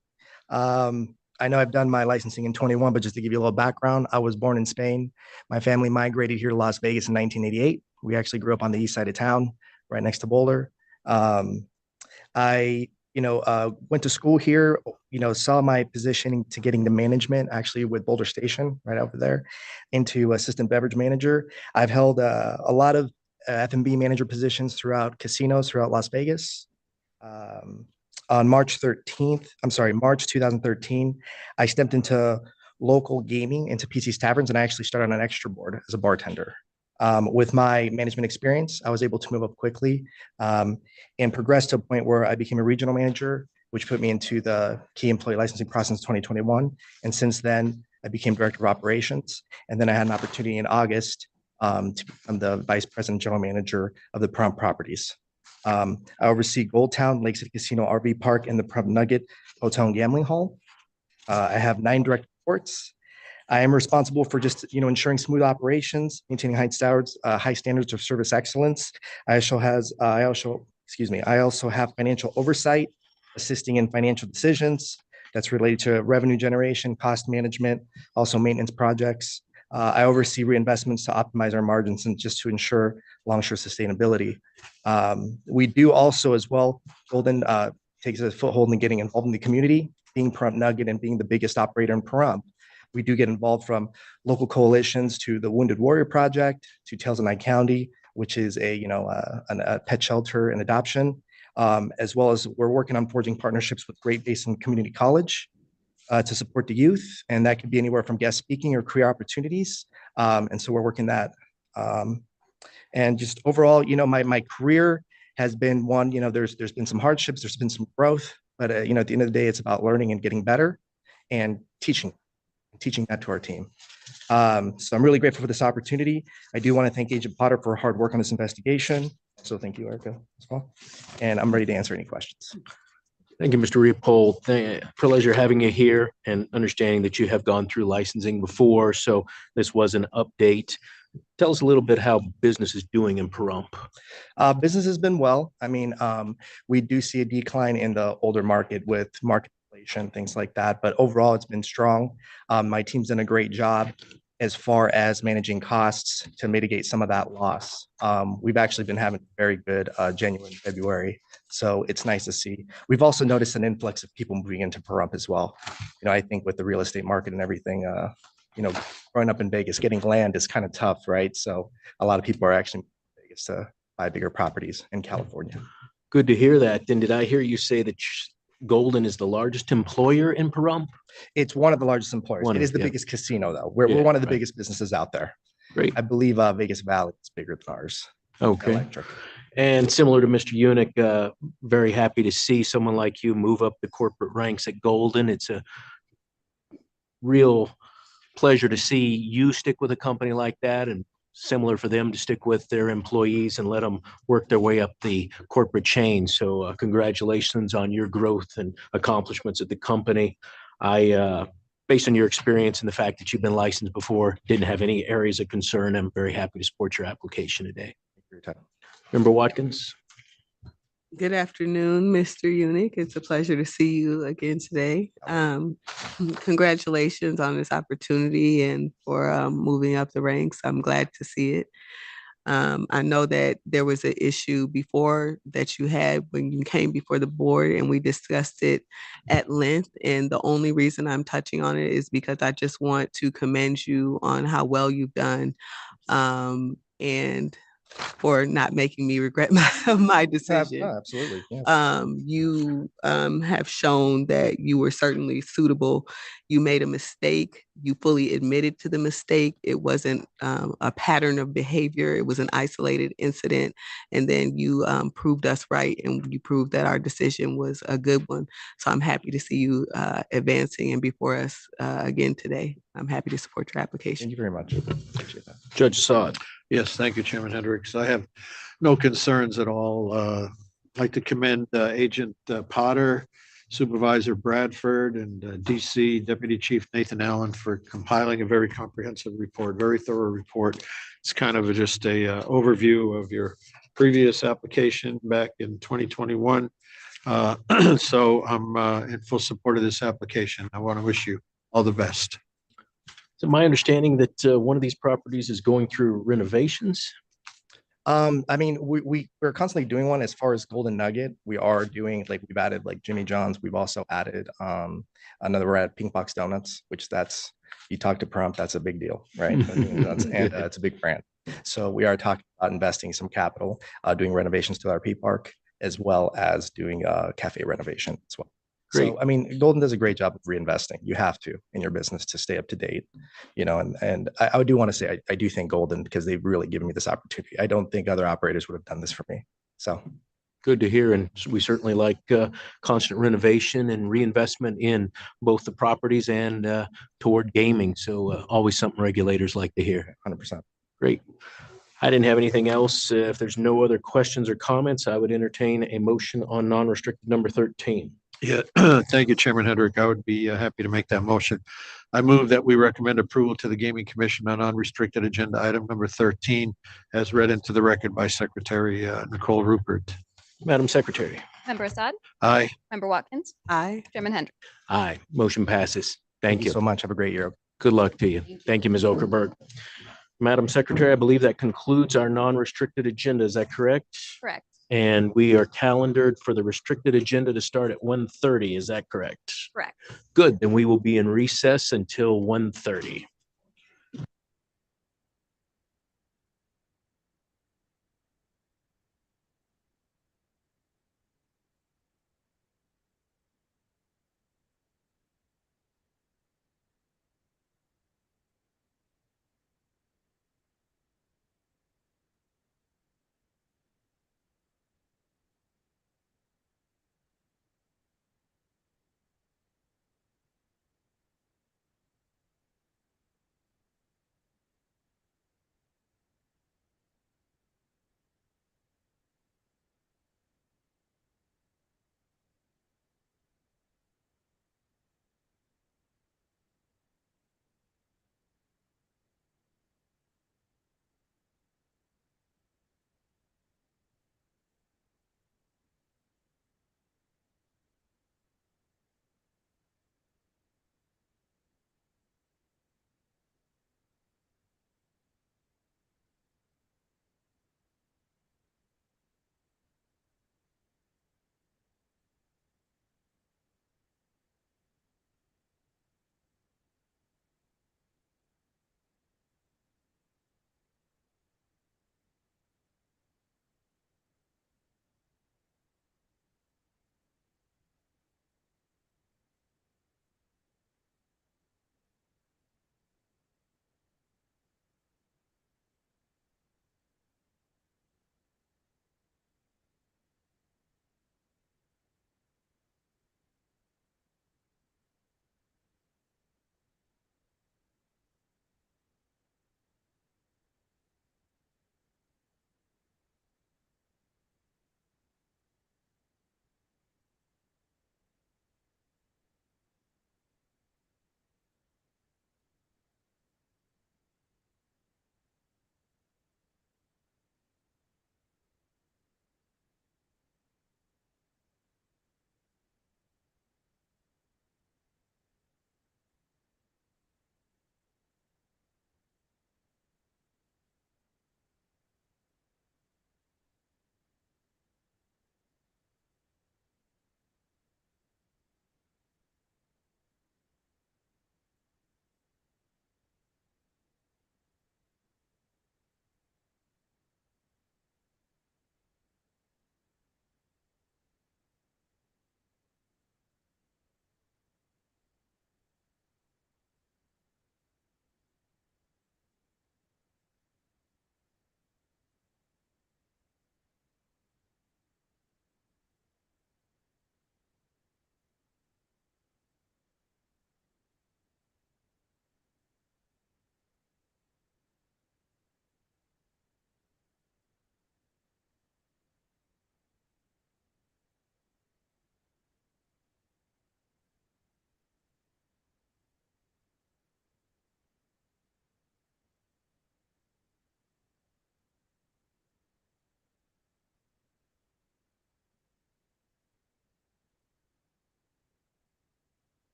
I know I've done my licensing in 21, but just to give you a little background, I was born in Spain. My family migrated here to Las Vegas in 1988. We actually grew up on the east side of town, right next to Boulder. I went to school here, saw my positioning to getting to management actually with Boulder Station right over there into assistant beverage manager. I've held a lot of F&B manager positions throughout casinos throughout Las Vegas. On March 2013, I stepped into local gaming, into PC's Taverns, and I actually started on an extra board as a bartender. With my management experience, I was able to move up quickly and progress to a point where I became a regional manager, which put me into the key employee licensing process in 2021. And since then, I became director of operations. And then I had an opportunity in August to become the vice president general manager of the Pahrump properties. I oversee Gold Town, Lake City Casino RV Park, and the Pahrump Nugget Hotel and Gambling Hall. I have 9 direct reports. I am responsible for just ensuring smooth operations, maintaining high standards of service excellence. I also have financial oversight, assisting in financial decisions that's related to revenue generation, cost management, also maintenance projects. I oversee reinvestments to optimize our margins and just to ensure long-term sustainability. We do also as well, Golden takes a foothold in getting involved in the community, being Pahrump Nugget and being the biggest operator in Pahrump. We do get involved from local coalitions to the Wounded Warrior Project, to Tales of Nye County, which is a pet shelter and adoption, as well as we're working on forging partnerships with Great Basin Community College to support the youth, and that could be anywhere from guest speaking or career opportunities. And so we're working that. And just overall, my career has been one. There's been some hardships, there's been some growth, but at the end of the day, it's about learning and getting better and teaching that to our team. So I'm really grateful for this opportunity. I do want to thank Agent Potter for her hard work on this investigation. So thank you, Erica, as well. And I'm ready to answer any questions. Thank you, Mr. Leopold. Pleasure having you here and understanding that you have gone through licensing before. So this was an update. Tell us a little bit how business is doing in Pahrump. Business has been well. I mean, we do see a decline in the older market with market inflation, things like that, but overall it's been strong. My team's done a great job as far as managing costs to mitigate some of that loss. We've actually been having very good January and February, so it's nice to see. We've also noticed an influx of people moving into Pahrump as well. You know, I think with the real estate market and everything, you know, growing up in Vegas, getting land is kind of tough, right? So a lot of people are actually moving to Vegas to buy bigger properties in California. Good to hear that. Then did I hear you say that Golden is the largest employer in Pahrump? It's one of the largest employers. It is the biggest casino, though. We're one of the biggest businesses out there. Great. I believe Vegas Valley is bigger than ours. Okay. Electric. And similar to Mr. Unick, very happy to see someone like you move up the corporate ranks at Golden. It's a real pleasure to see you stick with a company like that, and similar for them to stick with their employees and let them work their way up the corporate chain. So congratulations on your growth and accomplishments at the company. Based on your experience and the fact that you've been licensed before, didn't have any areas of concern. I'm very happy to support your application today. Member Watkins. Good afternoon, Mr. Unick. It's a pleasure to see you again today. Congratulations on this opportunity and for moving up the ranks. I'm glad to see it. I know that there was an issue before that you had when you came before the board, and we discussed it at length. And the only reason I'm touching on it is because I just want to commend you on how well you've done, and for not making me regret my decision. Absolutely. Yes. You have shown that you were certainly suitable. You made a mistake. You fully admitted to the mistake. It wasn't a pattern of behavior. It was an isolated incident. And then you proved us right, and you proved that our decision was a good one. So I'm happy to see you advancing and before us again today. I'm happy to support your application. Thank you very much. Appreciate that. Judge Assad. Yes, thank you, Chairman Hendricks. I have no concerns at all. I'd like to commend Agent Potter, Supervisor Bradford, and DC Deputy Chief Nathan Allen for compiling a very comprehensive report, very thorough report. It's kind of just a overview of your previous application back in 2021. So I'm in full support of this application. I want to wish you all the best. So my understanding that one of these properties is going through renovations. I mean, we're constantly doing one as far as Golden Nugget. We are doing, like, we've added like Jimmy John's. We've also added we're at Pink Box Donuts, which you talk to Pahrump, that's a big deal, right? And it's a big brand. So we are talking about investing some capital, doing renovations to our P Park, as well as doing a cafe renovation as well. Great. So, I mean, Golden does a great job of reinvesting. You have to in your business to stay up to date, you know, and I do want to say, I do thank Golden because they've really given me this opportunity. I don't think other operators would have done this for me. So good to hear. And we certainly like constant renovation and reinvestment in both the properties and toward gaming. So always something regulators like to hear. 100%. Great. I didn't have anything else. If there's no other questions or comments, I would entertain a motion on non-restricted number 13. Yeah, thank you, Chairman Hendrick. I would be happy to make that motion. I move that we recommend approval to the Gaming Commission on unrestricted agenda item number 13, as read into the record by Secretary Nicole Rupert. Madam Secretary. Member Assad? Aye. Member Watkins? Aye. Chairman Hendrick? Aye. Motion passes. Thank you so much. Have a great year. Good luck to you. Thank you, Ms. Okerberg. Madam Secretary, I believe that concludes our non-restricted agenda. Is that correct? Correct. And we are calendared for the restricted agenda to start at 1:30. Is that correct? Correct. Good. Then we will be in recess until 1:30.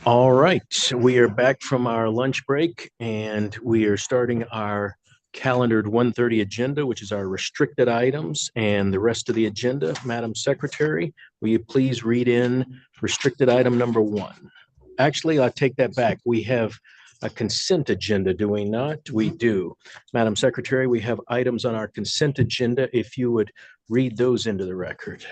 All right, so we are back from our lunch break and we are starting our calendared 1:30 agenda, which is our restricted items and the rest of the agenda. Madam Secretary, will you please read in restricted item number 1? Actually, I'll take that back. We have a consent agenda, do we not? We do. Madam Secretary, we have items on our consent agenda. If you would read those into the record.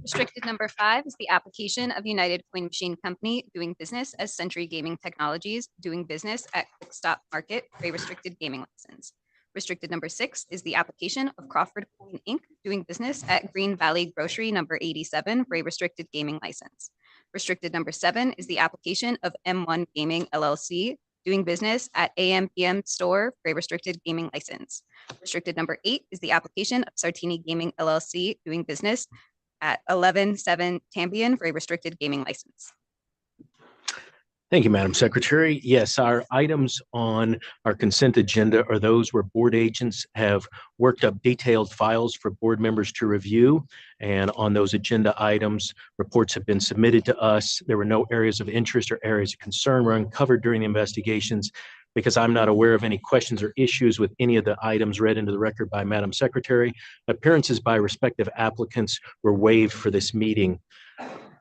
Restricted number 5 is the application of United Coin Machine Company doing business as Century Gaming Technologies, doing business at Quick Stop Market for a restricted gaming license. Restricted number 6 is the application of Crawford Coin Inc. doing business at Green Valley Grocery number 87 for a restricted gaming license. Restricted number 7 is the application of M1 Gaming LLC doing business at AM/PM Store for a restricted gaming license. Restricted number 8 is the application of Sartini Gaming LLC doing business at 11-7 Tambian for a restricted gaming license. Thank you, Madam Secretary. Yes, our items on our consent agenda are those where board agents have worked up detailed files for board members to review. And on those agenda items, reports have been submitted to us. There were no areas of interest or areas of concern were uncovered during the investigations. Because I'm not aware of any questions or issues with any of the items read into the record by Madam Secretary, appearances by respective applicants were waived for this meeting.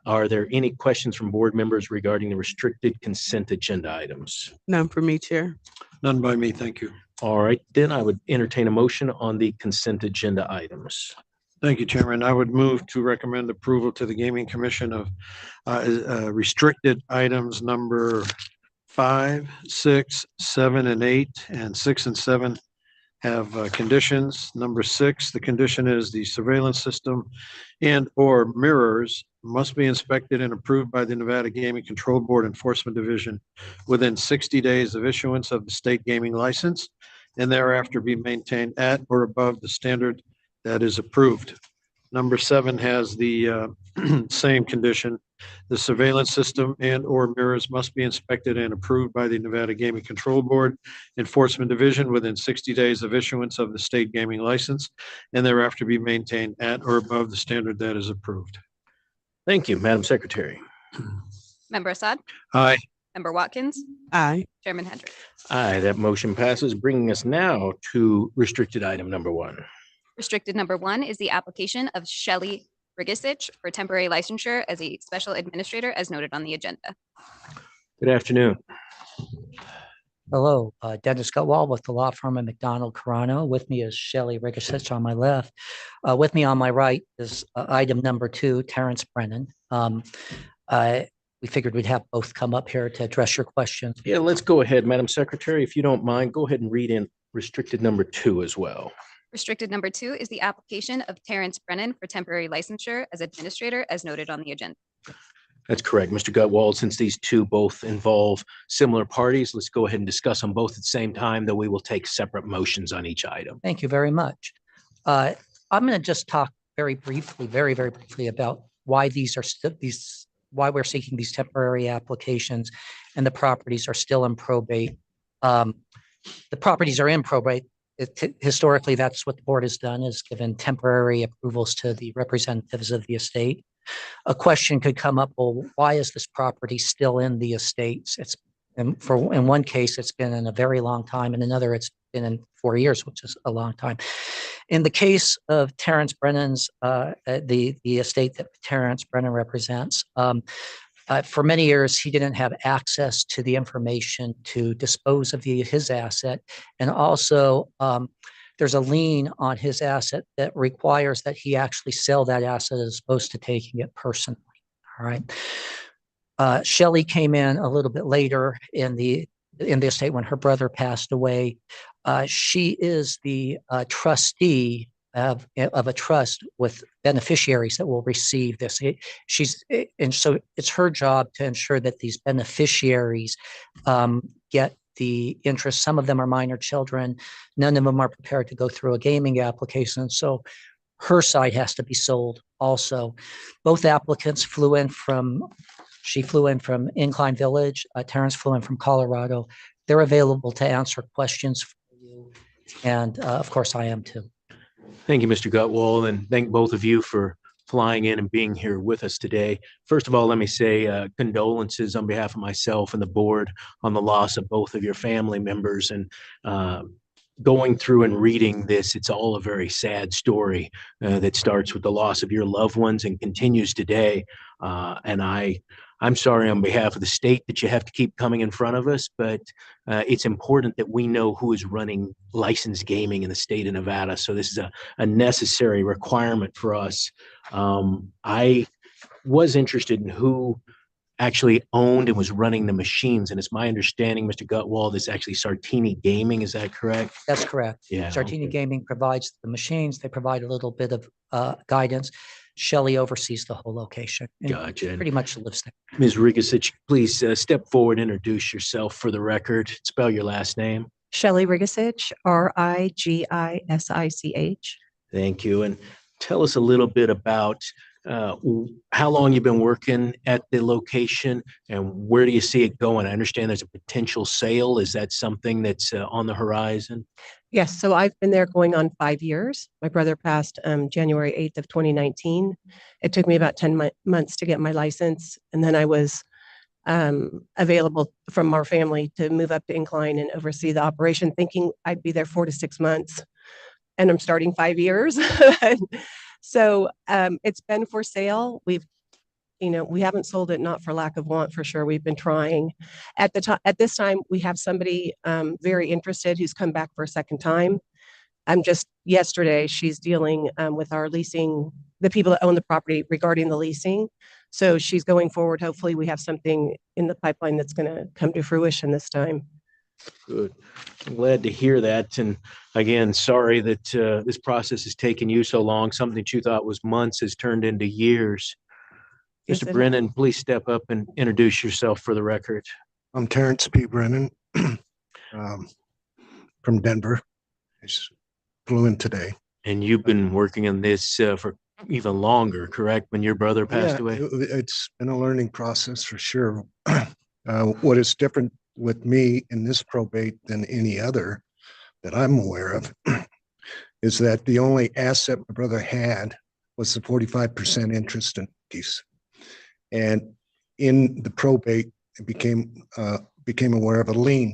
Are there any questions from board members regarding the restricted consent agenda items? None for me, Chair. None by me, thank you. All right, then I would entertain a motion on the consent agenda items. Thank you, Chairman. I would move to recommend approval to the Gaming Commission of restricted items number 5, 6, 7, and 8, and 6 and 7 have conditions. Number 6, the condition is the surveillance system and/or mirrors must be inspected and approved by the Nevada Gaming Control Board Enforcement Division within 60 days of issuance of the state gaming license, and thereafter be maintained at or above the standard that is approved. Number 7 has the same condition. The surveillance system and/or mirrors must be inspected and approved by the Nevada Gaming Control Board Enforcement Division within 60 days of issuance of the state gaming license, and thereafter be maintained at or above the standard that is approved. Thank you, Madam Secretary. Member Assad? Aye. Member Watkins? Aye. Chairman Hendrick? Aye, that motion passes, bringing us now to restricted item number 1. Restricted number 1 is the application of Shelley Rigisich for temporary licensure as a special administrator as noted on the agenda. Good afternoon. Hello, Dennis Gutwald with the law firm of McDonald Carano. With me is Shelley Rigisich on my left. With me on my right is item number 2, Terrence Brennan. We figured we'd have both come up here to address your questions. Yeah, let's go ahead, Madam Secretary. If you don't mind, go ahead and read in restricted number 2 as well. Restricted number 2 is the application of Terrence Brennan for temporary licensure as administrator as noted on the agenda. That's correct, Mr. Gutwald. Since these two both involve similar parties, let's go ahead and discuss them both at the same time, though we will take separate motions on each item. Thank you very much. I'm going to just talk very briefly, very briefly about why these are why we're seeking these temporary applications and the properties are still in probate. The properties are in probate. Historically, that's what the board has done, is given temporary approvals to the representatives of the estate. A question could come up, well, why is this property still in the estates? In one case, it's been in a very long time. In another, it's been in 4 years, which is a long time. In the case of Terrence Brennan's, the estate that Terrence Brennan represents, for many years, he didn't have access to the information to dispose of his asset. And also, there's a lien on his asset that requires that he actually sell that asset as opposed to taking it personally. All right. Shelley came in a little bit later in the estate when her brother passed away. She is the trustee of a trust with beneficiaries that will receive this. And so it's her job to ensure that these beneficiaries get the interest. Some of them are minor children. None of them are prepared to go through a gaming application. So her side has to be sold also. Both applicants she flew in from Incline Village. Terrence flew in from Colorado. They're available to answer questions for you. And of course I am too. Thank you, Mr. Gutwald, and thank both of you for flying in and being here with us today. First of all, let me say condolences on behalf of myself and the board on the loss of both of your family members. And going through and reading this, it's all a very sad story that starts with the loss of your loved ones and continues today. And I'm sorry on behalf of the state that you have to keep coming in front of us, but it's important that we know who is running licensed gaming in the state of Nevada. So this is a necessary requirement for us. I was interested in who actually owned and was running the machines. And it's my understanding, Mr. Gutwald, is actually Sartini Gaming. Is that correct? That's correct. Yeah. Sartini Gaming provides the machines. They provide a little bit of guidance. Shelley oversees the whole location. And Gotcha. pretty much lives there. Ms. Rigosich, please step forward, introduce yourself for the record. Spell your last name. Shelley Rigisich, Rigissich. Thank you. And tell us a little bit about how long you've been working at the location and where do you see it going? I understand there's a potential sale. Is that something that's on the horizon? Yes, so I've been there going on 5 years. My brother passed January 8th of 2019. It took me about 10 months to get my license. And then I was available from our family to move up to Incline and oversee the operation, thinking I'd be there 4 to 6 months. And I'm starting 5 years. So it's been for sale. We haven't sold it, not for lack of want, for sure. We've been trying. At this time, we have somebody very interested who's come back for a second time. Just yesterday, she's dealing with our leasing, the people that own the property regarding the leasing. So she's going forward. Hopefully we have something in the pipeline that's going to come to fruition this time. Good. I'm glad to hear that. And again, sorry that this process has taken you so long. Something that you thought was months has turned into years. Yes, Mr. Brennan, please step up and introduce yourself for the record. I'm Terrence P. Brennan from Denver. I just flew in today. And you've been working on this for even longer, correct? When your brother passed away? It's been a learning process for sure. What is different with me in this probate than any other that I'm aware of is that the only asset my brother had was the 45% interest in piece. And in the probate, it became aware of a lien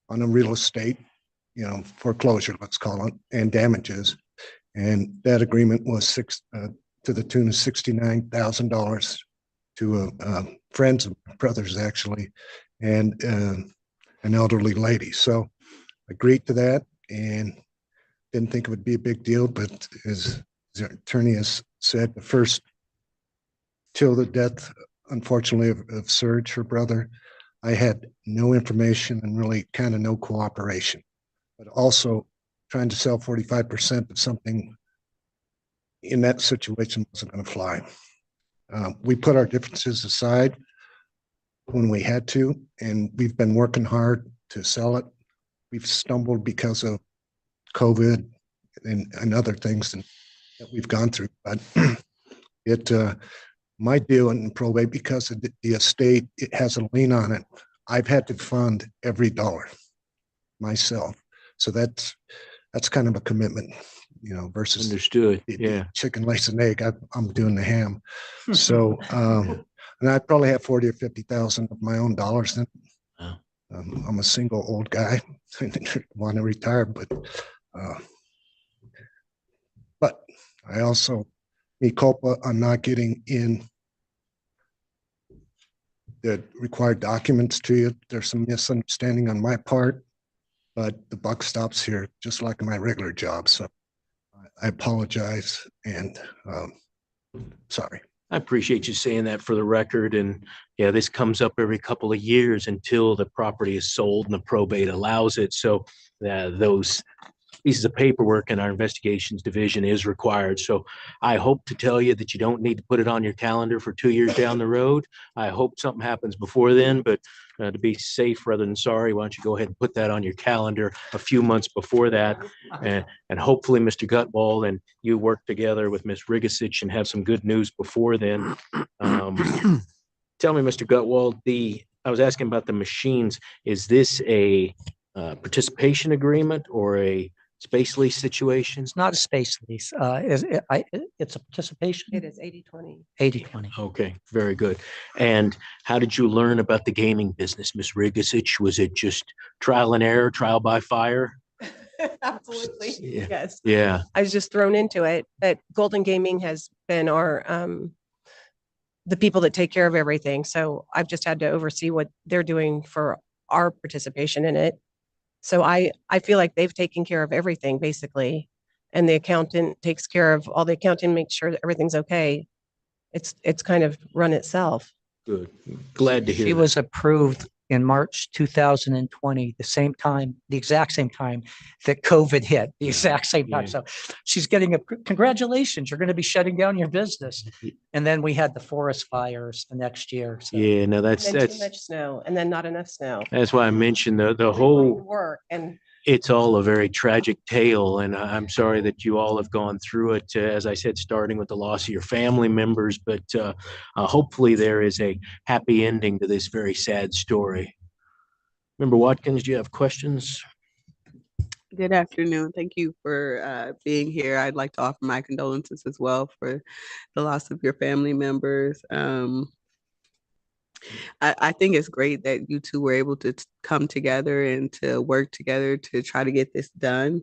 on a real estate, foreclosure, let's call it, and damages. And that agreement was to the tune of $69,000 to friends of brothers, actually, and an elderly lady. So I agreed to that and didn't think it would be a big deal. But as the attorney has said, the first till the death, unfortunately, of Serge, her brother, I had no information and really kind of no cooperation. But also trying to sell 45% of something in that situation wasn't going to fly. We put our differences aside when we had to, and we've been working hard to sell it. We've stumbled because of COVID and other things that we've gone through. But my deal in probate, because of the estate, it has a lien on it. I've had to fund every dollar myself. So that's kind of a commitment, versus understood. The chicken lays an egg. I'm doing the ham. So, and I probably have 40 or 50,000 of my own dollars. Then I'm a single old guy. I want to retire, but I also me culpa on not getting in the required documents to you. There's some misunderstanding on my part, but the buck stops here, just like my regular job. So I apologize and sorry. I appreciate you saying that for the record. And yeah, this comes up every couple of years until the property is sold and the probate allows it. So those pieces of paperwork in our investigations division is required. So I hope to tell you that you don't need to put it on your calendar for 2 years down the road. I hope something happens before then, but to be safe rather than sorry, why don't you go ahead and put that on your calendar a few months before that. And hopefully Mr. Gutwald and you work together with Ms. Rigisich and have some good news before then. Tell me, Mr. Gutwald, I was asking about the machines. Is this a participation agreement or a space lease situation? It's not a space lease. It's a participation. It is 80/20. 80/20. Okay, very good. And how did you learn about the gaming business, Ms. Rigasich? Was it just trial and error, trial by fire? Absolutely. Yeah. Yes. Yeah. I was just thrown into it, but Golden Gaming has been our, the people that take care of everything. So I've just had to oversee what they're doing for our participation in it. So I feel like they've taken care of everything basically. And the accountant takes care of all the accounting, makes sure that everything's okay. It's kind of run itself. Good. Glad to hear She that. was approved in March 2020, the exact same time that COVID hit, the exact same time. Yeah. So she's getting congratulations, you're going to be shutting down your business. And then we had the forest fires the next year. So. Yeah, no, And then too much snow and then not enough snow. that's why I mentioned the Going to whole, work and it's all a very tragic tale. And I'm sorry that you all have gone through it, as I said, starting with the loss of your family members, but hopefully there is a happy ending to this very sad story. Member Watkins, do you have questions? Good afternoon. Thank you for being here. I'd like to offer my condolences as well for the loss of your family members. I think it's great that you two were able to come together and to work together to try to get this done.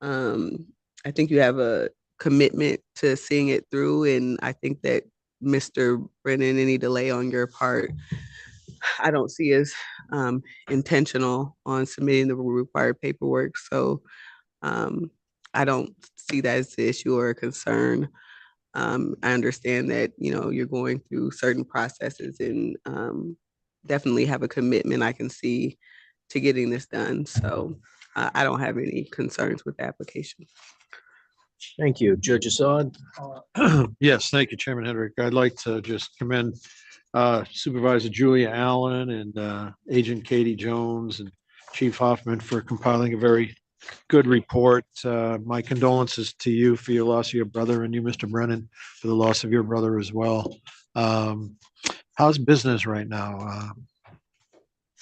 I think you have a commitment to seeing it through, and I think that Mr. Brennan, any delay on your part, I don't see as intentional on submitting the required paperwork. So I don't see that as an issue or a concern. I understand that, you're going through certain processes and definitely have a commitment I can see to getting this done. So I don't have any concerns with the application. Thank you. Judge Assad? Yes, thank you, Chairman Hendrick. I'd like to just commend Supervisor Julia Allen and Agent Katie Jones and Chief Hoffman for compiling a very good report. My condolences to you for your loss of your brother, and you, Mr. Brennan, for the loss of your brother as well. How's business right now?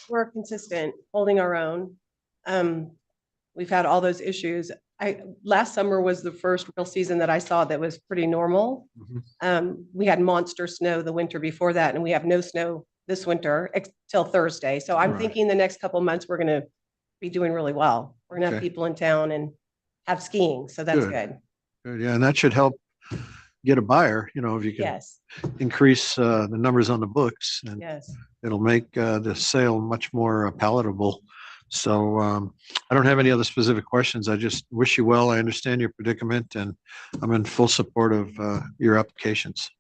we're consistent, holding our own. We've had all those issues. Last summer was the first real season that I saw that was pretty normal. We had monster snow the winter before that, and we have no snow this winter till Thursday. So I'm thinking the next couple of months, we're gonna be doing really well. We're gonna have Okay. people in town and have skiing, so that's good. Good, yeah, and that should help get a buyer, if you can Yes, increase the numbers on the books, and yes. it'll make the sale much more palatable. So I don't have any other specific questions. I just wish you well. I understand your predicament, and I'm in full support of your applications.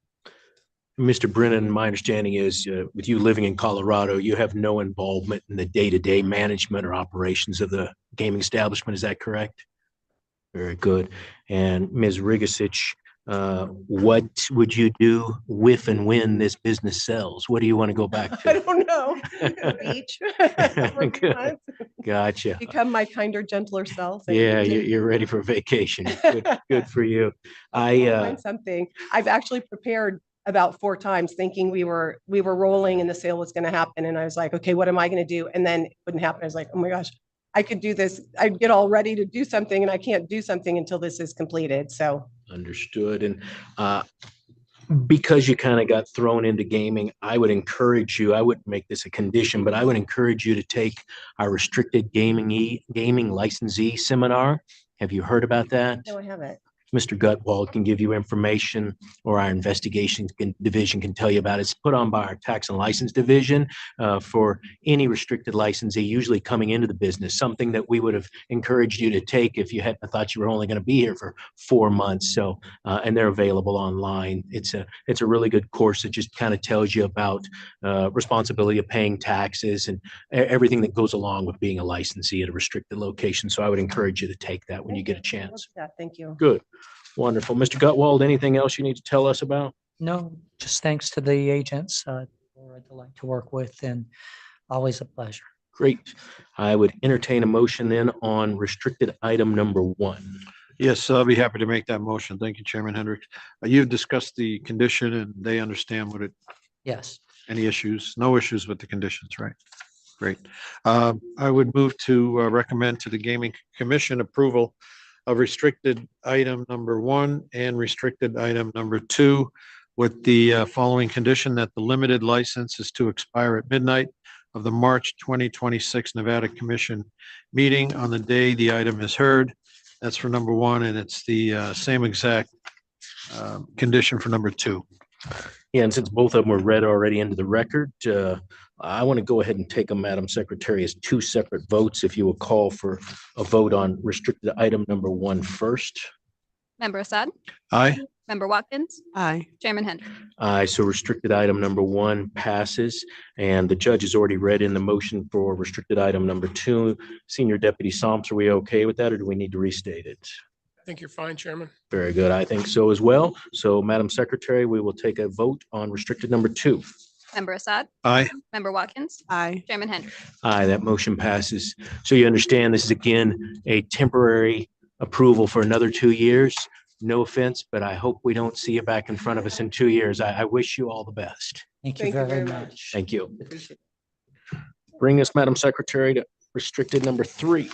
Mr. Brennan, my understanding is with you living in Colorado, you have no involvement in the day-to-day management or operations of the gaming establishment. Is that correct? Very good. And Ms. Rigasich, what would you do if and when this business sells? What do you want to go back I to? don't know. Beach. Good. Gotcha. Become my kinder, gentler self. Yeah, you're ready for vacation. Good for you. I'll find something. I've actually prepared about 4 times thinking we were rolling and the sale was going to happen. And I was like, okay, what am I going to do? And then it wouldn't happen. I was like, oh my gosh, I could do this. I'd get all ready to do something and I can't do something until this is completed. So Understood. And because you kind of got thrown into gaming, I would encourage you, I wouldn't make this a condition, but I would encourage you to take our restricted gaming licensee seminar. Have you heard about that? no, I haven't. Mr. Gutwald can give you information, or our investigations division can tell you about it. It's put on by our tax and license division for any restricted licensee usually coming into the business, something that we would have encouraged you to take if you hadn't thought you were only going to be here for 4 months. So, and they're available online. It's a really good course that just kind of tells you about responsibility of paying taxes and everything that goes along with being a licensee at a restricted location. So I would encourage you to take that when you get a chance. Yeah, thank you. Good. Wonderful. Mr. Gutwald, anything else you need to tell us about? No, just thanks to the agents. They're a delight to work with and always a pleasure. Great. I would entertain a motion then on restricted item number 1. Yes, I'll be happy to make that motion. Thank you, Chairman Hendricks. You've discussed the condition and they understand what it, Yes. any issues, no issues with the conditions, right? Great. I would move to recommend to the Gaming Commission approval of restricted item number 1 and restricted item number 2 with the following condition that the limited license is to expire at midnight of the March 2026 Nevada Commission meeting on the day the item is heard. That's for number 1, and it's the same exact condition for number 2. Yeah, and since both of them were read already into the record, I want to go ahead and take them, Madam Secretary, as 2 separate votes. If you will call for a vote on restricted item number 1 first. Member Assad? Aye. Member Watkins? Aye. Chairman Hendrick? Aye, so restricted item number 1 passes, and the judge has already read in the motion for restricted item number 2. Senior Deputy Somps, are we okay with that, or do we need to restate it? I think you're fine, Chairman. Very good. I think so as well. So, Madam Secretary, we will take a vote on restricted number 2. Member Assad? Aye. Member Watkins? Aye. Chairman Hendrick? Aye, that motion passes. So you understand this is again a temporary approval for another 2 years. No offense, but I hope we don't see you back in front of us in 2 years. I wish you all the best. Thank you very much. Thank you. Bring us, Madam Secretary, to restricted number 3.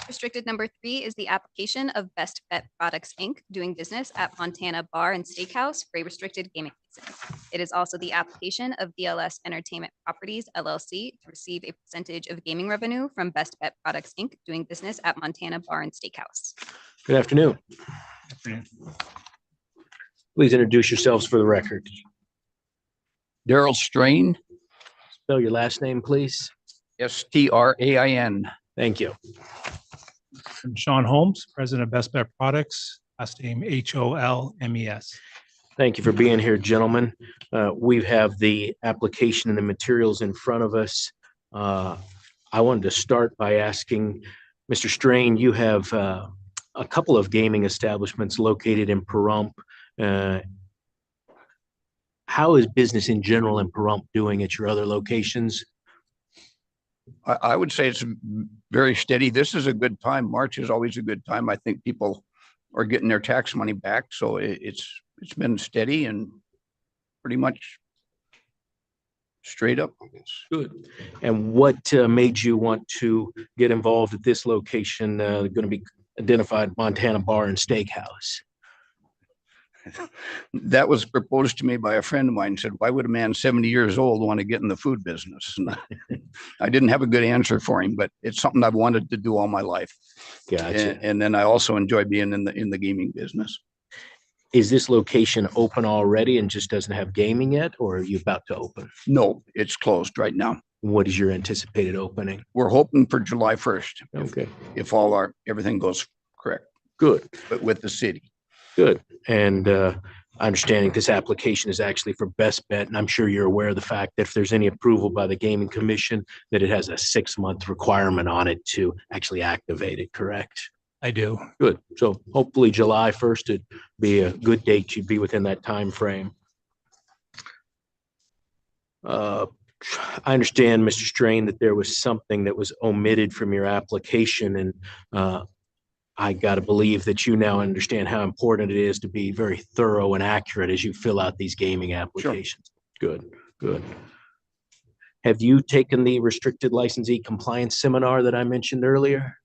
Restricted number 3 is the application of Best Bet Products, Inc., doing business at Montana Bar and Steakhouse for a restricted gaming license. It is also the application of DLS Entertainment Properties, LLC, to receive a percentage of gaming revenue from Best Bet Products, Inc., doing business at Montana Bar and Steakhouse. Good afternoon. Please introduce yourselves for the record. Daryl Strain, Spell your last name, please. Strain. Thank you. I'm Sean Holmes, President of Best Bet Products, last name Holmes. Thank you for being here, gentlemen. We have the application and the materials in front of us. I wanted to start by asking, Mr. Strain, you have a couple of gaming establishments located in Pahrump. How is business in general in Pahrump doing at your other locations? I would say it's very steady. This is a good time. March is always a good time. I think people are getting their tax money back. So it's been steady and pretty much straight up. Good. And what made you want to get involved at this location, going to be identified Montana Bar and Steakhouse? That was proposed to me by a friend of mine. Said, why would a man 70 years old want to get in the food business? And I didn't have a good answer for him, but it's something I've wanted to do all my life. Gotcha. And then I also enjoy being in the gaming business. Is this location open already and just doesn't have gaming yet, or are you about to open? No, it's closed right now. What is your anticipated opening? We're hoping for July 1st. Okay. If everything goes correct. Good. But with the city. Good. And understanding this application is actually for Best Bet, and I'm sure you're aware of the fact that if there's any approval by the Gaming Commission, that it has a 6-month requirement on it to actually activate it, correct? I do. Good. So hopefully July 1st would be a good date. You'd be within that time frame. I understand, Mr. Strain, that there was something that was omitted from your application, and I got to believe that you now understand how important it is to be very thorough and accurate as you fill out these gaming applications. Sure. Good, good. Have you taken the restricted licensee compliance seminar that I mentioned earlier?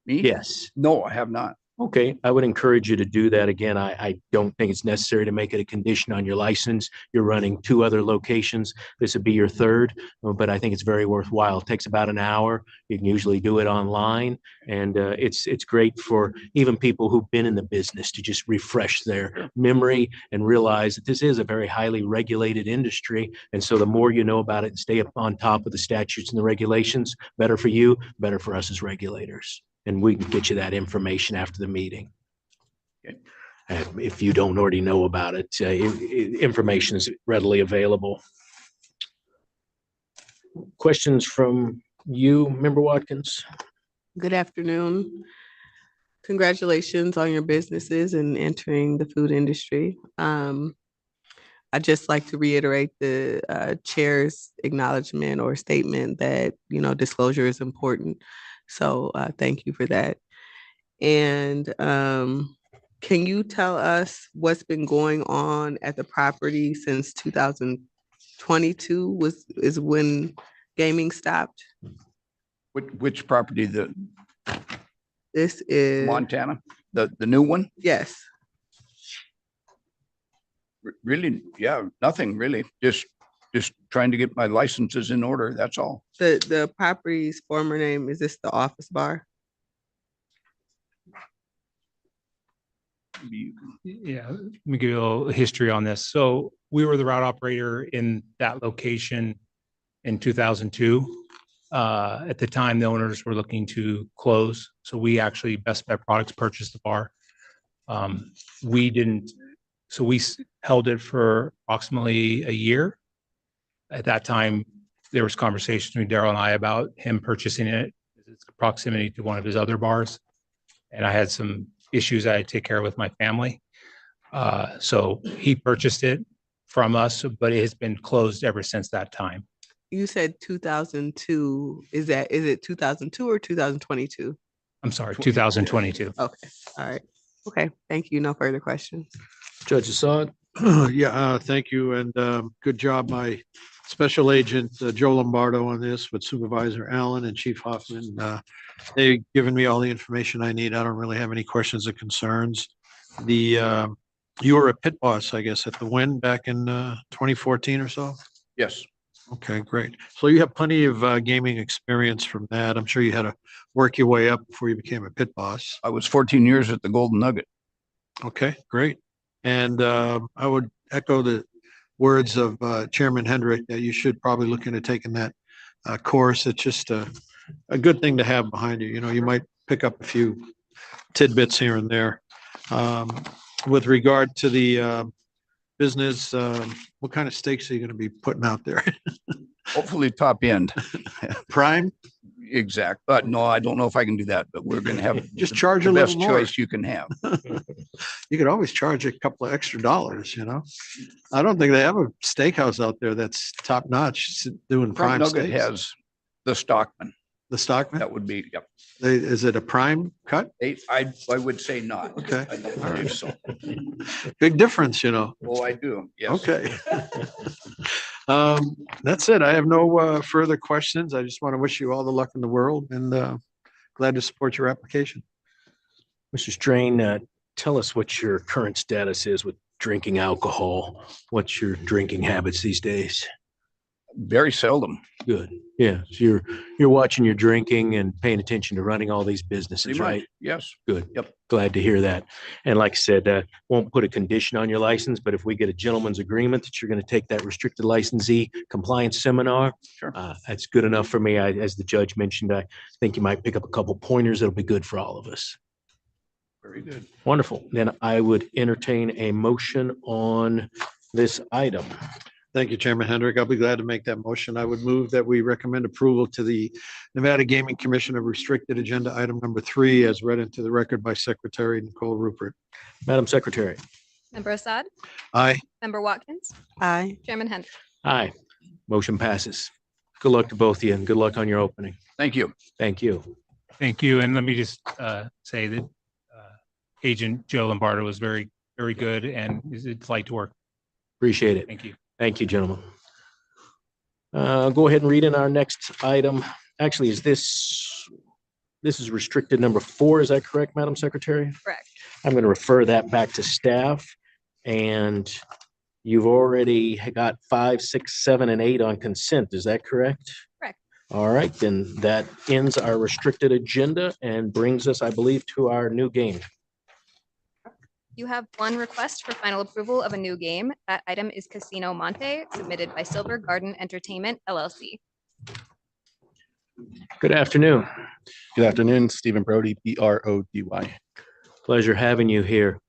Me? Yes. No, I have not. Okay, I would encourage you to do that again. I don't think it's necessary to make it a condition on your license. You're running 2 other locations. This would be your 3rd, but I think it's very worthwhile. It takes about an hour. You can usually do it online, and it's great for even people who've been in the business to just refresh their memory and realize that this is a very highly regulated industry. And so the more you know about it and stay up on top of the statutes and the regulations, better for you, better for us as regulators. And we can get you that information after the meeting. Okay. If you don't already know about it, information is readily available. Questions from you, Member Watkins? Good afternoon. Congratulations on your businesses and entering the food industry. I'd just like to reiterate the chair's acknowledgement or statement that, disclosure is important. So thank you for that. And can you tell us what's been going on at the property since 2022 is when gaming stopped. Which property, This is, Montana, the new one? yes, Really, yeah, nothing really, just trying to get my licenses in order, that's all. the property's former name, is this the office bar? Yeah, let me give you a little history on this. So we were the route operator in that location in 2002. At the time, the owners were looking to close. So we actually, Best Bet Products purchased the bar. We didn't, so we held it for approximately a year. At that time, there was conversations between Daryl and I about him purchasing it, its proximity to one of his other bars. And I had some issues I had to take care of with my family. So he purchased it from us, but it has been closed ever since that time. You said 2002. Is it 2002 or 2022? I'm sorry, 2022. Okay, all right. Okay, thank you. No further questions. Judge Assad? Yeah, thank you. And good job, my Special Agent Joe Lombardo on this with Supervisor Allen and Chief Hoffman. They've given me all the information I need. I don't really have any questions or concerns. You were a pit boss, I guess, at the Wynn back in 2014 or so? Yes. Okay, great. So you have plenty of gaming experience from that. I'm sure you had to work your way up before you became a pit boss. I was 14 years at the Golden Nugget. Okay, great. And I would echo the words of Chairman Hendrick that you should probably look into taking that course. It's just a good thing to have behind you. You know, you might pick up a few tidbits here and there. With regard to the business, what kind of steaks are you going to be putting out there? Hopefully top end. Prime? Exact. But no, I don't know if I can do that, but we're going to have Just charge the a little best more. choice you can have. You could always charge a couple of extra dollars, you know? I don't think they have a steakhouse out there that's top notch doing prime Front Nugget steaks. has the Stockman. The Stockman? That would be, yep. Is it a prime cut? I would say not. Okay. I don't believe so. Big difference, you know? Oh, I do. Yes. Okay. That's it. I have no further questions. I just want to wish you all the luck in the world and glad to support your application. Mr. Strain, tell us what your current status is with drinking alcohol. What's your drinking habits these days? Very seldom. Good. Yeah. So you're watching your drinking and paying attention to running all these businesses, Pretty much, right? yes. Good. Yep. Glad to hear that. And like I said, won't put a condition on your license, but if we get a gentleman's agreement that you're going to take that restricted licensee compliance seminar, sure. That's good enough for me. As the judge mentioned, I think you might pick up a couple pointers that'll be good for all of us. Very good. Wonderful. Then I would entertain a motion on this item. Thank you, Chairman Hendrick. I'll be glad to make that motion. I would move that we recommend approval to the Nevada Gaming Commission of restricted agenda item number 3 as read into the record by Secretary Nicole Rupert. Madam Secretary. Member Assad? Aye. Member Watkins? Aye. Chairman Hendrick? Aye. Motion passes. Good luck to both of you and good luck on your opening. Thank you. Thank you. Thank you. And let me just say that Agent Joe Lombardo was very, very good and it's a delight to work. Appreciate it. Thank you. Thank you, gentlemen. Go ahead and read in our next item. Actually, this is restricted number 4. Is that correct, Madam Secretary? Correct. I'm going to refer that back to staff. And you've already got 5, 6, 7, and 8 on consent. Is that correct? Correct. All right, then that ends our restricted agenda and brings us, I believe, to our new game. You have one request for final approval of a new game. That item is Casino Monte, submitted by Silver Garden Entertainment, LLC. Good afternoon. Good afternoon, Stephen Brody, B-R-O-D-Y. Pleasure having you here.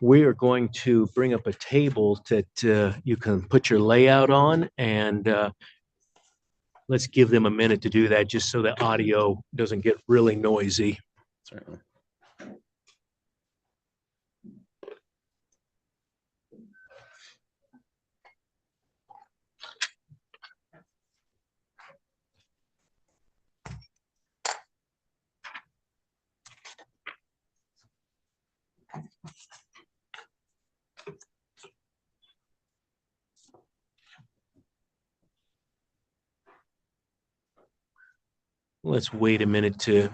We are going to bring up a table that you can put your layout on, and let's give them a minute to do that just so the audio doesn't get really noisy. Certainly. Let's wait a minute to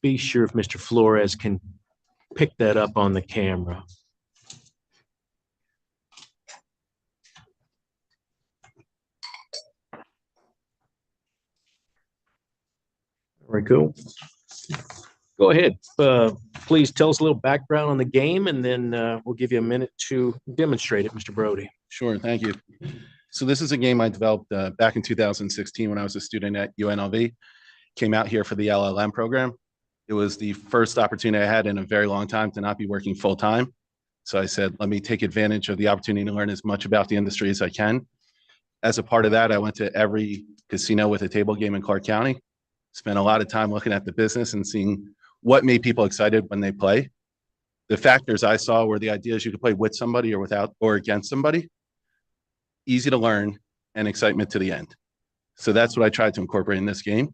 be sure if Mr. Flores can pick that up on the camera. There we go. Go ahead. Please tell us a little background on the game, and then we'll give you a minute to demonstrate it, Mr. Brody. Sure, thank you. So this is a game I developed back in 2016 when I was a student at UNLV. Came out here for the LLM program. It was the first opportunity I had in a very long time to not be working full time. So I said, let me take advantage of the opportunity to learn as much about the industry as I can. As a part of that, I went to every casino with a table game in Clark County. Spent a lot of time looking at the business and seeing what made people excited when they play. The factors I saw were the ideas you could play with somebody or without or against somebody, easy to learn, and excitement to the end. So that's what I tried to incorporate in this game.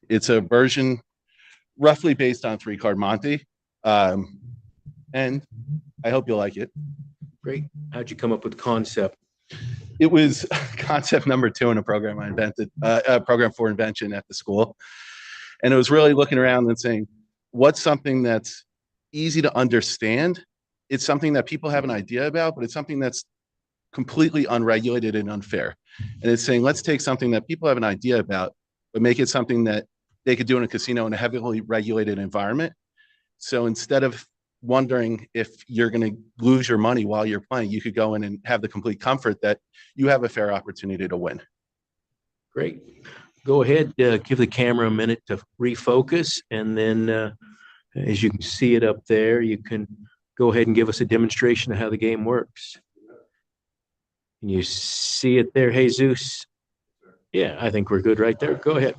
It's a version roughly based on 3-card Monte. And I hope you'll like it. Great. How'd you come up with the concept? It was concept number 2 in a program I invented, a program for invention at the school. And it was really looking around and saying, what's something that's easy to understand? It's something that people have an idea about, but it's something that's completely unregulated and unfair. And it's saying, let's take something that people have an idea about, but make it something that they could do in a casino in a heavily regulated environment. So instead of wondering if you're going to lose your money while you're playing, you could go in and have the complete comfort that you have a fair opportunity to win. Great. Go ahead, give the camera a minute to refocus, and then as you can see it up there, you can go ahead and give us a demonstration of how the game works. Can you see it there, Jesus? Yeah, I think we're good right there. Go ahead.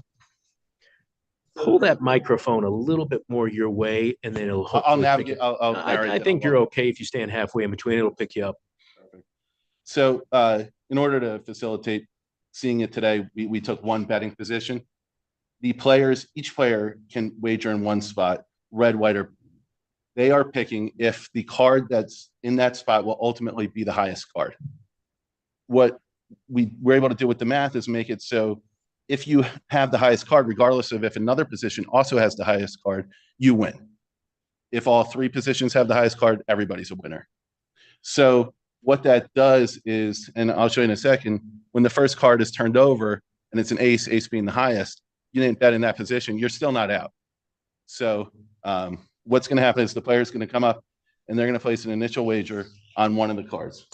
Pull that microphone a little bit more your way, and then it'll. I'll navigate. I think you're okay if you stand halfway in between. It'll pick you up. Perfect. So in order to facilitate seeing it today, we took one betting position. The players, each player can wager in one spot, red, white, or they are picking if the card that's in that spot will ultimately be the highest card. What we were able to do with the math is make it so if you have the highest card, regardless of if another position also has the highest card, you win. If all 3 positions have the highest card, everybody's a winner. So what that does is, and I'll show you in a second, when the first card is turned over and it's an ace, ace being the highest, you didn't bet in that position, you're still not out. So what's going to happen is the player is going to come up and they're going to place an initial wager on one of the cards.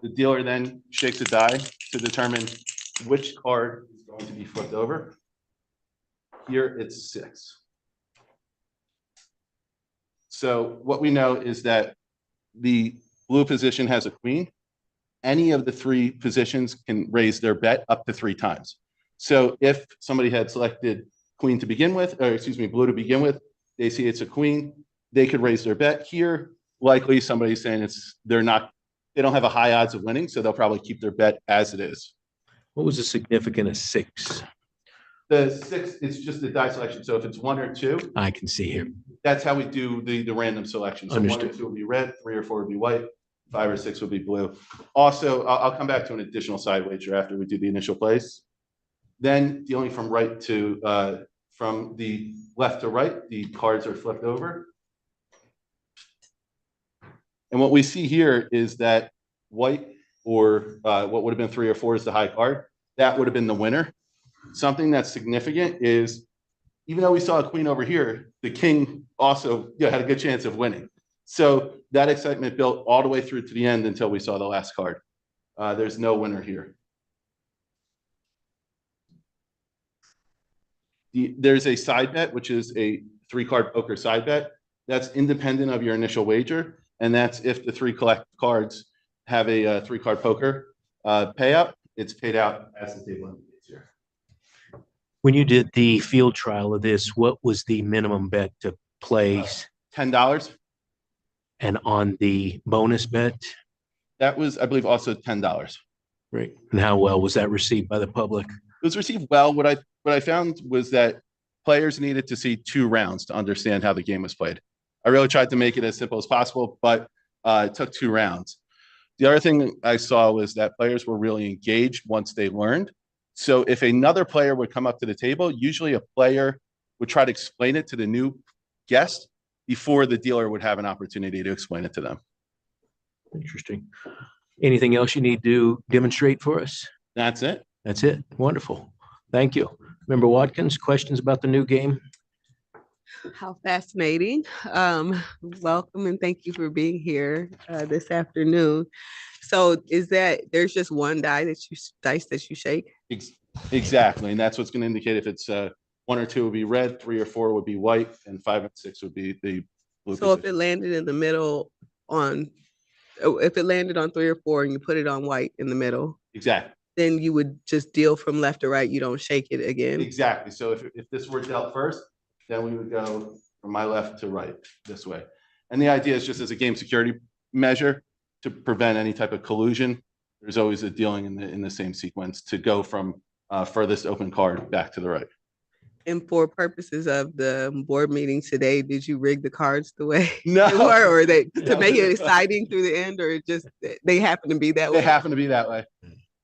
The dealer then shakes a die to determine which card is going to be flipped over. Here it's 6. So what we know is that the blue position has a queen. Any of the 3 positions can raise their bet up to 3 times. So if somebody had selected queen to begin with, or excuse me, blue to begin with, they see it's a queen, they could raise their bet. Here, likely somebody's saying they don't have a high odds of winning, so they'll probably keep their bet as it is. What was the significance of 6? The 6 is just the die selection. So if it's 1 or 2, I can see here. That's how we do the random selection. So Understood. 1 or 2 would be red, 3 or 4 would be white, 5 or 6 would be blue. Also, I'll come back to an additional side wager after we do the initial place. Then dealing from from the left to right, the cards are flipped over. And what we see here is that white, or what would have been 3 or 4 is the high card, that would have been the winner. Something that's significant is, even though we saw a queen over here, the king also had a good chance of winning. So that excitement built all the way through to the end until we saw the last card. There's no winner here. There's a side bet, which is a 3-card poker side bet. That's independent of your initial wager. And that's if the 3 collected cards have a 3-card poker payout, it's paid out as the table indicates here. When you did the field trial of this, what was the minimum bet to place? $10. And on the bonus bet? That was, I believe, also $10. Great. And how well was that received by the public? It was received well. What I found was that players needed to see 2 rounds to understand how the game was played. I really tried to make it as simple as possible, but it took 2 rounds. The other thing I saw was that players were really engaged once they learned. So if another player would come up to the table, usually a player would try to explain it to the new guest before the dealer would have an opportunity to explain it to them. Interesting. Anything else you need to demonstrate for us? That's it. That's it. Wonderful. Thank you. Member Watkins, questions about the new game? How fascinating. Welcome and thank you for being here this afternoon. So is that there's just one dice that you shake? Exactly. And that's what's going to indicate if it's 1 or 2 would be red, 3 or 4 would be white, and 5 and 6 would be the blue. So if it landed in the middle if it landed on 3 or 4 and you put it on white in the middle, Exactly. then you would just deal from left to right. You don't shake it again. Exactly. So if this were dealt first, then we would go from my left to right this way. And the idea is just as a game security measure to prevent any type of collusion. There's always a dealing in the same sequence to go from furthest open card back to the right. And for purposes of the board meeting today, did you rig the cards the way No. they were, or they to make it exciting through the end, or just they happen to be that way? They happen to be that way.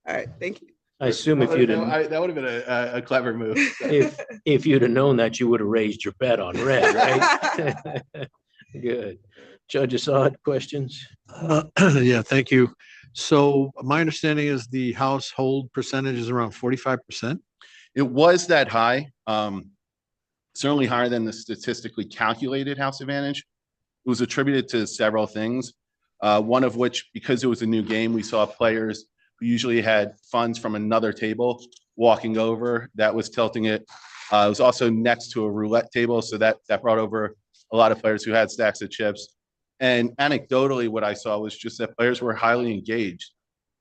All right, thank you. I assume if you'd have, that would have been a clever move. if you'd have known that, you would have raised your bet on red, right? Good. Judge Assad, questions? Yeah, thank you. So my understanding is the household percentage is around 45%. It was that high, certainly higher than the statistically calculated house advantage. It was attributed to several things, one of which, because it was a new game, we saw players who usually had funds from another table walking over. That was tilting it. It was also next to a roulette table, so that brought over a lot of players who had stacks of chips. And anecdotally, what I saw was just that players were highly engaged.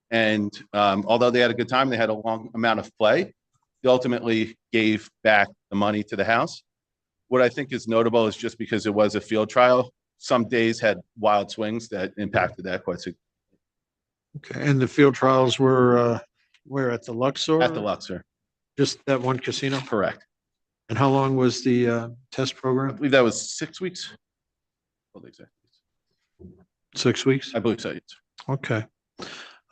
And although they had a good time, they had a long amount of play. They ultimately gave back the money to the house. What I think is notable is just because it was a field trial, some days had wild swings that impacted that quite significantly. Okay, and the field trials were where, at the Luxor? At the Luxor. Just that one casino? Correct. And how long was the test I program? believe that was 6 weeks. Hold the exact dates. 6 weeks? I believe so, yes. Okay.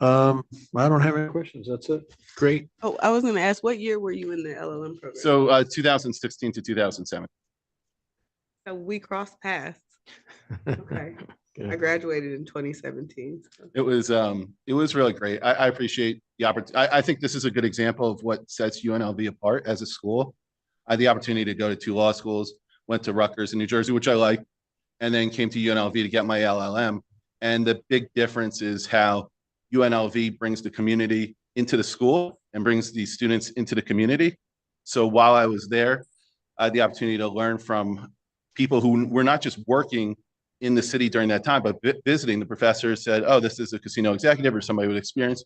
I don't have any questions. That's it. Great. Oh, I was going to ask, what year were you in the LLM program? So 2016 to 2007. So we crossed paths. Okay. I graduated in 2017. So. It was really great. I appreciate the opportunity. I think this is a good example of what sets UNLV apart as a school. I had the opportunity to go to 2 law schools, went to Rutgers in New Jersey, which I like, and then came to UNLV to get my LLM. And the big difference is how UNLV brings the community into the school and brings the students into the community. So while I was there, I had the opportunity to learn from people who were not just working in the city during that time, but visiting. The professors said, oh, this is a casino executive or somebody with experience.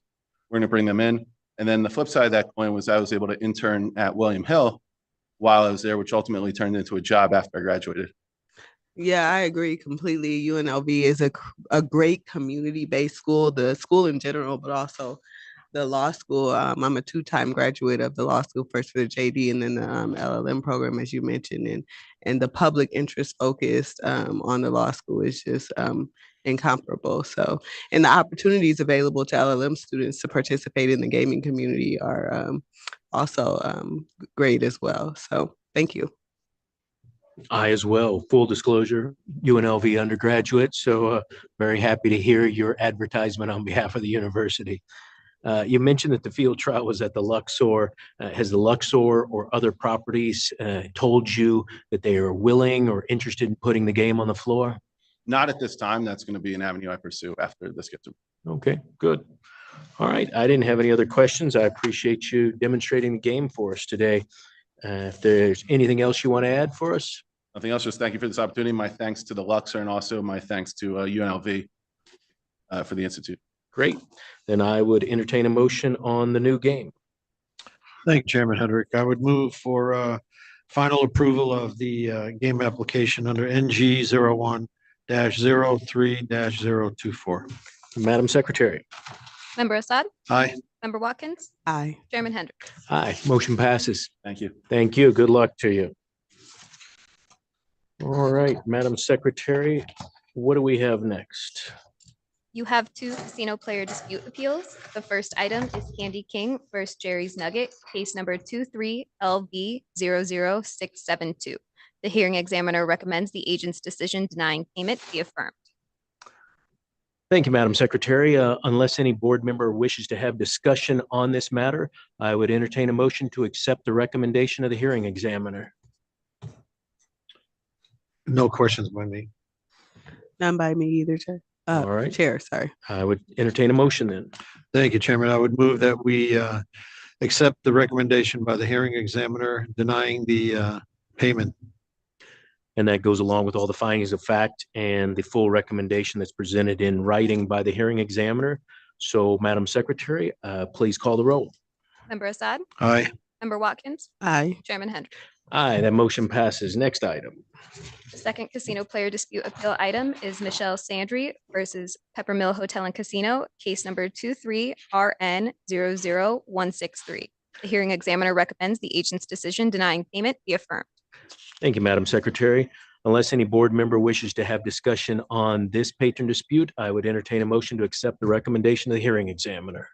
We're going to bring them in. And then the flip side of that coin was I was able to intern at William Hill while I was there, which ultimately turned into a job after I graduated. Yeah, I agree completely. UNLV is a great community-based school, the school in general, but also the law school. I'm a 2-time graduate of the law school, first for the JD and then the LLM program, as you mentioned, and the public interest focused on the law school is just incomparable. So, and the opportunities available to LLM students to participate in the gaming community are also great as well. So, thank you. I as well, full disclosure, UNLV undergraduate. So very happy to hear your advertisement on behalf of the university. You mentioned that the field trial was at the Luxor. Has the Luxor or other properties told you that they are willing or interested in putting the game on the floor? Not at this time. That's going to be an avenue I pursue after this gets. Okay, good. All right. I didn't have any other questions. I appreciate you demonstrating the game for us today. If there's anything else you want to add for us? Nothing else. Just thank you for this opportunity. My thanks to the Luxor and also my thanks to UNLV for the Institute. Great. Then I would entertain a motion on the new game. Thank you, Chairman Hendrick. I would move for final approval of the game application under NG 01-03-024. Madam Secretary. Member Assad? Aye. Member Watkins? Aye. Chairman Hendrick? Aye. Motion passes. Thank you. Thank you. Good luck to you. All right, Madam Secretary, what do we have next? You have two casino player dispute appeals. The first item is Candy King versus Jerry's Nugget, case number 23LB00672. The hearing examiner recommends the agent's decision denying payment be affirmed. Thank you, Madam Secretary. Unless any board member wishes to have discussion on this matter, I would entertain a motion to accept the recommendation of the hearing examiner. No questions by me. None by me either, Chair. All right. Chair, sorry. I would entertain a motion then. Thank you, Chairman. I would move that we accept the recommendation by the hearing examiner denying the payment. And that goes along with all the findings of fact and the full recommendation that's presented in writing by the hearing examiner. So, Madam Secretary, please call the roll. Member Assad? Aye. Member Watkins? Aye. Chairman Hendrick? Aye, that motion passes. Next item. The second casino player dispute appeal item is Michelle Sandry versus Peppermill Hotel and Casino, case number 23RN00163. The hearing examiner recommends the agent's decision denying payment be affirmed. Thank you, Madam Secretary. Unless any board member wishes to have discussion on this patron dispute, I would entertain a motion to accept the recommendation of the hearing examiner.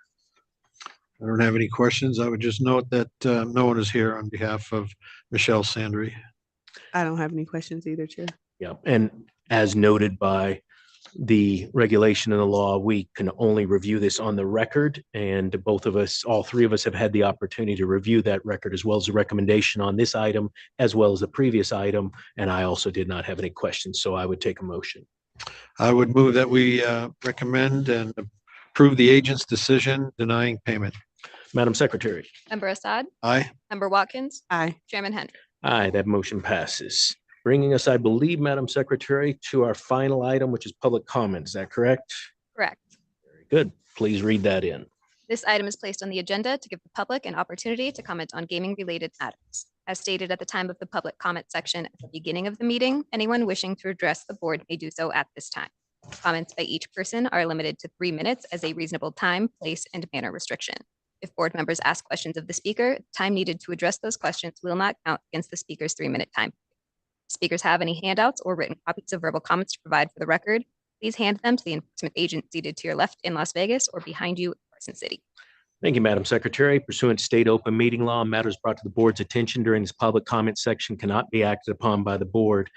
I don't have any questions. I would just note that no one is here on behalf of Michelle Sandry. I don't have any questions either, Chair. Yeah, and as noted by the regulation and the law, we can only review this on the record, and both of us, all three of us have had the opportunity to review that record as well as the recommendation on this item, as well as the previous item, and I also did not have any questions, so I would take a motion. I would move that we recommend and approve the agent's decision denying payment. Madam Secretary. Member Assad? Aye. Member Watkins? Aye. Chairman Hendrick? Aye, that motion passes. Bringing us, I believe, Madam Secretary, to our final item, which is public comment. Is that correct? Correct. Very good. Please read that in. This item is placed on the agenda to give the public an opportunity to comment on gaming-related matters. As stated at the time of the public comment section at the beginning of the meeting, anyone wishing to address the board may do so at this time. Comments by each person are limited to 3 minutes as a reasonable time, place, and manner restriction. If board members ask questions of the speaker, time needed to address those questions will not count against the speaker's 3-minute time. If speakers have any handouts or written copies of verbal comments to provide for the record, please hand them to the enforcement agent seated to your left in Las Vegas or behind you in Carson City. Thank you, Madam Secretary. Pursuant to state open meeting law, matters brought to the board's attention during this public comment section cannot be acted upon by the board.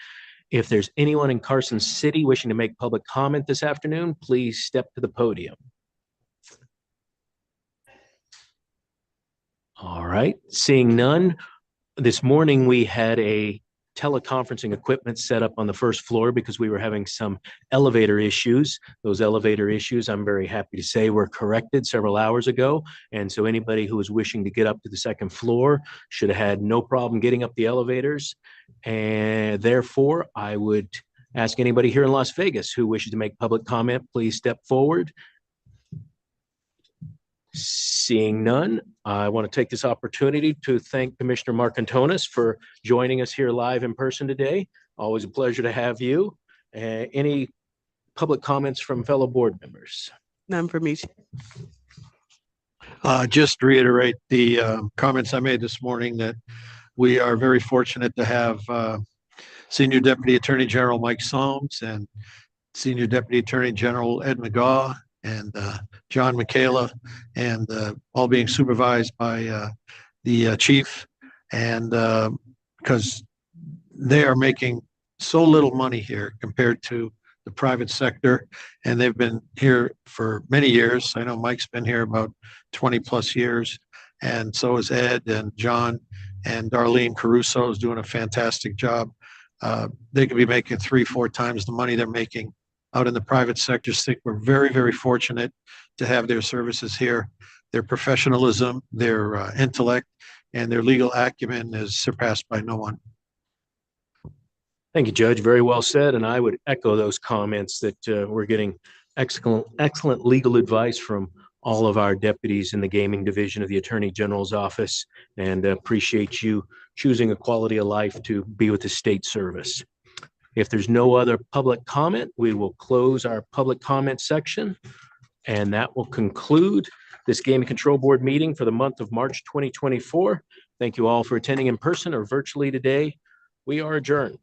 If there's anyone in Carson City wishing to make public comment this afternoon, please step to the podium. All right, seeing none. This morning we had a teleconferencing equipment set up on the first floor because we were having some elevator issues. Those elevator issues, I'm very happy to say, were corrected several hours ago. And so anybody who was wishing to get up to the second floor should have had no problem getting up the elevators. And therefore, I would ask anybody here in Las Vegas who wishes to make public comment, please step forward. Seeing none, I want to take this opportunity to thank Commissioner Marcantonis for joining us here live in person today. Always a pleasure to have you. Any public comments from fellow board members? None for me. Just to reiterate the comments I made this morning that we are very fortunate to have Senior Deputy Attorney General Mike Soames and Senior Deputy Attorney General Ed McGaugh and John Michaela, and all being supervised by the chief, and because they are making so little money here compared to the private sector, and they've been here for many years. I know Mike's been here about 20 plus years, and so is Ed and John, and Darlene Caruso is doing a fantastic job. They could be making 3-4 times the money they're making out in the private sector. I think we're very, very fortunate to have their services here. Their professionalism, their intellect, and their legal acumen is surpassed by no one. Thank you, Judge. Very well said. And I would echo those comments that we're getting excellent legal advice from all of our deputies in the gaming division of the Attorney General's office, and appreciate you choosing a quality of life to be with the state service. If there's no other public comment, we will close our public comment section, and that will conclude this Gaming Control Board meeting for the month of March 2024. Thank you all for attending in person or virtually today. We are adjourned.